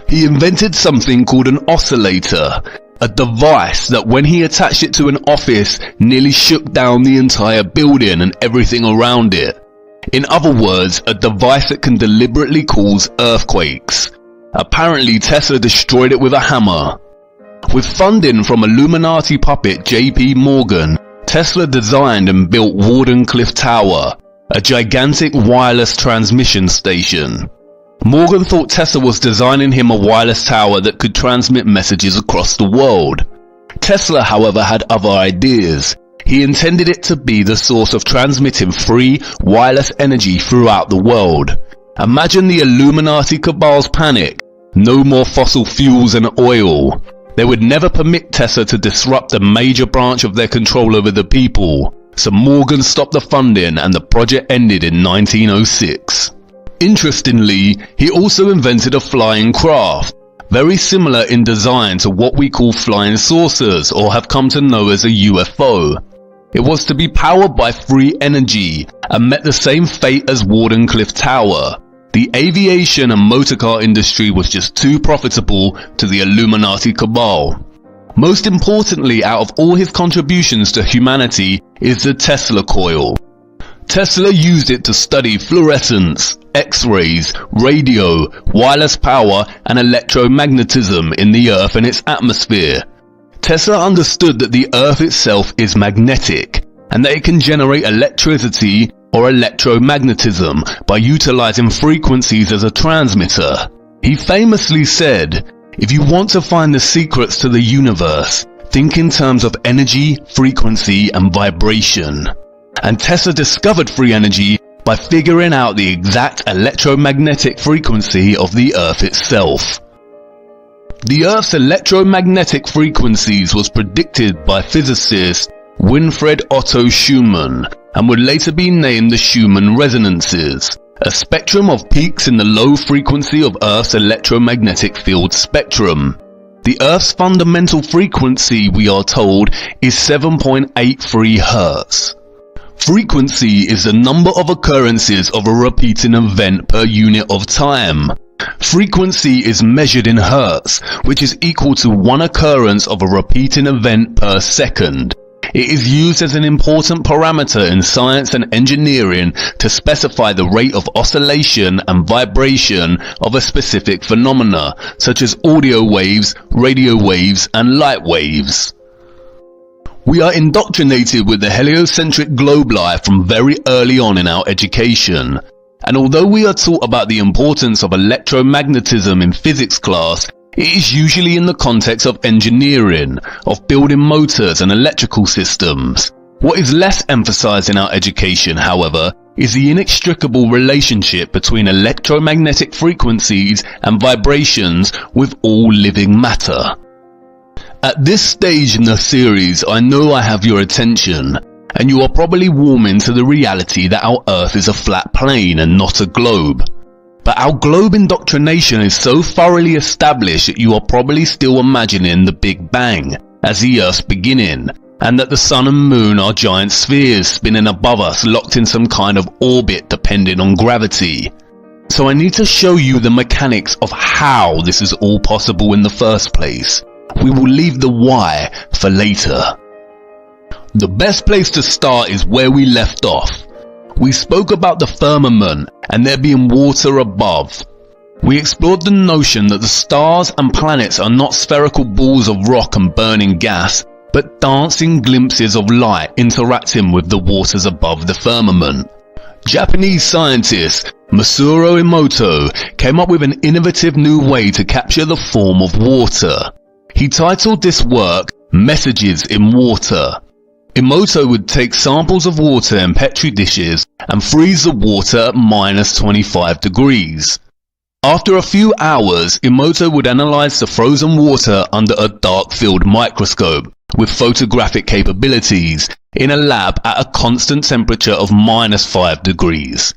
He invented something called an oscillator, a device that when he attached it to an office nearly shook down the entire building and everything around it. In other words, a device that can deliberately cause earthquakes. Apparently Tesla destroyed it with a hammer. With funding from Illuminati puppet J.P. Morgan, Tesla designed and built Wardenclyffe Tower, a gigantic wireless transmission station. Morgan thought Tesla was designing him a wireless tower that could transmit messages across the world. Tesla, however, had other ideas. He intended it to be the source of transmitting free, wireless energy throughout the world. Imagine the Illuminati cabal's panic. No more fossil fuels and oil. They would never permit Tesla to disrupt a major branch of their control over the people. So Morgan stopped the funding and the project ended in 1906. Interestingly, he also invented a flying craft, very similar in design to what we call flying saucers or have come to know as a UFO. It was to be powered by free energy and met the same fate as Wardenclyffe Tower. The aviation and motorcar industry was just too profitable to the Illuminati cabal. Most importantly, out of all his contributions to humanity is the Tesla coil. Tesla used it to study fluorescence, X-rays, radio, wireless power, and electromagnetism in the Earth and its atmosphere. Tesla understood that the Earth itself is magnetic, and that it can generate electricity or electromagnetism by utilizing frequencies as a transmitter. He famously said, "If you want to find the secrets to the universe, think in terms of energy, frequency, and vibration." And Tesla discovered free energy by figuring out the exact electromagnetic frequency of the Earth itself. The Earth's electromagnetic frequencies was predicted by physicist Winfried Otto Schumann and would later be named the Schumann resonances, a spectrum of peaks in the low frequency of Earth's electromagnetic field spectrum. The Earth's fundamental frequency, we are told, is 7.83 Hz. Frequency is the number of occurrences of a repeating event per unit of time. Frequency is measured in Hertz, which is equal to 1 occurrence of a repeating event per second. It is used as an important parameter in science and engineering to specify the rate of oscillation and vibration of a specific phenomena, such as audio waves, radio waves, and light waves. We are indoctrinated with the heliocentric globe life from very early on in our education. And although we are taught about the importance of electromagnetism in physics class, it is usually in the context of engineering, of building motors and electrical systems. What is less emphasized in our education, however, is the inextricable relationship between electromagnetic frequencies and vibrations with all living matter. At this stage in the series, I know I have your attention, and you are probably warming to the reality that our Earth is a flat plane and not a globe. But our globe indoctrination is so thoroughly established that you are probably still imagining the Big Bang as the Earth's beginning, and that the Sun and Moon are giant spheres spinning above us, locked in some kind of orbit depending on gravity. So I need to show you the mechanics of how this is all possible in the first place. We will leave the why for later. The best place to start is where we left off. We spoke about the firmament and there being water above. We explored the notion that the stars and planets are not spherical balls of rock and burning gas, but dancing glimpses of light interacting with the waters above the firmament. Japanese scientist Masaru Emoto came up with an innovative new way to capture the form of water. He titled this work Messages in Water. Emoto would take samples of water in petri dishes and freeze the water at -25 degrees. After a few hours, Emoto would analyze the frozen water under a dark field microscope with photographic capabilities in a lab at a constant temperature of -5 degrees.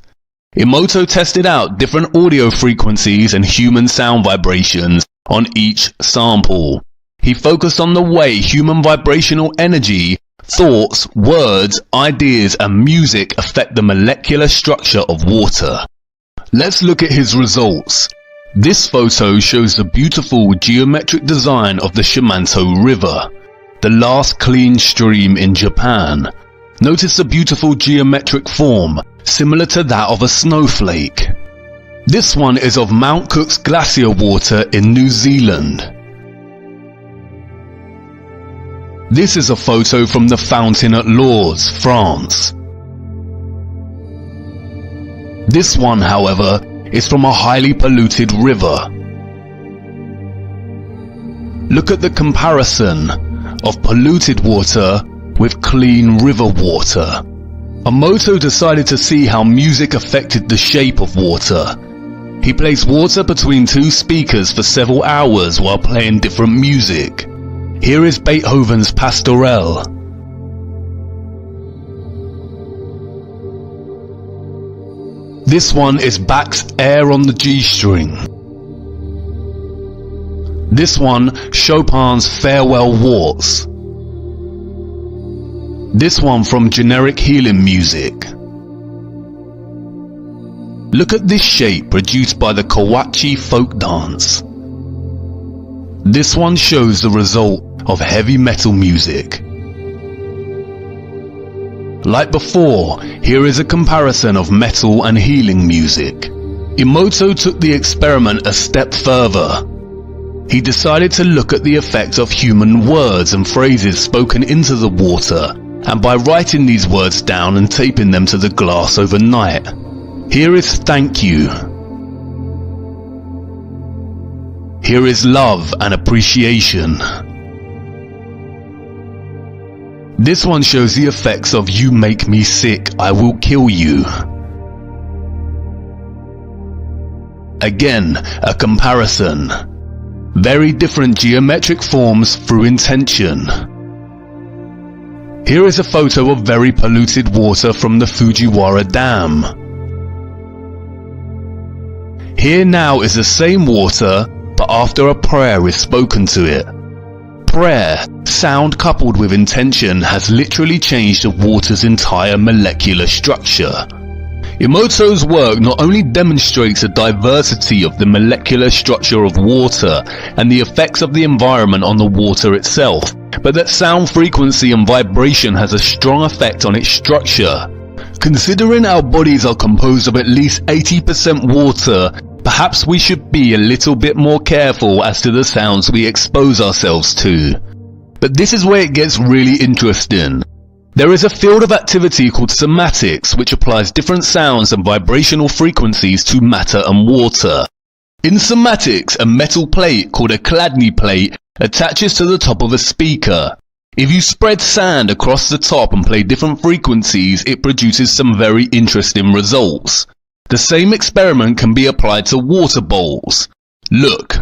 Emoto tested out different audio frequencies and human sound vibrations on each sample. He focused on the way human vibrational energy, thoughts, words, ideas and music affect the molecular structure of water. Let's look at his results. This photo shows the beautiful geometric design of the Shimanto River, the last clean stream in Japan. Notice the beautiful geometric form, similar to that of a snowflake. This one is of Mount Cook's glacier water in New Zealand. This is a photo from the fountain at Lourdes, France. This one, however, is from a highly polluted river. Look at the comparison of polluted water with clean river water. Emoto decided to see how music affected the shape of water. He placed water between two speakers for several hours while playing different music. Here is Beethoven's Pastorelle. This one is Bach's Air on the G string. This one, Chopin's Farewell Waltz. This one from Generic Healing Music. Look at this shape produced by the Kawachi folk dance. This one shows the result of heavy metal music. Like before, here is a comparison of metal and healing music. Emoto took the experiment a step further. He decided to look at the effect of human words and phrases spoken into the water, and by writing these words down and taping them to the glass overnight. Here is thank you. Here is love and appreciation. This one shows the effects of you make me sick, I will kill you. Again, a comparison. Very different geometric forms through intention. Here is a photo of very polluted water from the Fujiwara Dam. Here now is the same water, but after a prayer is spoken to it. Prayer, sound coupled with intention, has literally changed the water's entire molecular structure. Emoto's work not only demonstrates the diversity of the molecular structure of water and the effects of the environment on the water itself, but that sound frequency and vibration has a strong effect on its structure. Considering our bodies are composed of at least 80% water, perhaps we should be a little bit more careful as to the sounds we expose ourselves to. But this is where it gets really interesting. There is a field of activity called somatics, which applies different sounds and vibrational frequencies to matter and water. In somatics, a metal plate called a Chladni plate attaches to the top of a speaker. If you spread sand across the top and play different frequencies, it produces some very interesting results. The same experiment can be applied to water bowls. Look.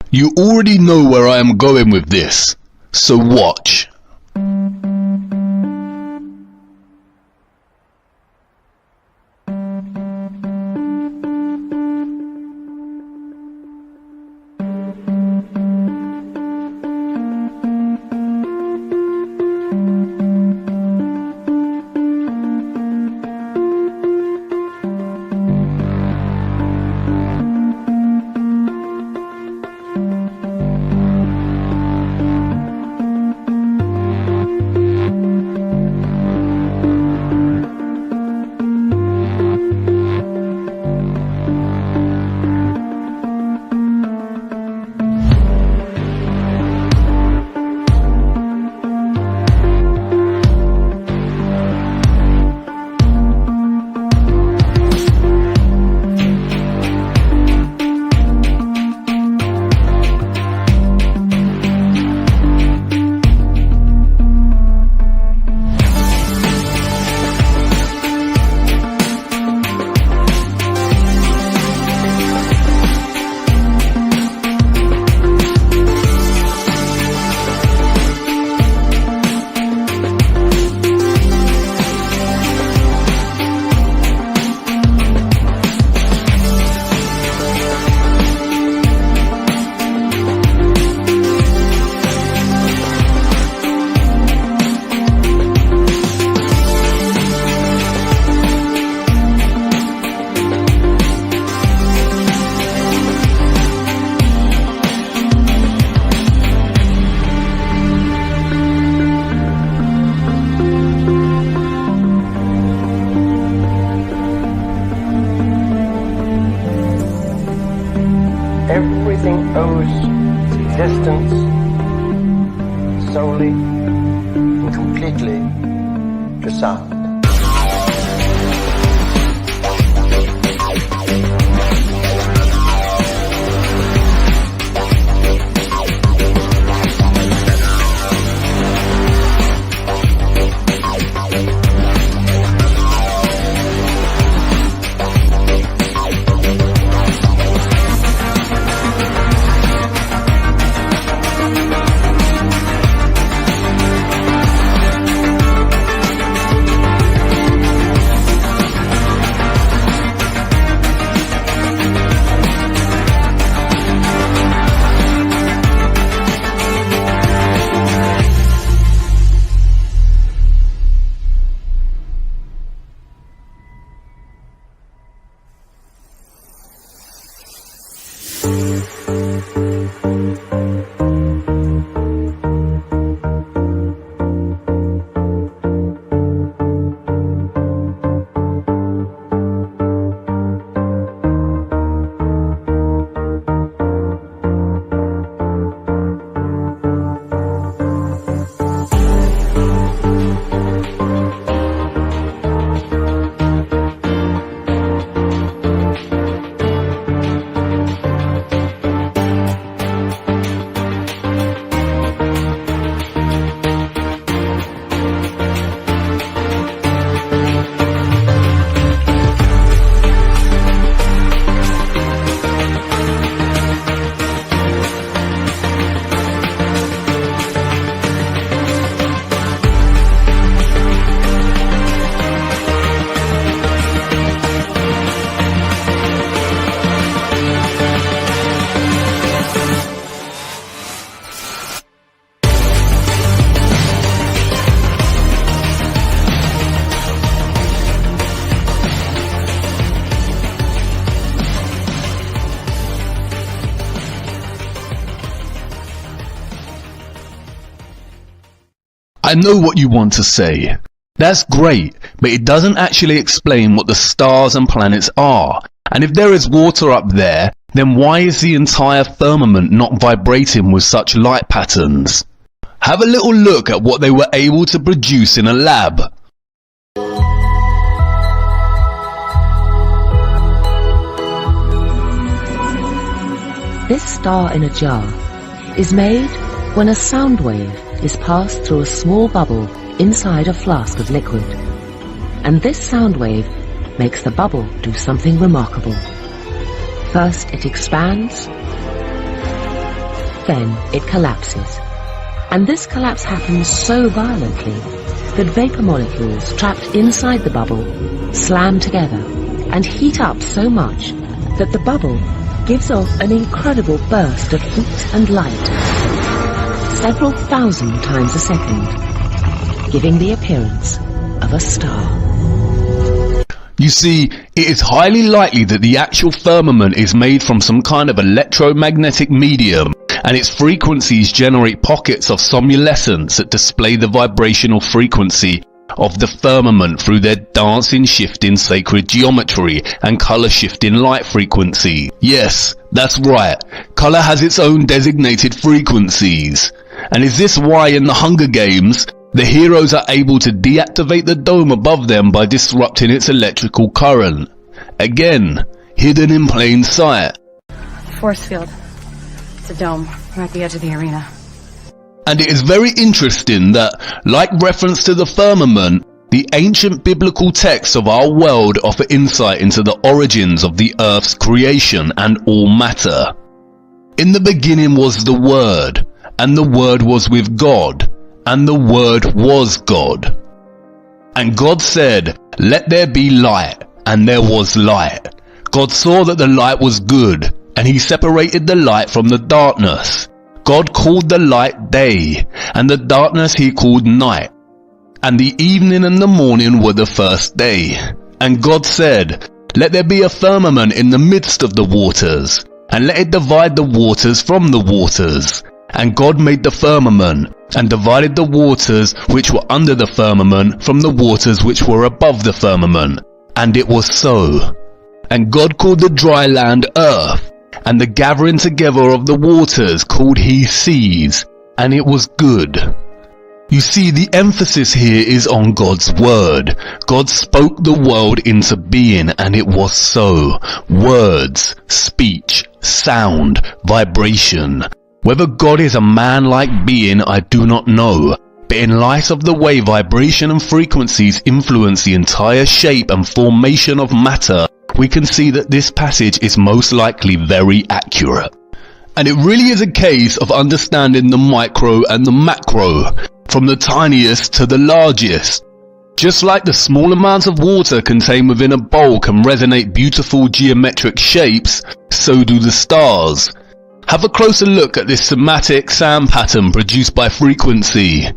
You already know where I am going with this, so watch. Everything owes its existence solely and completely to sound. I know what you want to say. That's great, but it doesn't actually explain what the stars and planets are. And if there is water up there, then why is the entire firmament not vibrating with such light patterns? Have a little look at what they were able to produce in a lab. This star in a jar is made when a sound wave is passed through a small bubble inside a flask of liquid. And this sound wave makes the bubble do something remarkable. First it expands, then it collapses. And this collapse happens so violently that vapor molecules trapped inside the bubble slam together and heat up so much that the bubble gives off an incredible burst of heat and light, several thousand times a second, giving the appearance of a star. You see, it is highly likely that the actual firmament is made from some kind of electromagnetic medium, and its frequencies generate pockets of somnolescence that display the vibrational frequency of the firmament through their dancing, shifting sacred geometry and color shifting light frequency. Yes, that's right. Color has its own designated frequencies. And is this why in the Hunger Games, the heroes are able to deactivate the dome above them by disrupting its electrical current? Again, hidden in plain sight. Force field. It's a dome. We're at the edge of the arena. And it is very interesting that, like reference to the firmament, the ancient biblical texts of our world offer insight into the origins of the earth's creation and all matter. In the beginning was the Word, and the Word was with God, and the Word was God. And God said, "Let there be light," and there was light. God saw that the light was good, and he separated the light from the darkness. God called the light day, and the darkness he called night. And the evening and the morning were the first day. And God said, "Let there be a firmament in the midst of the waters, and let it divide the waters from the waters." And God made the firmament, and divided the waters which were under the firmament from the waters which were above the firmament. And it was so. And God called the dry land earth, and the gathering together of the waters called he seas, and it was good. You see, the emphasis here is on God's word. God spoke the world into being, and it was so. Words, speech, sound, vibration. Whether God is a man-like being, I do not know. But in light of the way vibration and frequencies influence the entire shape and formation of matter, we can see that this passage is most likely very accurate. And it really is a case of understanding the micro and the macro, from the tiniest to the largest. Just like the small amounts of water contained within a bowl can resonate beautiful geometric shapes, so do the stars. Have a closer look at this somatic sound pattern produced by frequency.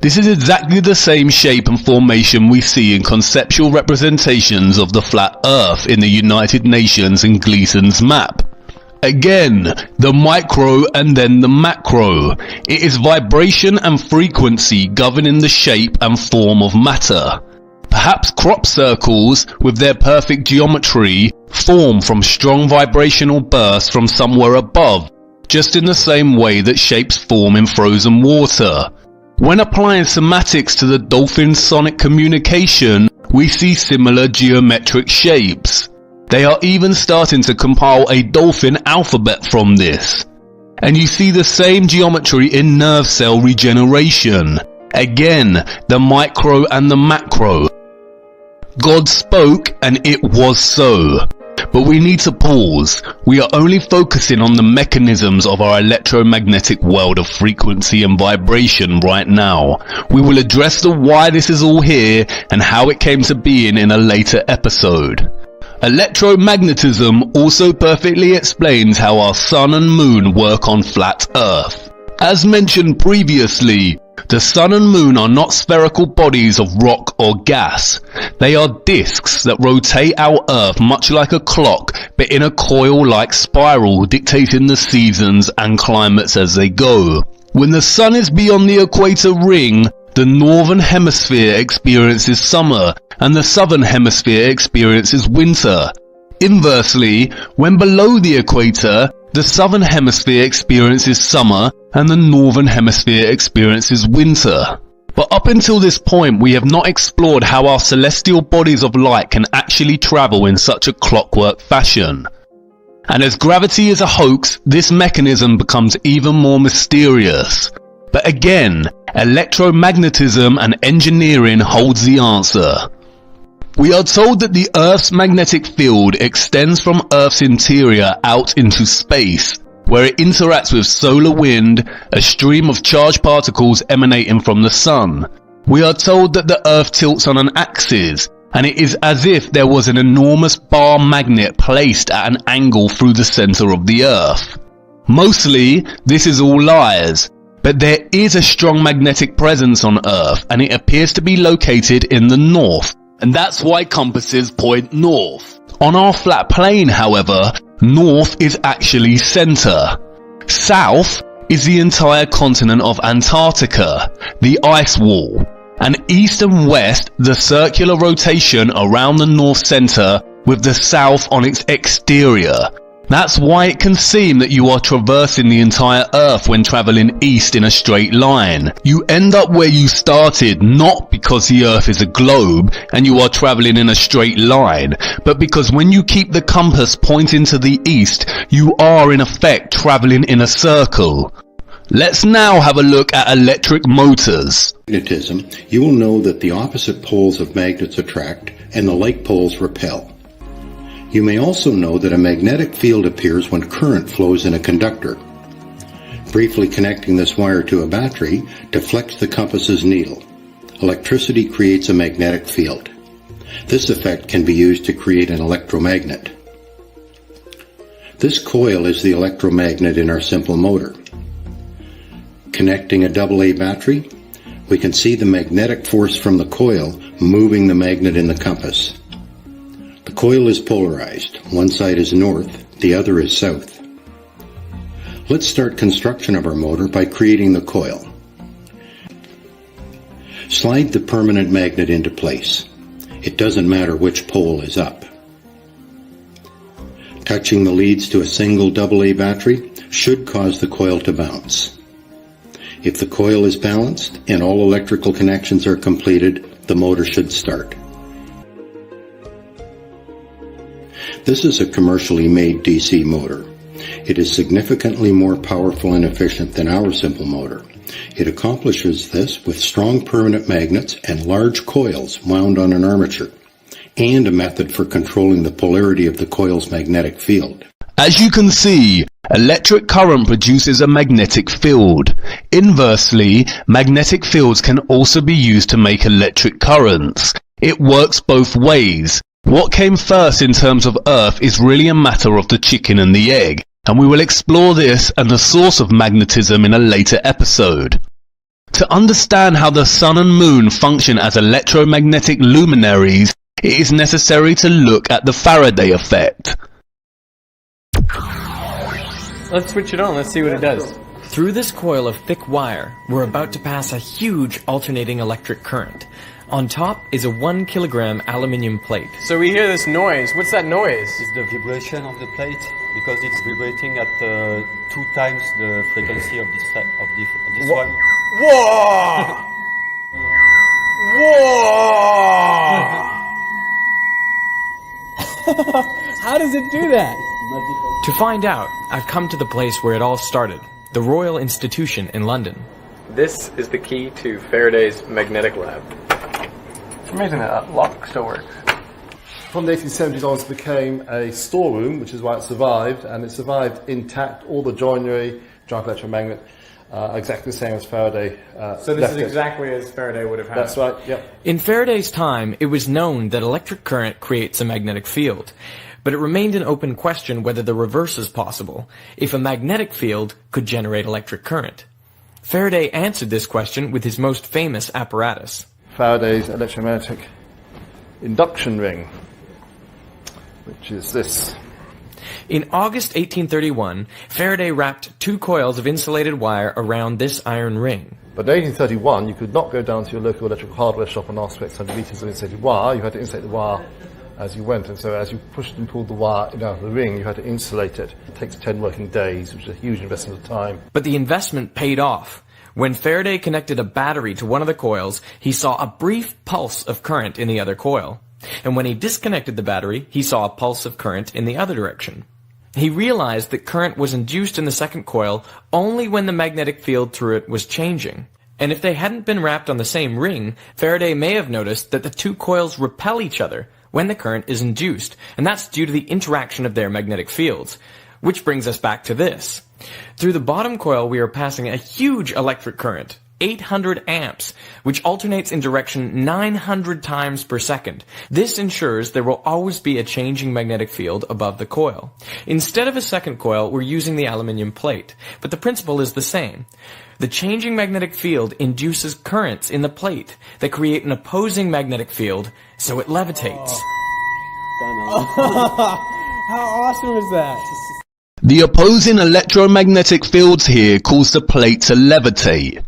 This is exactly the same shape and formation we see in conceptual representations of the flat Earth in the United Nations in Gleason's map. Again, the micro and then the macro. It is vibration and frequency governing the shape and form of matter. Perhaps crop circles, with their perfect geometry, form from strong vibrational bursts from somewhere above, just in the same way that shapes form in frozen water. When applying semantics to the dolphin sonic communication, we see similar geometric shapes. They are even starting to compile a dolphin alphabet from this. And you see the same geometry in nerve cell regeneration. Again, the micro and the macro. God spoke and it was so. But we need to pause. We are only focusing on the mechanisms of our electromagnetic world of frequency and vibration right now. We will address the why this is all here and how it came to being in a later episode. Electromagnetism also perfectly explains how our sun and moon work on flat Earth. As mentioned previously, the sun and moon are not spherical bodies of rock or gas. They are disks that rotate our Earth much like a clock, but in a coil-like spiral dictating the seasons and climates as they go. When the sun is beyond the equator ring, the northern hemisphere experiences summer and the southern hemisphere experiences winter. Inversely, when below the equator, the southern hemisphere experiences summer and the northern hemisphere experiences winter. But up until this point, we have not explored how our celestial bodies of light can actually travel in such a clockwork fashion. And as gravity is a hoax, this mechanism becomes even more mysterious. But again, electromagnetism and engineering holds the answer. We are told that the Earth's magnetic field extends from Earth's interior out into space, where it interacts with solar wind, a stream of charged particles emanating from the sun. We are told that the Earth tilts on an axis, and it is as if there was an enormous bar magnet placed at an angle through the center of the Earth. Mostly, this is all lies. But there is a strong magnetic presence on Earth, and it appears to be located in the north, and that's why compasses point north. On our flat plane, however, north is actually center. South is the entire continent of Antarctica, the ice wall, and east and west the circular rotation around the north center with the south on its exterior. That's why it can seem that you are traversing the entire Earth when traveling east in a straight line. You end up where you started, not because the Earth is a globe and you are traveling in a straight line, but because when you keep the compass pointing to the east, you are in effect traveling in a circle. Let's now have a look at electric motors. Magnetism, you will know that the opposite poles of magnets attract and the like poles repel. You may also know that a magnetic field appears when current flows in a conductor. Briefly connecting this wire to a battery deflects the compass's needle. Electricity creates a magnetic field. This effect can be used to create an electromagnet. This coil is the electromagnet in our simple motor. Connecting a AA battery, we can see the magnetic force from the coil moving the magnet in the compass. The coil is polarized. One side is north, the other is south. Let's start construction of our motor by creating the coil. Slide the permanent magnet into place. It doesn't matter which pole is up. touching the leads to a single AA battery should cause the coil to bounce. If the coil is balanced and all electrical connections are completed, the motor should start. This is a commercially made DC motor. It is significantly more powerful and efficient than our simple motor. It accomplishes this with strong permanent magnets and large coils wound on an armature, and a method for controlling the polarity of the coil's magnetic field. As you can see, electric current produces a magnetic field. Inversely, magnetic fields can also be used to make electric currents. It works both ways. What came first in terms of Earth is really a matter of the chicken and the egg, and we will explore this and the source of magnetism in a later episode. To understand how the Sun and Moon function as electromagnetic luminaries, it is necessary to look at the Faraday effect. Let's switch it on, let's see what it does. Through this coil of thick wire, we're about to pass a huge alternating electric current. On top is a 1 kilogram aluminium plate. So we hear this noise. What's that noise? It's the vibration of the plate, because it's vibrating at 2 times the frequency of this one. Whoa! Whoa! How does it do that? To find out, I've come to the place where it all started, the Royal Institution in London. This is the key to Faraday's magnetic lab. It's amazing that lock still works. From the 1870s onwards, it became a storeroom, which is why it survived, and it survived intact. All the joinery, giant electromagnet, exactly the same as Faraday. So this is exactly as Faraday would have had. That's right, yep. In Faraday's time, it was known that electric current creates a magnetic field, but it remained an open question whether the reverse is possible, if a magnetic field could generate electric current. Faraday answered this question with his most famous apparatus. Faraday's electromagnetic induction ring, which is this. In August 1831, Faraday wrapped 2 coils of insulated wire around this iron ring. But in 1831, you could not go down to your local electrical hardware shop and ask for X hundred meters of insulated wire. You had to insulate the wire as you went, and so as you pushed and pulled the wire out of the ring, you had to insulate it. It takes 10 working days, which is a huge investment of time. But the investment paid off. When Faraday connected a battery to one of the coils, he saw a brief pulse of current in the other coil. And when he disconnected the battery, he saw a pulse of current in the other direction. He realized that current was induced in the second coil only when the magnetic field through it was changing. And if they hadn't been wrapped on the same ring, Faraday may have noticed that the 2 coils repel each other when the current is induced, and that's due to the interaction of their magnetic fields. Which brings us back to this. Through the bottom coil, we are passing a huge electric current, 800 amps, which alternates in direction 900 times per second. This ensures there will always be a changing magnetic field above the coil. Instead of a second coil, we're using the aluminium plate, but the principle is the same. The changing magnetic field induces currents in the plate that create an opposing magnetic field, so it levitates. How awesome is that? The opposing electromagnetic fields here cause the plate to levitate.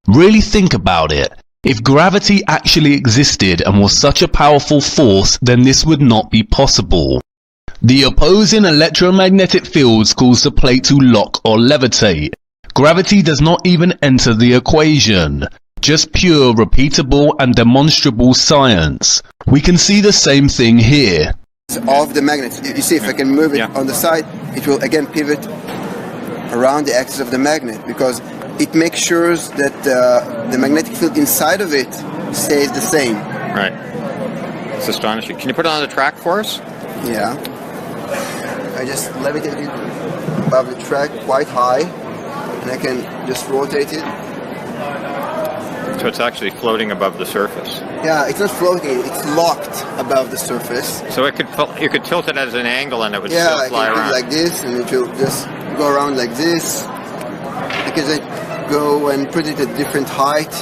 Really think about it. If gravity actually existed and was such a powerful force, then this would not be possible. The opposing electromagnetic fields cause the plate to lock or levitate. Gravity does not even enter the equation. Just pure, repeatable and demonstrable science. We can see the same thing here. Of the magnets, you see, if I can move it on the side, it will again pivot around the axis of the magnet, because it makes sure that the magnetic field inside of it stays the same. Right. It's astonishing. Can you put it on the track for us? Yeah. I just levitate it above the track quite high, and I can just rotate it. So it's actually floating above the surface. Yeah, it's not floating, it's locked above the surface. So you could tilt it at an angle and it would still fly around. Yeah, I can do it like this, and it will just go around like this. Because I go and put it at different height,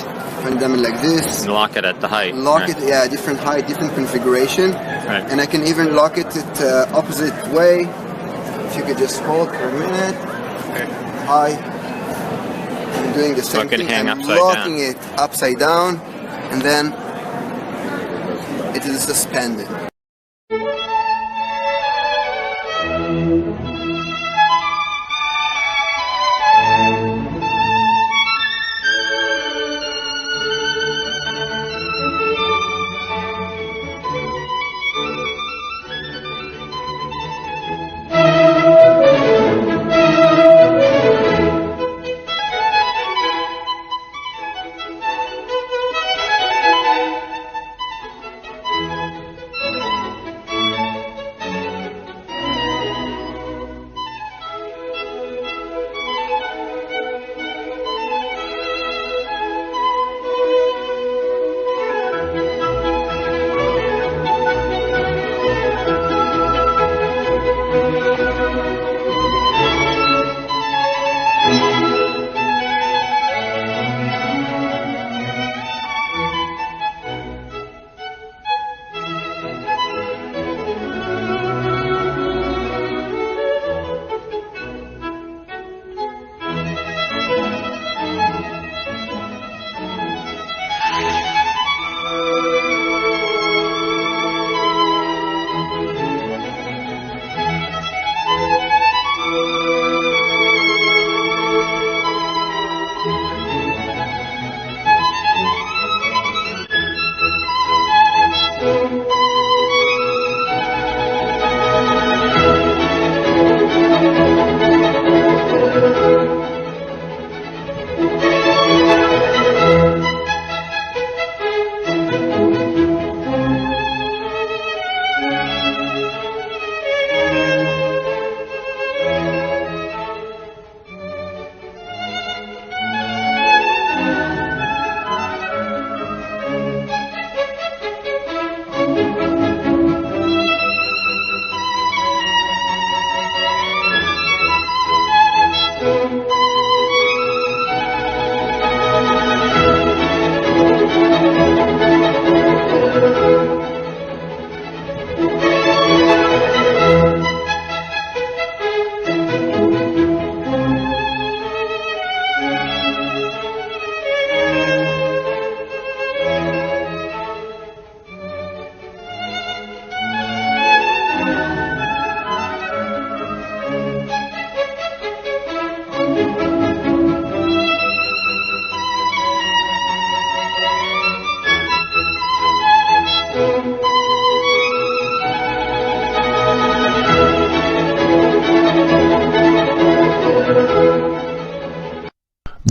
and then like this. And lock it at the height. Lock it, yeah, different height, different configuration. Right. And I can even lock it at opposite way. If you could just hold for a minute. High. I'm doing the same thing. I'm locking it upside down, and then it is suspended.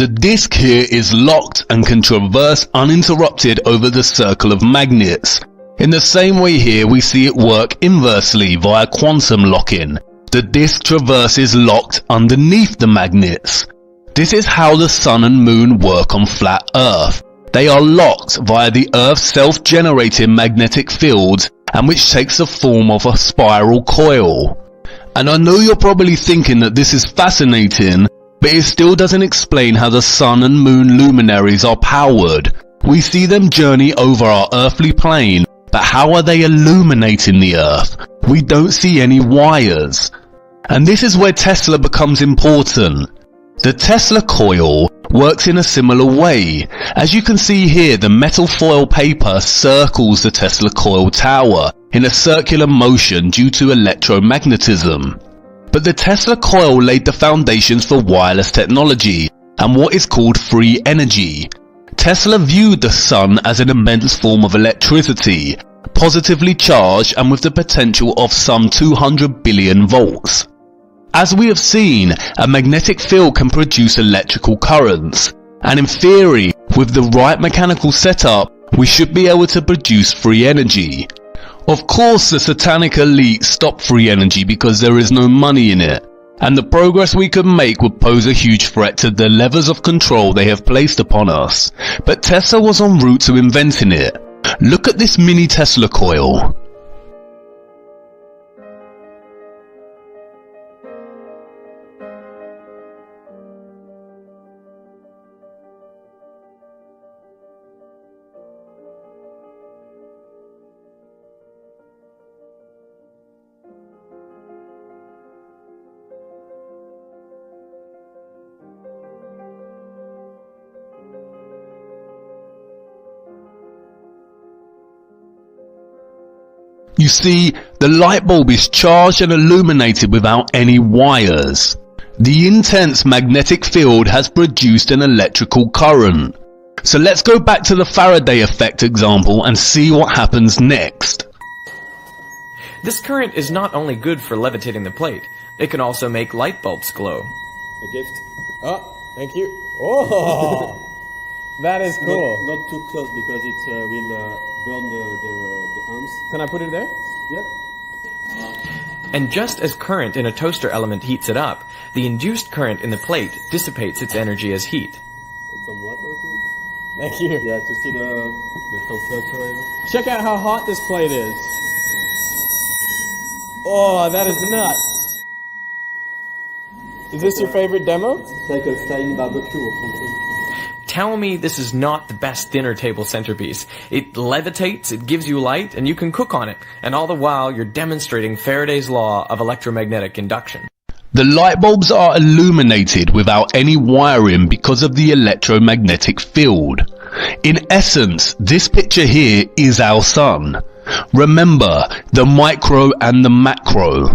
The disk here is locked and can traverse uninterrupted over the circle of magnets. In the same way here we see it work inversely via quantum lock-in. The disk traverses locked underneath the magnets. This is how the Sun and Moon work on flat Earth. They are locked via the Earth's self-generating magnetic fields, and which takes the form of a spiral coil. And I know you're probably thinking that this is fascinating, but it still doesn't explain how the Sun and Moon luminaries are powered. We see them journey over our earthly plane, but how are they illuminating the Earth? We don't see any wires. And this is where Tesla becomes important. The Tesla coil works in a similar way. As you can see here, the metal foil paper circles the Tesla coil tower in a circular motion due to electromagnetism. But the Tesla coil laid the foundations for wireless technology and what is called free energy. Tesla viewed the sun as an immense form of electricity, positively charged and with the potential of some 200 billion volts. As we have seen, a magnetic field can produce electrical currents, and in theory, with the right mechanical setup, we should be able to produce free energy. Of course, the satanic elite stopped free energy because there is no money in it, and the progress we could make would pose a huge threat to the levers of control they have placed upon us. But Tesla was en route to inventing it. Look at this mini Tesla coil. You see, the light bulb is charged and illuminated without any wires. The intense magnetic field has produced an electrical current. So let's go back to the Faraday effect example and see what happens next. This current is not only good for levitating the plate, it can also make light bulbs glow. A gift. Oh, thank you. Oh, that is cool. Not too close because it will burn the arms. Can I put it there? Yep. And just as current in a toaster element heats it up, the induced current in the plate dissipates its energy as heat. Some water too. Thank you. Yeah, to see the temperature. Check out how hot this plate is. Oh, that is nuts. Is this your favorite demo? It's like a flying barbecue or something. Tell me this is not the best dinner table centerpiece. It levitates, it gives you light, and you can cook on it. And all the while, you're demonstrating Faraday's law of electromagnetic induction. The light bulbs are illuminated without any wiring because of the electromagnetic field. In essence, this picture here is our sun. Remember, the micro and the macro.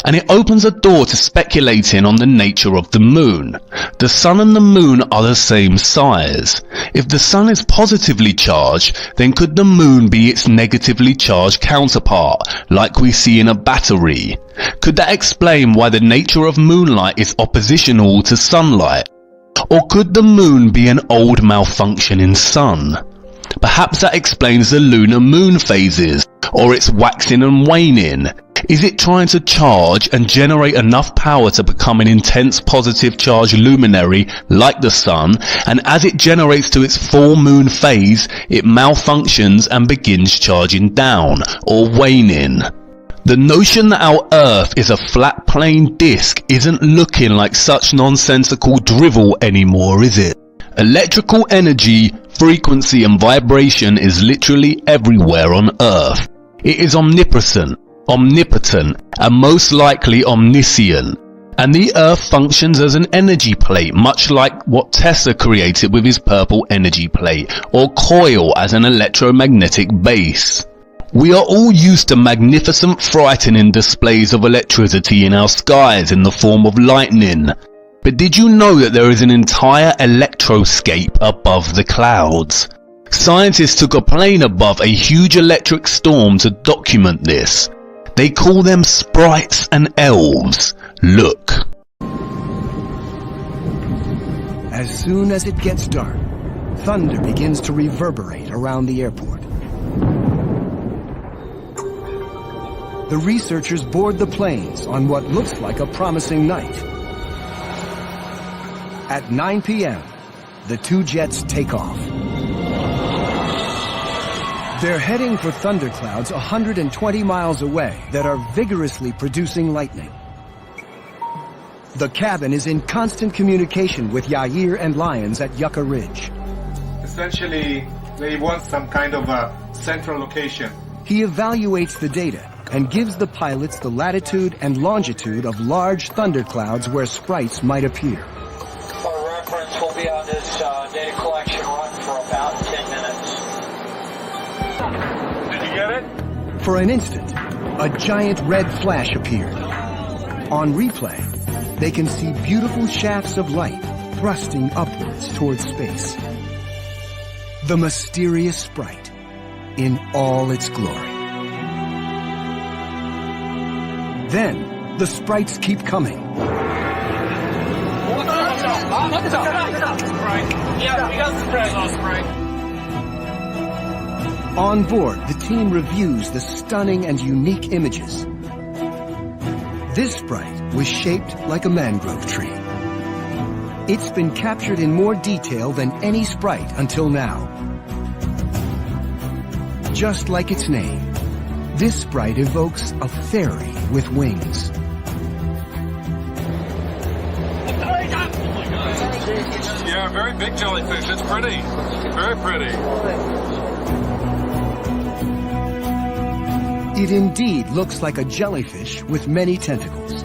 And it opens a door to speculating on the nature of the moon. The sun and the moon are the same size. If the sun is positively charged, then could the moon be its negatively charged counterpart, like we see in a battery? Could that explain why the nature of moonlight is oppositional to sunlight? Or could the moon be an old malfunctioning sun? Perhaps that explains the lunar moon phases, or its waxing and waning. Is it trying to charge and generate enough power to become an intense positive charge luminary like the sun, and as it generates to its full moon phase, it malfunctions and begins charging down, or waning? The notion that our Earth is a flat plain disk isn't looking like such nonsensical drivel anymore, is it? Electrical energy, frequency and vibration is literally everywhere on Earth. It is omnipresent, omnipotent, and most likely omniscient. And the Earth functions as an energy plate, much like what Tesla created with his purple energy plate, or coil as an electromagnetic base. We are all used to magnificent, frightening displays of electricity in our skies in the form of lightning. But did you know that there is an entire electroscape above the clouds? Scientists took a plane above a huge electric storm to document this. They call them sprites and elves. Look. As soon as it gets dark, thunder begins to reverberate around the airport. The researchers board the planes on what looks like a promising night. At 9 p.m., the two jets take off. They're heading for thunderclouds 120 miles away that are vigorously producing lightning. The cabin is in constant communication with Yair and Lyons at Yucca Ridge. Essentially, they want some kind of a central location. He evaluates the data and gives the pilots the latitude and longitude of large thunderclouds where sprites might appear. For reference, we'll be on this data collection run for about 10 minutes. Did you get it? For an instant, a giant red flash appeared. On replay, they can see beautiful shafts of light thrusting upwards towards space. The mysterious sprite in all its glory. Then, the sprites keep coming. On board, the team reviews the stunning and unique images. This sprite was shaped like a mangrove tree. It's been captured in more detail than any sprite until now. Just like its name, this sprite evokes a fairy with wings. Yeah, very big jellyfish. It's pretty. Very pretty. It indeed looks like a jellyfish with many tentacles.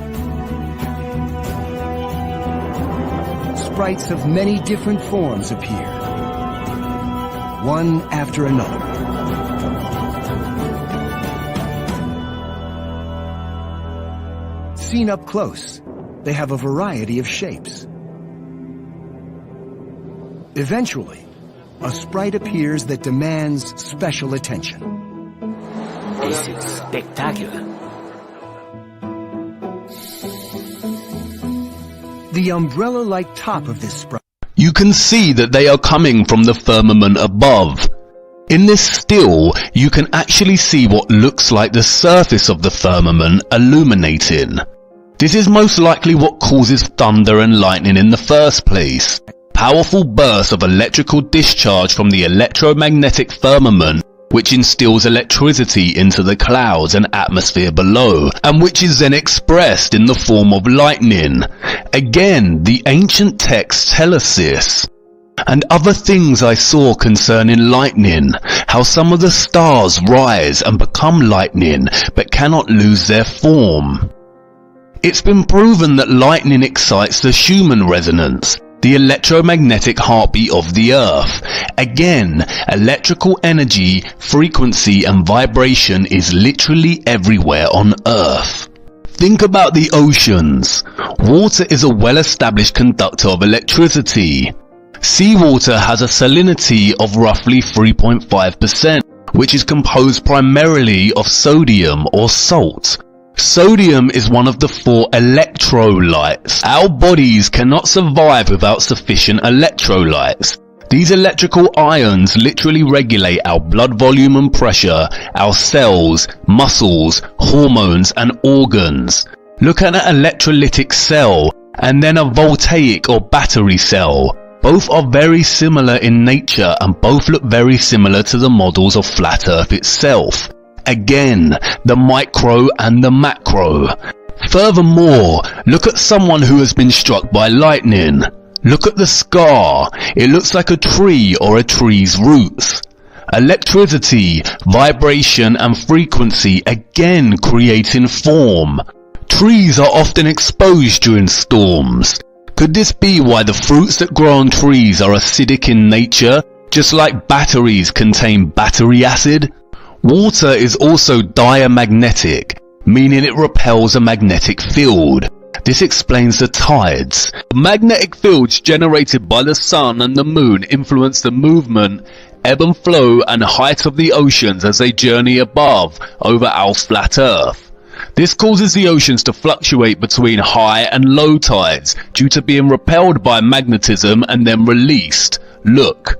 Sprites of many different forms appear, one after another. Seen up close, they have a variety of shapes. Eventually, a sprite appears that demands special attention. This is spectacular. The umbrella-like top of this sprite. You can see that they are coming from the firmament above. In this still, you can actually see what looks like the surface of the firmament illuminating. This is most likely what causes thunder and lightning in the first place. Powerful bursts of electrical discharge from the electromagnetic firmament, which instills electricity into the clouds and atmosphere below, and which is then expressed in the form of lightning. Again, the ancient texts tell us this. And other things I saw concerning lightning, how some of the stars rise and become lightning, but cannot lose their form. It's been proven that lightning excites the Schumann resonance, the electromagnetic heartbeat of the Earth. Again, electrical energy, frequency and vibration is literally everywhere on Earth. Think about the oceans. Water is a well-established conductor of electricity. Seawater has a salinity of roughly 3.5%, which is composed primarily of sodium or salt. Sodium is one of the 4 electrolytes. Our bodies cannot survive without sufficient electrolytes. These electrical ions literally regulate our blood volume and pressure, our cells, muscles, hormones and organs. Look at an electrolytic cell and then a voltaic or battery cell. Both are very similar in nature and both look very similar to the models of Flat Earth itself. Again, the micro and the macro. Furthermore, look at someone who has been struck by lightning. Look at the scar. It looks like a tree or a tree's roots. Electricity, vibration and frequency again creating form. Trees are often exposed during storms. Could this be why the fruits that grow on trees are acidic in nature, just like batteries contain battery acid? Water is also diamagnetic, meaning it repels a magnetic field. This explains the tides. The magnetic fields generated by the sun and the moon influence the movement, ebb and flow and height of the oceans as they journey above over our flat Earth. This causes the oceans to fluctuate between high and low tides due to being repelled by magnetism and then released. Look.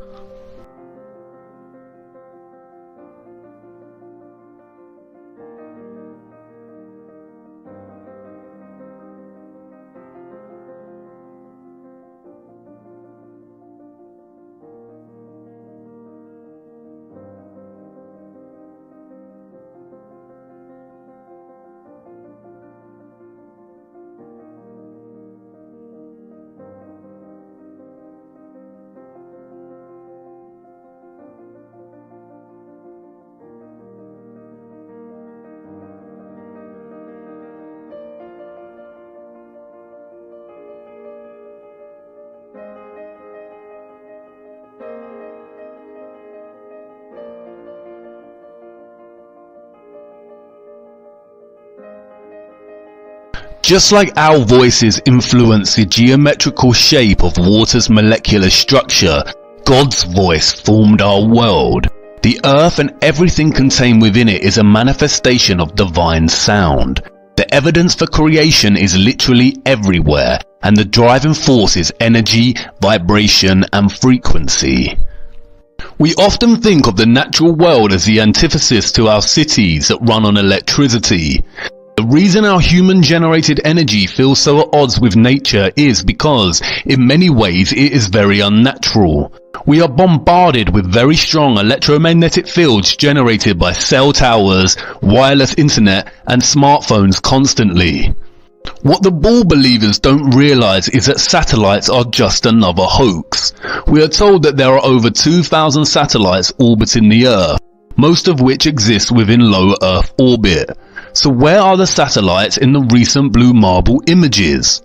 Just like our voices influence the geometrical shape of water's molecular structure, God's voice formed our world. The earth and everything contained within it is a manifestation of divine sound. The evidence for creation is literally everywhere, and the driving force is energy, vibration, and frequency. We often think of the natural world as the antithesis to our cities that run on electricity. The reason our human-generated energy feels so at odds with nature is because, in many ways, it is very unnatural. We are bombarded with very strong electromagnetic fields generated by cell towers, wireless internet, and smartphones constantly. What the bull believers don't realize is that satellites are just another hoax. We are told that there are over 2,000 satellites orbiting the Earth, most of which exist within low Earth orbit. So where are the satellites in the recent blue marble images?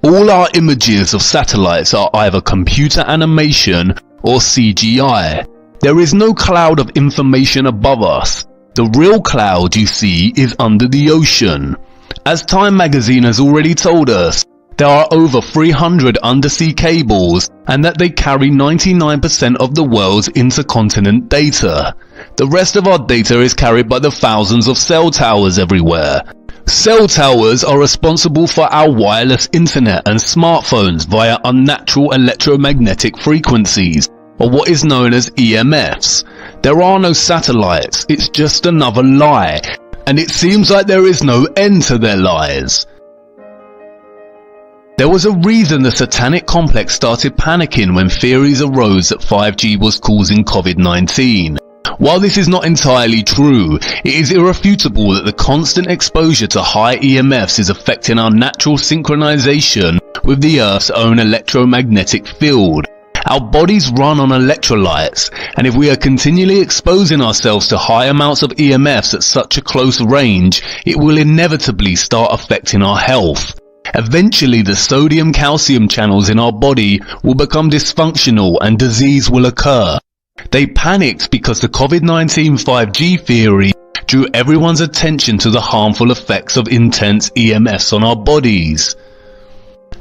All our images of satellites are either computer animation or CGI. There is no cloud of information above us. The real cloud you see is under the ocean. As Time magazine has already told us, there are over 300 undersea cables and that they carry 99% of the world's intercontinent data. The rest of our data is carried by the thousands of cell towers everywhere. Cell towers are responsible for our wireless internet and smartphones via unnatural electromagnetic frequencies, or what is known as EMFs. There are no satellites, it's just another lie, and it seems like there is no end to their lies. There was a reason the satanic complex started panicking when theories arose that 5G was causing COVID-19. While this is not entirely true, it is irrefutable that the constant exposure to high EMFs is affecting our natural synchronization with the Earth's own electromagnetic field. Our bodies run on electrolytes, and if we are continually exposing ourselves to high amounts of EMFs at such a close range, it will inevitably start affecting our health. Eventually, the sodium-calcium channels in our body will become dysfunctional and disease will occur. They panicked because the COVID-19 5G theory drew everyone's attention to the harmful effects of intense EMFs on our bodies.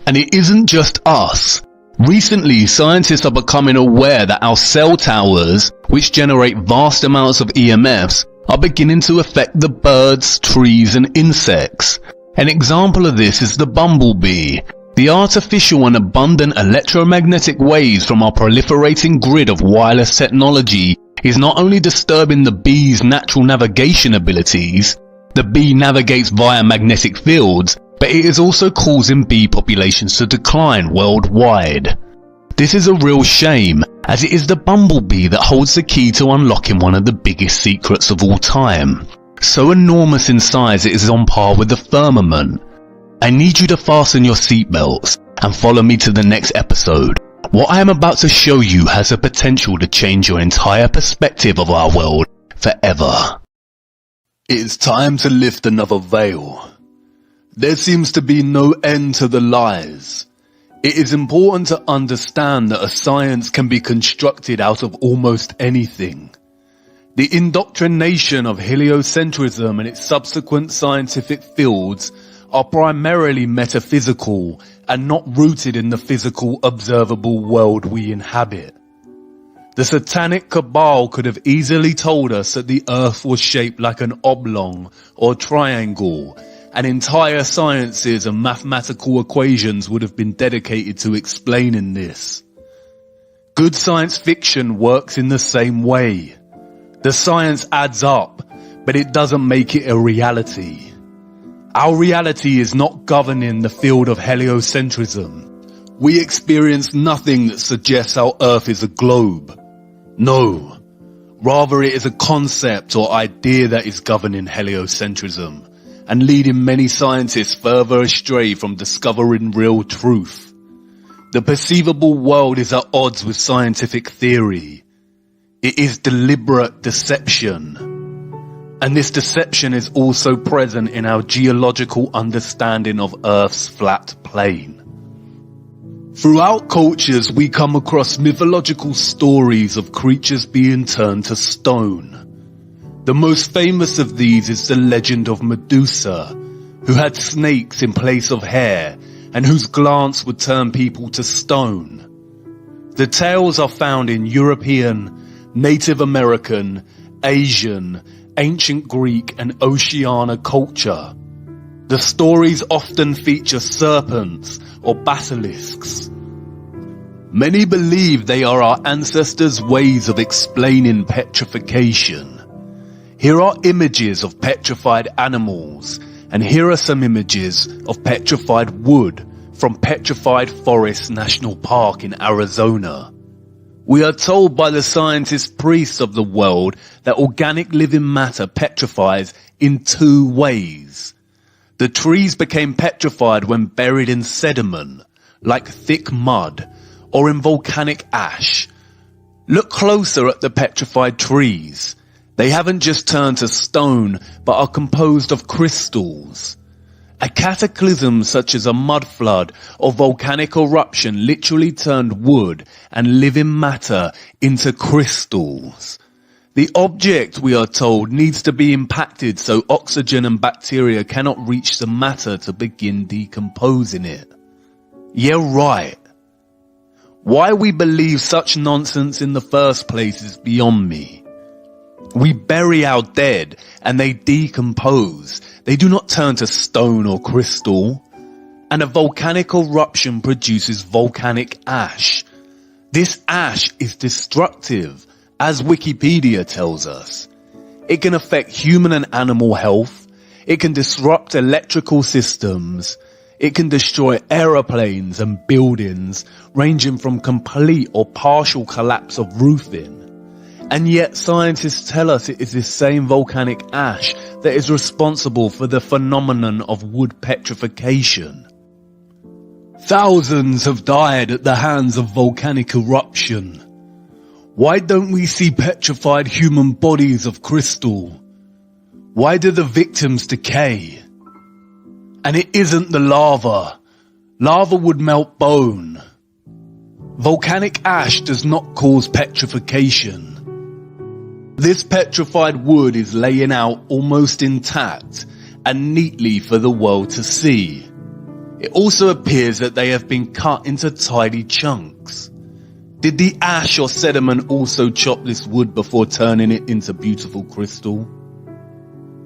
And it isn't just us. Recently, scientists are becoming aware that our cell towers, which generate vast amounts of EMFs, are beginning to affect the birds, trees, and insects. An example of this is the bumblebee. The artificial and abundant electromagnetic waves from our proliferating grid of wireless technology is not only disturbing the bee's natural navigation abilities, the bee navigates via magnetic fields, but it is also causing bee populations to decline worldwide. This is a real shame, as it is the bumblebee that holds the key to unlocking one of the biggest secrets of all time. So enormous in size it is on par with the firmament. I need you to fasten your seatbelts and follow me to the next episode. What I am about to show you has the potential to change your entire perspective of our world forever. It is time to lift another veil. There seems to be no end to the lies. It is important to understand that a science can be constructed out of almost anything. The indoctrination of heliocentrism and its subsequent scientific fields are primarily metaphysical and not rooted in the physical observable world we inhabit. The satanic cabal could have easily told us that the earth was shaped like an oblong or triangle, and entire sciences and mathematical equations would have been dedicated to explaining this. Good science fiction works in the same way. The science adds up, but it doesn't make it a reality. Our reality is not governing the field of heliocentrism. We experience nothing that suggests our Earth is a globe. No. Rather, it is a concept or idea that is governing heliocentrism and leading many scientists further astray from discovering real truth. The perceivable world is at odds with scientific theory. It is deliberate deception. And this deception is also present in our geological understanding of Earth's flat plane. Throughout cultures, we come across mythological stories of creatures being turned to stone. The most famous of these is the legend of Medusa, who had snakes in place of hair and whose glance would turn people to stone. The tales are found in European, Native American, Asian, Ancient Greek and Oceania culture. The stories often feature serpents or basilisks. Many believe they are our ancestors' ways of explaining petrification. Here are images of petrified animals, and here are some images of petrified wood from Petrified Forest National Park in Arizona. We are told by the scientist priests of the world that organic living matter petrifies in two ways. The trees became petrified when buried in sediment, like thick mud, or in volcanic ash. Look closer at the petrified trees. They haven't just turned to stone, but are composed of crystals. A cataclysm such as a mud flood or volcanic eruption literally turned wood and living matter into crystals. The object, we are told, needs to be impacted so oxygen and bacteria cannot reach the matter to begin decomposing it. Yeah, right. Why we believe such nonsense in the first place is beyond me. We bury our dead and they decompose. They do not turn to stone or crystal. And a volcanic eruption produces volcanic ash. This ash is destructive, as Wikipedia tells us. It can affect human and animal health. It can disrupt electrical systems. It can destroy aeroplanes and buildings, ranging from complete or partial collapse of roofing. And yet scientists tell us it is this same volcanic ash that is responsible for the phenomenon of wood petrification. Thousands have died at the hands of volcanic eruption. Why don't we see petrified human bodies of crystal? Why do the victims decay? And it isn't the lava. Lava would melt bone. Volcanic ash does not cause petrification. This petrified wood is laying out almost intact and neatly for the world to see. It also appears that they have been cut into tiny chunks. Did the ash or sediment also chop this wood before turning it into beautiful crystal?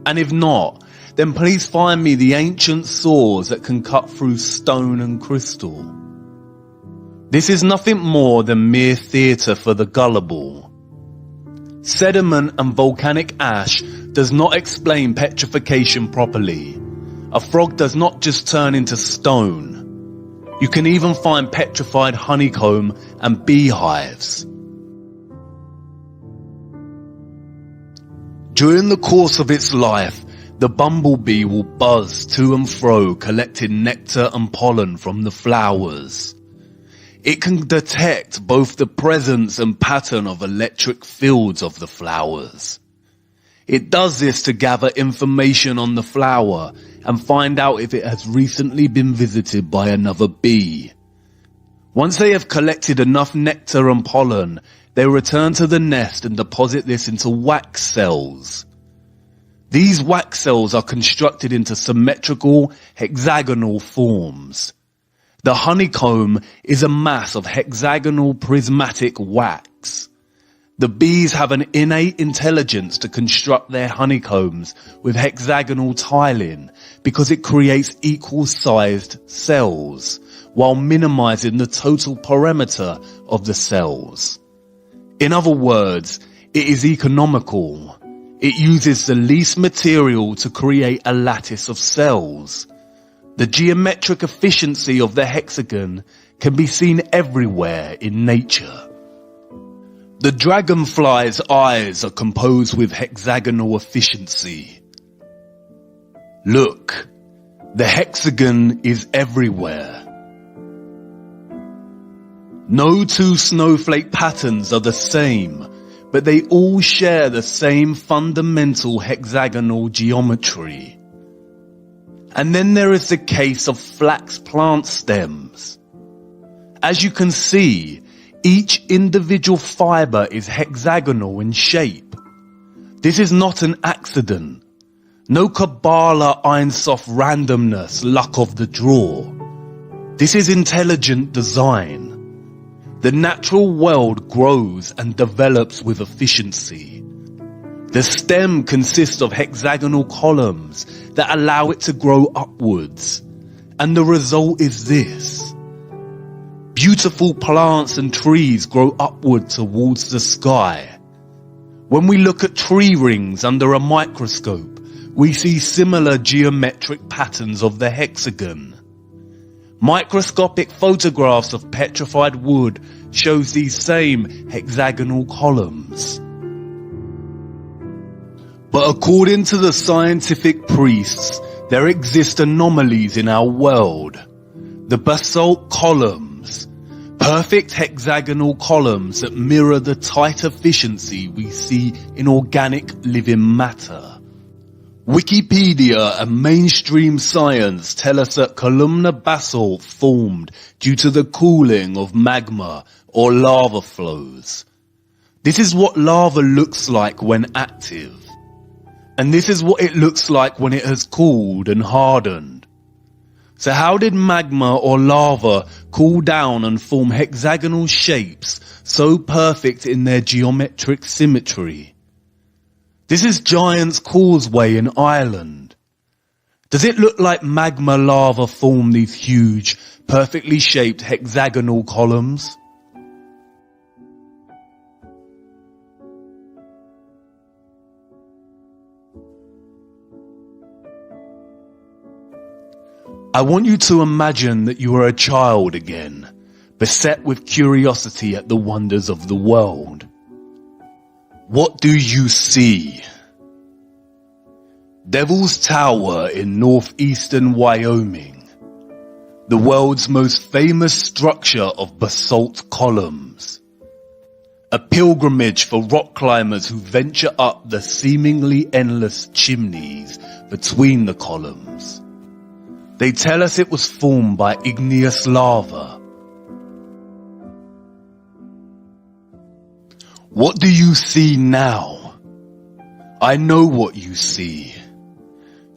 And if not, then please find me the ancient saws that can cut through stone and crystal. This is nothing more than mere theatre for the gullible. Sediment and volcanic ash does not explain petrification properly. A frog does not just turn into stone. You can even find petrified honeycomb and beehives. During the course of its life, the bumblebee will buzz to and fro collecting nectar and pollen from the flowers. It can detect both the presence and pattern of electric fields of the flowers. It does this to gather information on the flower and find out if it has recently been visited by another bee. Once they have collected enough nectar and pollen, they return to the nest and deposit this into wax cells. These wax cells are constructed into symmetrical, hexagonal forms. The honeycomb is a mass of hexagonal prismatic wax. The bees have an innate intelligence to construct their honeycombs with hexagonal tiling because it creates equal-sized cells while minimizing the total perimeter of the cells. In other words, it is economical. It uses the least material to create a lattice of cells. The geometric efficiency of the hexagon can be seen everywhere in nature. The dragonfly's eyes are composed with hexagonal efficiency. Look, the hexagon is everywhere. No two snowflake patterns are the same, but they all share the same fundamental hexagonal geometry. And then there is the case of flax plant stems. As you can see, each individual fiber is hexagonal in shape. This is not an accident. No Kabbalah Ein Sof randomness, luck of the draw. This is intelligent design. The natural world grows and develops with efficiency. The stem consists of hexagonal columns that allow it to grow upwards. And the result is this. Beautiful plants and trees grow upward towards the sky. When we look at tree rings under a microscope, we see similar geometric patterns of the hexagon. Microscopic photographs of petrified wood shows these same hexagonal columns. But according to the scientific priests, there exist anomalies in our world. The basalt columns, perfect hexagonal columns that mirror the tight efficiency we see in organic living matter. Wikipedia and mainstream science tell us that columnar basalt formed due to the cooling of magma or lava flows. This is what lava looks like when active. And this is what it looks like when it has cooled and hardened. So how did magma or lava cool down and form hexagonal shapes so perfect in their geometric symmetry? This is Giant's Causeway in Ireland. Does it look like magma lava formed these huge, perfectly shaped hexagonal columns? I want you to imagine that you are a child again, beset with curiosity at the wonders of the world. What do you see? Devil's Tower in northeastern Wyoming, the world's most famous structure of basalt columns. A pilgrimage for rock climbers who venture up the seemingly endless chimneys between the columns. They tell us it was formed by igneous lava. What do you see now? I know what you see.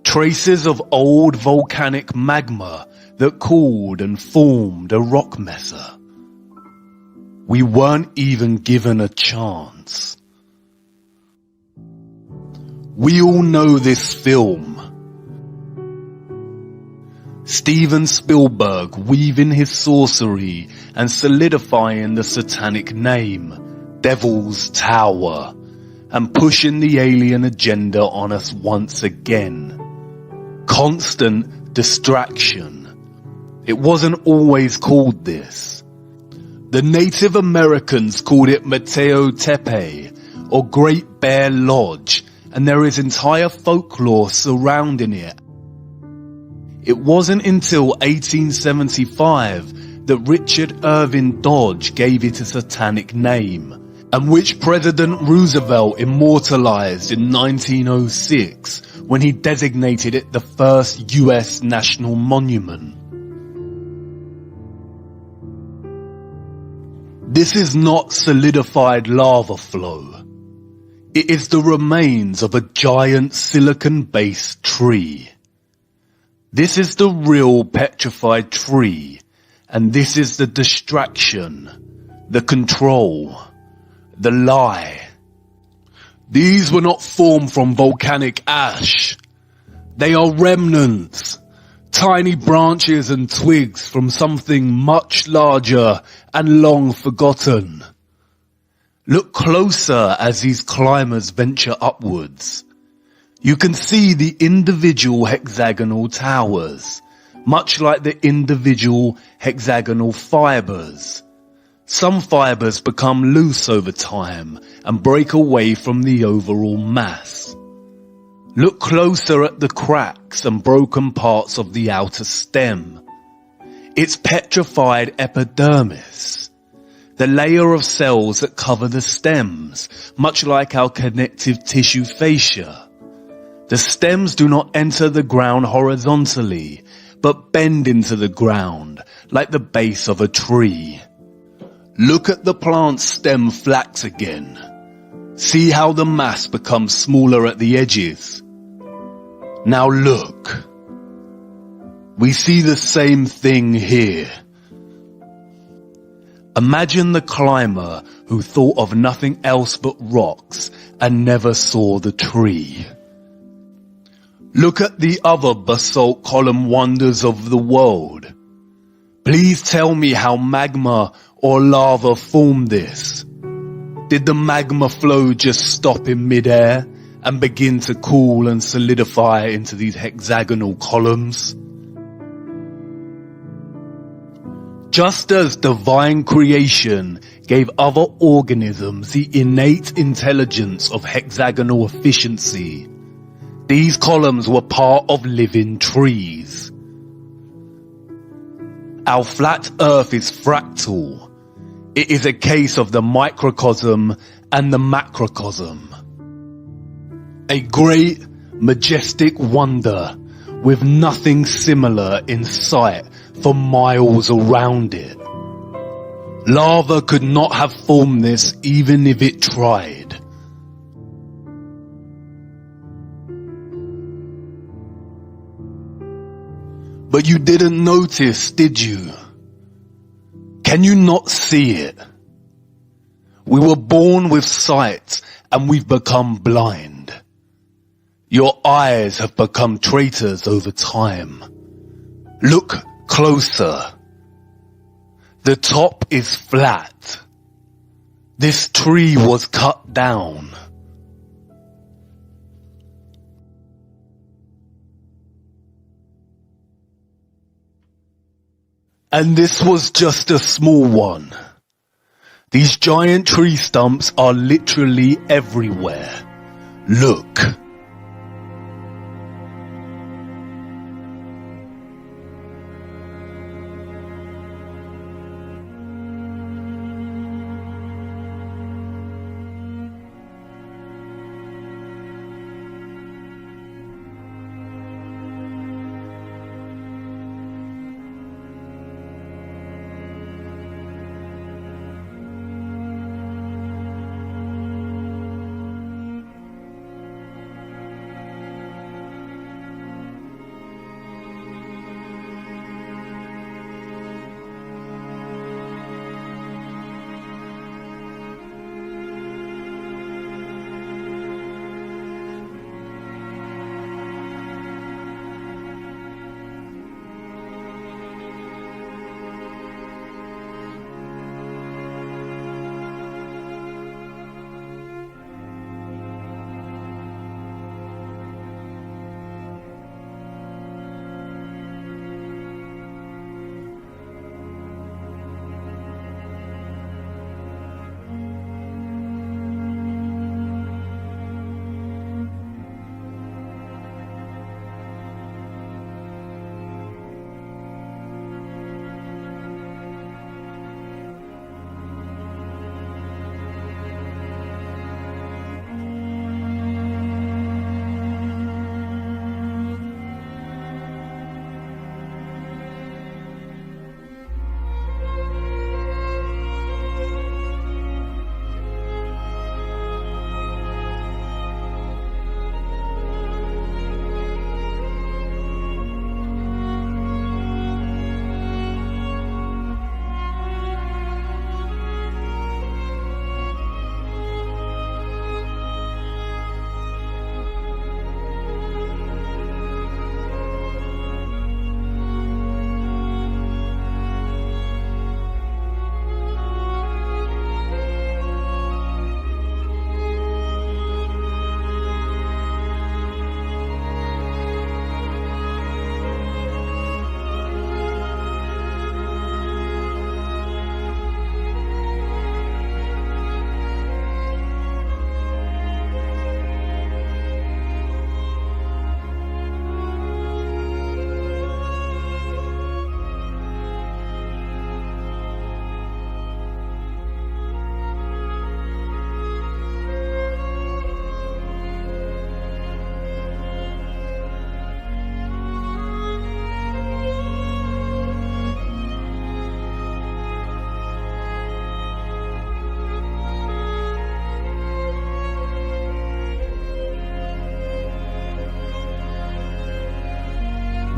Traces of old volcanic magma that cooled and formed a rock mesa. We weren't even given a chance. We all know this film. Steven Spielberg weaving his sorcery and solidifying the satanic name, Devil's Tower, and pushing the alien agenda on us once again. Constant distraction. It wasn't always called this. The Native Americans called it Mateo Tepe, or Great Bear Lodge, and there is entire folklore surrounding it. It wasn't until 1875 that Richard Irvin Dodge gave it a satanic name, and which President Roosevelt immortalized in 1906 when he designated it the first U.S. national monument. This is not solidified lava flow. It is the remains of a giant silicon-based tree. This is the real petrified tree, and this is the distraction, the control, The lie. These were not formed from volcanic ash. They are remnants, tiny branches and twigs from something much larger and long forgotten. Look closer as these climbers venture upwards. You can see the individual hexagonal towers, much like the individual hexagonal fibers. Some fibers become loose over time and break away from the overall mass. Look closer at the cracks and broken parts of the outer stem. It's petrified epidermis, the layer of cells that cover the stems, much like our connective tissue fascia. The stems do not enter the ground horizontally, but bend into the ground, like the base of a tree. Look at the plant's stem flax again. See how the mass becomes smaller at the edges. Now look. We see the same thing here. Imagine the climber who thought of nothing else but rocks and never saw the tree. Look at the other basalt column wonders of the world. Please tell me how magma or lava formed this. Did the magma flow just stop in midair and begin to cool and solidify into these hexagonal columns? Just as divine creation gave other organisms the innate intelligence of hexagonal efficiency, these columns were part of living trees. Our flat earth is fractal. It is a case of the microcosm and the macrocosm. A great, majestic wonder with nothing similar in sight for miles around it. Lava could not have formed this even if it tried. But you didn't notice, did you? Can you not see it? We were born with sight and we've become blind. Your eyes have become traitors over time. Look closer. The top is flat. This tree was cut down. And this was just a small one. These giant tree stumps are literally everywhere. Look.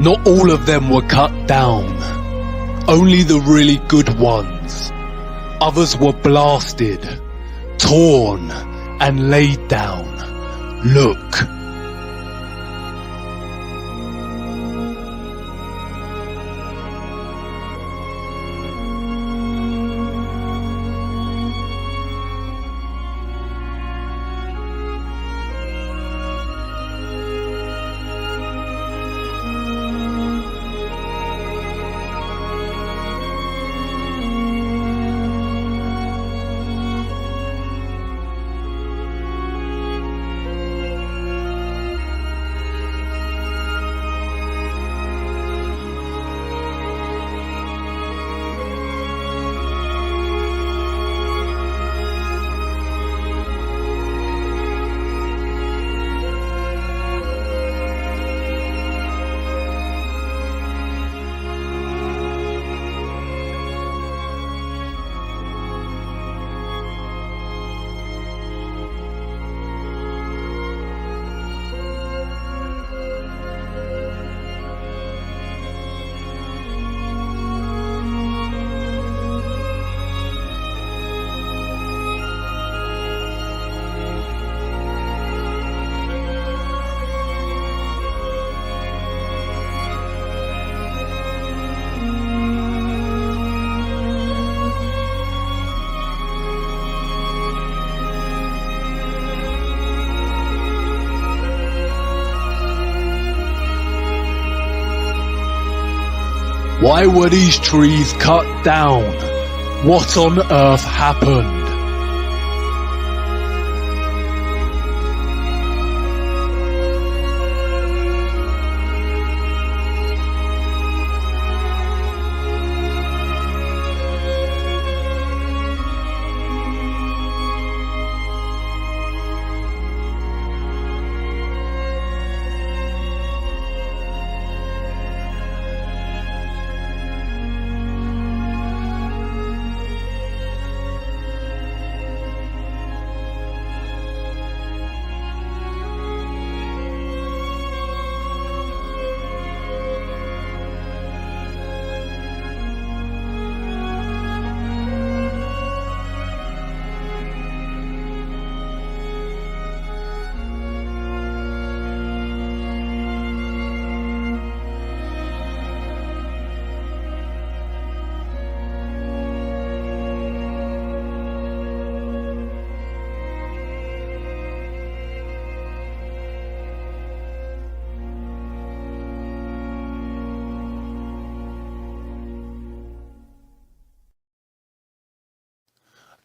Not all of them were cut down. Only the really good ones. Others were blasted, torn, and laid down. Look. Why were these trees cut down? What on earth happened?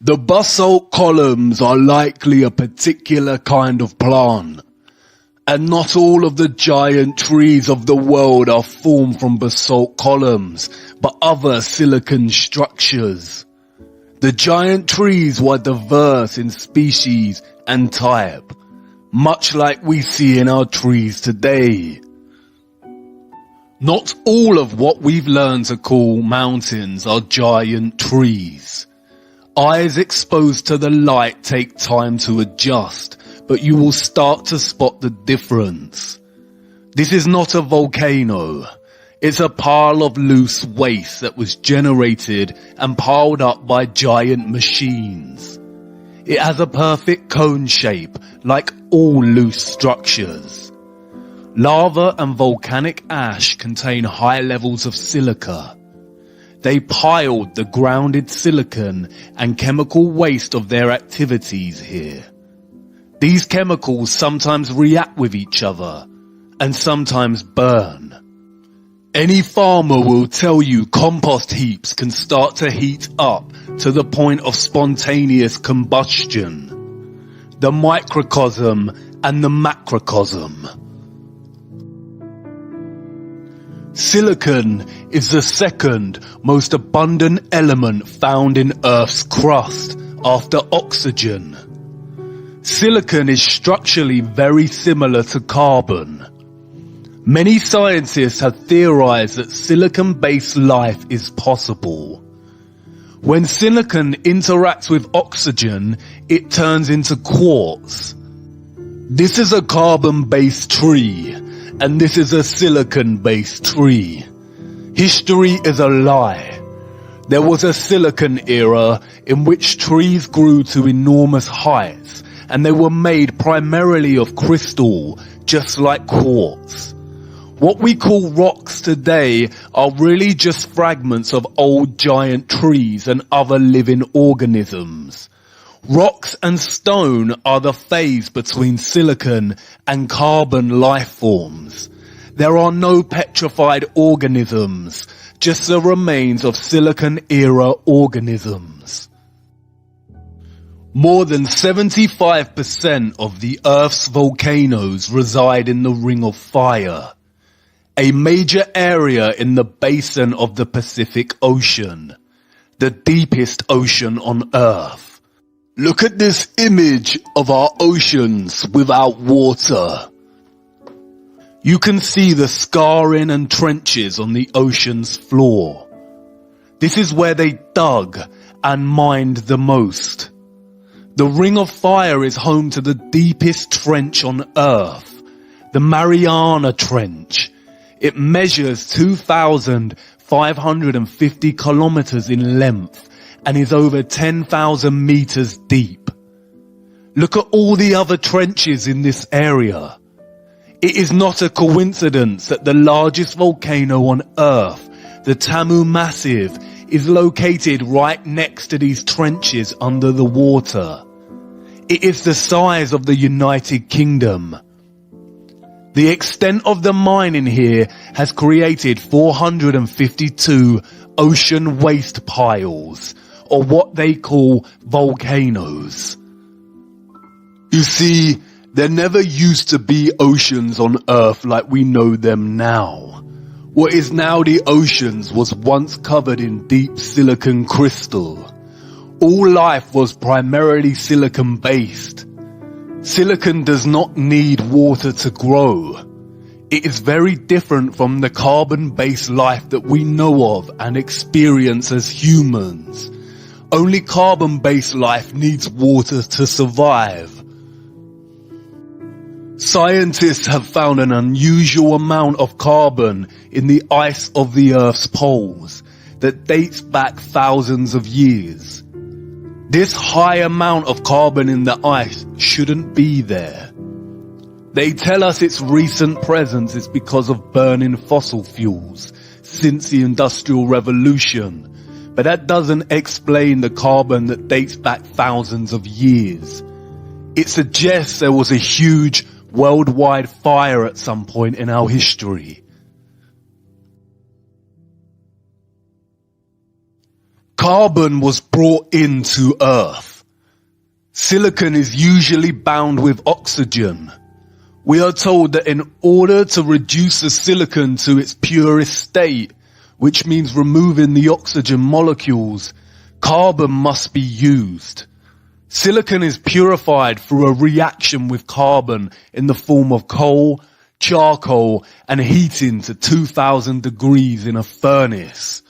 The basalt columns are likely a particular kind of plant, and not all of the giant trees of the world are formed from basalt columns, but other silicon structures. The giant trees were diverse in species and type, much like we see in our trees today. Not all of what we've learned to call mountains are giant trees. Eyes exposed to the light take time to adjust, but you will start to spot the difference. This is not a volcano. It's a pile of loose waste that was generated and piled up by giant machines. It has a perfect cone shape, like all loose structures. Lava and volcanic ash contain high levels of silica. They piled the grounded silicon and chemical waste of their activities here. These chemicals sometimes react with each other and sometimes burn. Any farmer will tell you compost heaps can start to heat up to the point of spontaneous combustion. The microcosm and the macrocosm. Silicon is the second most abundant element found in Earth's crust after oxygen. Silicon is structurally very similar to carbon. Many scientists have theorized that silicon-based life is possible. When silicon interacts with oxygen, it turns into quartz. This is a carbon-based tree, and this is a silicon-based tree. History is a lie. There was a silicon era in which trees grew to enormous heights, and they were made primarily of crystal, just like quartz. What we call rocks today are really just fragments of old giant trees and other living organisms. Rocks and stone are the phase between silicon and carbon life forms. There are no petrified organisms, just the remains of silicon-era organisms. More than 75% of the Earth's volcanoes reside in the Ring of Fire, a major area in the basin of the Pacific Ocean, the deepest ocean on Earth. Look at this image of our oceans without water. You can see the scarring and trenches on the ocean's floor. This is where they dug and mined the most. The Ring of Fire is home to the deepest trench on Earth, the Mariana Trench. It measures 2,550 kilometers in length and is over 10,000 meters deep. Look at all the other trenches in this area. It is not a coincidence that the largest volcano on Earth, the Tamu Massive, is located right next to these trenches under the water. It is the size of the United Kingdom. The extent of the mining here has created 452 ocean waste piles, or what they call volcanoes. You see, there never used to be oceans on Earth like we know them now. What is now the oceans was once covered in deep silicon crystal. All life was primarily silicon-based. Silicon does not need water to grow. It is very different from the carbon-based life that we know of and experience as humans. Only carbon-based life needs water to survive. Scientists have found an unusual amount of carbon in the ice of the Earth's poles that dates back thousands of years. This high amount of carbon in the ice shouldn't be there. They tell us its recent presence is because of burning fossil fuels since the Industrial Revolution, but that doesn't explain the carbon that dates back thousands of years. It suggests there was a huge worldwide fire at some point in our history. Carbon was brought into Earth. Silicon is usually bound with oxygen. We are told that in order to reduce the silicon to its purest state, which means removing the oxygen molecules, carbon must be used. Silicon is purified through a reaction with carbon in the form of coal, charcoal, and heating to 2,000 degrees in a furnace.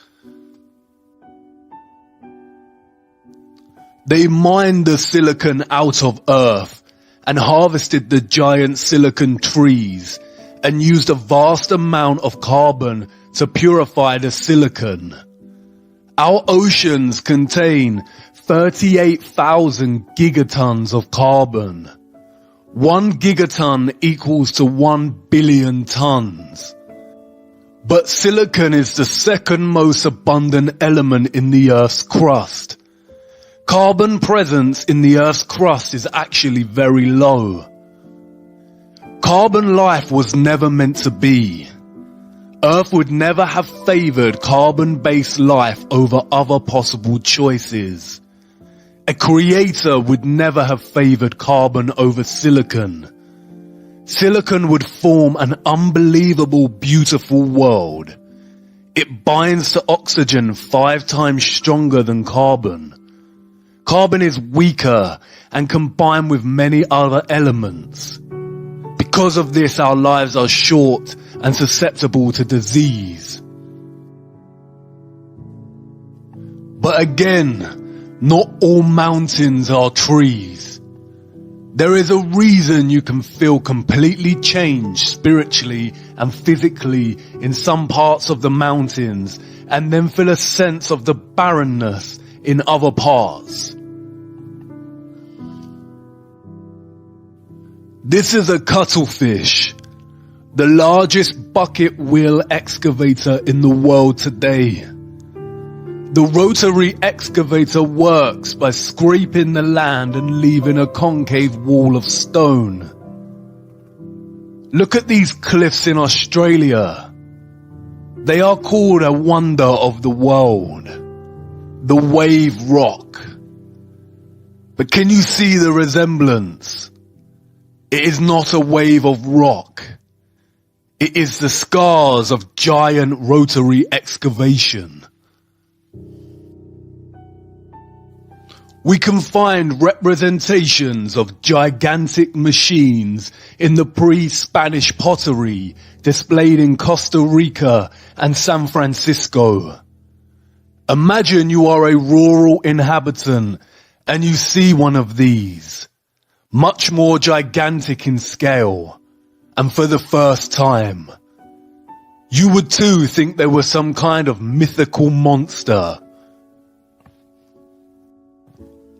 They mined the silicon out of Earth and harvested the giant silicon trees and used a vast amount of carbon to purify the silicon. Our oceans contain 38,000 gigatons of carbon. 1 gigaton equals to 1 billion tons. But silicon is the second most abundant element in the Earth's crust. Carbon presence in the Earth's crust is actually very low. Carbon life was never meant to be. Earth would never have favored carbon-based life over other possible choices. A creator would never have favored carbon over silicon. Silicon would form an unbelievable, beautiful world. It binds to oxygen 5 times stronger than carbon. Carbon is weaker and combined with many other elements. Because of this, our lives are short and susceptible to disease. But again, not all mountains are trees. There is a reason you can feel completely changed spiritually and physically in some parts of the mountains and then feel a sense of the barrenness in other parts. This is a cuttlefish, the largest bucket wheel excavator in the world today. The rotary excavator works by scraping the land and leaving a concave wall of stone. Look at these cliffs in Australia. They are called a wonder of the world, the wave rock. But can you see the resemblance? It is not a wave of rock. It is the scars of giant rotary excavation. We can find representations of gigantic machines in the pre-Spanish pottery displayed in Costa Rica and San Francisco. Imagine you are a rural inhabitant and you see one of these, much more gigantic in scale, and for the first time. You would too think they were some kind of mythical monster.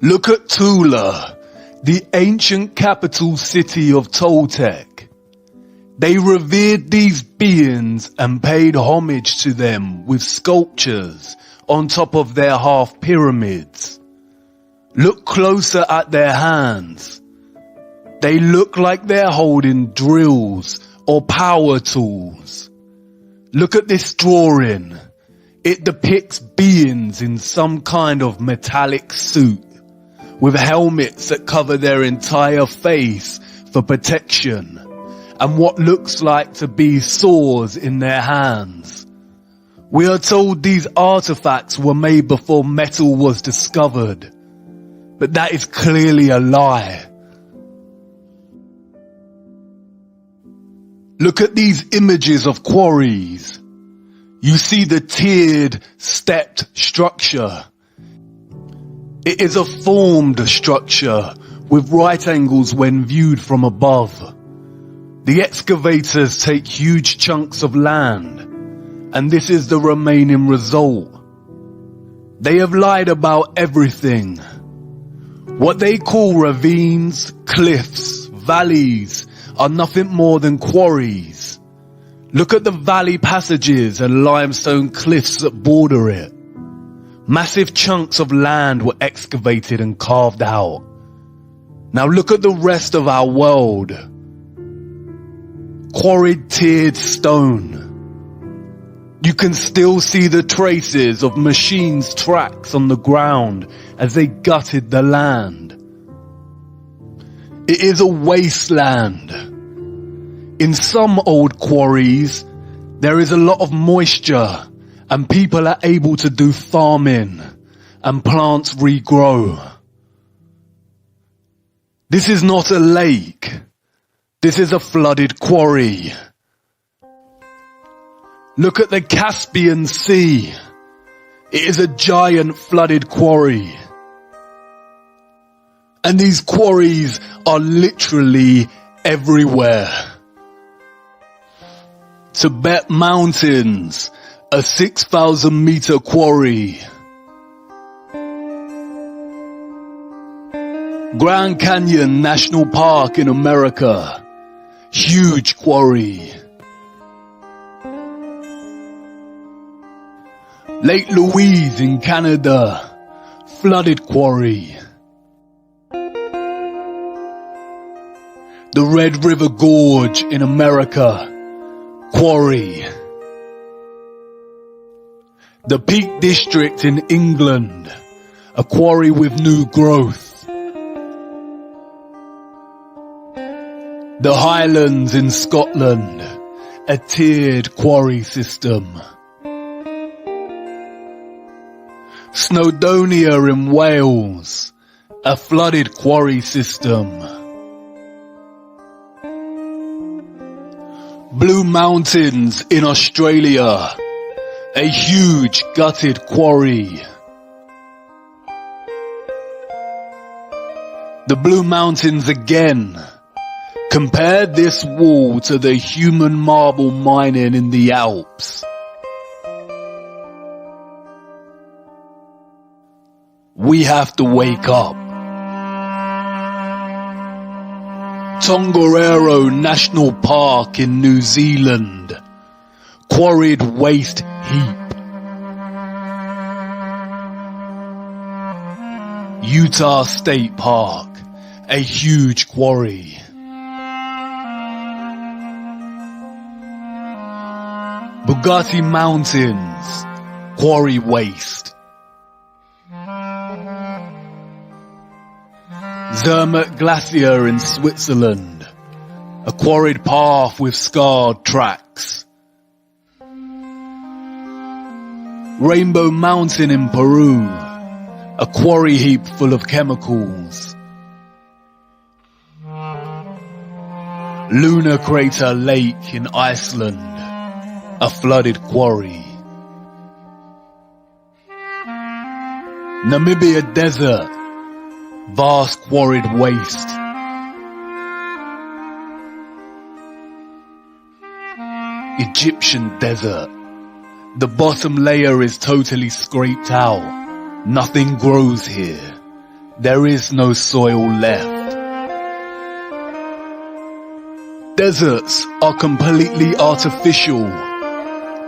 Look at Tula, the ancient capital city of Toltec. They revered these beings and paid homage to them with sculptures on top of their half pyramids. Look closer at their hands. They look like they're holding drills or power tools. Look at this drawing. It depicts beings in some kind of metallic suit, with helmets that cover their entire face for protection, and what looks like to be swords in their hands. We are told these artifacts were made before metal was discovered, but that is clearly a lie. Look at these images of quarries. You see the tiered, stepped structure. It is a formed structure with right angles when viewed from above. The excavators take huge chunks of land, and this is the remaining result. They have lied about everything. What they call ravines, cliffs, valleys are nothing more than quarries. Look at the valley passages and limestone cliffs that border it. Massive chunks of land were excavated and carved out. Now look at the rest of our world. Quarried tiered stone. You can still see the traces of machines' tracks on the ground as they gutted the land. It is a wasteland. In some old quarries, there is a lot of moisture, and people are able to do farming, and plants regrow. This is not a lake. This is a flooded quarry. Look at the Caspian Sea. It is a giant flooded quarry. And these quarries are literally everywhere. Tibet Mountains, a 6,000 meter quarry. Grand Canyon National Park in America, huge quarry. Lake Louise in Canada, flooded quarry. The Red River Gorge in America, quarry. The Peak District in England, a quarry with new growth. The Highlands in Scotland, a tiered quarry system. Snowdonia in Wales, a flooded quarry system. Blue Mountains in Australia, a huge gutted quarry. The Blue Mountains again. Compare this wall to the human marble mining in the Alps. We have to wake up. Tongariro National Park in New Zealand. Quarried waste heap. Utah State Park. A huge quarry. Bugatti Mountains. Quarry waste. Zermatt Glacier in Switzerland. A quarried path with scarred tracks. Rainbow Mountain in Peru. A quarry heap full of chemicals. Lunar Crater Lake in Iceland. A flooded quarry. Namibia Desert. Vast quarried waste. Egyptian Desert. The bottom layer is totally scraped out. Nothing grows here. There is no soil left. Deserts are completely artificial.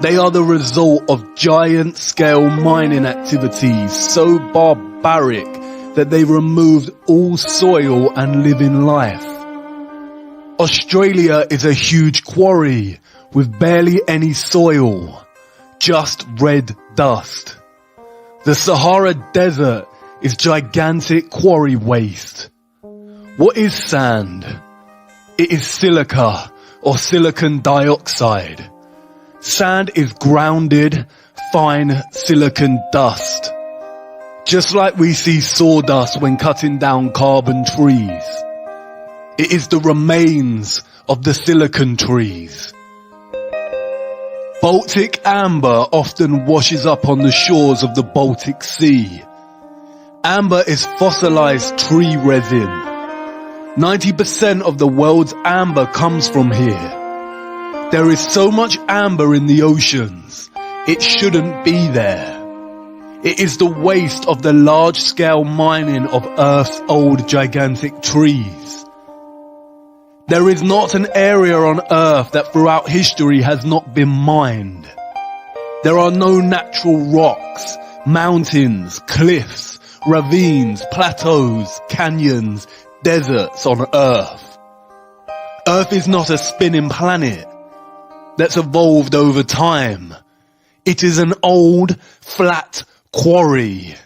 They are the result of giant-scale mining activities so barbaric that they removed all soil and living life. Australia is a huge quarry with barely any soil, just red dust. The Sahara Desert is gigantic quarry waste. What is sand? It is silica or silicon dioxide. Sand is grounded, fine silicon dust. Just like we see sawdust when cutting down carbon trees. It is the remains of the silicon trees. Baltic amber often washes up on the shores of the Baltic Sea. Amber is fossilized tree resin. 90% of the world's amber comes from here. There is so much amber in the oceans, it shouldn't be there. It is the waste of the large-scale mining of Earth's old gigantic trees. There is not an area on Earth that throughout history has not been mined. There are no natural rocks, mountains, cliffs, ravines, plateaus, canyons, deserts on Earth. Earth is not a spinning planet that's evolved over time. It is an old, flat quarry.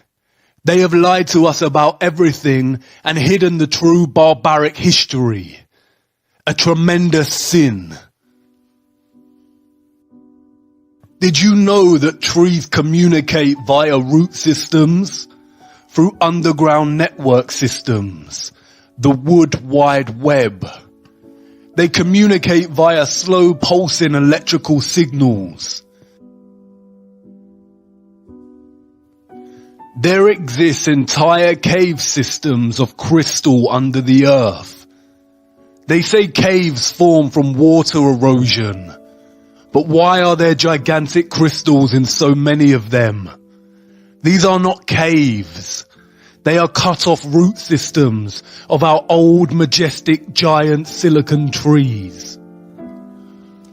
They have lied to us about everything and hidden the true barbaric history. A tremendous sin. Did you know that trees communicate via root systems? Through underground network systems. The Wood Wide Web. They communicate via slow pulsing electrical signals. There exists entire cave systems of crystal under the earth. They say caves form from water erosion. But why are there gigantic crystals in so many of them? These are not caves. They are cut-off root systems of our old, majestic, giant silicon trees.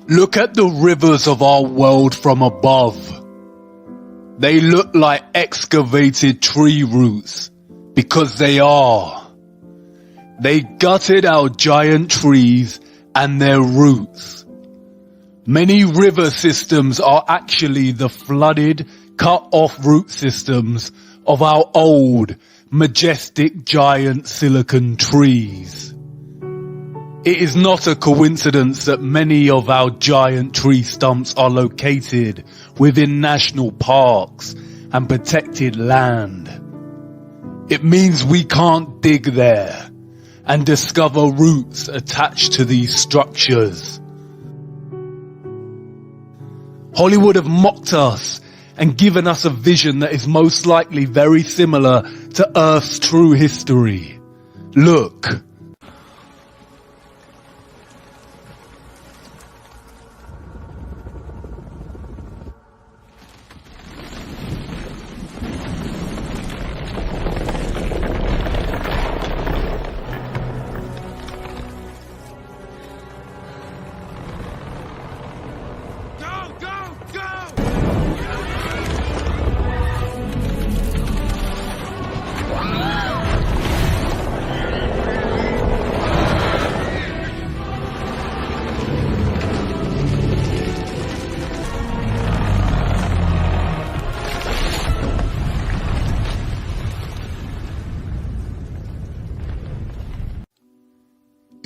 Look at the rivers of our world from above. They look like excavated tree roots, because they are. They gutted our giant trees and their roots. Many river systems are actually the flooded, cut-off root systems of our old, majestic giant silicon trees. It is not a coincidence that many of our giant tree stumps are located within national parks and protected land. It means we can't dig there and discover roots attached to these structures. Hollywood have mocked us and given us a vision that is most likely very similar to Earth's true history. Look.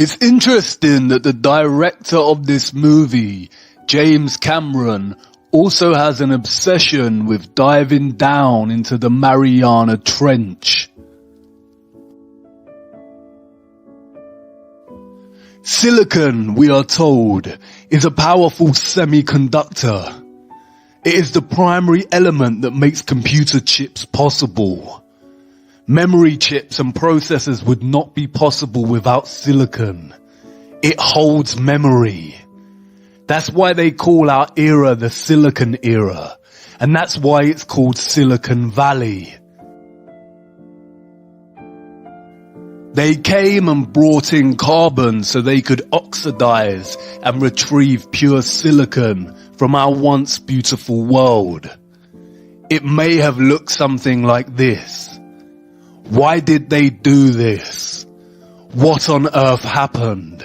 It's interesting that the director of this movie, James Cameron, also has an obsession with diving down into the Mariana Trench. Silicon, we are told, is a powerful semiconductor. It is the primary element that makes computer chips possible. Memory chips and processors would not be possible without silicon. It holds memory. That's why they call our era the Silicon Era, and that's why it's called Silicon Valley. They came and brought in carbon so they could oxidize and retrieve pure silicon from our once beautiful world. It may have looked something like this. Why did they do this? What on earth happened?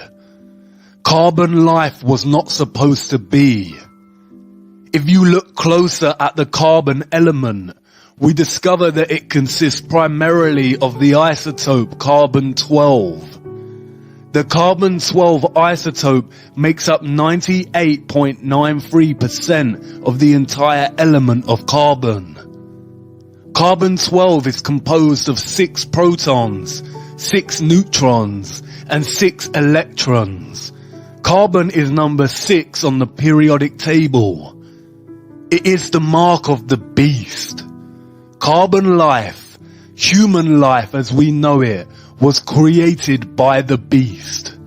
Carbon life was not supposed to be. If you look closer at the carbon element, we discover that it consists primarily of the isotope carbon-12. The carbon-12 isotope makes up 98.93% of the entire element of carbon. Carbon-12 is composed of 6 protons, 6 neutrons, and 6 electrons. Carbon is number 6 on the periodic table. It is the mark of the beast. Carbon life, human life as we know it, was created by the beast.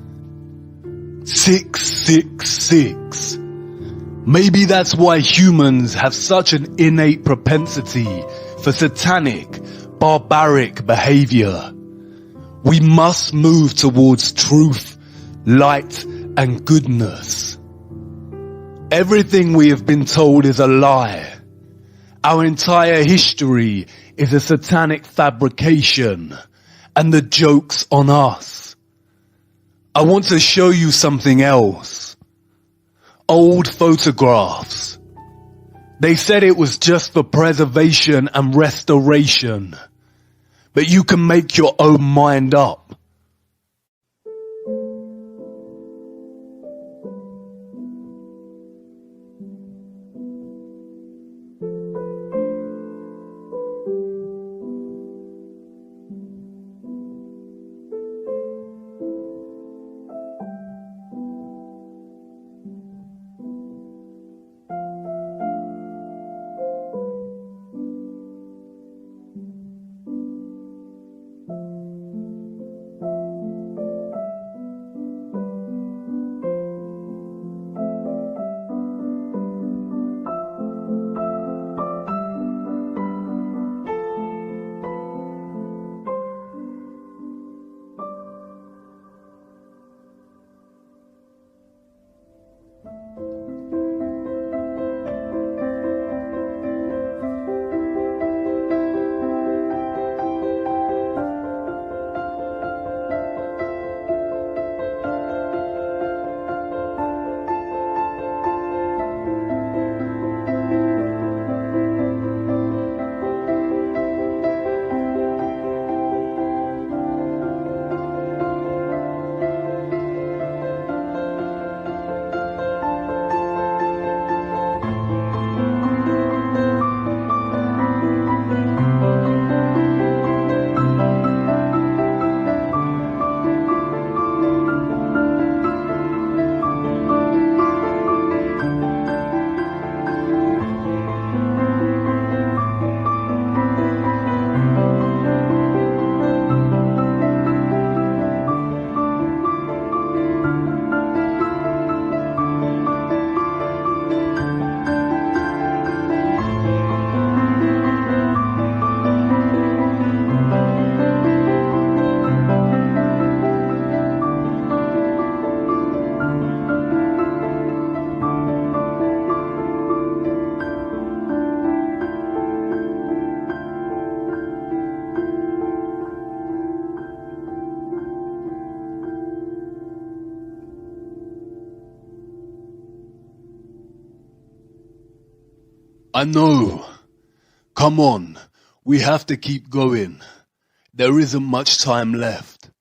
666. Maybe that's why humans have such an innate propensity for satanic, barbaric behavior. We must move towards truth, light, and goodness. Everything we have been told is a lie. Our entire history is a satanic fabrication, and the joke's on us. I want to show you something else. Old photographs. They said it was just for preservation and restoration, but you can make your own mind up. I know. Come on, we have to keep going. There isn't much time left.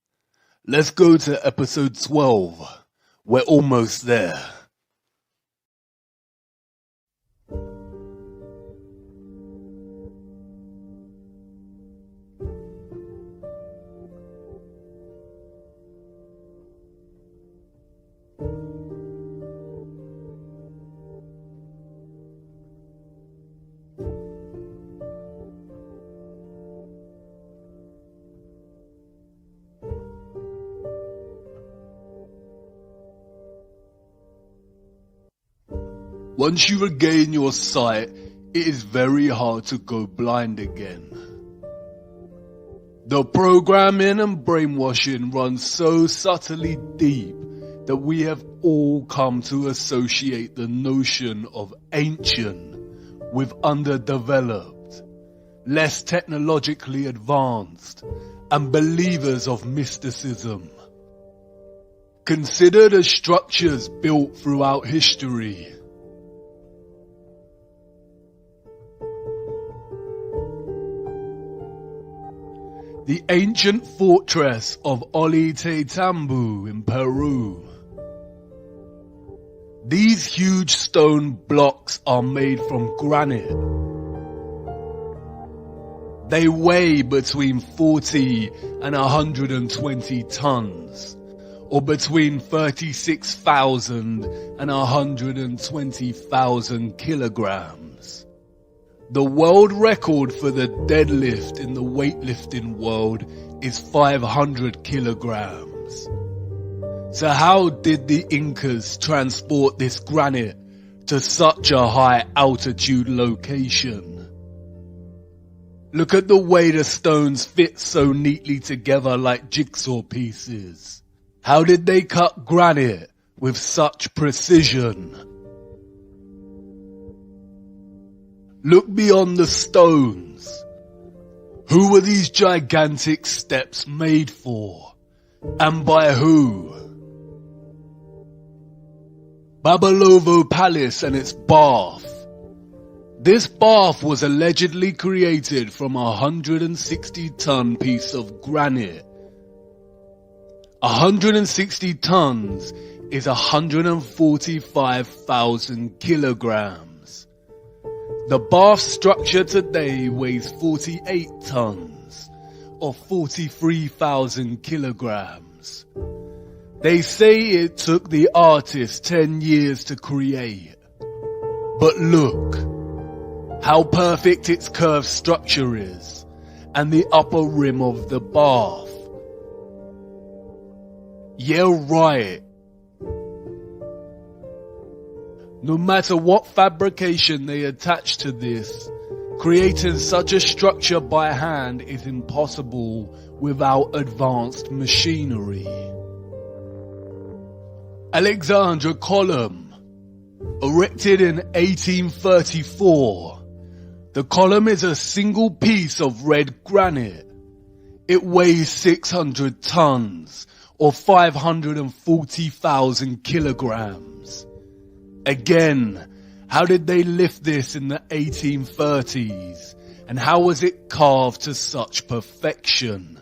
Let's go to episode 12. We're almost there. Once you regain your sight, it is very hard to go blind again. The programming and brainwashing runs so subtly deep that we have all come to associate the notion of ancient with underdeveloped, less technologically advanced, and believers of mysticism. Consider the structures built throughout history. The ancient fortress of Ollantaytambo in Peru. These huge stone blocks are made from granite. They weigh between 40 and 120 tons, or between 36,000 and 120,000 kilograms. The world record for the deadlift in the weightlifting world is 500 kilograms. So how did the Incas transport this granite to such a high altitude location? Look at the way the stones fit so neatly together like jigsaw pieces. How did they cut granite with such precision? Look beyond the stones. Who were these gigantic steps made for? And by who? Babalovo Palace and its bath. This bath was allegedly created from a 160-ton piece of granite. 160 tons is 145,000 kilograms. The bath structure today weighs 48 tons, or 43,000 kilograms. They say it took the artist 10 years to create. But look, how perfect its curved structure is, and the upper rim of the bath. Yeah, right. No matter what fabrication they attach to this, creating such a structure by hand is impossible without advanced machinery. Alexandra Column, erected in 1834. The column is a single piece of red granite. It weighs 600 tons, or 540,000 kilograms. Again, how did they lift this in the 1830s? And how was it carved to such perfection?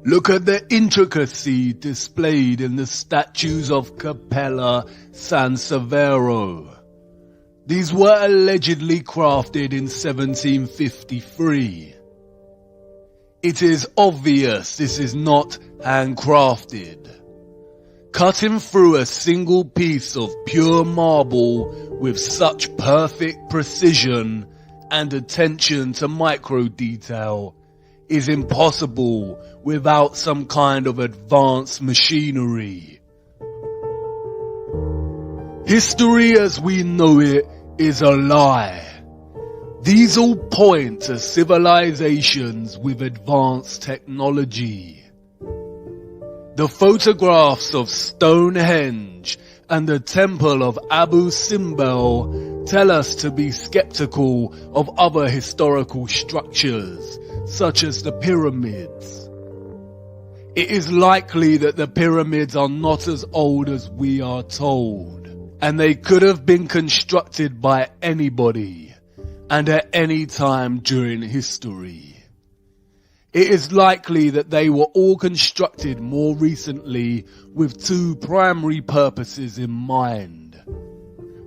Look at the intricacy displayed in the statues of Capella San Severo. These were allegedly crafted in 1753. It is obvious this is not handcrafted. Cutting through a single piece of pure marble with such perfect precision and attention to micro detail is impossible without some kind of advanced machinery. History as we know it is a lie. These all point to civilizations with advanced technology. The photographs of Stonehenge and the Temple of Abu Simbel tell us to be skeptical of other historical structures, such as the pyramids. It is likely that the pyramids are not as old as we are told, and they could have been constructed by anybody and at any time during history. It is likely that they were all constructed more recently with two primary purposes in mind: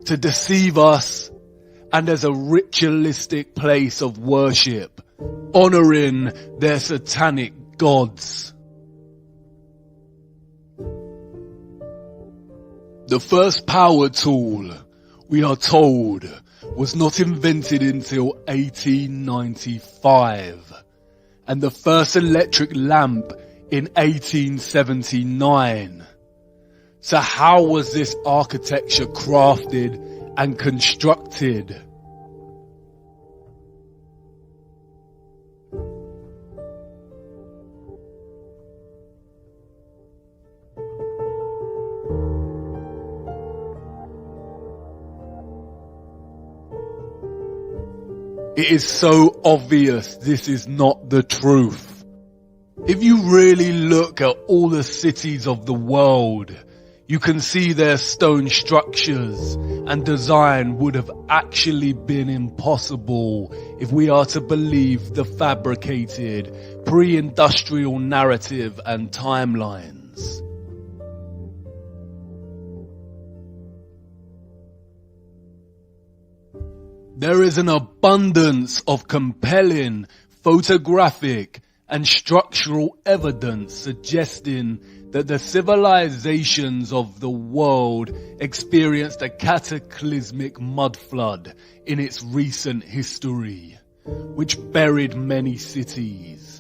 to deceive us and as a ritualistic place of worship, honoring their satanic gods. The first power tool, we are told, was not invented until 1895, and the first electric lamp in 1879. So how was this architecture crafted and constructed? It is so obvious this is not the truth. If you really look at all the cities of the world, you can see their stone structures and design would have actually been impossible if we are to believe the fabricated pre-industrial narrative and timelines. There is an abundance of compelling photographic and structural evidence suggesting that the civilizations of the world experienced a cataclysmic mudflood in its recent history, which buried many cities.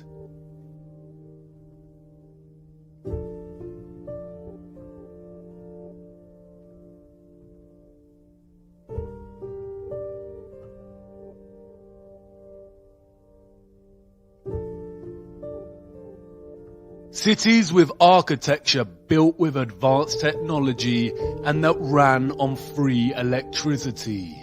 Cities with architecture built with advanced technology and that ran on free electricity.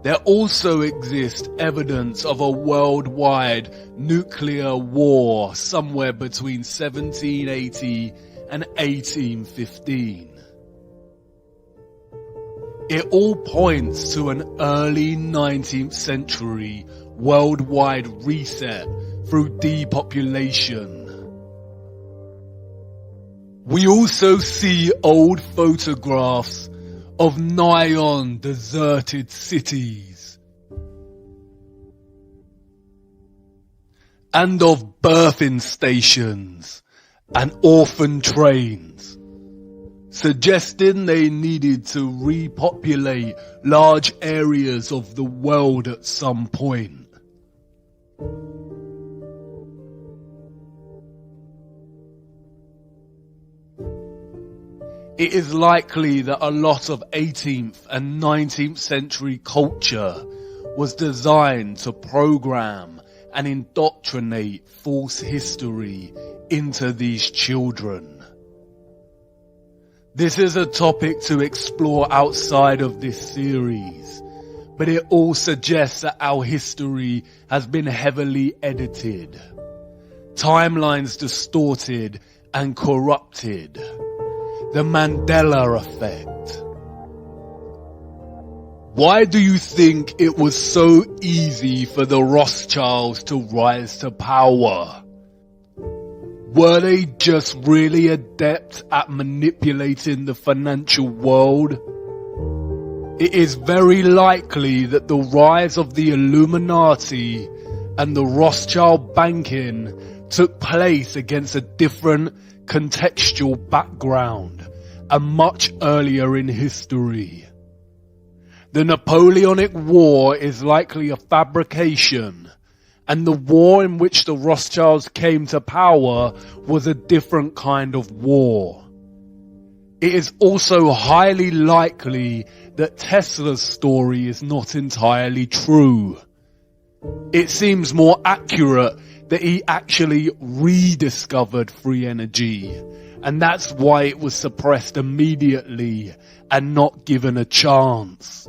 There also exists evidence of a worldwide nuclear war somewhere between 1780 and 1815. It all points to an early 19th century worldwide reset through depopulation. We also see old photographs of nigh-on deserted cities and of birthing stations and orphan trains, suggesting they needed to repopulate large areas of the world at some point. It is likely that a lot of 18th and 19th century culture was designed to program and indoctrinate false history into these children. This is a topic to explore outside of this series, but it all suggests that our history has been heavily edited, timelines distorted and corrupted. The Mandela effect. Why do you think it was so easy for the Rothschilds to rise to power? Were they just really adept at manipulating the financial world? It is very likely that the rise of the Illuminati and the Rothschild banking took place against a different contextual background and much earlier in history. The Napoleonic War is likely a fabrication, and the war in which the Rothschilds came to power was a different kind of war. It is also highly likely that Tesla's story is not entirely true. It seems more accurate that he actually rediscovered free energy, and that's why it was suppressed immediately and not given a chance.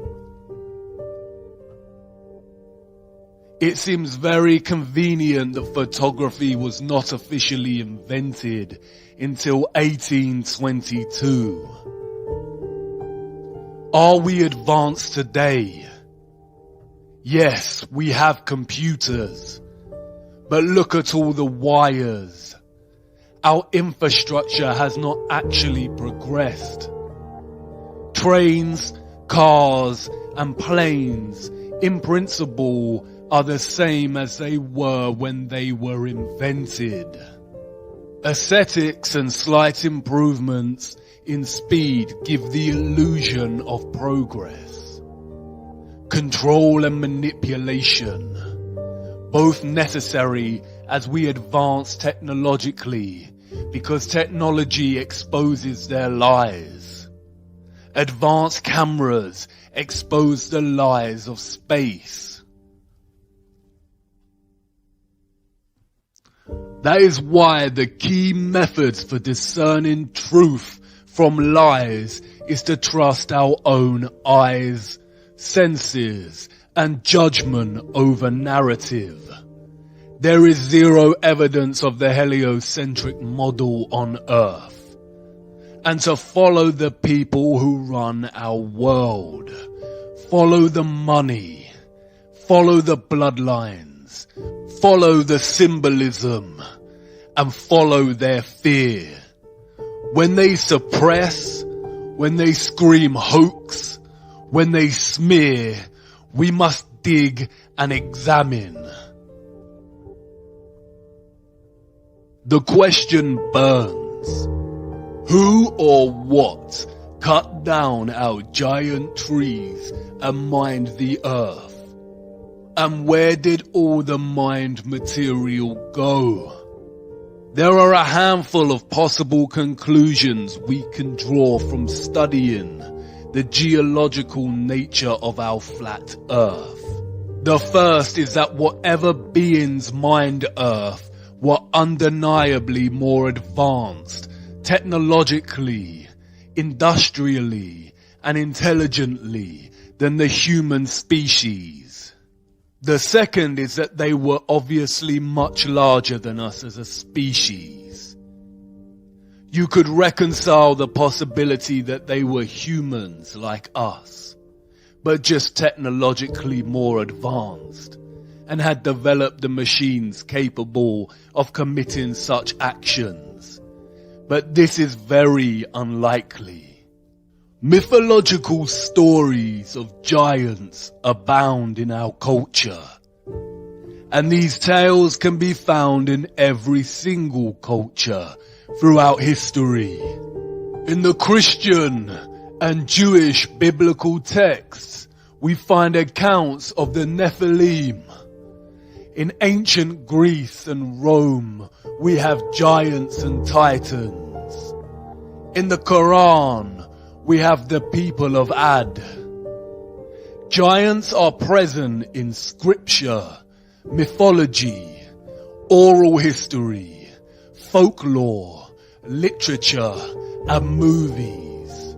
It seems very convenient that photography was not officially invented until 1822. Are we advanced today? Yes, we have computers. But look at all the wires. Our infrastructure has not actually progressed. Trains, cars, and planes, in principle, are the same as they were when they were invented. Aesthetics and slight improvements in speed give the illusion of progress. Control and manipulation, both necessary as we advance technologically, because technology exposes their lies. Advanced cameras expose the lies of space. That is why the key methods for discerning truth from lies is to trust our own eyes, senses, and judgment over narrative. There is zero evidence of the heliocentric model on Earth. And to follow the people who run our world, follow the money, follow the bloodlines, follow the symbolism, and follow their fear. When they suppress, when they scream hoax, when they smear, we must dig and examine. The question burns. Who or what cut down our giant trees and mined the earth? And where did all the mined material go? There are a handful of possible conclusions we can draw from studying the geological nature of our flat Earth. The first is that whatever beings mined Earth were undeniably more advanced, technologically, industrially, and intelligently than the human species. The second is that they were obviously much larger than us as a species. You could reconcile the possibility that they were humans like us, but just technologically more advanced, and had developed the machines capable of committing such actions. But this is very unlikely. Mythological stories of giants abound in our culture, and these tales can be found in every single culture throughout history. In the Christian and Jewish biblical texts, we find accounts of the Nephilim. In ancient Greece and Rome, we have giants and titans. In the Quran, we have the people of Ad. Giants are present in scripture, mythology, oral history, folklore, literature, and movies.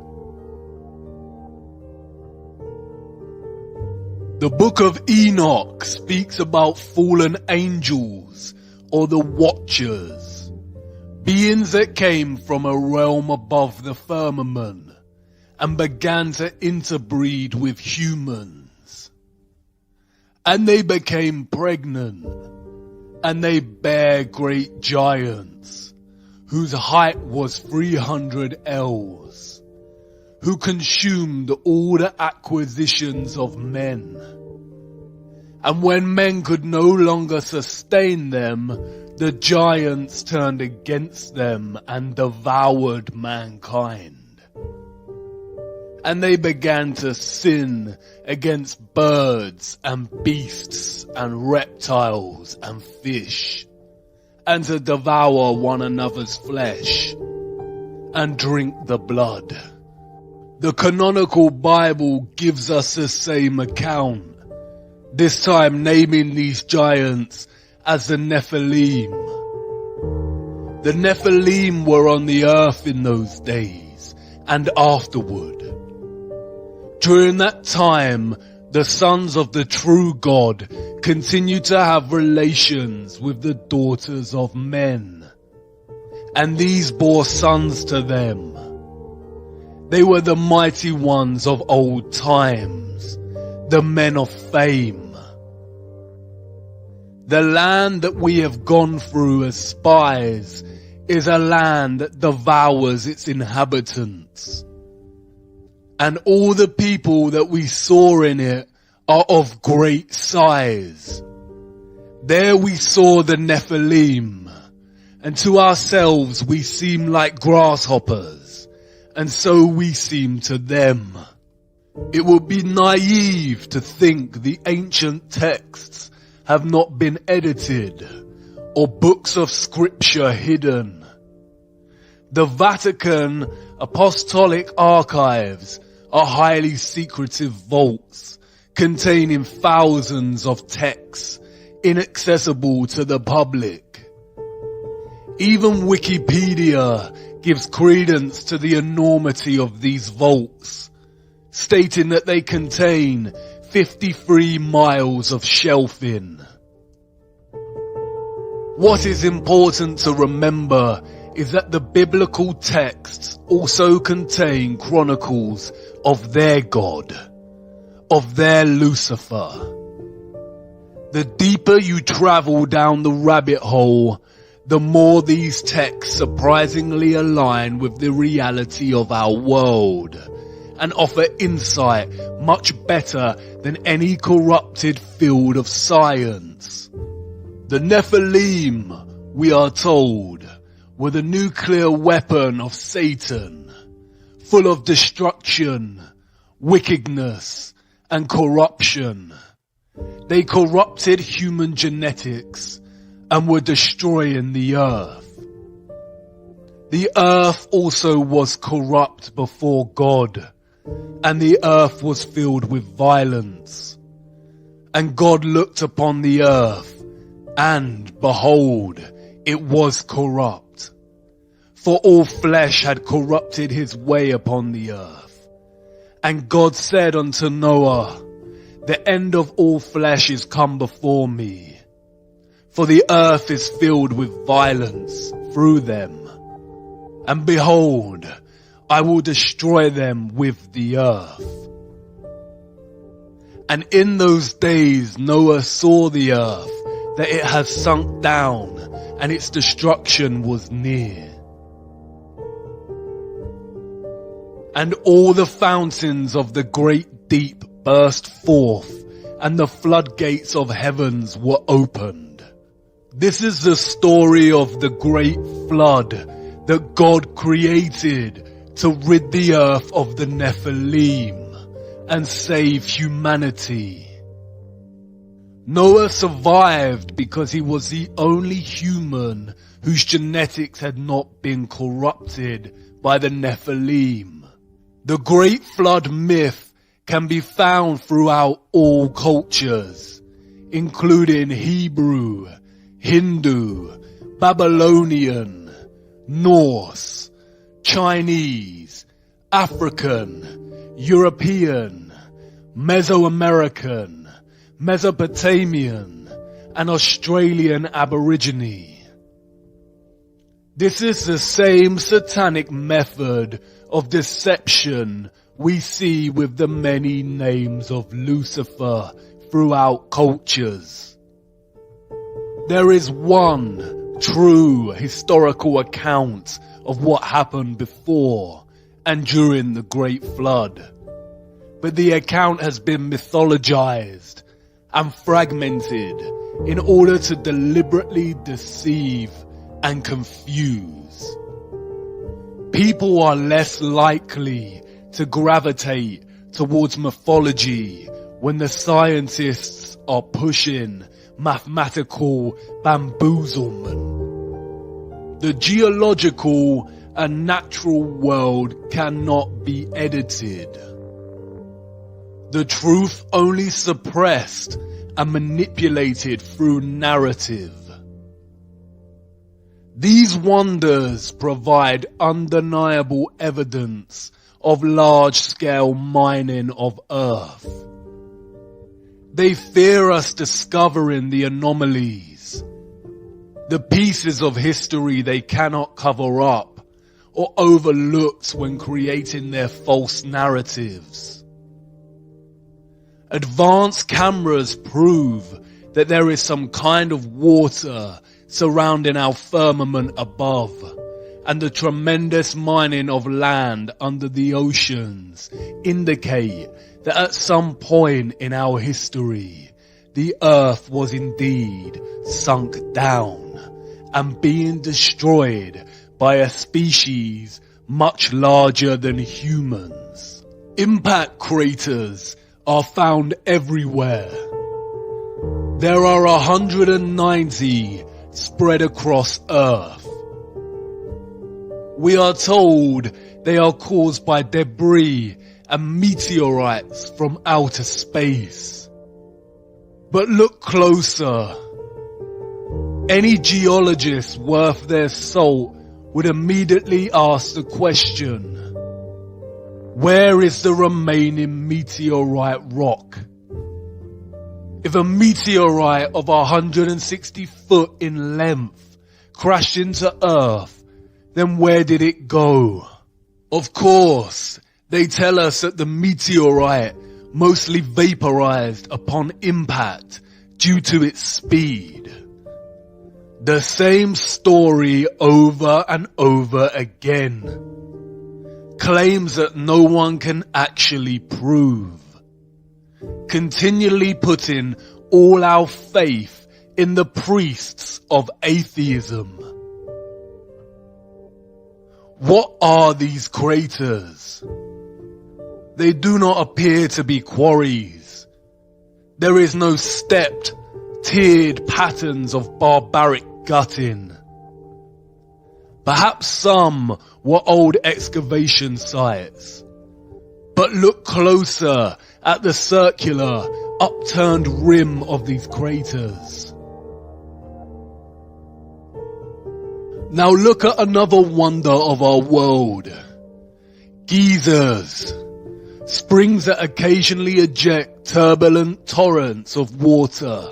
The Book of Enoch speaks about fallen angels, or the Watchers, beings that came from a realm above the firmament and began to interbreed with humans. And they became pregnant, and they bare great giants, whose height was 300 ells, who consumed all the acquisitions of men. And when men could no longer sustain them, the giants turned against them and devoured mankind. And they began to sin against birds and beasts and reptiles and fish, and to devour one another's flesh and drink the blood. The canonical Bible gives us the same account, this time naming these giants as the Nephilim. The Nephilim were on the earth in those days and afterward. During that time, the sons of the true God continued to have relations with the daughters of men, and these bore sons to them. They were the mighty ones of old times, the men of fame. The land that we have gone through as spies is a land that devours its inhabitants. And all the people that we saw in it are of great size. There we saw the Nephilim, and to ourselves we seem like grasshoppers, and so we seem to them. It would be naive to think the ancient texts have not been edited, or books of scripture hidden. The Vatican Apostolic Archives are highly secretive vaults containing thousands of texts inaccessible to the public. Even Wikipedia gives credence to the enormity of these vaults, stating that they contain 53 miles of shelving. What is important to remember is that the biblical texts also contain chronicles of their God, of their Lucifer. The deeper you travel down the rabbit hole, the more these texts surprisingly align with the reality of our world, and offer insight much better than any corrupted field of science. The Nephilim, we are told, were the nuclear weapon of Satan, full of destruction, wickedness, and corruption. They corrupted human genetics and were destroying the earth. The earth also was corrupt before God, and the earth was filled with violence. And God looked upon the earth, and behold, it was corrupt. For all flesh had corrupted his way upon the earth. And God said unto Noah, the end of all flesh is come before me, for the earth is filled with violence through them. And behold, I will destroy them with the earth. And in those days Noah saw the earth, that it has sunk down, and its destruction was near. And all the fountains of the great deep burst forth, and the floodgates of heavens were opened. This is the story of the great flood that God created to rid the earth of the Nephilim and save humanity. Noah survived because he was the only human whose genetics had not been corrupted by the Nephilim. The Great Flood myth can be found throughout all cultures, including Hebrew, Hindu, Babylonian, Norse, Chinese, African, European, Mesoamerican, Mesopotamian, and Australian Aborigine. This is the same satanic method of deception we see with the many names of Lucifer throughout cultures. There is one true historical account of what happened before and during the Great Flood, but the account has been mythologized and fragmented in order to deliberately deceive and confuse. People are less likely to gravitate towards mythology when the scientists are pushing mathematical bamboozlement. The geological and natural world cannot be edited. The truth only suppressed and manipulated through narrative. These wonders provide undeniable evidence of large-scale mining of Earth. They fear us discovering the anomalies, the pieces of history they cannot cover up or overlooked when creating their false narratives. Advanced cameras prove that there is some kind of water surrounding our firmament above, and the tremendous mining of land under the oceans indicate that at some point in our history, the earth was indeed sunk down and being destroyed by a species much larger than humans. Impact craters are found everywhere. There are 190 spread across Earth. We are told they are caused by debris and meteorites from outer space. But look closer. Any geologist worth their salt would immediately ask the question, where is the remaining meteorite rock? If a meteorite of 160 foot in length crashed into Earth, then where did it go? Of course, they tell us that the meteorite mostly vaporized upon impact due to its speed. The same story over and over again. Claims that no one can actually prove. Continually putting all our faith in the priests of atheism. What are these craters? They do not appear to be quarries. There is no stepped, tiered patterns of barbaric gutting. Perhaps some were old excavation sites. But look closer at the circular, upturned rim of these craters. Now look at another wonder of our world. Geysers. Springs that occasionally eject turbulent torrents of water.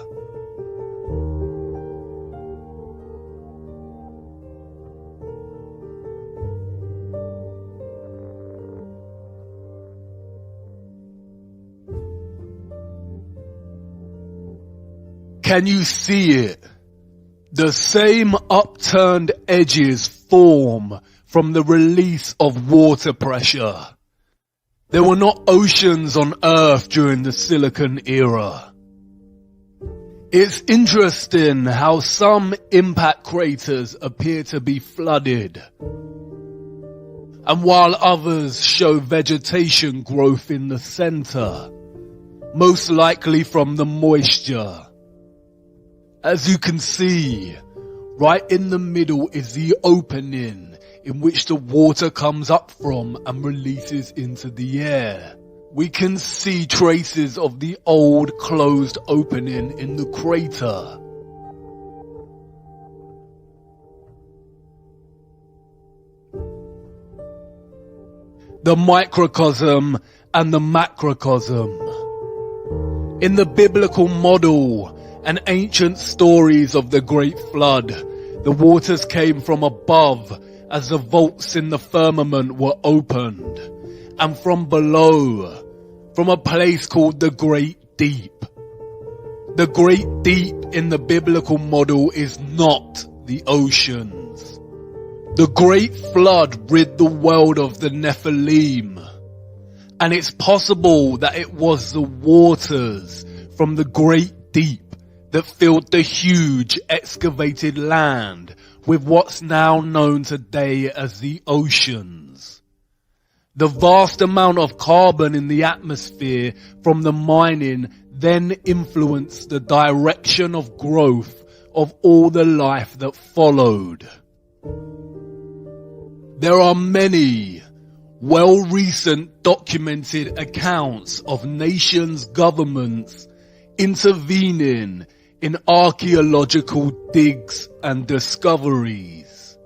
Can you see it? The same upturned edges form from the release of water pressure. There were not oceans on Earth during the Silicon era. It's interesting how some impact craters appear to be flooded, and while others show vegetation growth in the center, most likely from the moisture. As you can see, right in the middle is the opening in which the water comes up from and releases into the air. We can see traces of the old closed opening in the crater. The microcosm and the macrocosm. In the biblical model and ancient stories of the Great Flood, the waters came from above as the vaults in the firmament were opened, and from below, from a place called the Great Deep. The Great Deep in the biblical model is not the oceans. The Great Flood rid the world of the Nephilim, and it's possible that it was the waters from the Great Deep that filled the huge excavated land with what's now known today as the oceans. The vast amount of carbon in the atmosphere from the mining then influenced the direction of growth of all the life that followed. There are many recent documented accounts of nations' governments intervening in archaeological digs and discoveries.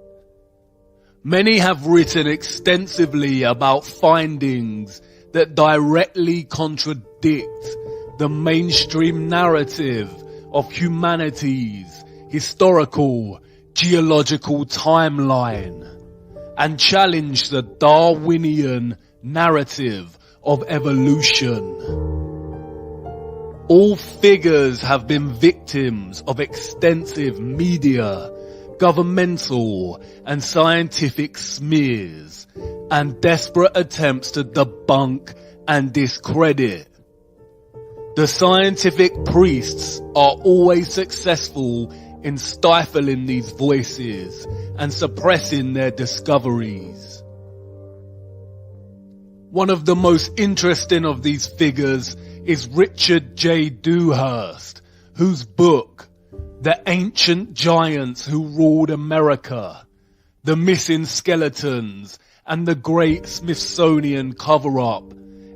Many have written extensively about findings that directly contradict the mainstream narrative of humanity's historical, geological timeline and challenge the Darwinian narrative of evolution. All figures have been victims of extensive media, governmental and scientific smears and desperate attempts to debunk and discredit. The scientific priests are always successful in stifling these voices and suppressing their discoveries. One of the most interesting of these figures is Richard J. Dewhurst, whose book, The Ancient Giants Who Ruled America, The Missing Skeletons, and the Great Smithsonian Cover-Up,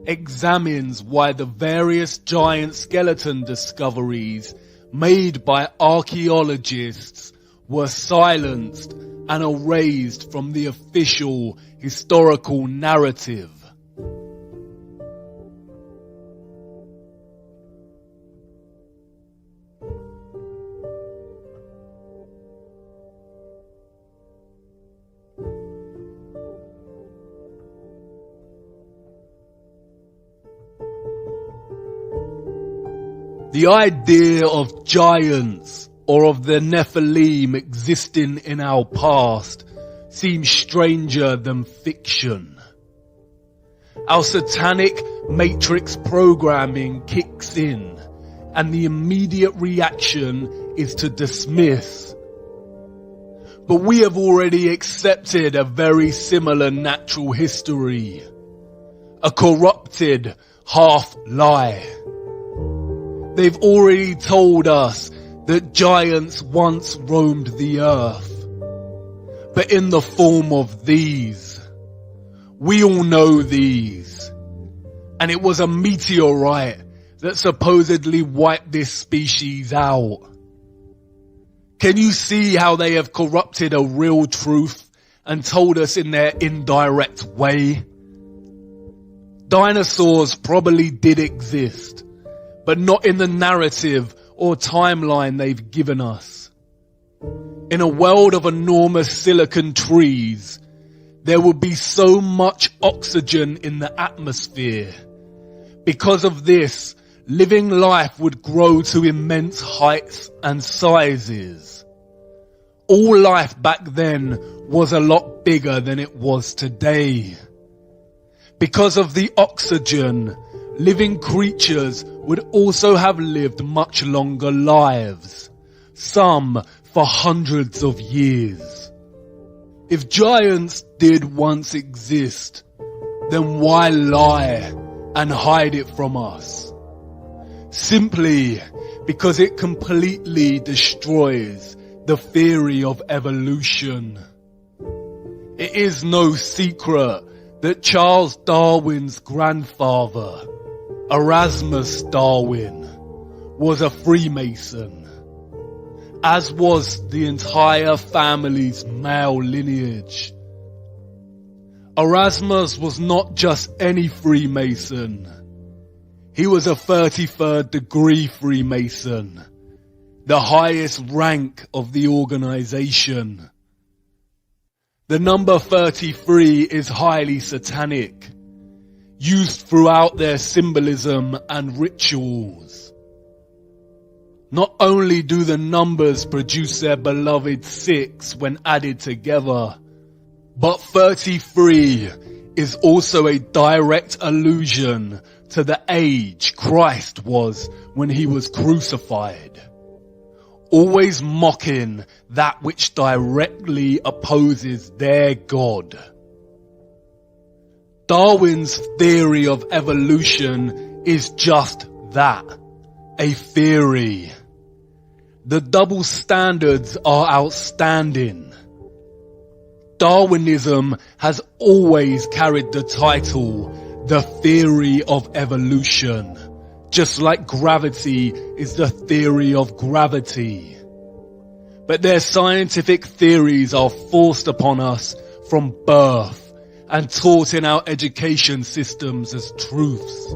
examines why the various giant skeleton discoveries made by archaeologists were silenced and erased from the official historical narrative. The idea of giants or of the Nephilim existing in our past seems stranger than fiction. Our satanic matrix programming kicks in, and the immediate reaction is to dismiss. But we have already accepted a very similar natural history, a corrupted half-lie. They've already told us that giants once roamed the earth, but in the form of these. We all know these. And it was a meteorite that supposedly wiped this species out. Can you see how they have corrupted a real truth and told us in their indirect way? Dinosaurs probably did exist, but not in the narrative or timeline they've given us. In a world of enormous silicon trees, there would be so much oxygen in the atmosphere. Because of this, living life would grow to immense heights and sizes. All life back then was a lot bigger than it was today. Because of the oxygen, living creatures would also have lived much longer lives, some for hundreds of years. If giants did once exist, then why lie and hide it from us? Simply because it completely destroys the theory of evolution. It is no secret that Charles Darwin's grandfather, Erasmus Darwin, was a Freemason, as was the entire family's male lineage. Erasmus was not just any Freemason. He was a 33rd degree Freemason, the highest rank of the organization. The number 33 is highly satanic, used throughout their symbolism and rituals. Not only do the numbers produce their beloved 6 when added together, but 33 is also a direct allusion to the age Christ was when he was crucified, always mocking that which directly opposes their God. Darwin's theory of evolution is just that, a theory. The double standards are outstanding. Darwinism has always carried the title, the theory of evolution, just like gravity is the theory of gravity. But their scientific theories are forced upon us from birth and taught in our education systems as truths.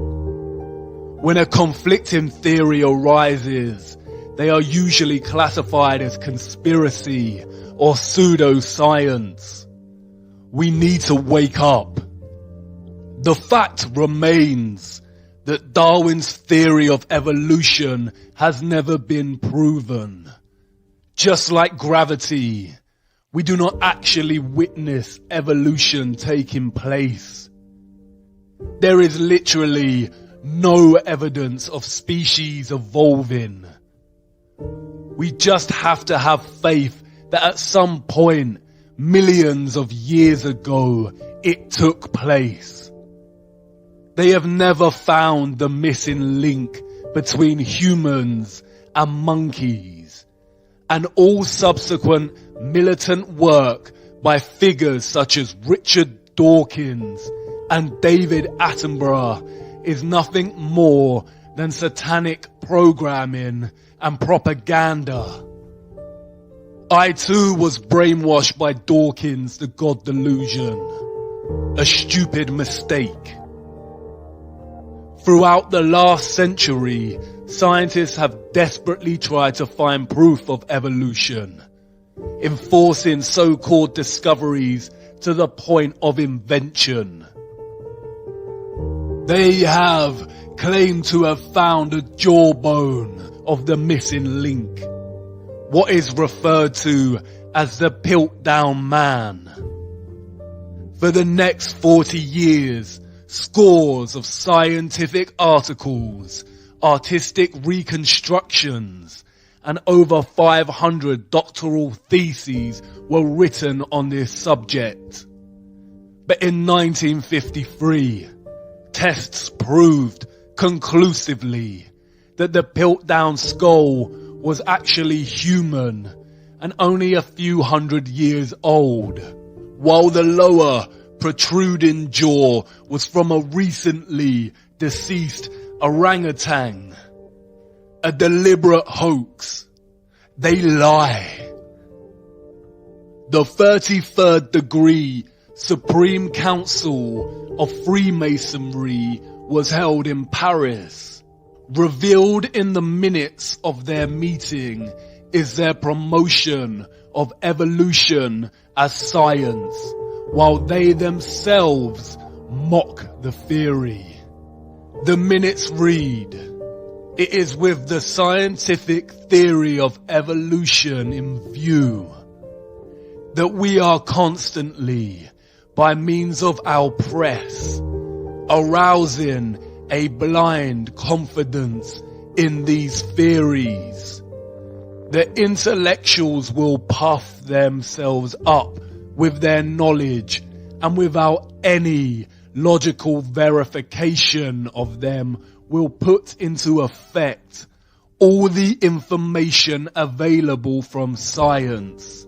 When a conflicting theory arises, they are usually classified as conspiracy or pseudoscience. We need to wake up. The fact remains that Darwin's theory of evolution has never been proven. Just like gravity, we do not actually witness evolution taking place. There is literally no evidence of species evolving. We just have to have faith that at some point, millions of years ago, it took place. They have never found the missing link between humans and monkeys, and all subsequent militant work by figures such as Richard Dawkins and David Attenborough is nothing more than satanic programming and propaganda. I too was brainwashed by Dawkins' The God Delusion. A stupid mistake. Throughout the last century, scientists have desperately tried to find proof of evolution, enforcing so-called discoveries to the point of invention. They have claimed to have found a jawbone of the missing link, what is referred to as the Piltdown Man. For the next 40 years, scores of scientific articles, artistic reconstructions, and over 500 doctoral theses were written on this subject. But in 1953, tests proved conclusively that the Piltdown skull was actually human and only a few hundred years old, while the lower protruding jaw was from a recently deceased orangutan. A deliberate hoax. They lie. The 33rd degree Supreme Council of Freemasonry was held in Paris. Revealed in the minutes of their meeting is their promotion of evolution as science, while they themselves mock the theory. The minutes read, "It is with the scientific theory of evolution in view that we are constantly, by means of our press, arousing a blind confidence in these theories. The intellectuals will puff themselves up with their knowledge, and without any logical verification of them will put into effect all the information available from science,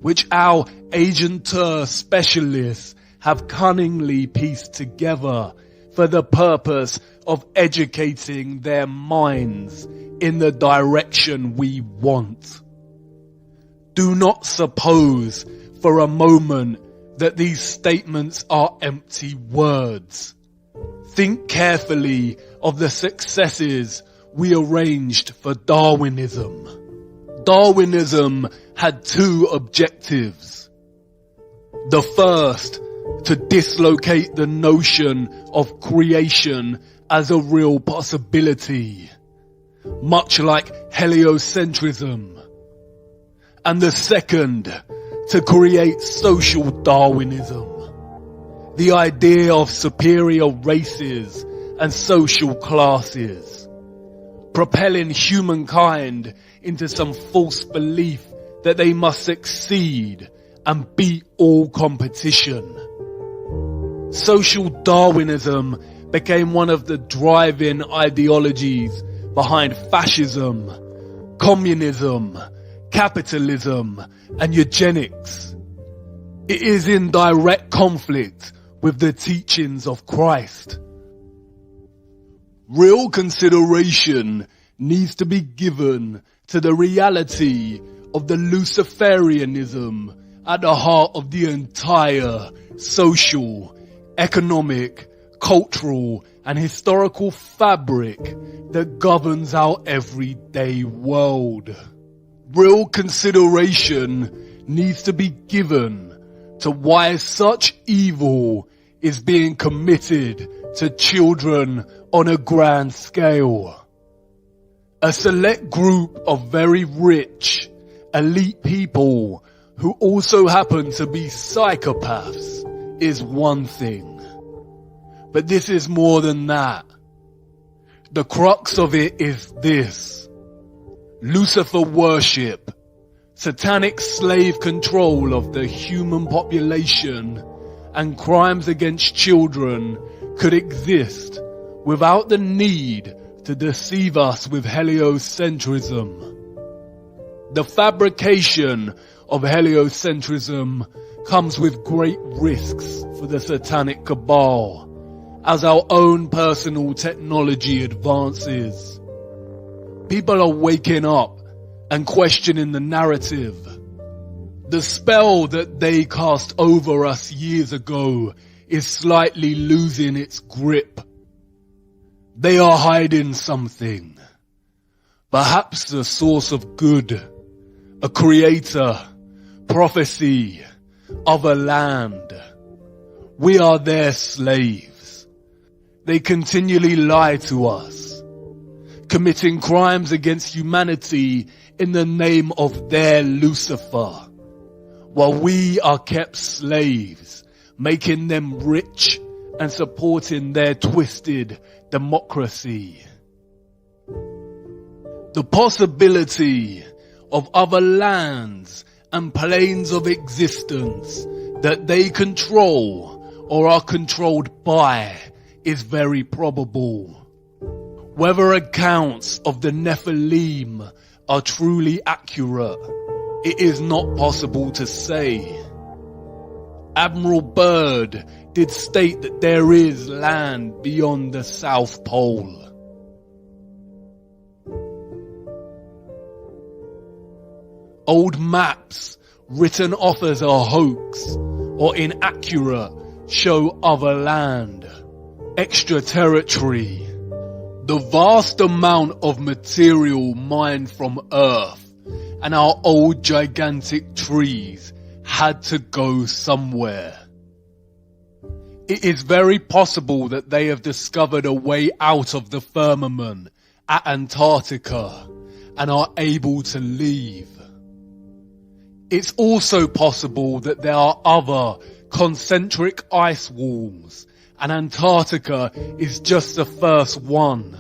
which our agenteur specialists have cunningly pieced together for the purpose of educating their minds in the direction we want. Do not suppose for a moment that these statements are empty words. Think carefully of the successes we arranged for Darwinism. Darwinism had two objectives. The first, to dislocate the notion of creation as a real possibility, much like heliocentrism. And the second, to create social Darwinism, the idea of superior races and social classes, propelling humankind into some false belief that they must succeed and beat all competition. Social Darwinism became one of the driving ideologies behind fascism, communism, capitalism, and eugenics. It is in direct conflict with the teachings of Christ. Real consideration needs to be given to the reality of the Luciferianism at the heart of the entire social, economic, cultural and historical fabric that governs our everyday world. Real consideration needs to be given to why such evil is being committed to children on a grand scale. A select group of very rich, elite people who also happen to be psychopaths is one thing. But this is more than that. The crux of it is this: Lucifer worship, satanic slave control of the human population, and crimes against children could exist without the need to deceive us with heliocentrism. The fabrication of heliocentrism comes with great risks for the satanic cabal as our own personal technology advances. People are waking up and questioning the narrative. The spell that they cast over us years ago is slightly losing its grip. They are hiding something. Perhaps the source of good, a creator, prophecy, of a land. We are their slaves. They continually lie to us, committing crimes against humanity in the name of their Lucifer, while we are kept slaves, making them rich and supporting their twisted democracy. The possibility of other lands and planes of existence that they control or are controlled by is very probable. Whether accounts of the Nephilim are truly accurate, it is not possible to say. Admiral Byrd did state that there is land beyond the South Pole. Old maps written off as a hoax or inaccurate show other land, extra territory. The vast amount of material mined from Earth and our old gigantic trees had to go somewhere. It is very possible that they have discovered a way out of the firmament at Antarctica and are able to leave. It's also possible that there are other concentric ice walls and Antarctica is just the first one,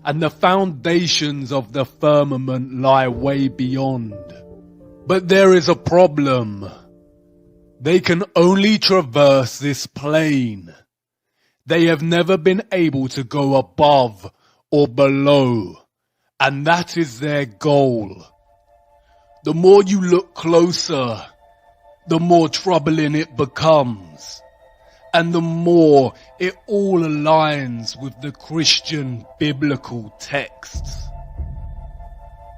and the foundations of the firmament lie way beyond. But there is a problem. They can only traverse this plane. They have never been able to go above or below, and that is their goal. The more you look closer, the more troubling it becomes, and the more it all aligns with the Christian biblical texts.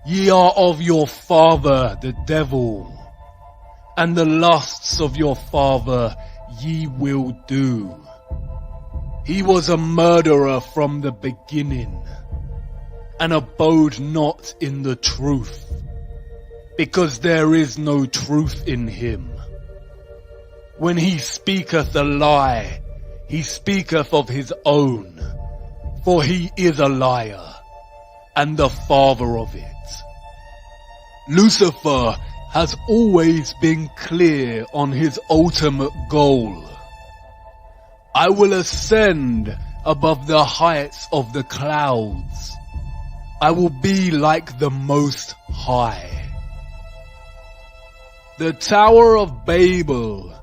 Ye are of your father the devil, and the lusts of your father ye will do. He was a murderer from the beginning, and abode not in the truth, because there is no truth in him. When he speaketh a lie, he speaketh of his own, for he is a liar, and the father of it. Lucifer has always been clear on his ultimate goal. I will ascend above the heights of the clouds. I will be like the Most High. The Tower of Babel,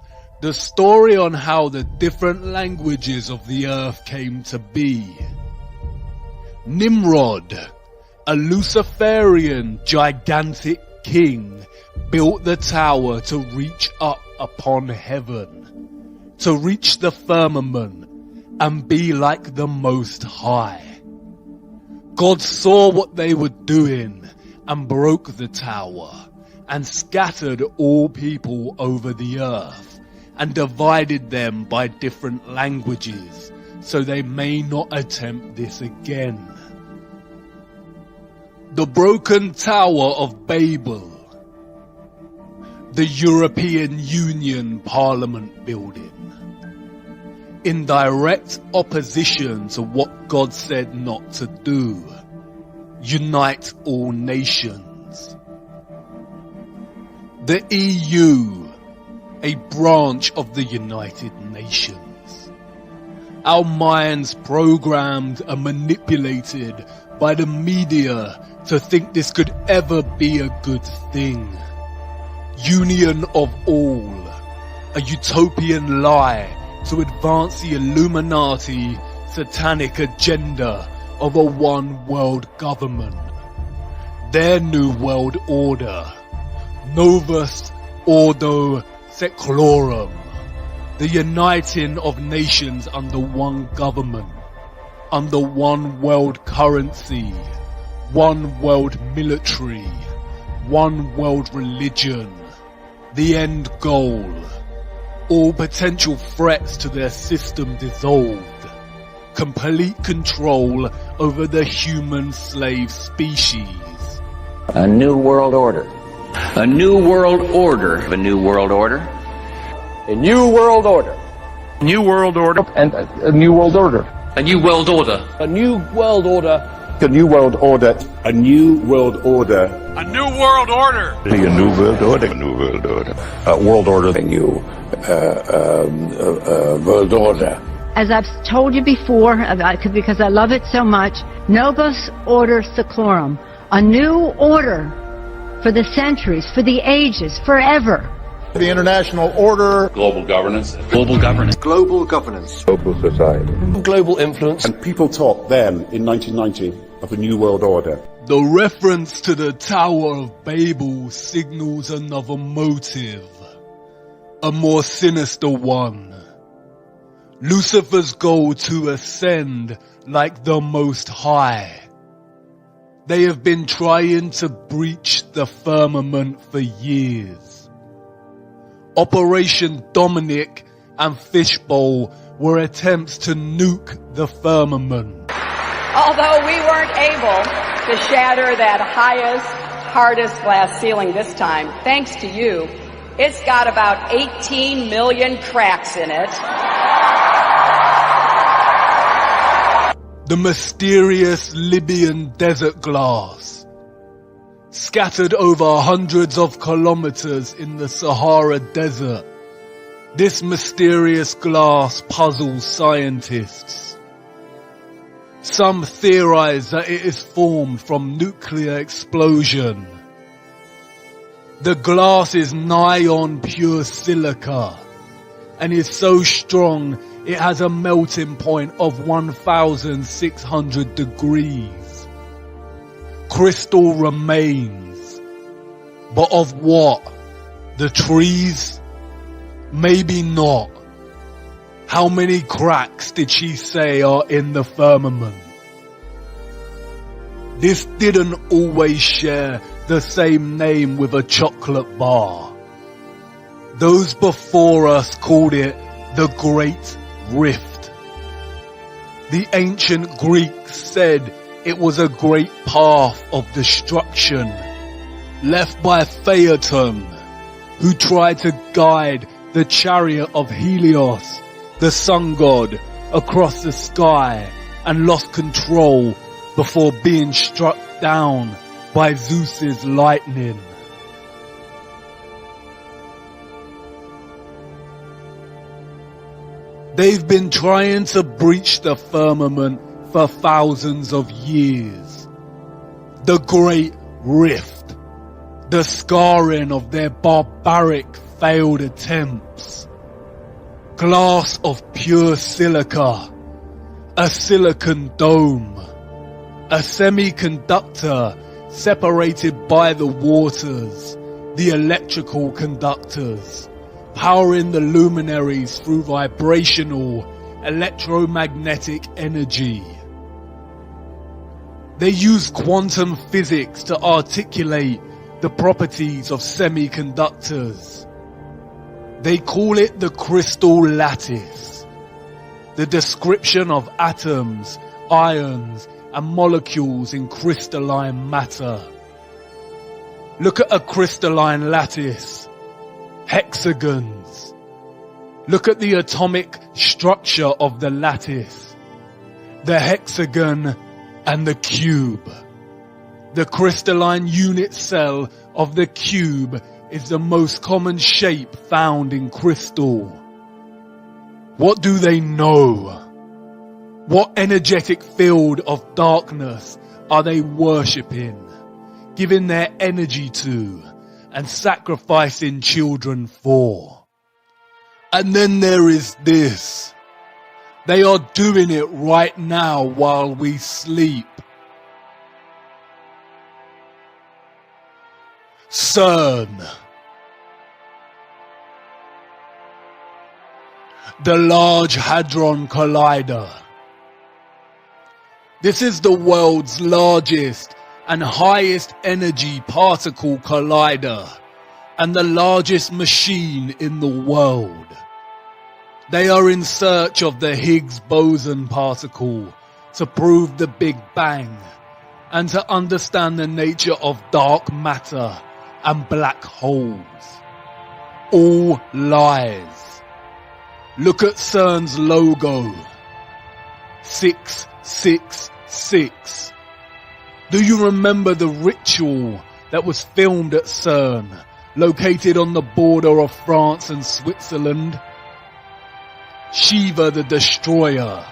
the story on how the different languages of the earth came to be. Nimrod, a Luciferian gigantic king, built the tower to reach up upon heaven, to reach the firmament and be like the Most High. God saw what they were doing and broke the tower and scattered all people over the earth and divided them by different languages so they may not attempt this again. The broken Tower of Babel, the European Union Parliament building, in direct opposition to what God said not to do, unite all nations. The EU, a branch of the United Nations. Our minds programmed and manipulated by the media to think this could ever be a good thing. Union of all, a utopian lie to advance the Illuminati satanic agenda of a one world government. Their new world order, Novus Ordo Seclorum, the uniting of nations under one government, under one world currency, one world military, one world religion, the end goal, all potential threats to their system dissolved, complete control over the human slave species. A new world order. A new world order. A new world order. A new world order. New world order. And a new world order. A new world order. A new world order. A new world order. A new world order. A new world order. A new world order. A new world order. World order. A new world order. As I've told you before, because I love it so much, Novus Ordo Seclorum, a new order for the centuries, for the ages, forever. The international order. Global governance. Global governance. Global governance. Global society. Global influence. And people talked then, in 1990, of a new world order. The reference to the Tower of Babel signals another motive, a more sinister one. Lucifer's goal to ascend like the Most High. They have been trying to breach the firmament for years. Operation Dominic and Fishbowl were attempts to nuke the firmament. Although we weren't able to shatter that highest, hardest glass ceiling this time, thanks to you, it's got about 18 million cracks in it. The mysterious Libyan desert glass, scattered over hundreds of kilometers in the Sahara Desert. This mysterious glass puzzles scientists. Some theorize that it is formed from nuclear explosion. The glass is nigh on pure silica and is so strong it has a melting point of 1,600 degrees. Crystal remains. But of what? The trees? Maybe not. How many cracks did she say are in the firmament? This didn't always share the same name with a chocolate bar. Those before us called it the Great Rift. The ancient Greeks said it was a great path of destruction left by Phaeton, who tried to guide the chariot of Helios, the sun god, across the sky and lost control before being struck down by Zeus's lightning. They've been trying to breach the firmament for thousands of years. The Great Rift, the scarring of their barbaric failed attempts. Glass of pure silica, a silicon dome, a semiconductor separated by the waters, the electrical conductors, powering the luminaries through vibrational electromagnetic energy. They use quantum physics to articulate the properties of semiconductors. They call it the crystal lattice. the description of atoms, ions, and molecules in crystalline matter. Look at a crystalline lattice, hexagons. Look at the atomic structure of the lattice, the hexagon and the cube. The crystalline unit cell of the cube is the most common shape found in crystal. What do they know? What energetic field of darkness are they worshipping, giving their energy to, and sacrificing children for? And then there is this. They are doing it right now while we sleep. CERN. The Large Hadron Collider. This is the world's largest and highest energy particle collider and the largest machine in the world. They are in search of the Higgs boson particle to prove the Big Bang and to understand the nature of dark matter and black holes. All lies. Look at CERN's logo. 666. Do you remember the ritual that was filmed at CERN, located on the border of France and Switzerland? Shiva the Destroyer.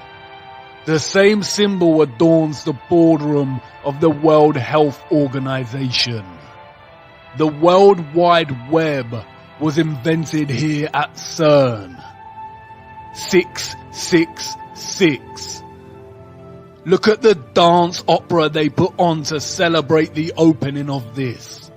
The same symbol adorns the boardroom of the World Health Organization. The World Wide Web was invented here at CERN. 666. Look at the dance opera they put on to celebrate the opening of this.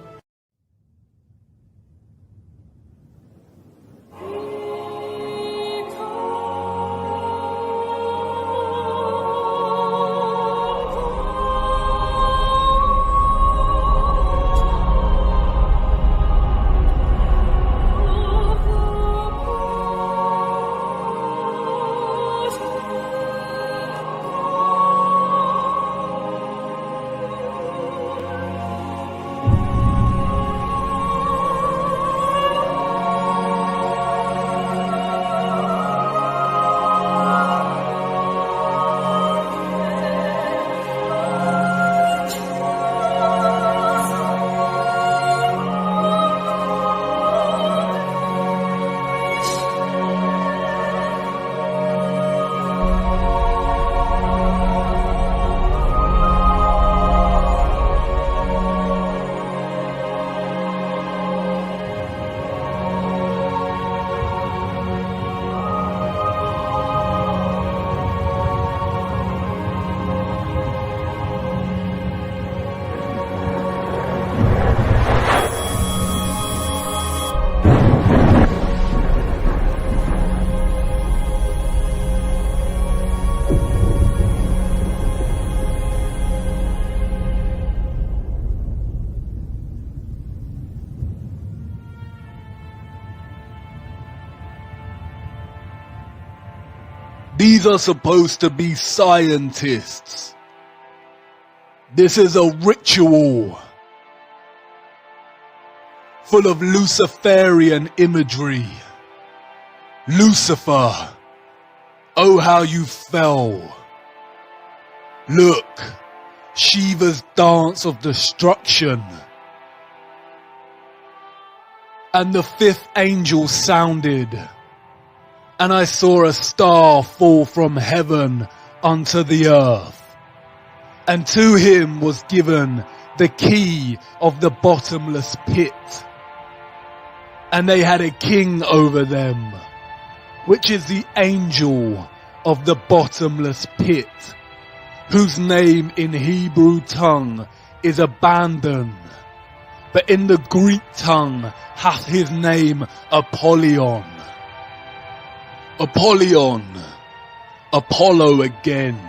These are supposed to be scientists. This is a ritual full of Luciferian imagery. Lucifer, oh how you fell. Look, Shiva's dance of destruction. And the fifth angel sounded, and I saw a star fall from heaven unto the earth. And to him was given the key of the bottomless pit. And they had a king over them, which is the angel of the bottomless pit, whose name in Hebrew tongue is Abaddon, but in the Greek tongue hath his name Apollyon. Apollyon, Apollo again,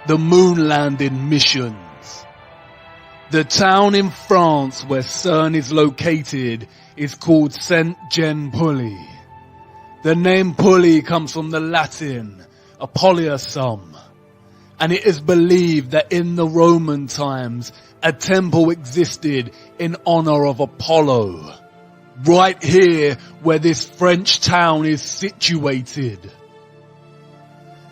the moon landing missions. The town in France where CERN is located is called Saint-Jean-Pied. The name Pied comes from the Latin Apollyasum. And it is believed that in the Roman times, a temple existed in honor of Apollo. Right here where this French town is situated.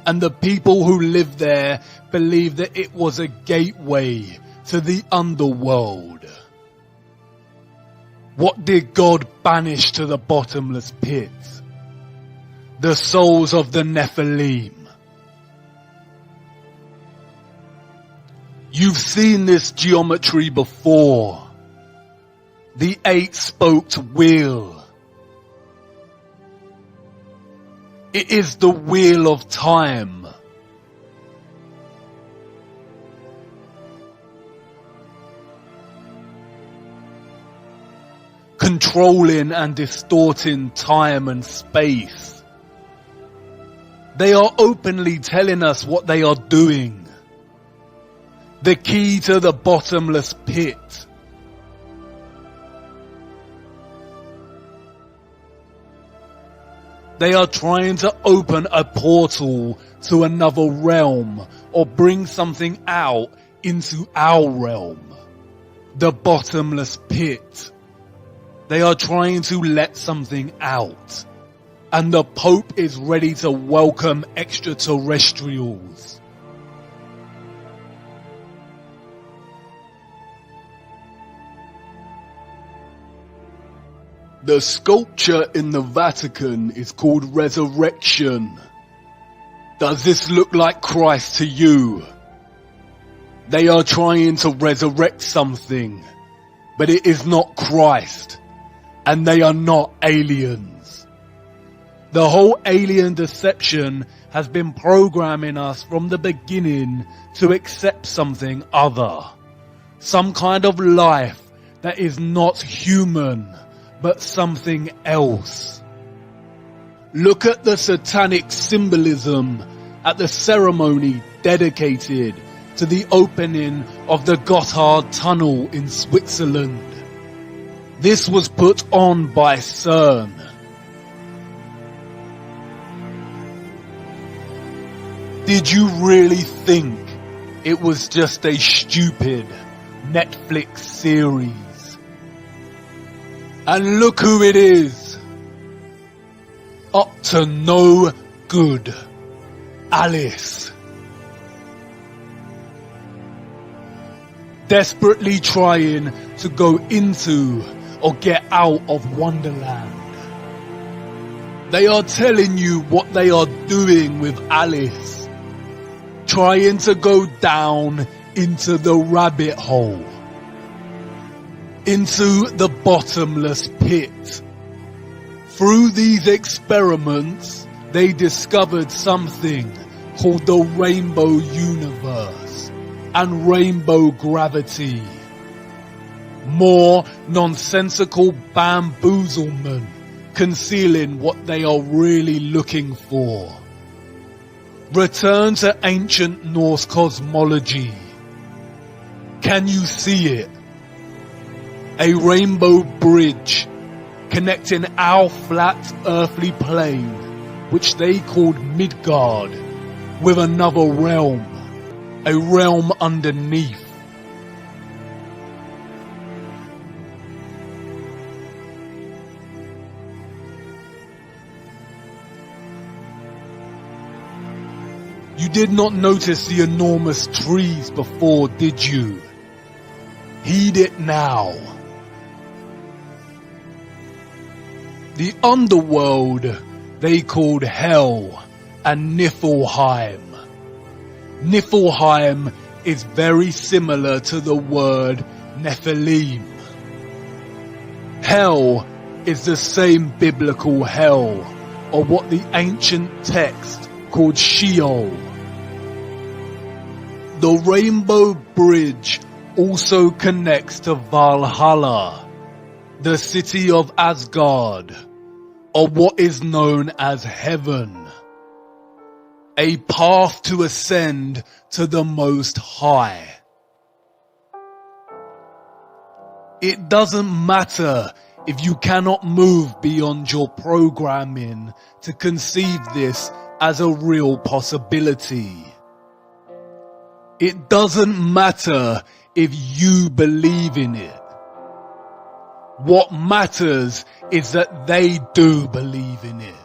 And the people who lived there believed that it was a gateway to the underworld. What did God banish to the bottomless pit? The souls of the Nephilim. You've seen this geometry before. The 8-spoked wheel. It is the wheel of time. Controlling and distorting time and space. They are openly telling us what they are doing. The key to the bottomless pit. They are trying to open a portal to another realm or bring something out into our realm. The bottomless pit. They are trying to let something out. And the Pope is ready to welcome extraterrestrials. The sculpture in the Vatican is called Resurrection. Does this look like Christ to you? They are trying to resurrect something, but it is not Christ, and they are not aliens. The whole alien deception has been programming us from the beginning to accept something other. Some kind of life that is not human, but something else. Look at the satanic symbolism at the ceremony dedicated to the opening of the Gotthard Tunnel in Switzerland. This was put on by CERN. Did you really think it was just a stupid Netflix series? And look who it is. Up to no good. Alice. Desperately trying to go into or get out of Wonderland. They are telling you what they are doing with Alice. Trying to go down into the rabbit hole. Into the bottomless pit. Through these experiments, they discovered something called the Rainbow Universe and Rainbow Gravity. More nonsensical bamboozlement concealing what they are really looking for. Return to ancient Norse cosmology. Can you see it? A rainbow bridge connecting our flat earthly plane, which they called Midgard, with another realm, a realm underneath. You did not notice the enormous trees before, did you? Heed it now. The underworld they called Hell and Niflheim. Niflheim is very similar to the word Nephilim. Hell is the same biblical hell, or what the ancient text called Sheol. The Rainbow Bridge also connects to Valhalla, the city of Asgard, or what is known as Heaven, a path to ascend to the Most High. It doesn't matter if you cannot move beyond your programming to conceive this as a real possibility. It doesn't matter if you believe in it. What matters is that they do believe in it,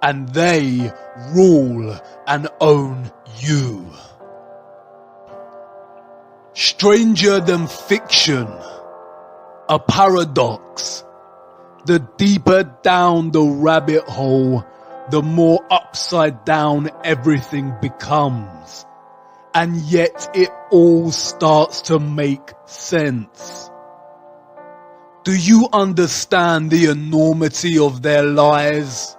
and they rule and own you. Stranger than fiction, a paradox. The deeper down the rabbit hole, the more upside down everything becomes. And yet it all starts to make sense. Do you understand the enormity of their lies?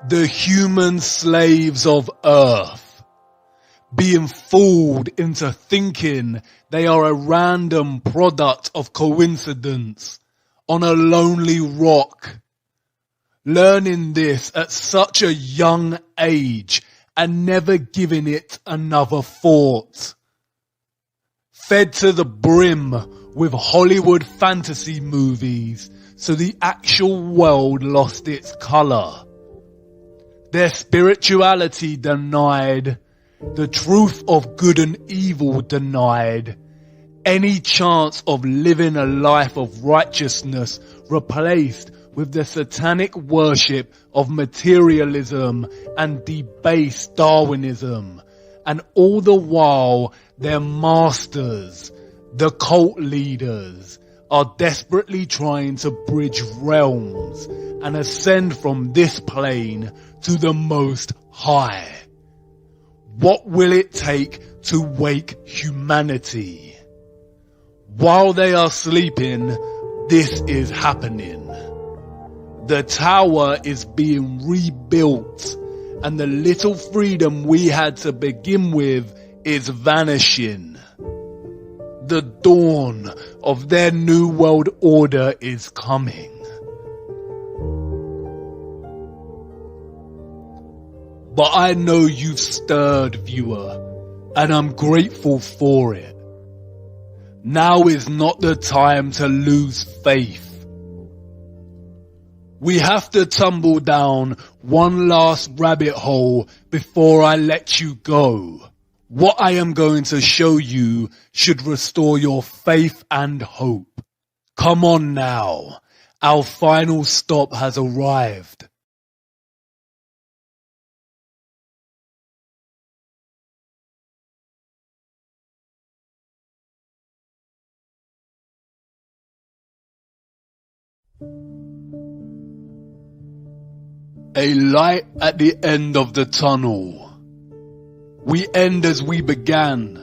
The human slaves of Earth, being fooled into thinking they are a random product of coincidence on a lonely rock. Learning this at such a young age and never giving it another thought. Fed to the brim with Hollywood fantasy movies, so the actual world lost its colour. Their spirituality denied, the truth of good and evil denied, any chance of living a life of righteousness replaced with the satanic worship of materialism and debased Darwinism, and all the while their masters, the cult leaders, are desperately trying to bridge realms and ascend from this plane to the Most High. What will it take to wake humanity? While they are sleeping, this is happening. The tower is being rebuilt, and the little freedom we had to begin with is vanishing. The dawn of their new world order is coming. But I know you've stirred, viewer, and I'm grateful for it. Now is not the time to lose faith. We have to tumble down one last rabbit hole before I let you go. What I am going to show you should restore your faith and hope. Come on now, our final stop has arrived. A light at the end of the tunnel. We end as we began,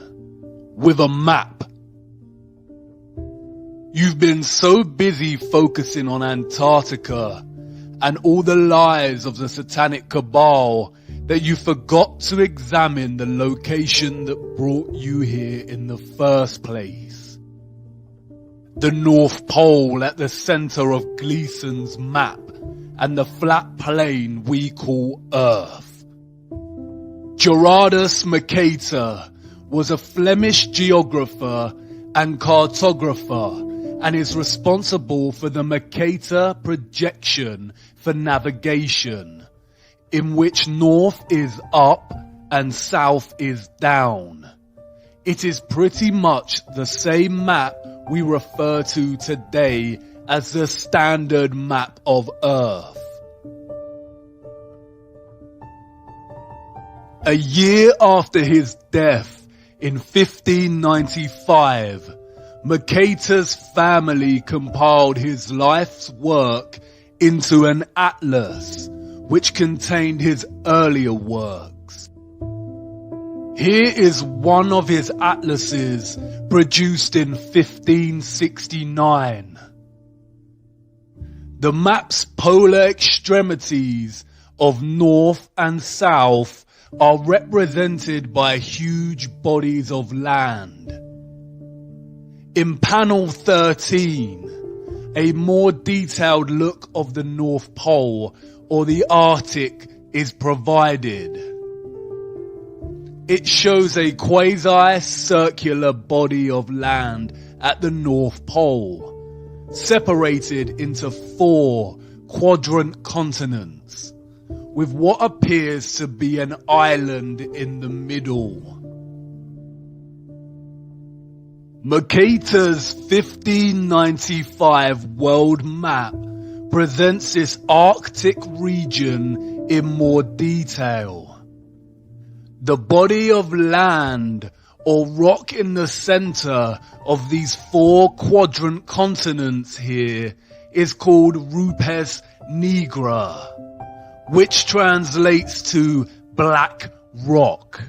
with a map. You've been so busy focusing on Antarctica and all the lies of the satanic cabal that you forgot to examine the location that brought you here in the first place. The North Pole at the center of Gleason's map and the flat plain we call Earth. Gerardus Mercator was a Flemish geographer and cartographer and is responsible for the Mercator projection for navigation, in which north is up and south is down. It is pretty much the same map we refer to today as the standard map of Earth. A year after his death in 1595, Mercator's family compiled his life's work into an atlas, which contained his earlier works. Here is one of his atlases produced in 1569. The map's polar extremities of north and south are represented by huge bodies of land. In panel 13, a more detailed look of the North Pole or the Arctic is provided. It shows a quasi-circular body of land at the North Pole, separated into 4 quadrant continents, with what appears to be an island in the middle. Mercator's 1595 world map presents this Arctic region in more detail. The body of land or rock in the center of these 4 quadrant continents here is called Rupes Nigra, which translates to black rock.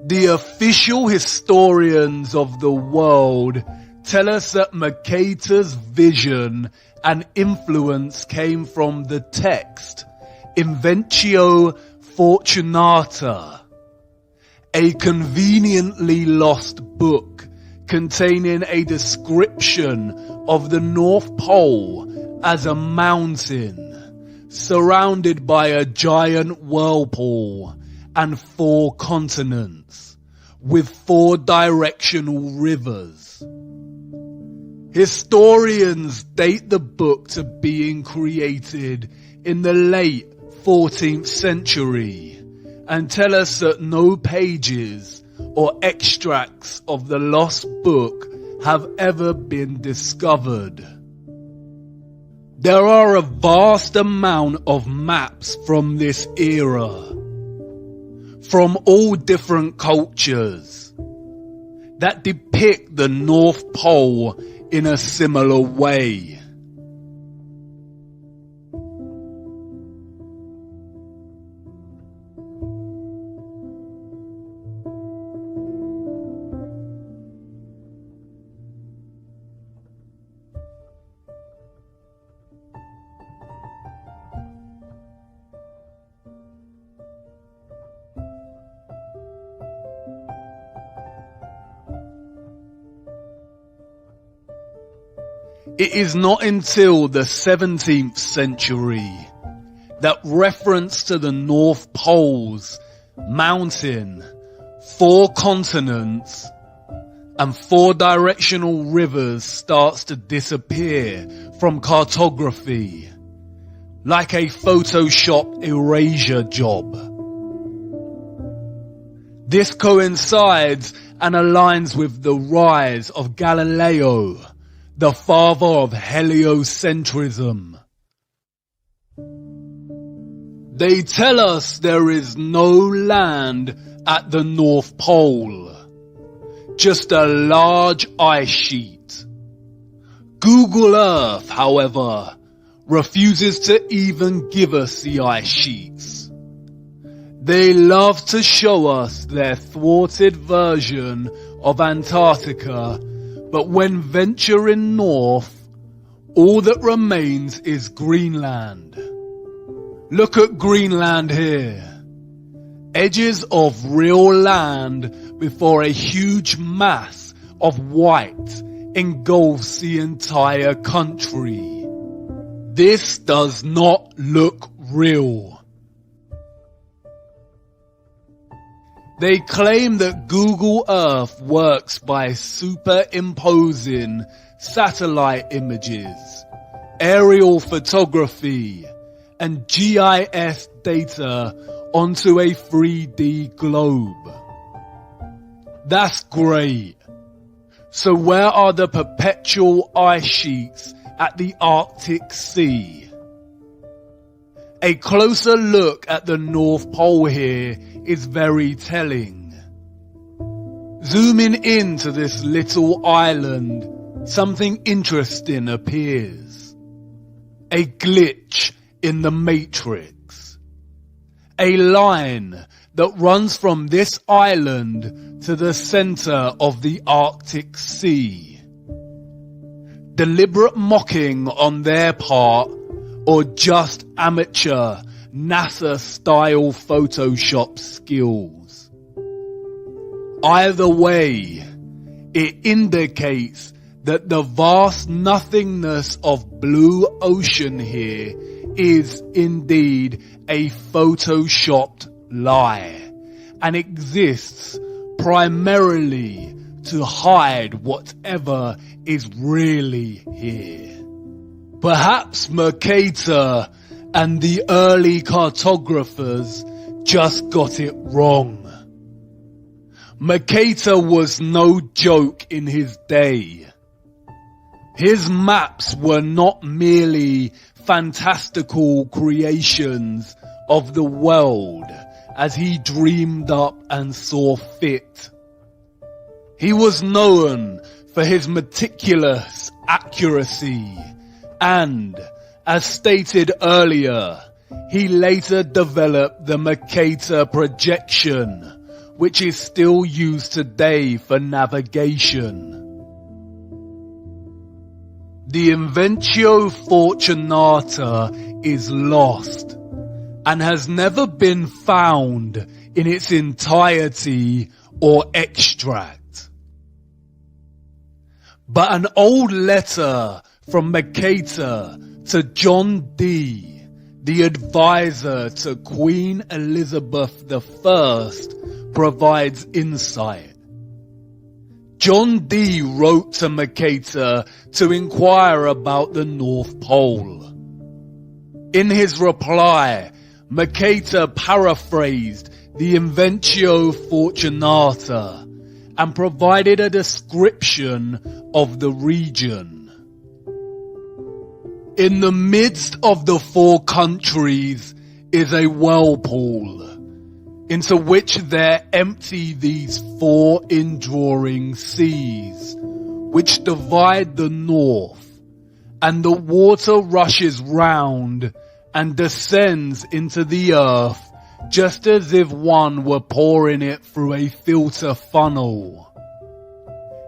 The official historians of the world tell us that Mercator's vision and influence came from the text Inventio Fortunata, a conveniently lost book containing a description of the North Pole as a mountain surrounded by a giant whirlpool and 4 continents with 4 directional rivers. Historians date the book to being created in the late 14th century and tell us that no pages or extracts of the lost book have ever been discovered. There are a vast amount of maps from this era, from all different cultures, that depict the North Pole in a similar way. It is not until the 17th century that reference to the North Pole's mountain, 4 continents, and 4 directional rivers starts to disappear from cartography, like a Photoshop erasure job. This coincides and aligns with the rise of Galileo, the father of heliocentrism. They tell us there is no land at the North Pole, just a large ice sheet. Google Earth, however, refuses to even give us the ice sheets. They love to show us their thwarted version of Antarctica, but when venturing north, all that remains is Greenland. Look at Greenland here. Edges of real land before a huge mass of white engulfs the entire country. This does not look real. They claim that Google Earth works by superimposing satellite images, aerial photography, and GIS data onto a 3D globe. That's great. So where are the perpetual ice sheets at the Arctic Sea? A closer look at the North Pole here is very telling. Zooming into this little island, something interesting appears. A glitch in the matrix. A line that runs from this island to the center of the Arctic Sea. Deliberate mocking on their part, or just amateur NASA-style Photoshop skills. Either way, it indicates that the vast nothingness of blue ocean here is indeed a photoshopped lie, and exists primarily to hide whatever is really here. Perhaps Mercator and the early cartographers just got it wrong. Mercator was no joke in his day. His maps were not merely fantastical creations of the world as he dreamed up and saw fit. He was known for his meticulous accuracy and, as stated earlier, he later developed the Mercator projection, which is still used today for navigation. The Invencio Fortunata is lost and has never been found in its entirety or extract. But an old letter from Mercator to John Dee, the advisor to Queen Elizabeth I, provides insight. John Dee wrote to Mercator to inquire about the North Pole. In his reply, Mercator paraphrased the Invencio Fortunata and provided a description of the region. In the midst of the 4 countries is a whirlpool, into which there empty these 4 indrawing seas, which divide the north, and the water rushes round and descends into the earth just as if one were pouring it through a filter funnel.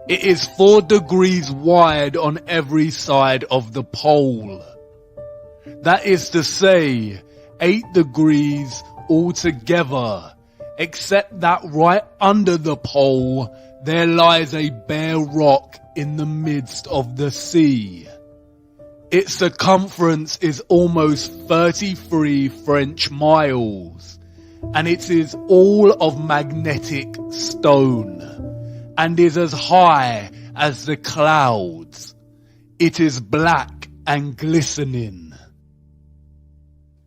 It is 4 degrees wide on every side of the pole. That is to say, 8 degrees altogether, except that right under the pole there lies a bare rock in the midst of the sea. Its circumference is almost 33 French miles, and it is all of magnetic stone, and is as high as the clouds. It is black and glistening.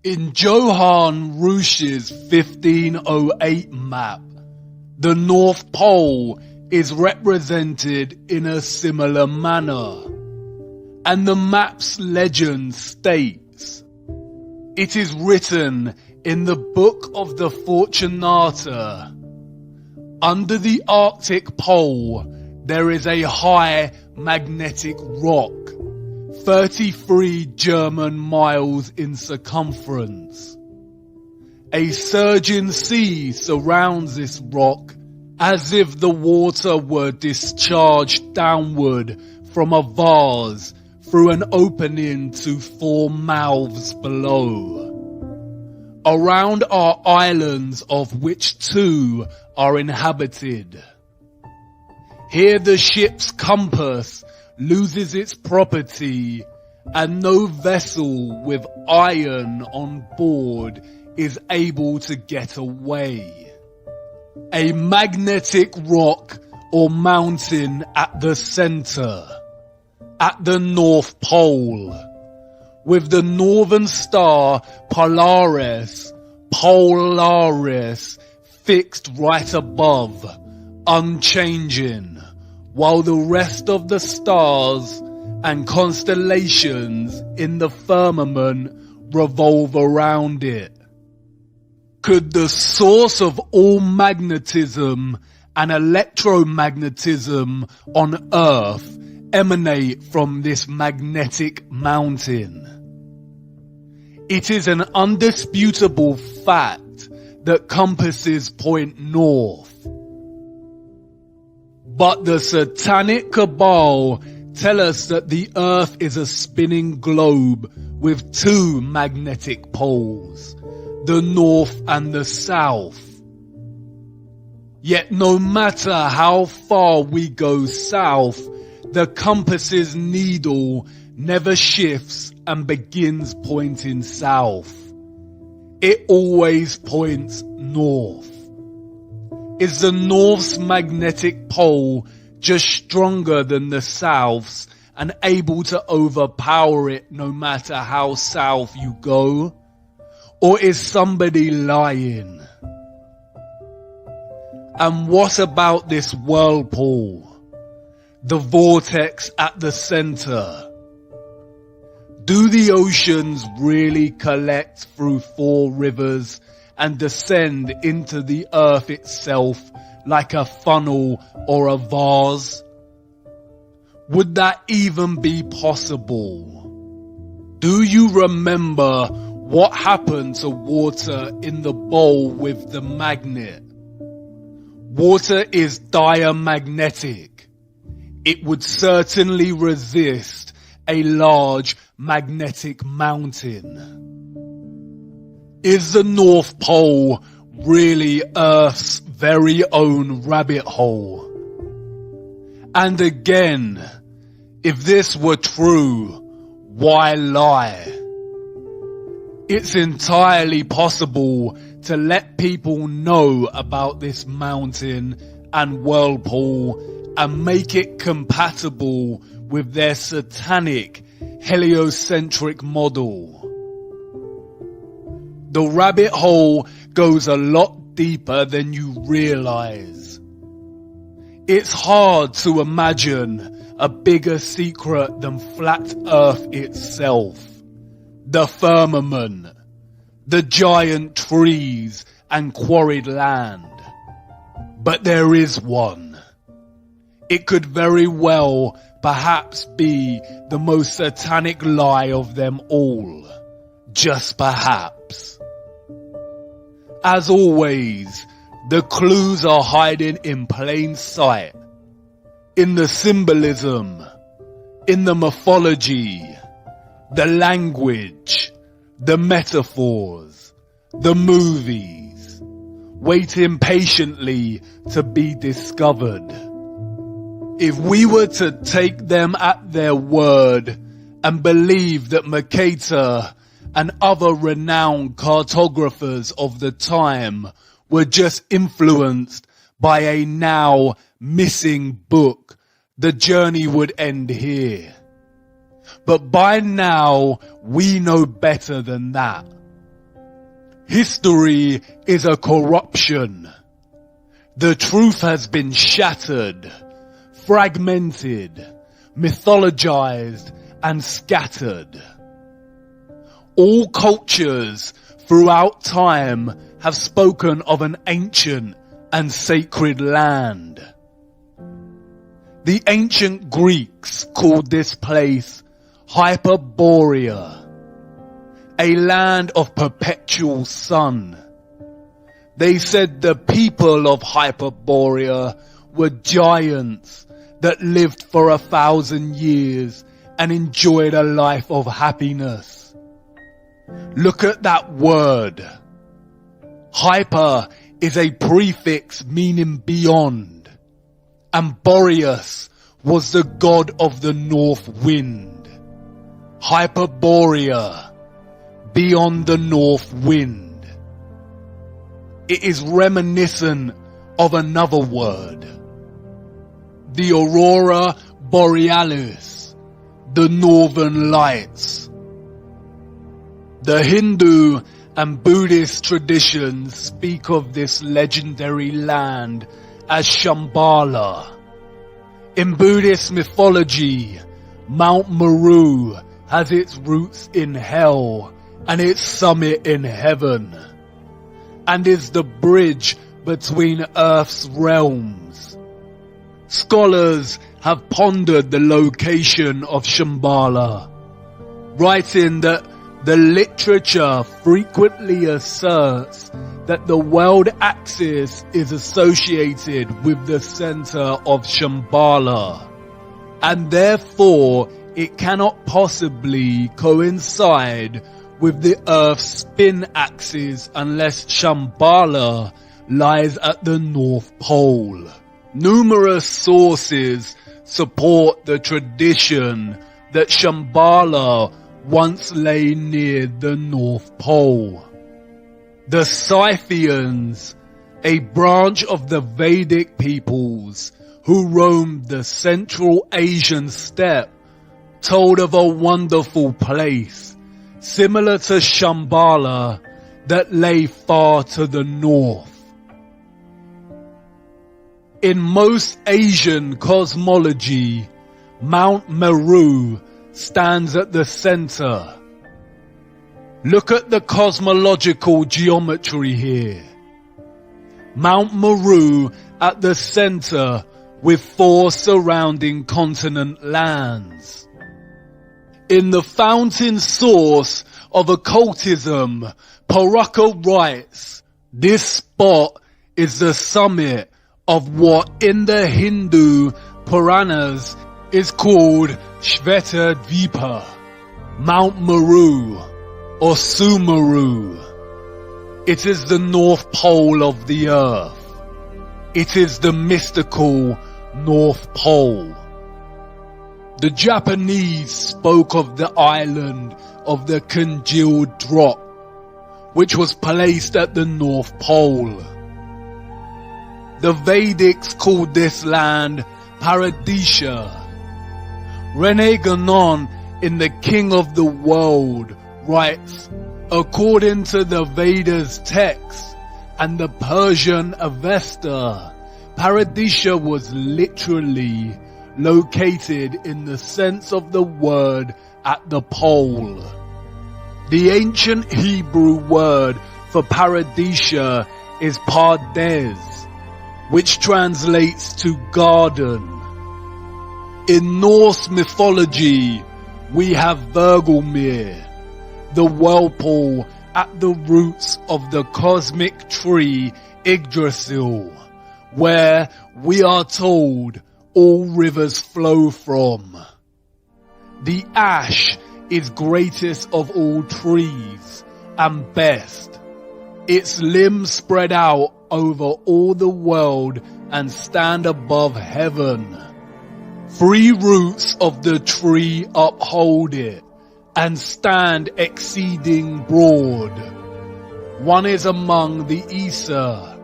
In Johann Ruysch's 1508 map, the North Pole is represented in a similar manner, and the map's legend states, "It is written in the Book of the Fortunata, under the Arctic Pole there is a high magnetic rock, 33 German miles in circumference. A surging sea surrounds this rock as if the water were discharged downward from a vase through an opening to 4 mouths below. Around are islands, of which 2 are inhabited. Here the ship's compass loses its property, and no vessel with iron on board is able to get away. A magnetic rock or mountain at the center, at the North Pole, with the northern star Polaris fixed right above, unchanging, while the rest of the stars and constellations in the firmament revolve around it. Could the source of all magnetism and electromagnetism on Earth emanate from this magnetic mountain? It is an undisputable fact that compasses point north. But the satanic cabal tell us that the Earth is a spinning globe with 2 magnetic poles, the north and the south. Yet no matter how far we go south, the compass's needle never shifts and begins pointing south. It always points north. Is the north's magnetic pole just stronger than the south's and able to overpower it no matter how south you go? Or is somebody lying? And what about this whirlpool? The vortex at the center? Do the oceans really collect through 4 rivers and descend into the earth itself like a funnel or a vase? Would that even be possible? Do you remember what happened to water in the bowl with the magnet? Water is diamagnetic. It would certainly resist a large magnetic mountain. Is the North Pole really Earth's very own rabbit hole? And again, if this were true, why lie? It's entirely possible to let people know about this mountain and whirlpool and make it compatible with their satanic heliocentric model. The rabbit hole goes a lot deeper than you realize. It's hard to imagine a bigger secret than flat Earth itself, the firmament, the giant trees and quarried land. But there is one. It could very well perhaps be the most satanic lie of them all. Just perhaps. As always, the clues are hiding in plain sight. In the symbolism, in the mythology, the language, the metaphors, the movies, waiting patiently to be discovered. If we were to take them at their word and believe that Mercator and other renowned cartographers of the time were just influenced by a now missing book, the journey would end here. But by now, we know better than that. History is a corruption. The truth has been shattered, fragmented, mythologized, and scattered. All cultures throughout time have spoken of an ancient and sacred land. The ancient Greeks called this place Hyperborea, a land of perpetual sun. They said the people of Hyperborea were giants that lived for 1,000 years and enjoyed a life of happiness. Look at that word. Hyper is a prefix meaning beyond, and Boreas was the god of the north wind. Hyperborea, beyond the north wind. It is reminiscent of another word, the Aurora Borealis, the Northern Lights. The Hindu and Buddhist traditions speak of this legendary land as Shambhala. In Buddhist mythology, Mount Meru has its roots in hell and its summit in heaven, and is the bridge between Earth's realms. Scholars have pondered the location of Shambhala, writing that the literature frequently asserts that the world axis is associated with the center of Shambhala, and therefore it cannot possibly coincide with the Earth's spin axis unless Shambhala lies at the North Pole. Numerous sources support the tradition that Shambhala once lay near the North Pole. The Scythians, a branch of the Vedic peoples who roamed the Central Asian steppe, told of a wonderful place, similar to Shambhala, that lay far to the north. In most Asian cosmology, Mount Meru stands at the center. Look at the cosmological geometry here. Mount Meru at the center with 4 surrounding continent lands. In the fountain source of occultism, Paraka writes, this spot is the summit of what in the Hindu Puranas is called Shveta Dvipa, Mount Meru, or Sumeru. It is the North Pole of the Earth. It is the mystical North Pole. The Japanese spoke of the island of the congealed drop, which was placed at the North Pole. The Vedics called this land Paradisha. Rene Guénon in The King of the World writes, according to the Vedas text and the Persian Avesta, Paradisha was literally located in the sense of the word at the pole. The ancient Hebrew word for Paradisha is Pardes, which translates to garden. In Norse mythology, we have Vergelmir, the whirlpool at the roots of the cosmic tree Yggdrasil, where we are told all rivers flow from. The ash is greatest of all trees and best. Its limbs spread out over all the world and stand above heaven. 3 roots of the tree uphold it and stand exceeding broad. One is among the Aesir,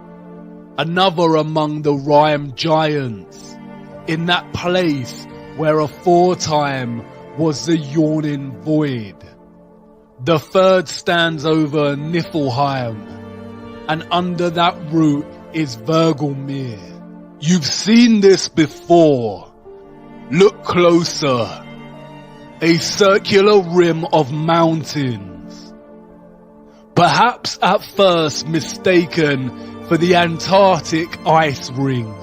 another among the Rime giants, in that place where aforetime was the yawning void. The third stands over Niflheim, and under that root is Vergelmir. You've seen this before. Look closer. A circular rim of mountains. Perhaps at first mistaken for the Antarctic ice ring.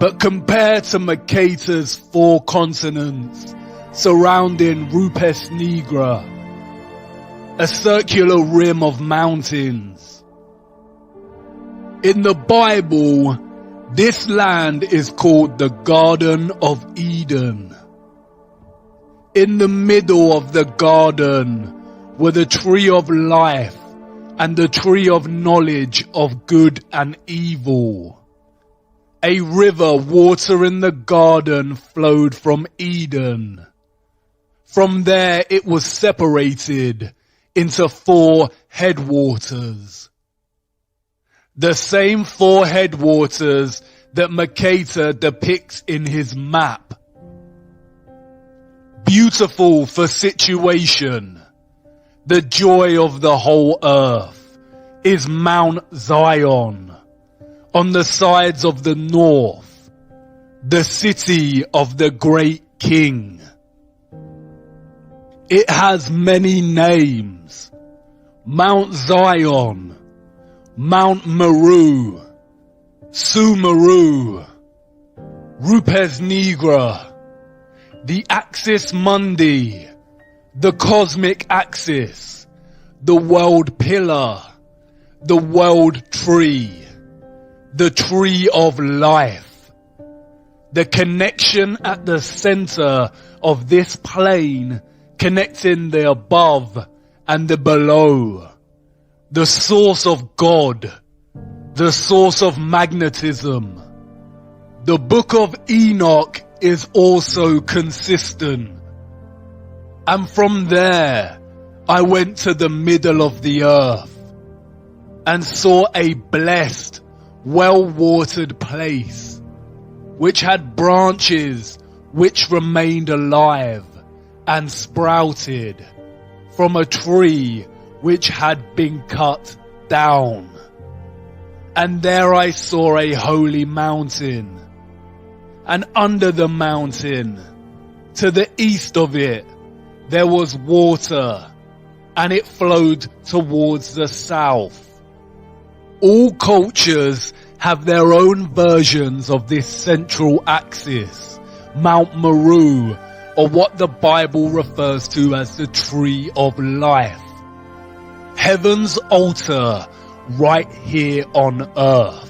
But compared to Mercator's 4 continents surrounding Rupes Nigra, a circular rim of mountains. In the Bible, this land is called the Garden of Eden. In the middle of the garden were the tree of life and the tree of knowledge of good and evil. A river watering the garden flowed from Eden. From there it was separated into 4 headwaters. The same 4 headwaters that Mercator depicts in his map. Beautiful for situation, the joy of the whole earth, is Mount Zion, on the sides of the north, the city of the great king. It has many names: Mount Zion, Mount Meru, Sumeru, Rupes Nigra, the Axis Mundi, the cosmic axis, the world pillar, the world tree, the tree of life. The connection at the center of this plane connecting the above and the below. The source of God, the source of magnetism. The Book of Enoch is also consistent. And from there, I went to the middle of the earth and saw a blessed, well-watered place, which had branches which remained alive and sprouted from a tree which had been cut down. And there I saw a holy mountain, and under the mountain, to the east of it, there was water, and it flowed towards the south. All cultures have their own versions of this central axis, Mount Meru, or what the Bible refers to as the Tree of Life. Heaven's altar right here on earth.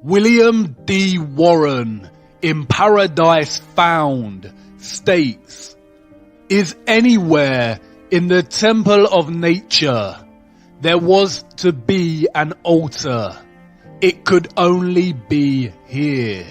William D. Warren in Paradise Found states, "Is anywhere in the temple of nature there was to be an altar, it could only be here."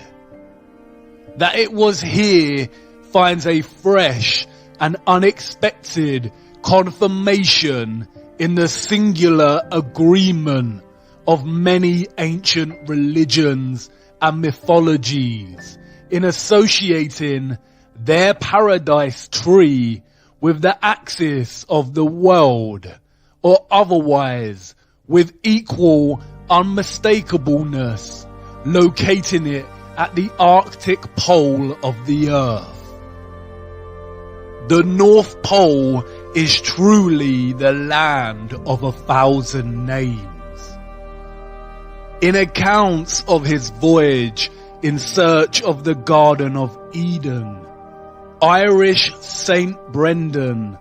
That it was here finds a fresh and unexpected confirmation in the singular agreement of many ancient religions and mythologies in associating their paradise tree with the axis of the world, or otherwise with equal unmistakableness, locating it at the Arctic pole of the earth. The North Pole is truly the land of 1,000 names. In accounts of his voyage in search of the Garden of Eden, Irish Saint Brendan,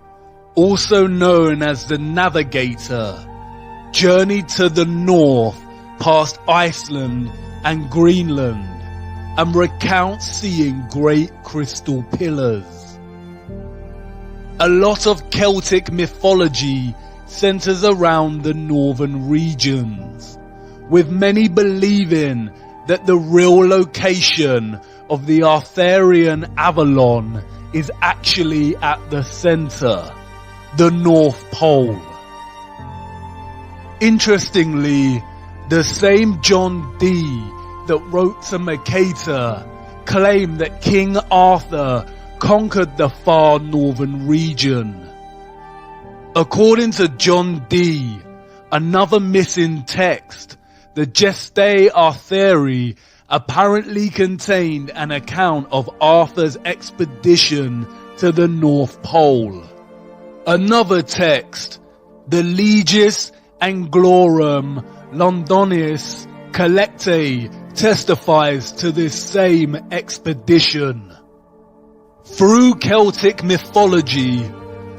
also known as the Navigator, journeyed to the north past Iceland and Greenland and recounts seeing great crystal pillars. A lot of Celtic mythology centers around the northern regions, with many believing that the real location of the Arthurian Avalon is actually at the center, the North Pole. Interestingly, the same John Dee that wrote to Mercator claimed that King Arthur conquered the far northern region. According to John Dee, another missing text, the Gestae Arthuri, apparently contained an account of Arthur's expedition to the North Pole. Another text, the Legis Anglorum Londonis Collectae, testifies to this same expedition. Through Celtic mythology,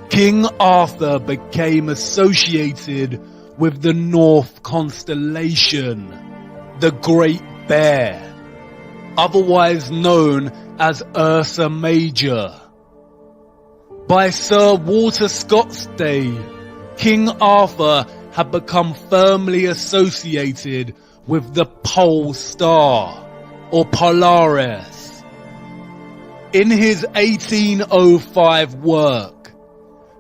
King Arthur became associated with the North constellation, the Great Bear, otherwise known as Ursa Major. By Sir Walter Scott's day, King Arthur had become firmly associated with the Pole Star, or Polaris. In his 1805 work,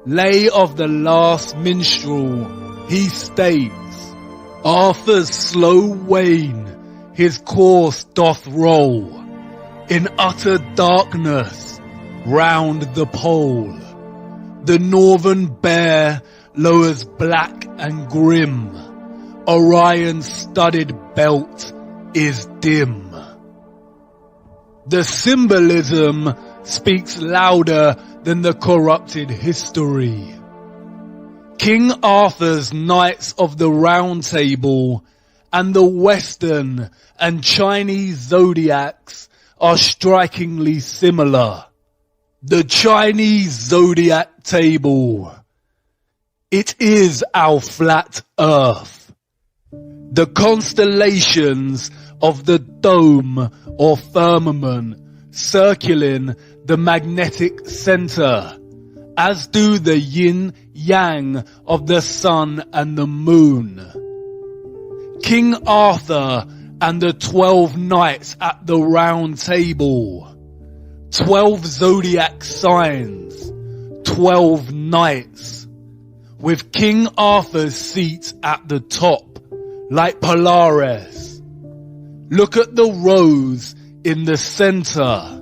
Lay of the Last Minstrel, he states, "Arthur's slow wain his course doth roll, in utter darkness round the pole. The northern bear lowers black and grim, Orion's studded belt is dim." The symbolism speaks louder than the corrupted history. King Arthur's Knights of the Round Table and the Western and Chinese zodiacs are strikingly similar. The Chinese zodiac table. It is our flat earth. The constellations of the dome or firmament circling the magnetic center, as do the yin yang of the sun and the moon. King Arthur and the 12 knights at the round table. 12 zodiac signs. 12 knights. With King Arthur's seat at the top, like Polaris. Look at the rose in the center.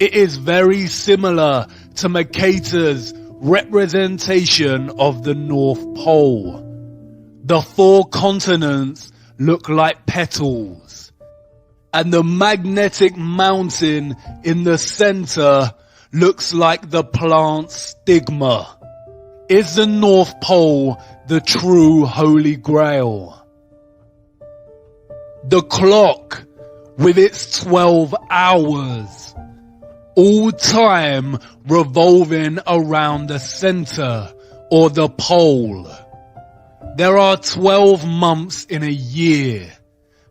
It is very similar to Mercator's representation of the North Pole. The 4 continents look like petals, and the magnetic mountain in the center looks like the plant stigma. Is the North Pole the true Holy Grail? The clock with its 12 hours, all time revolving around the center or the pole. There are 12 months in a year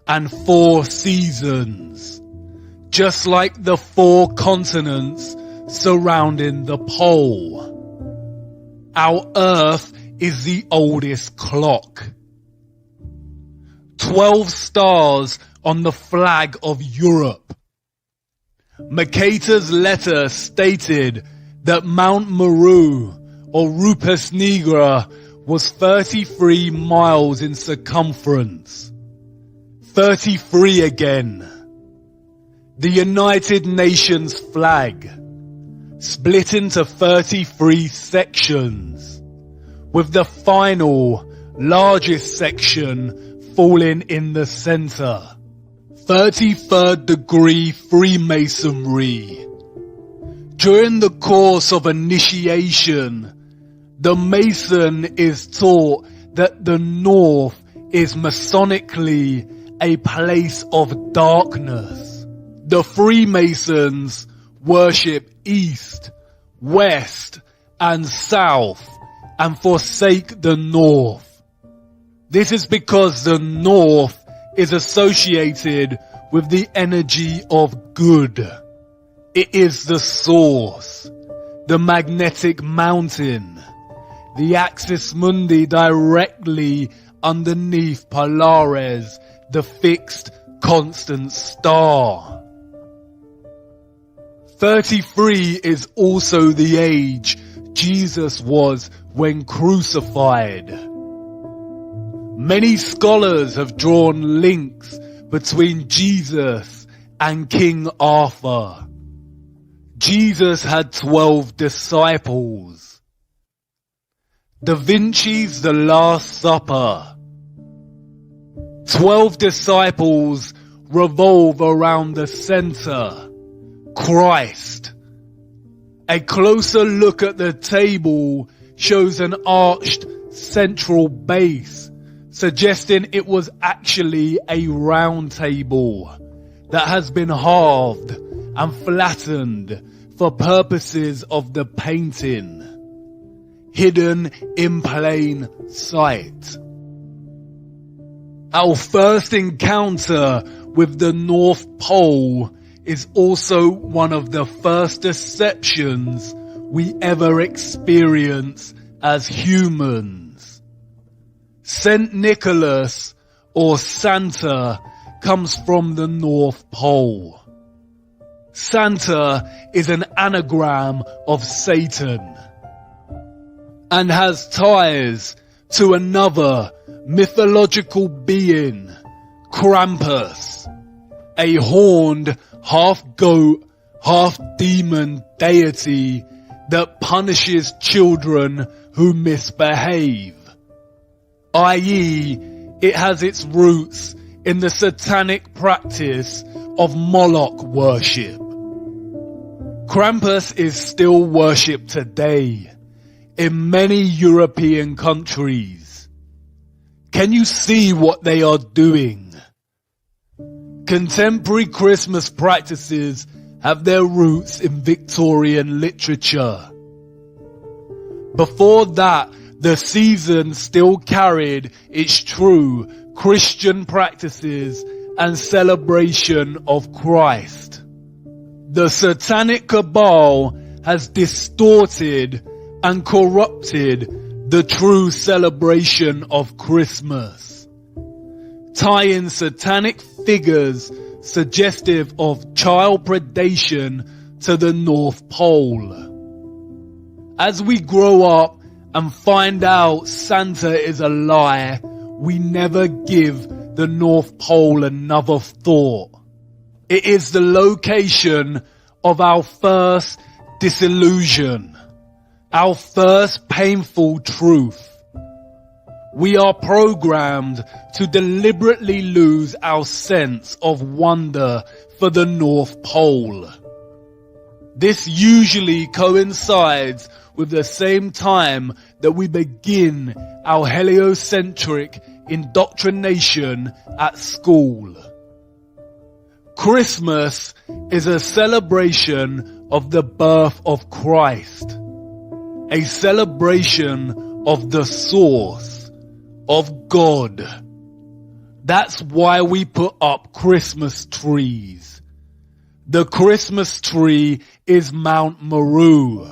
and 4 seasons, just like the 4 continents surrounding the pole. Our Earth is the oldest clock. 12 stars on the flag of Europe. Mercator's letter stated that Mount Meru, or Rupes Nigra, was 33 miles in circumference. 33 again. The United Nations flag, split into 33 sections, with the final, largest section falling in the center. 33rd degree Freemasonry. During the course of initiation, the Mason is taught that the North is Masonically a place of darkness. The Freemasons worship East, West, and South, and forsake the North. This is because the North is associated with the energy of good. It is the source, the magnetic mountain, the axis mundi directly underneath Polaris, the fixed constant star. 33 is also the age Jesus was when crucified. Many scholars have drawn links between Jesus and King Arthur. Jesus had 12 disciples. Da Vinci's The Last Supper. 12 disciples revolve around the center, Christ. A closer look at the table shows an arched central base, suggesting it was actually a round table that has been halved and flattened for purposes of the painting, hidden in plain sight. Our first encounter with the North Pole is also one of the first deceptions we ever experience as humans. Saint Nicholas, or Santa, comes from the North Pole. Santa is an anagram of Satan and has ties to another mythological being, Krampus, a horned half-goat, half-demon deity that punishes children who misbehave, i.e., it has its roots in the satanic practice of Moloch worship. Krampus is still worshipped today in many European countries. Can you see what they are doing? Contemporary Christmas practices have their roots in Victorian literature. Before that, the season still carried its true Christian practices and celebration of Christ. The satanic cabal has distorted and corrupted the true celebration of Christmas. tie in satanic figures suggestive of child predation to the North Pole. As we grow up and find out Santa is a lie, we never give the North Pole another thought. It is the location of our first disillusion, our first painful truth. We are programmed to deliberately lose our sense of wonder for the North Pole. This usually coincides with the same time that we begin our heliocentric indoctrination at school. Christmas is a celebration of the birth of Christ, a celebration of the source, of God. That's why we put up Christmas trees. The Christmas tree is Mount Meru,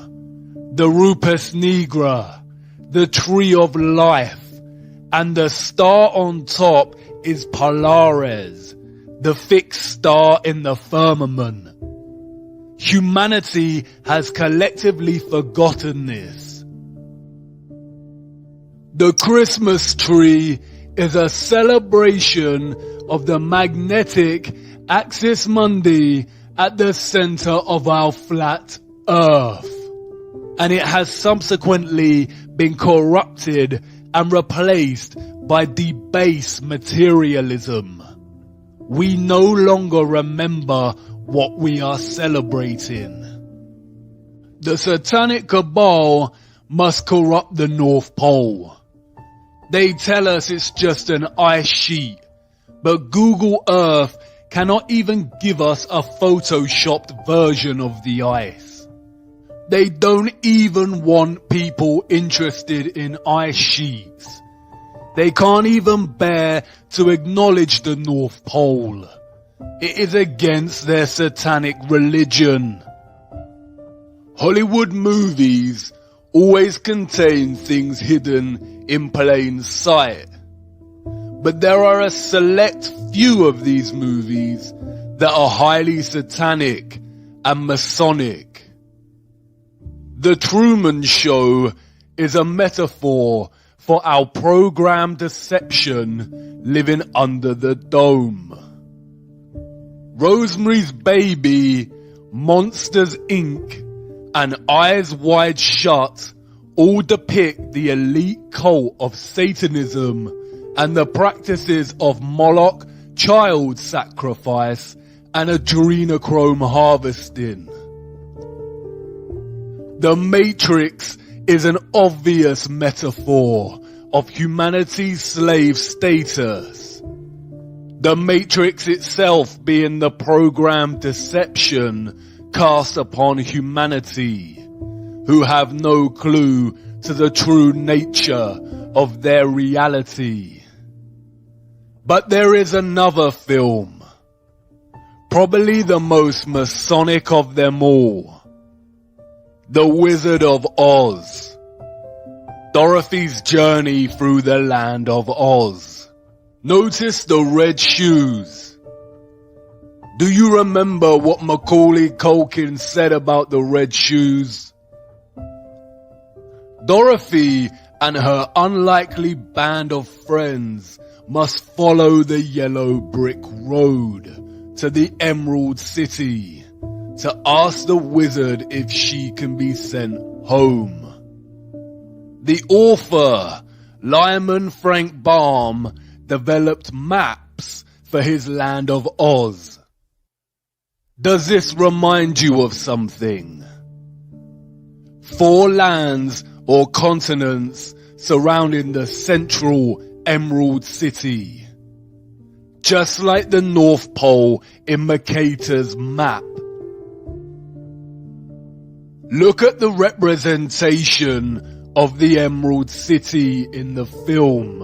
the Rupes Nigra, the tree of life, and the star on top is Polaris, the fixed star in the firmament. Humanity has collectively forgotten this. The Christmas tree is a celebration of the magnetic axis mundi at the center of our flat Earth, and it has subsequently been corrupted and replaced by debased materialism. We no longer remember what we are celebrating. The satanic cabal must corrupt the North Pole. They tell us it's just an ice sheet, but Google Earth cannot even give us a photoshopped version of the ice. They don't even want people interested in ice sheets. They can't even bear to acknowledge the North Pole. It is against their satanic religion. Hollywood movies always contain things hidden in plain sight. But there are a select few of these movies that are highly satanic and Masonic. The Truman Show is a metaphor for our programmed deception living under the dome. Rosemary's Baby, Monsters Inc., and Eyes Wide Shut all depict the elite cult of Satanism and the practices of Moloch, child sacrifice, and adrenochrome harvesting. The Matrix is an obvious metaphor of humanity's slave status. The Matrix itself being the programmed deception cast upon humanity, who have no clue to the true nature of their reality. But there is another film, probably the most Masonic of them all, The Wizard of Oz, Dorothy's journey through the land of Oz. Notice the red shoes. Do you remember what Macaulay Culkin said about the red shoes? Dorothy and her unlikely band of friends must follow the yellow brick road to the Emerald City to ask the wizard if she can be sent home. The author, Lyman Frank Baum, developed maps for his land of Oz. Does this remind you of something? 4 lands or continents surrounding the central Emerald City. Just like the North Pole in Mercator's map. Look at the representation of the Emerald City in the film.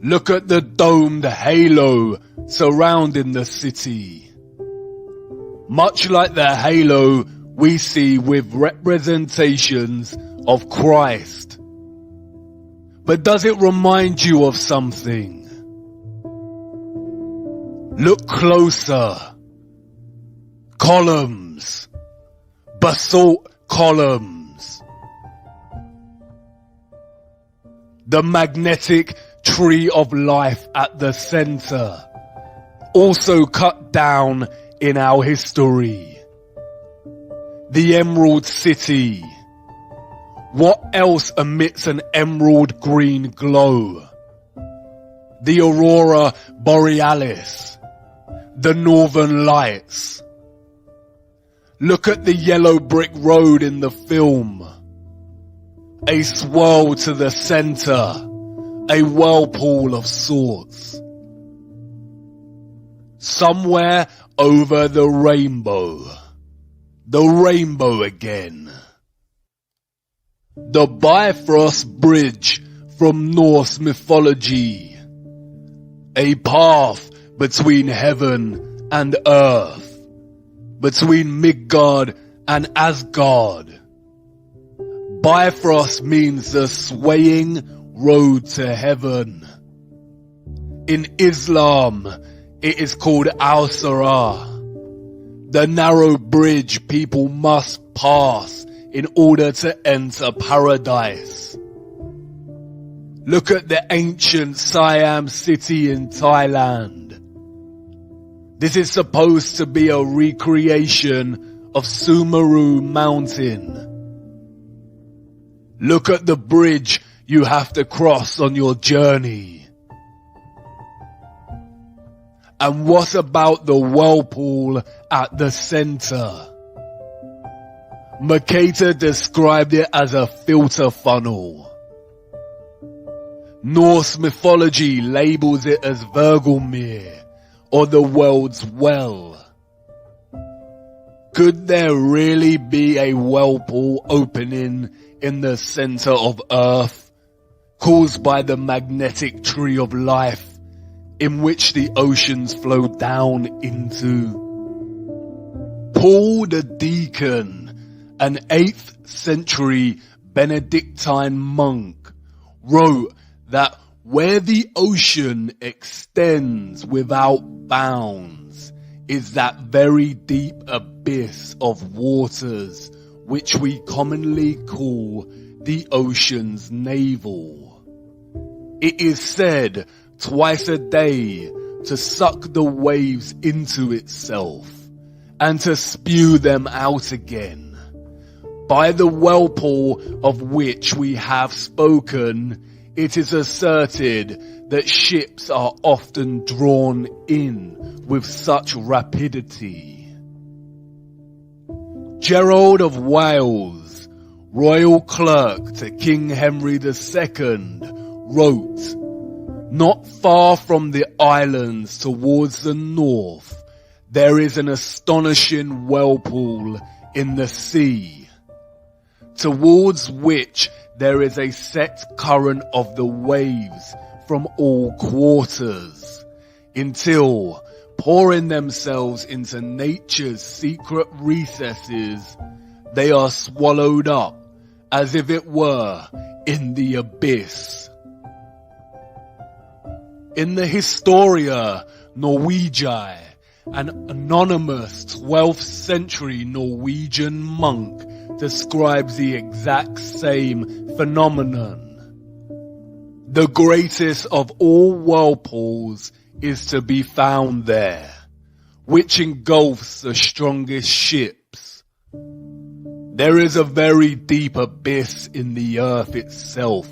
Look at the domed halo surrounding the city. Much like the halo we see with representations of Christ. But does it remind you of something? Look closer. Columns. Basalt columns. The magnetic tree of life at the center. Also cut down in our history. The Emerald City. What else emits an emerald green glow? The Aurora Borealis. The Northern Lights. Look at the yellow brick road in the film. A swirl to the center. A whirlpool of sorts. Somewhere over the rainbow. The rainbow again. The Bifrost Bridge from Norse mythology. A path between heaven and earth. Between Midgard and Asgard. Bifrost means the swaying road to heaven. In Islam, it is called Al-Sirah. The narrow bridge people must pass in order to enter paradise. Look at the ancient Siam city in Thailand. This is supposed to be a recreation of Sumeru Mountain. Look at the bridge you have to cross on your journey. And what about the whirlpool at the center? Mercator described it as a filter funnel. Norse mythology labels it as Vergelmir, or the world's well. Could there really be a whirlpool opening in the center of Earth, caused by the magnetic tree of life, in which the oceans flow down into? Paul the Deacon, an 8th century Benedictine monk, wrote that where the ocean extends without bounds is that very deep abyss of waters which we commonly call the ocean's navel. It is said twice a day to suck the waves into itself and to spew them out again. By the whirlpool of which we have spoken, it is asserted that ships are often drawn in with such rapidity. Gerald of Wales, royal clerk to King Henry II, wrote, "Not far from the islands towards the north, there is an astonishing whirlpool in the sea, towards which there is a set current of the waves from all quarters, until, pouring themselves into nature's secret recesses, they are swallowed up, as if it were, in the abyss." In the Historia Norwegiae, an anonymous 12th century Norwegian monk describes the exact same phenomenon. The greatest of all whirlpools is to be found there, which engulfs the strongest ships. There is a very deep abyss in the earth itself,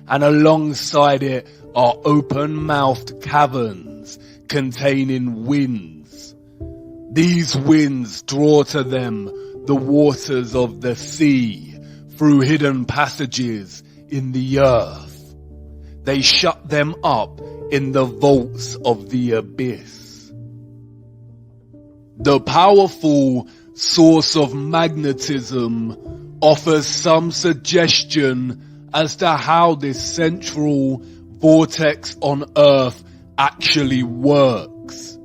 and alongside it are open-mouthed caverns containing winds. These winds draw to them the waters of the sea through hidden passages in the earth. They shut them up in the vaults of the abyss. The powerful source of magnetism offers some suggestion as to how this central vortex on Earth actually works.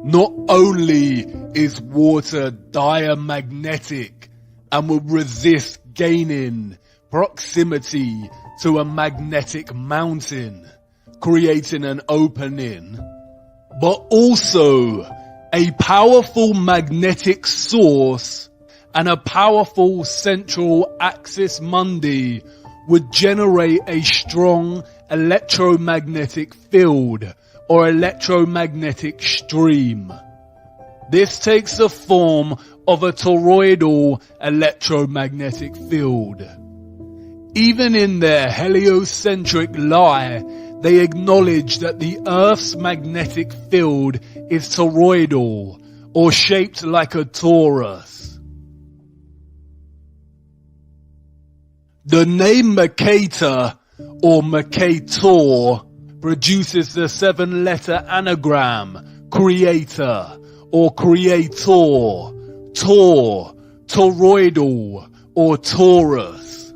Not only is water diamagnetic and will resist gaining proximity to a magnetic mountain, creating an opening, but also a powerful magnetic source and a powerful central axis mundi would generate a strong electromagnetic field or electromagnetic stream. This takes the form of a toroidal electromagnetic field. Even in their heliocentric lie, they acknowledge that the Earth's magnetic field is toroidal, or shaped like a torus. The name Mercator, or Mercator, produces the 7-letter anagram creator, or creator, tor, toroidal, or torus.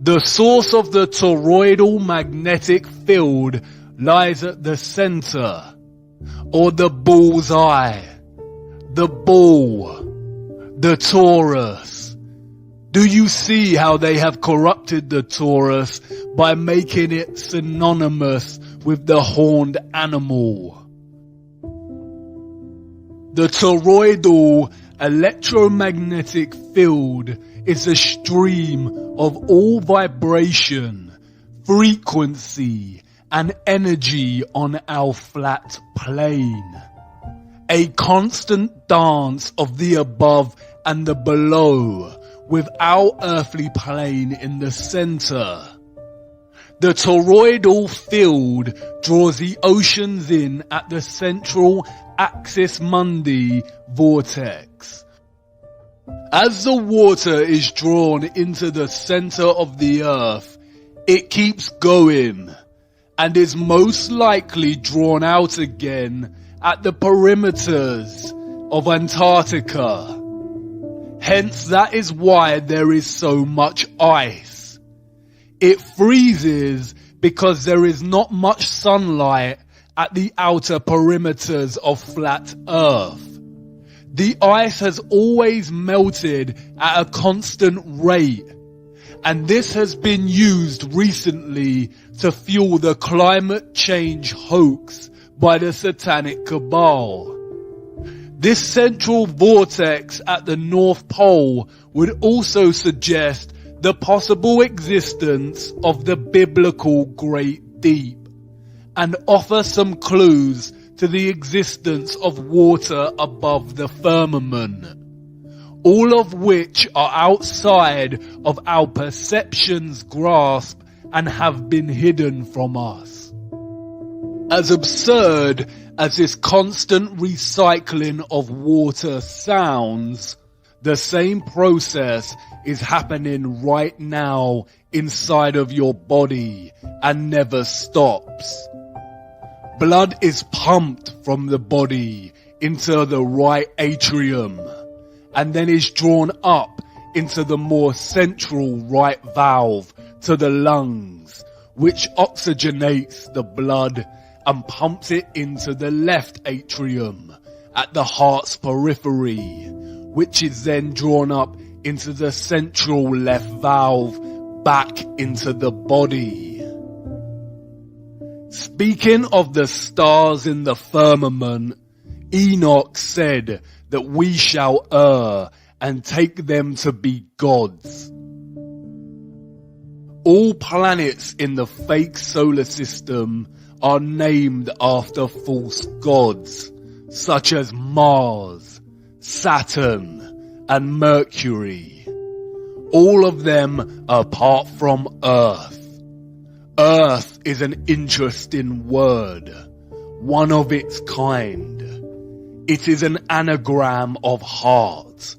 The source of the toroidal magnetic field lies at the center, or the bull's eye, the bull, the torus. Do you see how they have corrupted the torus by making it synonymous with the horned animal? The toroidal electromagnetic field is a stream of all vibration, frequency, and energy on our flat plane. A constant dance of the above and the below, with our earthly plane in the center. The toroidal field draws the oceans in at the central axis mundi vortex. As the water is drawn into the center of the earth, it keeps going and is most likely drawn out again at the perimeters of Antarctica. Hence, that is why there is so much ice. It freezes because there is not much sunlight at the outer perimeters of flat Earth. The ice has always melted at a constant rate, and this has been used recently to fuel the climate change hoax by the Satanic Cabal. This central vortex at the North Pole would also suggest the possible existence of the biblical Great Deep, and offer some clues to the existence of water above the firmament, all of which are outside of our perception's grasp and have been hidden from us. As absurd as this constant recycling of water sounds, the same process is happening right now inside of your body and never stops. Blood is pumped from the body into the right atrium and then is drawn up into the more central right valve to the lungs, which oxygenates the blood and pumps it into the left atrium at the heart's periphery, which is then drawn up into the central left valve back into the body. Speaking of the stars in the firmament, Enoch said that we shall err and take them to be gods. All planets in the fake solar system are named after false gods, such as Mars, Saturn, and Mercury. All of them apart from Earth. Earth is an interesting word, one of its kind. It is an anagram of heart.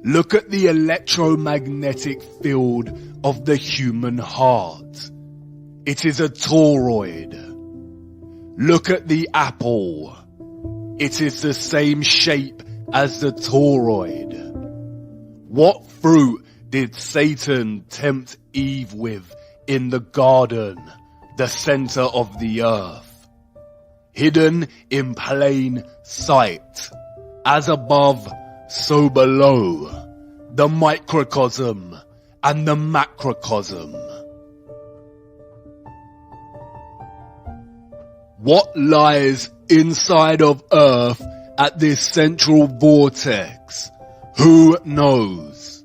Look at the electromagnetic field of the human heart. It is a toroid. Look at the apple. It is the same shape as the toroid. What fruit did Satan tempt Eve with in the garden, the center of the earth? Hidden in plain sight. As above, so below. The microcosm and the macrocosm. What lies inside of Earth at this central vortex? Who knows?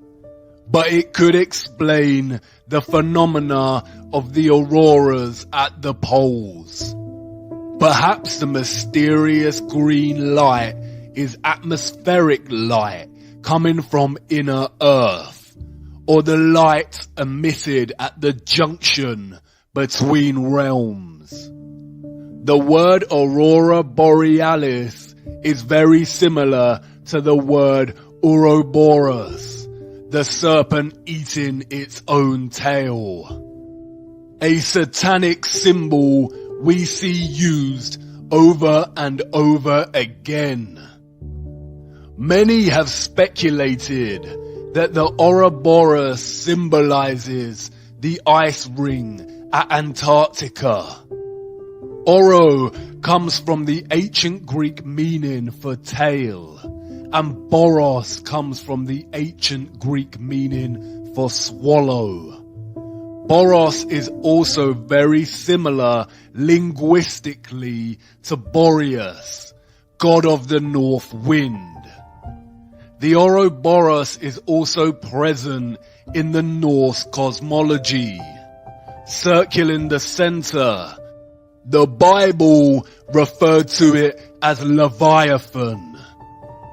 But it could explain the phenomena of the auroras at the poles. Perhaps the mysterious green light is atmospheric light coming from inner Earth, or the light emitted at the junction between realms. The word aurora borealis is very similar to the word Ouroboros, the serpent eating its own tail. A satanic symbol we see used over and over again. Many have speculated that the Ouroboros symbolizes the ice ring at Antarctica. Oro comes from the ancient Greek meaning for tail, and Boros comes from the ancient Greek meaning for swallow. Boros is also very similar linguistically to Boreas, god of the north wind. The Ouroboros is also present in the Norse cosmology, circling the center. The Bible referred to it as Leviathan,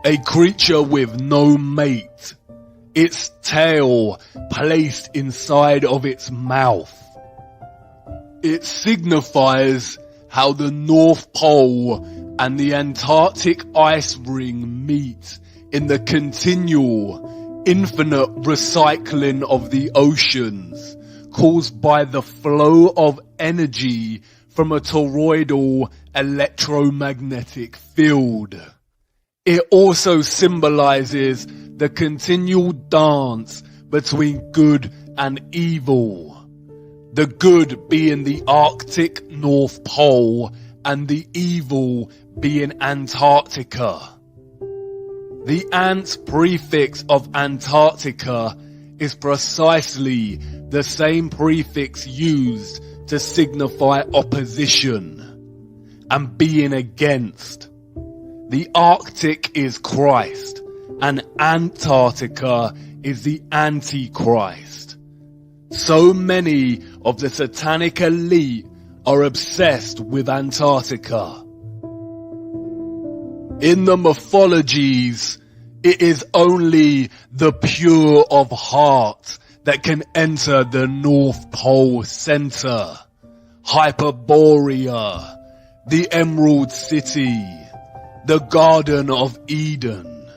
a creature with no mate, its tail placed inside of its mouth. It signifies how the North Pole and the Antarctic ice ring meet in the continual, infinite recycling of the oceans caused by the flow of energy from a toroidal electromagnetic field. It also symbolizes the continual dance between good and evil. The good being the Arctic North Pole and the evil being Antarctica. The ant prefix of Antarctica is precisely the same prefix used to signify opposition and being against. The Arctic is Christ, and Antarctica is the Antichrist. So many of the satanic elite are obsessed with Antarctica. In the mythologies, it is only the pure of heart that can enter the North Pole Center, Hyperborea, the Emerald City, the Garden of Eden.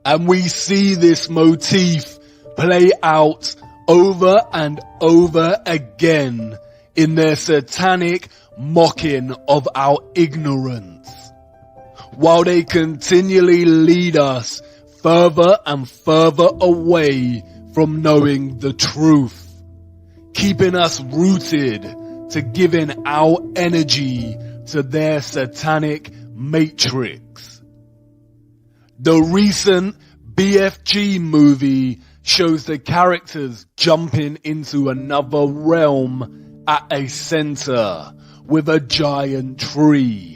And we see this motif play out over and over again in their satanic mocking of our ignorance, while they continually lead us further and further away from knowing the truth, keeping us rooted to giving our energy to their satanic matrix. The recent BFG movie shows the characters jumping into another realm at a center with a giant tree.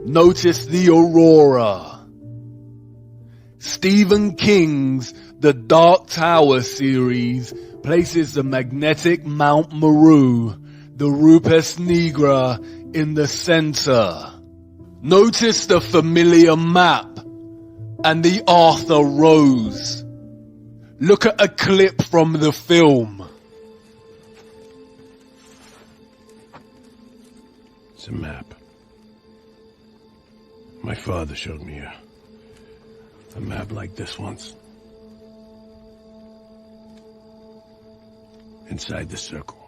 Notice the aurora. Stephen King's The Dark Tower series places the magnetic Mount Meru, the Rupes Nigra, in the center. Notice the familiar map and the Arthur Rose. Look at a clip from the film. It's a map. My father showed me a map like this once. Inside the circle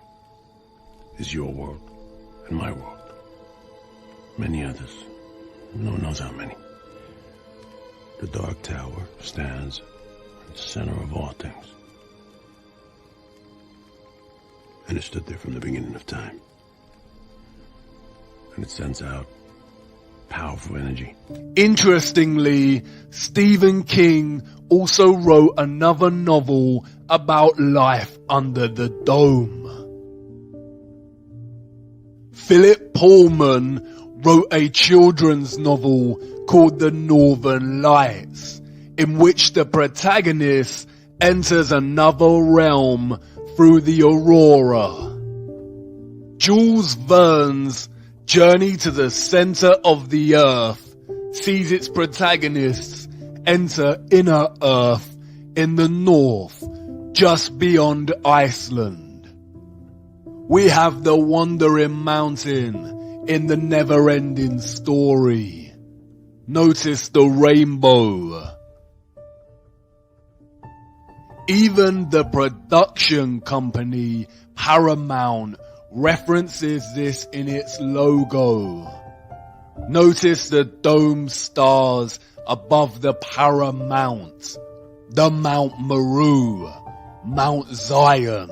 is your world and my world. Many others. No one knows how many. The Dark Tower stands at the center of all things. And it stood there from the beginning of time. And it sends out powerful energy. Interestingly, Stephen King also wrote another novel about life under the dome. Philip Pullman wrote a children's novel called The Northern Lights, in which the protagonist enters another realm through the aurora. Jules Verne's Journey to the Center of the Earth sees its protagonists enter inner Earth in the north, just beyond Iceland. We have the Wandering Mountain in the Never-Ending Story. Notice the rainbow. Even the production company Paramount references this in its logo. Notice the dome stars above the Paramount, the Mount Meru, Mount Zion.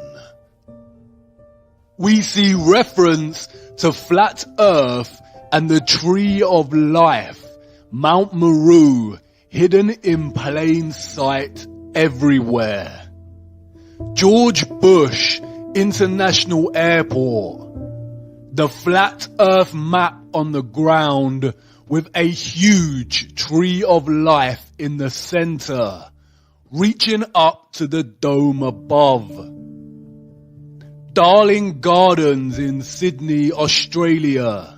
We see reference to Flat Earth and the Tree of Life, Mount Meru, hidden in plain sight everywhere. George Bush International Airport, the Flat Earth map on the ground with a huge Tree of Life in the center, reaching up to the dome above. Darling Gardens in Sydney, Australia,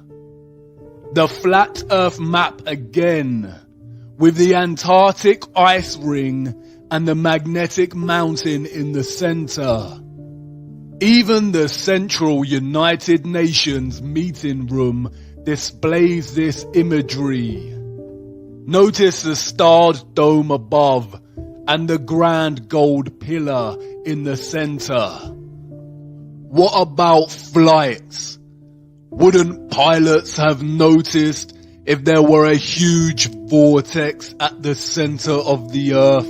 the Flat Earth map again, with the Antarctic ice ring and the magnetic mountain in the center. Even the Central United Nations meeting room displays this imagery. Notice the starred dome above and the grand gold pillar in the center. What about flights? Wouldn't pilots have noticed if there were a huge vortex at the center of the Earth?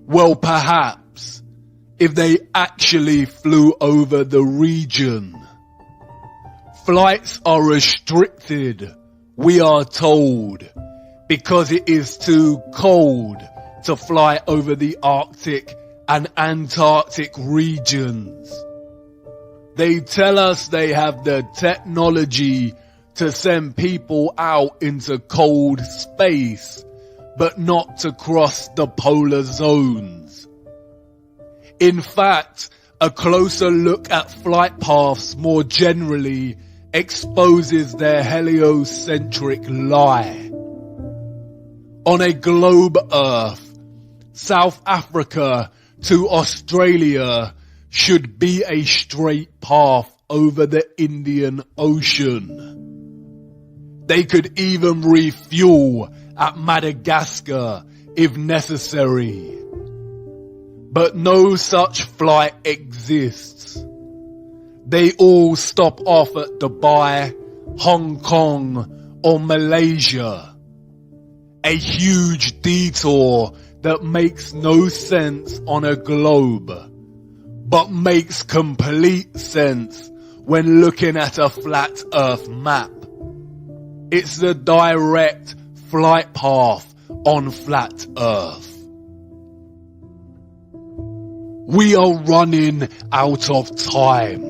Well, perhaps, if they actually flew over the region. Flights are restricted, we are told, because it is too cold to fly over the Arctic and Antarctic regions. They tell us they have the technology to send people out into cold space, but not to cross the polar zones. In fact, a closer look at flight paths more generally exposes their heliocentric lie. On a globe Earth, South Africa to Australia should be a straight path over the Indian Ocean. They could even refuel at Madagascar if necessary. But no such flight exists. They all stop off at Dubai, Hong Kong, or Malaysia. A huge detour that makes no sense on a globe, but makes complete sense when looking at a flat Earth map. It's the direct flight path on flat Earth. We are running out of time.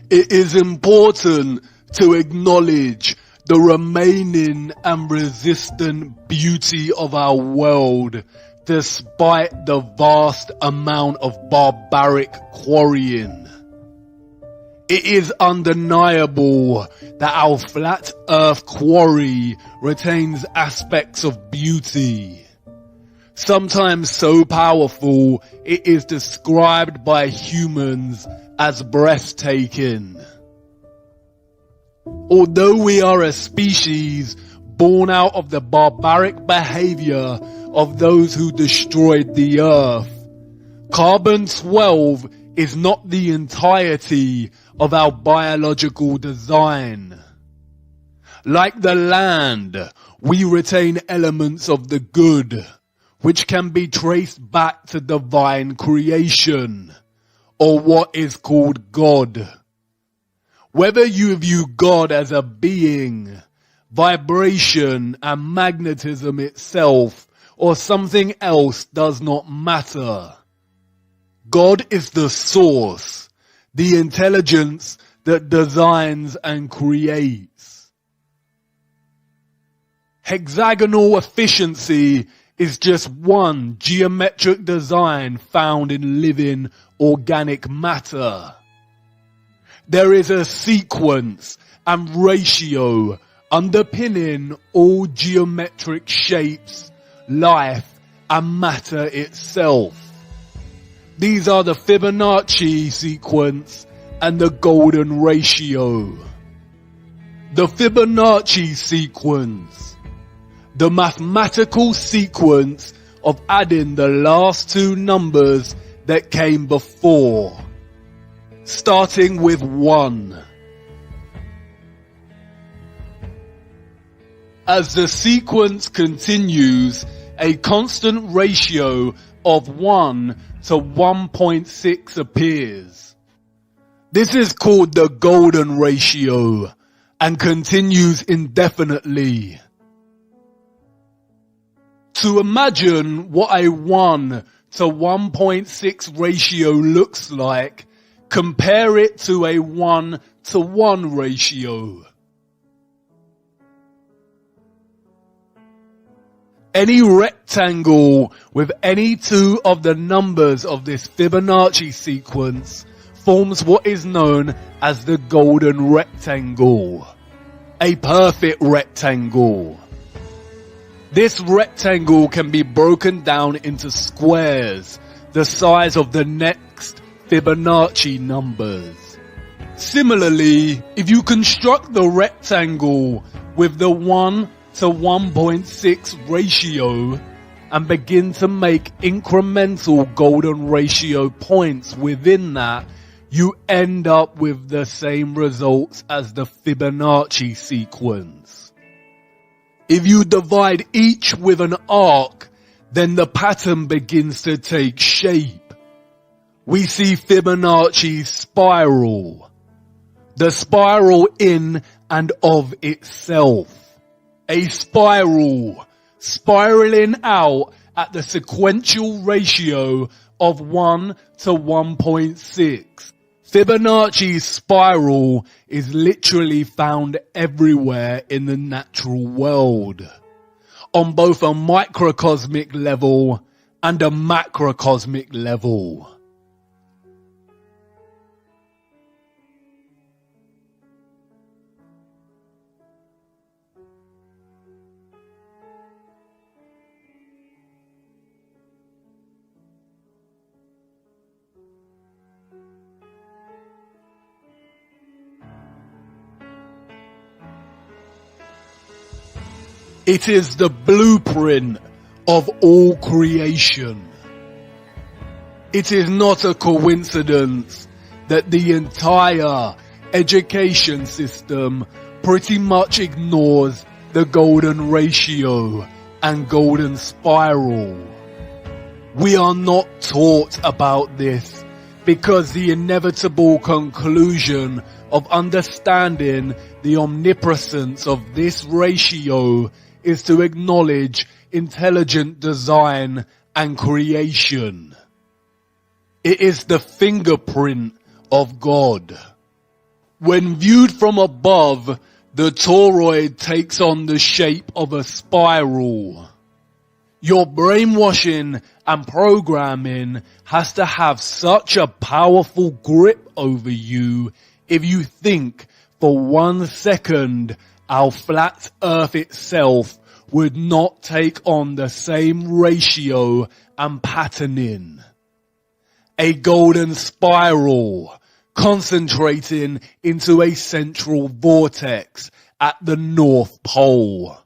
It is important to acknowledge the remaining and resistant beauty of our world despite the vast amount of barbaric quarrying. It is undeniable that our flat Earth quarry retains aspects of beauty. Sometimes so powerful it is described by humans as breathtaking. Although we are a species born out of the barbaric behavior of those who destroyed the Earth, Carbon-12 is not the entirety of our biological design. Like the land, we retain elements of the good, which can be traced back to divine creation, or what is called God. Whether you view God as a being, vibration and magnetism itself, or something else does not matter. God is the source, the intelligence that designs and creates. Hexagonal efficiency is just one geometric design found in living organic matter. There is a sequence and ratio underpinning all geometric shapes, life, and matter itself. These are the Fibonacci sequence and the golden ratio. The Fibonacci sequence, the mathematical sequence of adding the last two numbers that came before, starting with 1. As the sequence continues, a constant ratio of 1 to 1.6 appears. This is called the golden ratio and continues indefinitely. To imagine what a 1 to 1.6 ratio looks like, compare it to a 1 to 1 ratio. Any rectangle with any two of the numbers of this Fibonacci sequence forms what is known as the golden rectangle, a perfect rectangle. This rectangle can be broken down into squares, the size of the next Fibonacci numbers. Similarly, if you construct the rectangle with the 1 to 1.6 ratio and begin to make incremental golden ratio points within that, you end up with the same results as the Fibonacci sequence. If you divide each with an arc, then the pattern begins to take shape. We see Fibonacci's spiral, the spiral in and of itself. A spiral, spiraling out at the sequential ratio of 1 to 1.6. Fibonacci's spiral is literally found everywhere in the natural world, on both a microcosmic level and a macrocosmic level. It is the blueprint of all creation. It is not a coincidence that the entire education system pretty much ignores the golden ratio and golden spiral. We are not taught about this because the inevitable conclusion of understanding the omnipresence of this ratio is to acknowledge intelligent design and creation. It is the fingerprint of God. When viewed from above, the toroid takes on the shape of a spiral. Your brainwashing and programming has to have such a powerful grip over you if you think for 1 second our flat Earth itself would not take on the same ratio and patterning. A golden spiral concentrating into a central vortex at the North Pole.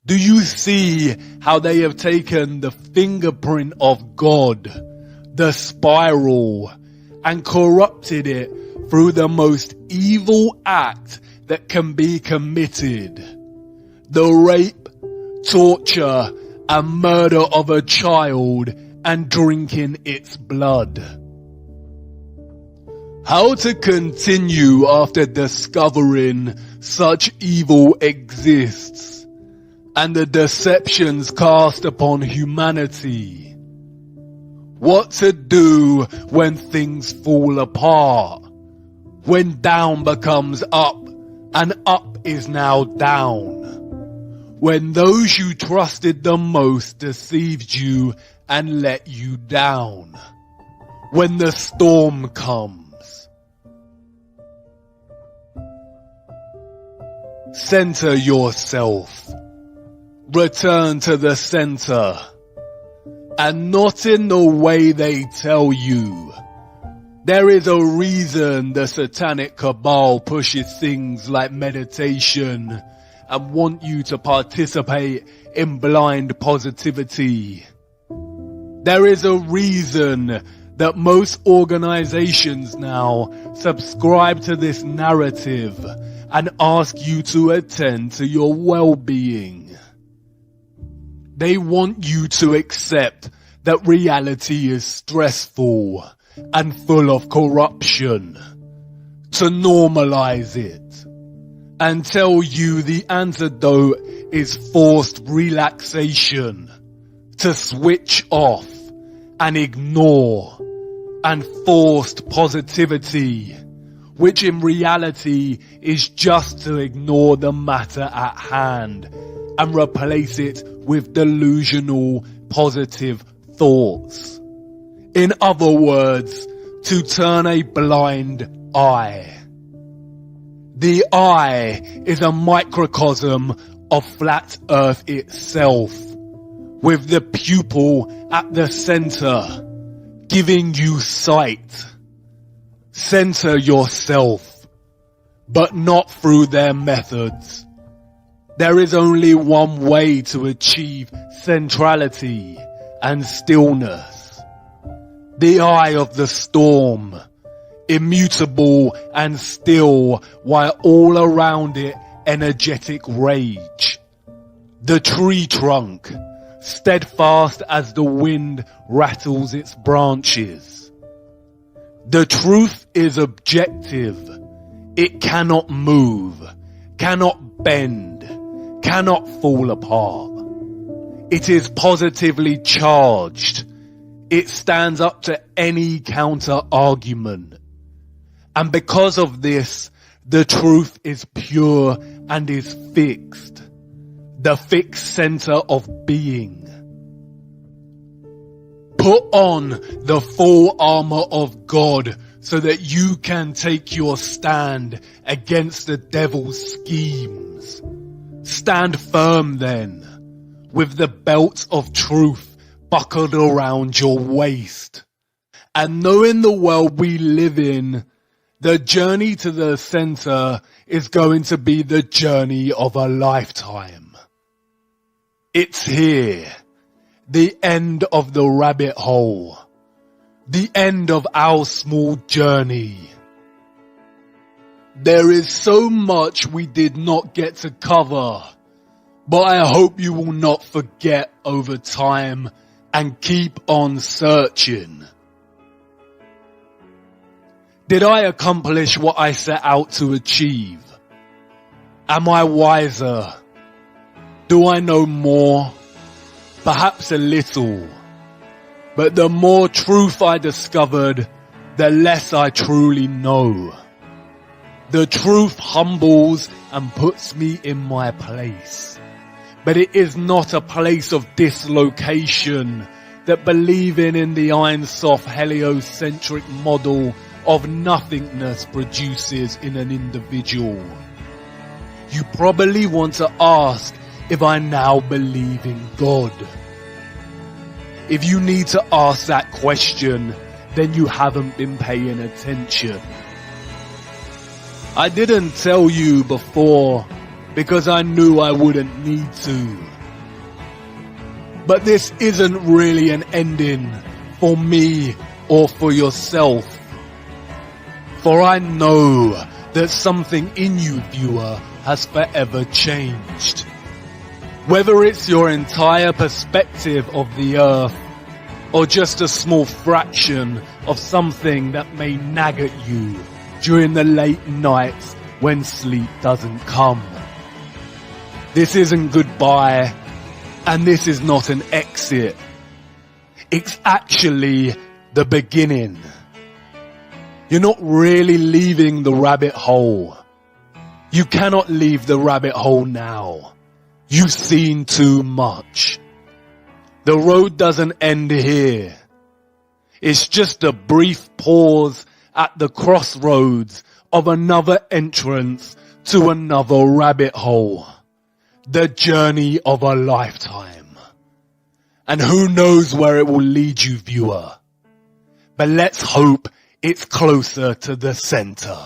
Do you see how they have taken the fingerprint of God, the spiral, and corrupted it through the most evil act that can be committed? The rape, torture, and murder of a child and drinking its blood. How to continue after discovering such evil exists and the deceptions cast upon humanity. What to do when things fall apart, when down becomes up and up is now down, when those you trusted the most deceived you and let you down, when the storm comes. Center yourself. Return to the center. And not in the way they tell you. There is a reason the satanic cabal pushes things like meditation and want you to participate in blind positivity. There is a reason that most organizations now subscribe to this narrative and ask you to attend to your well-being. They want you to accept that reality is stressful and full of corruption, to normalize it, and tell you the antidote is forced relaxation, to switch off and ignore, and forced positivity, which in reality is just to ignore the matter at hand and replace it with delusional positive thoughts. In other words, to turn a blind eye. The eye is a microcosm of flat Earth itself, with the pupil at the center, giving you sight. Center yourself, but not through their methods. There is only one way to achieve centrality and stillness. The eye of the storm, immutable and still, while all around it energetic rage. The tree trunk, steadfast as the wind rattles its branches. The truth is objective. It cannot move, cannot bend, cannot fall apart. It is positively charged. It stands up to any counter-argument. And because of this, the truth is pure and is fixed. The fixed center of being. Put on the full armor of God so that you can take your stand against the devil's schemes. Stand firm then, with the belt of truth buckled around your waist. And knowing the world we live in, the journey to the center is going to be the journey of a lifetime. It's here. The end of the rabbit hole. The end of our small journey. There is so much we did not get to cover, but I hope you will not forget over time and keep on searching. Did I accomplish what I set out to achieve? Am I wiser? Do I know more? Perhaps a little. But the more truth I discovered, the less I truly know. The truth humbles and puts me in my place. But it is not a place of dislocation that believing in the Ein Sof heliocentric model of nothingness produces in an individual. You probably want to ask if I now believe in God. If you need to ask that question, then you haven't been paying attention. I didn't tell you before because I knew I wouldn't need to. But this isn't really an ending for me or for yourself. For I know that something in you, viewer, has forever changed. Whether it's your entire perspective of the earth or just a small fraction of something that may nag at you during the late nights when sleep doesn't come. This isn't goodbye, and this is not an exit. It's actually the beginning. You're not really leaving the rabbit hole. You cannot leave the rabbit hole now. You've seen too much. The road doesn't end here. It's just a brief pause at the crossroads of another entrance to another rabbit hole. The journey of a lifetime. And who knows where it will lead you, viewer. But let's hope it's closer to the center.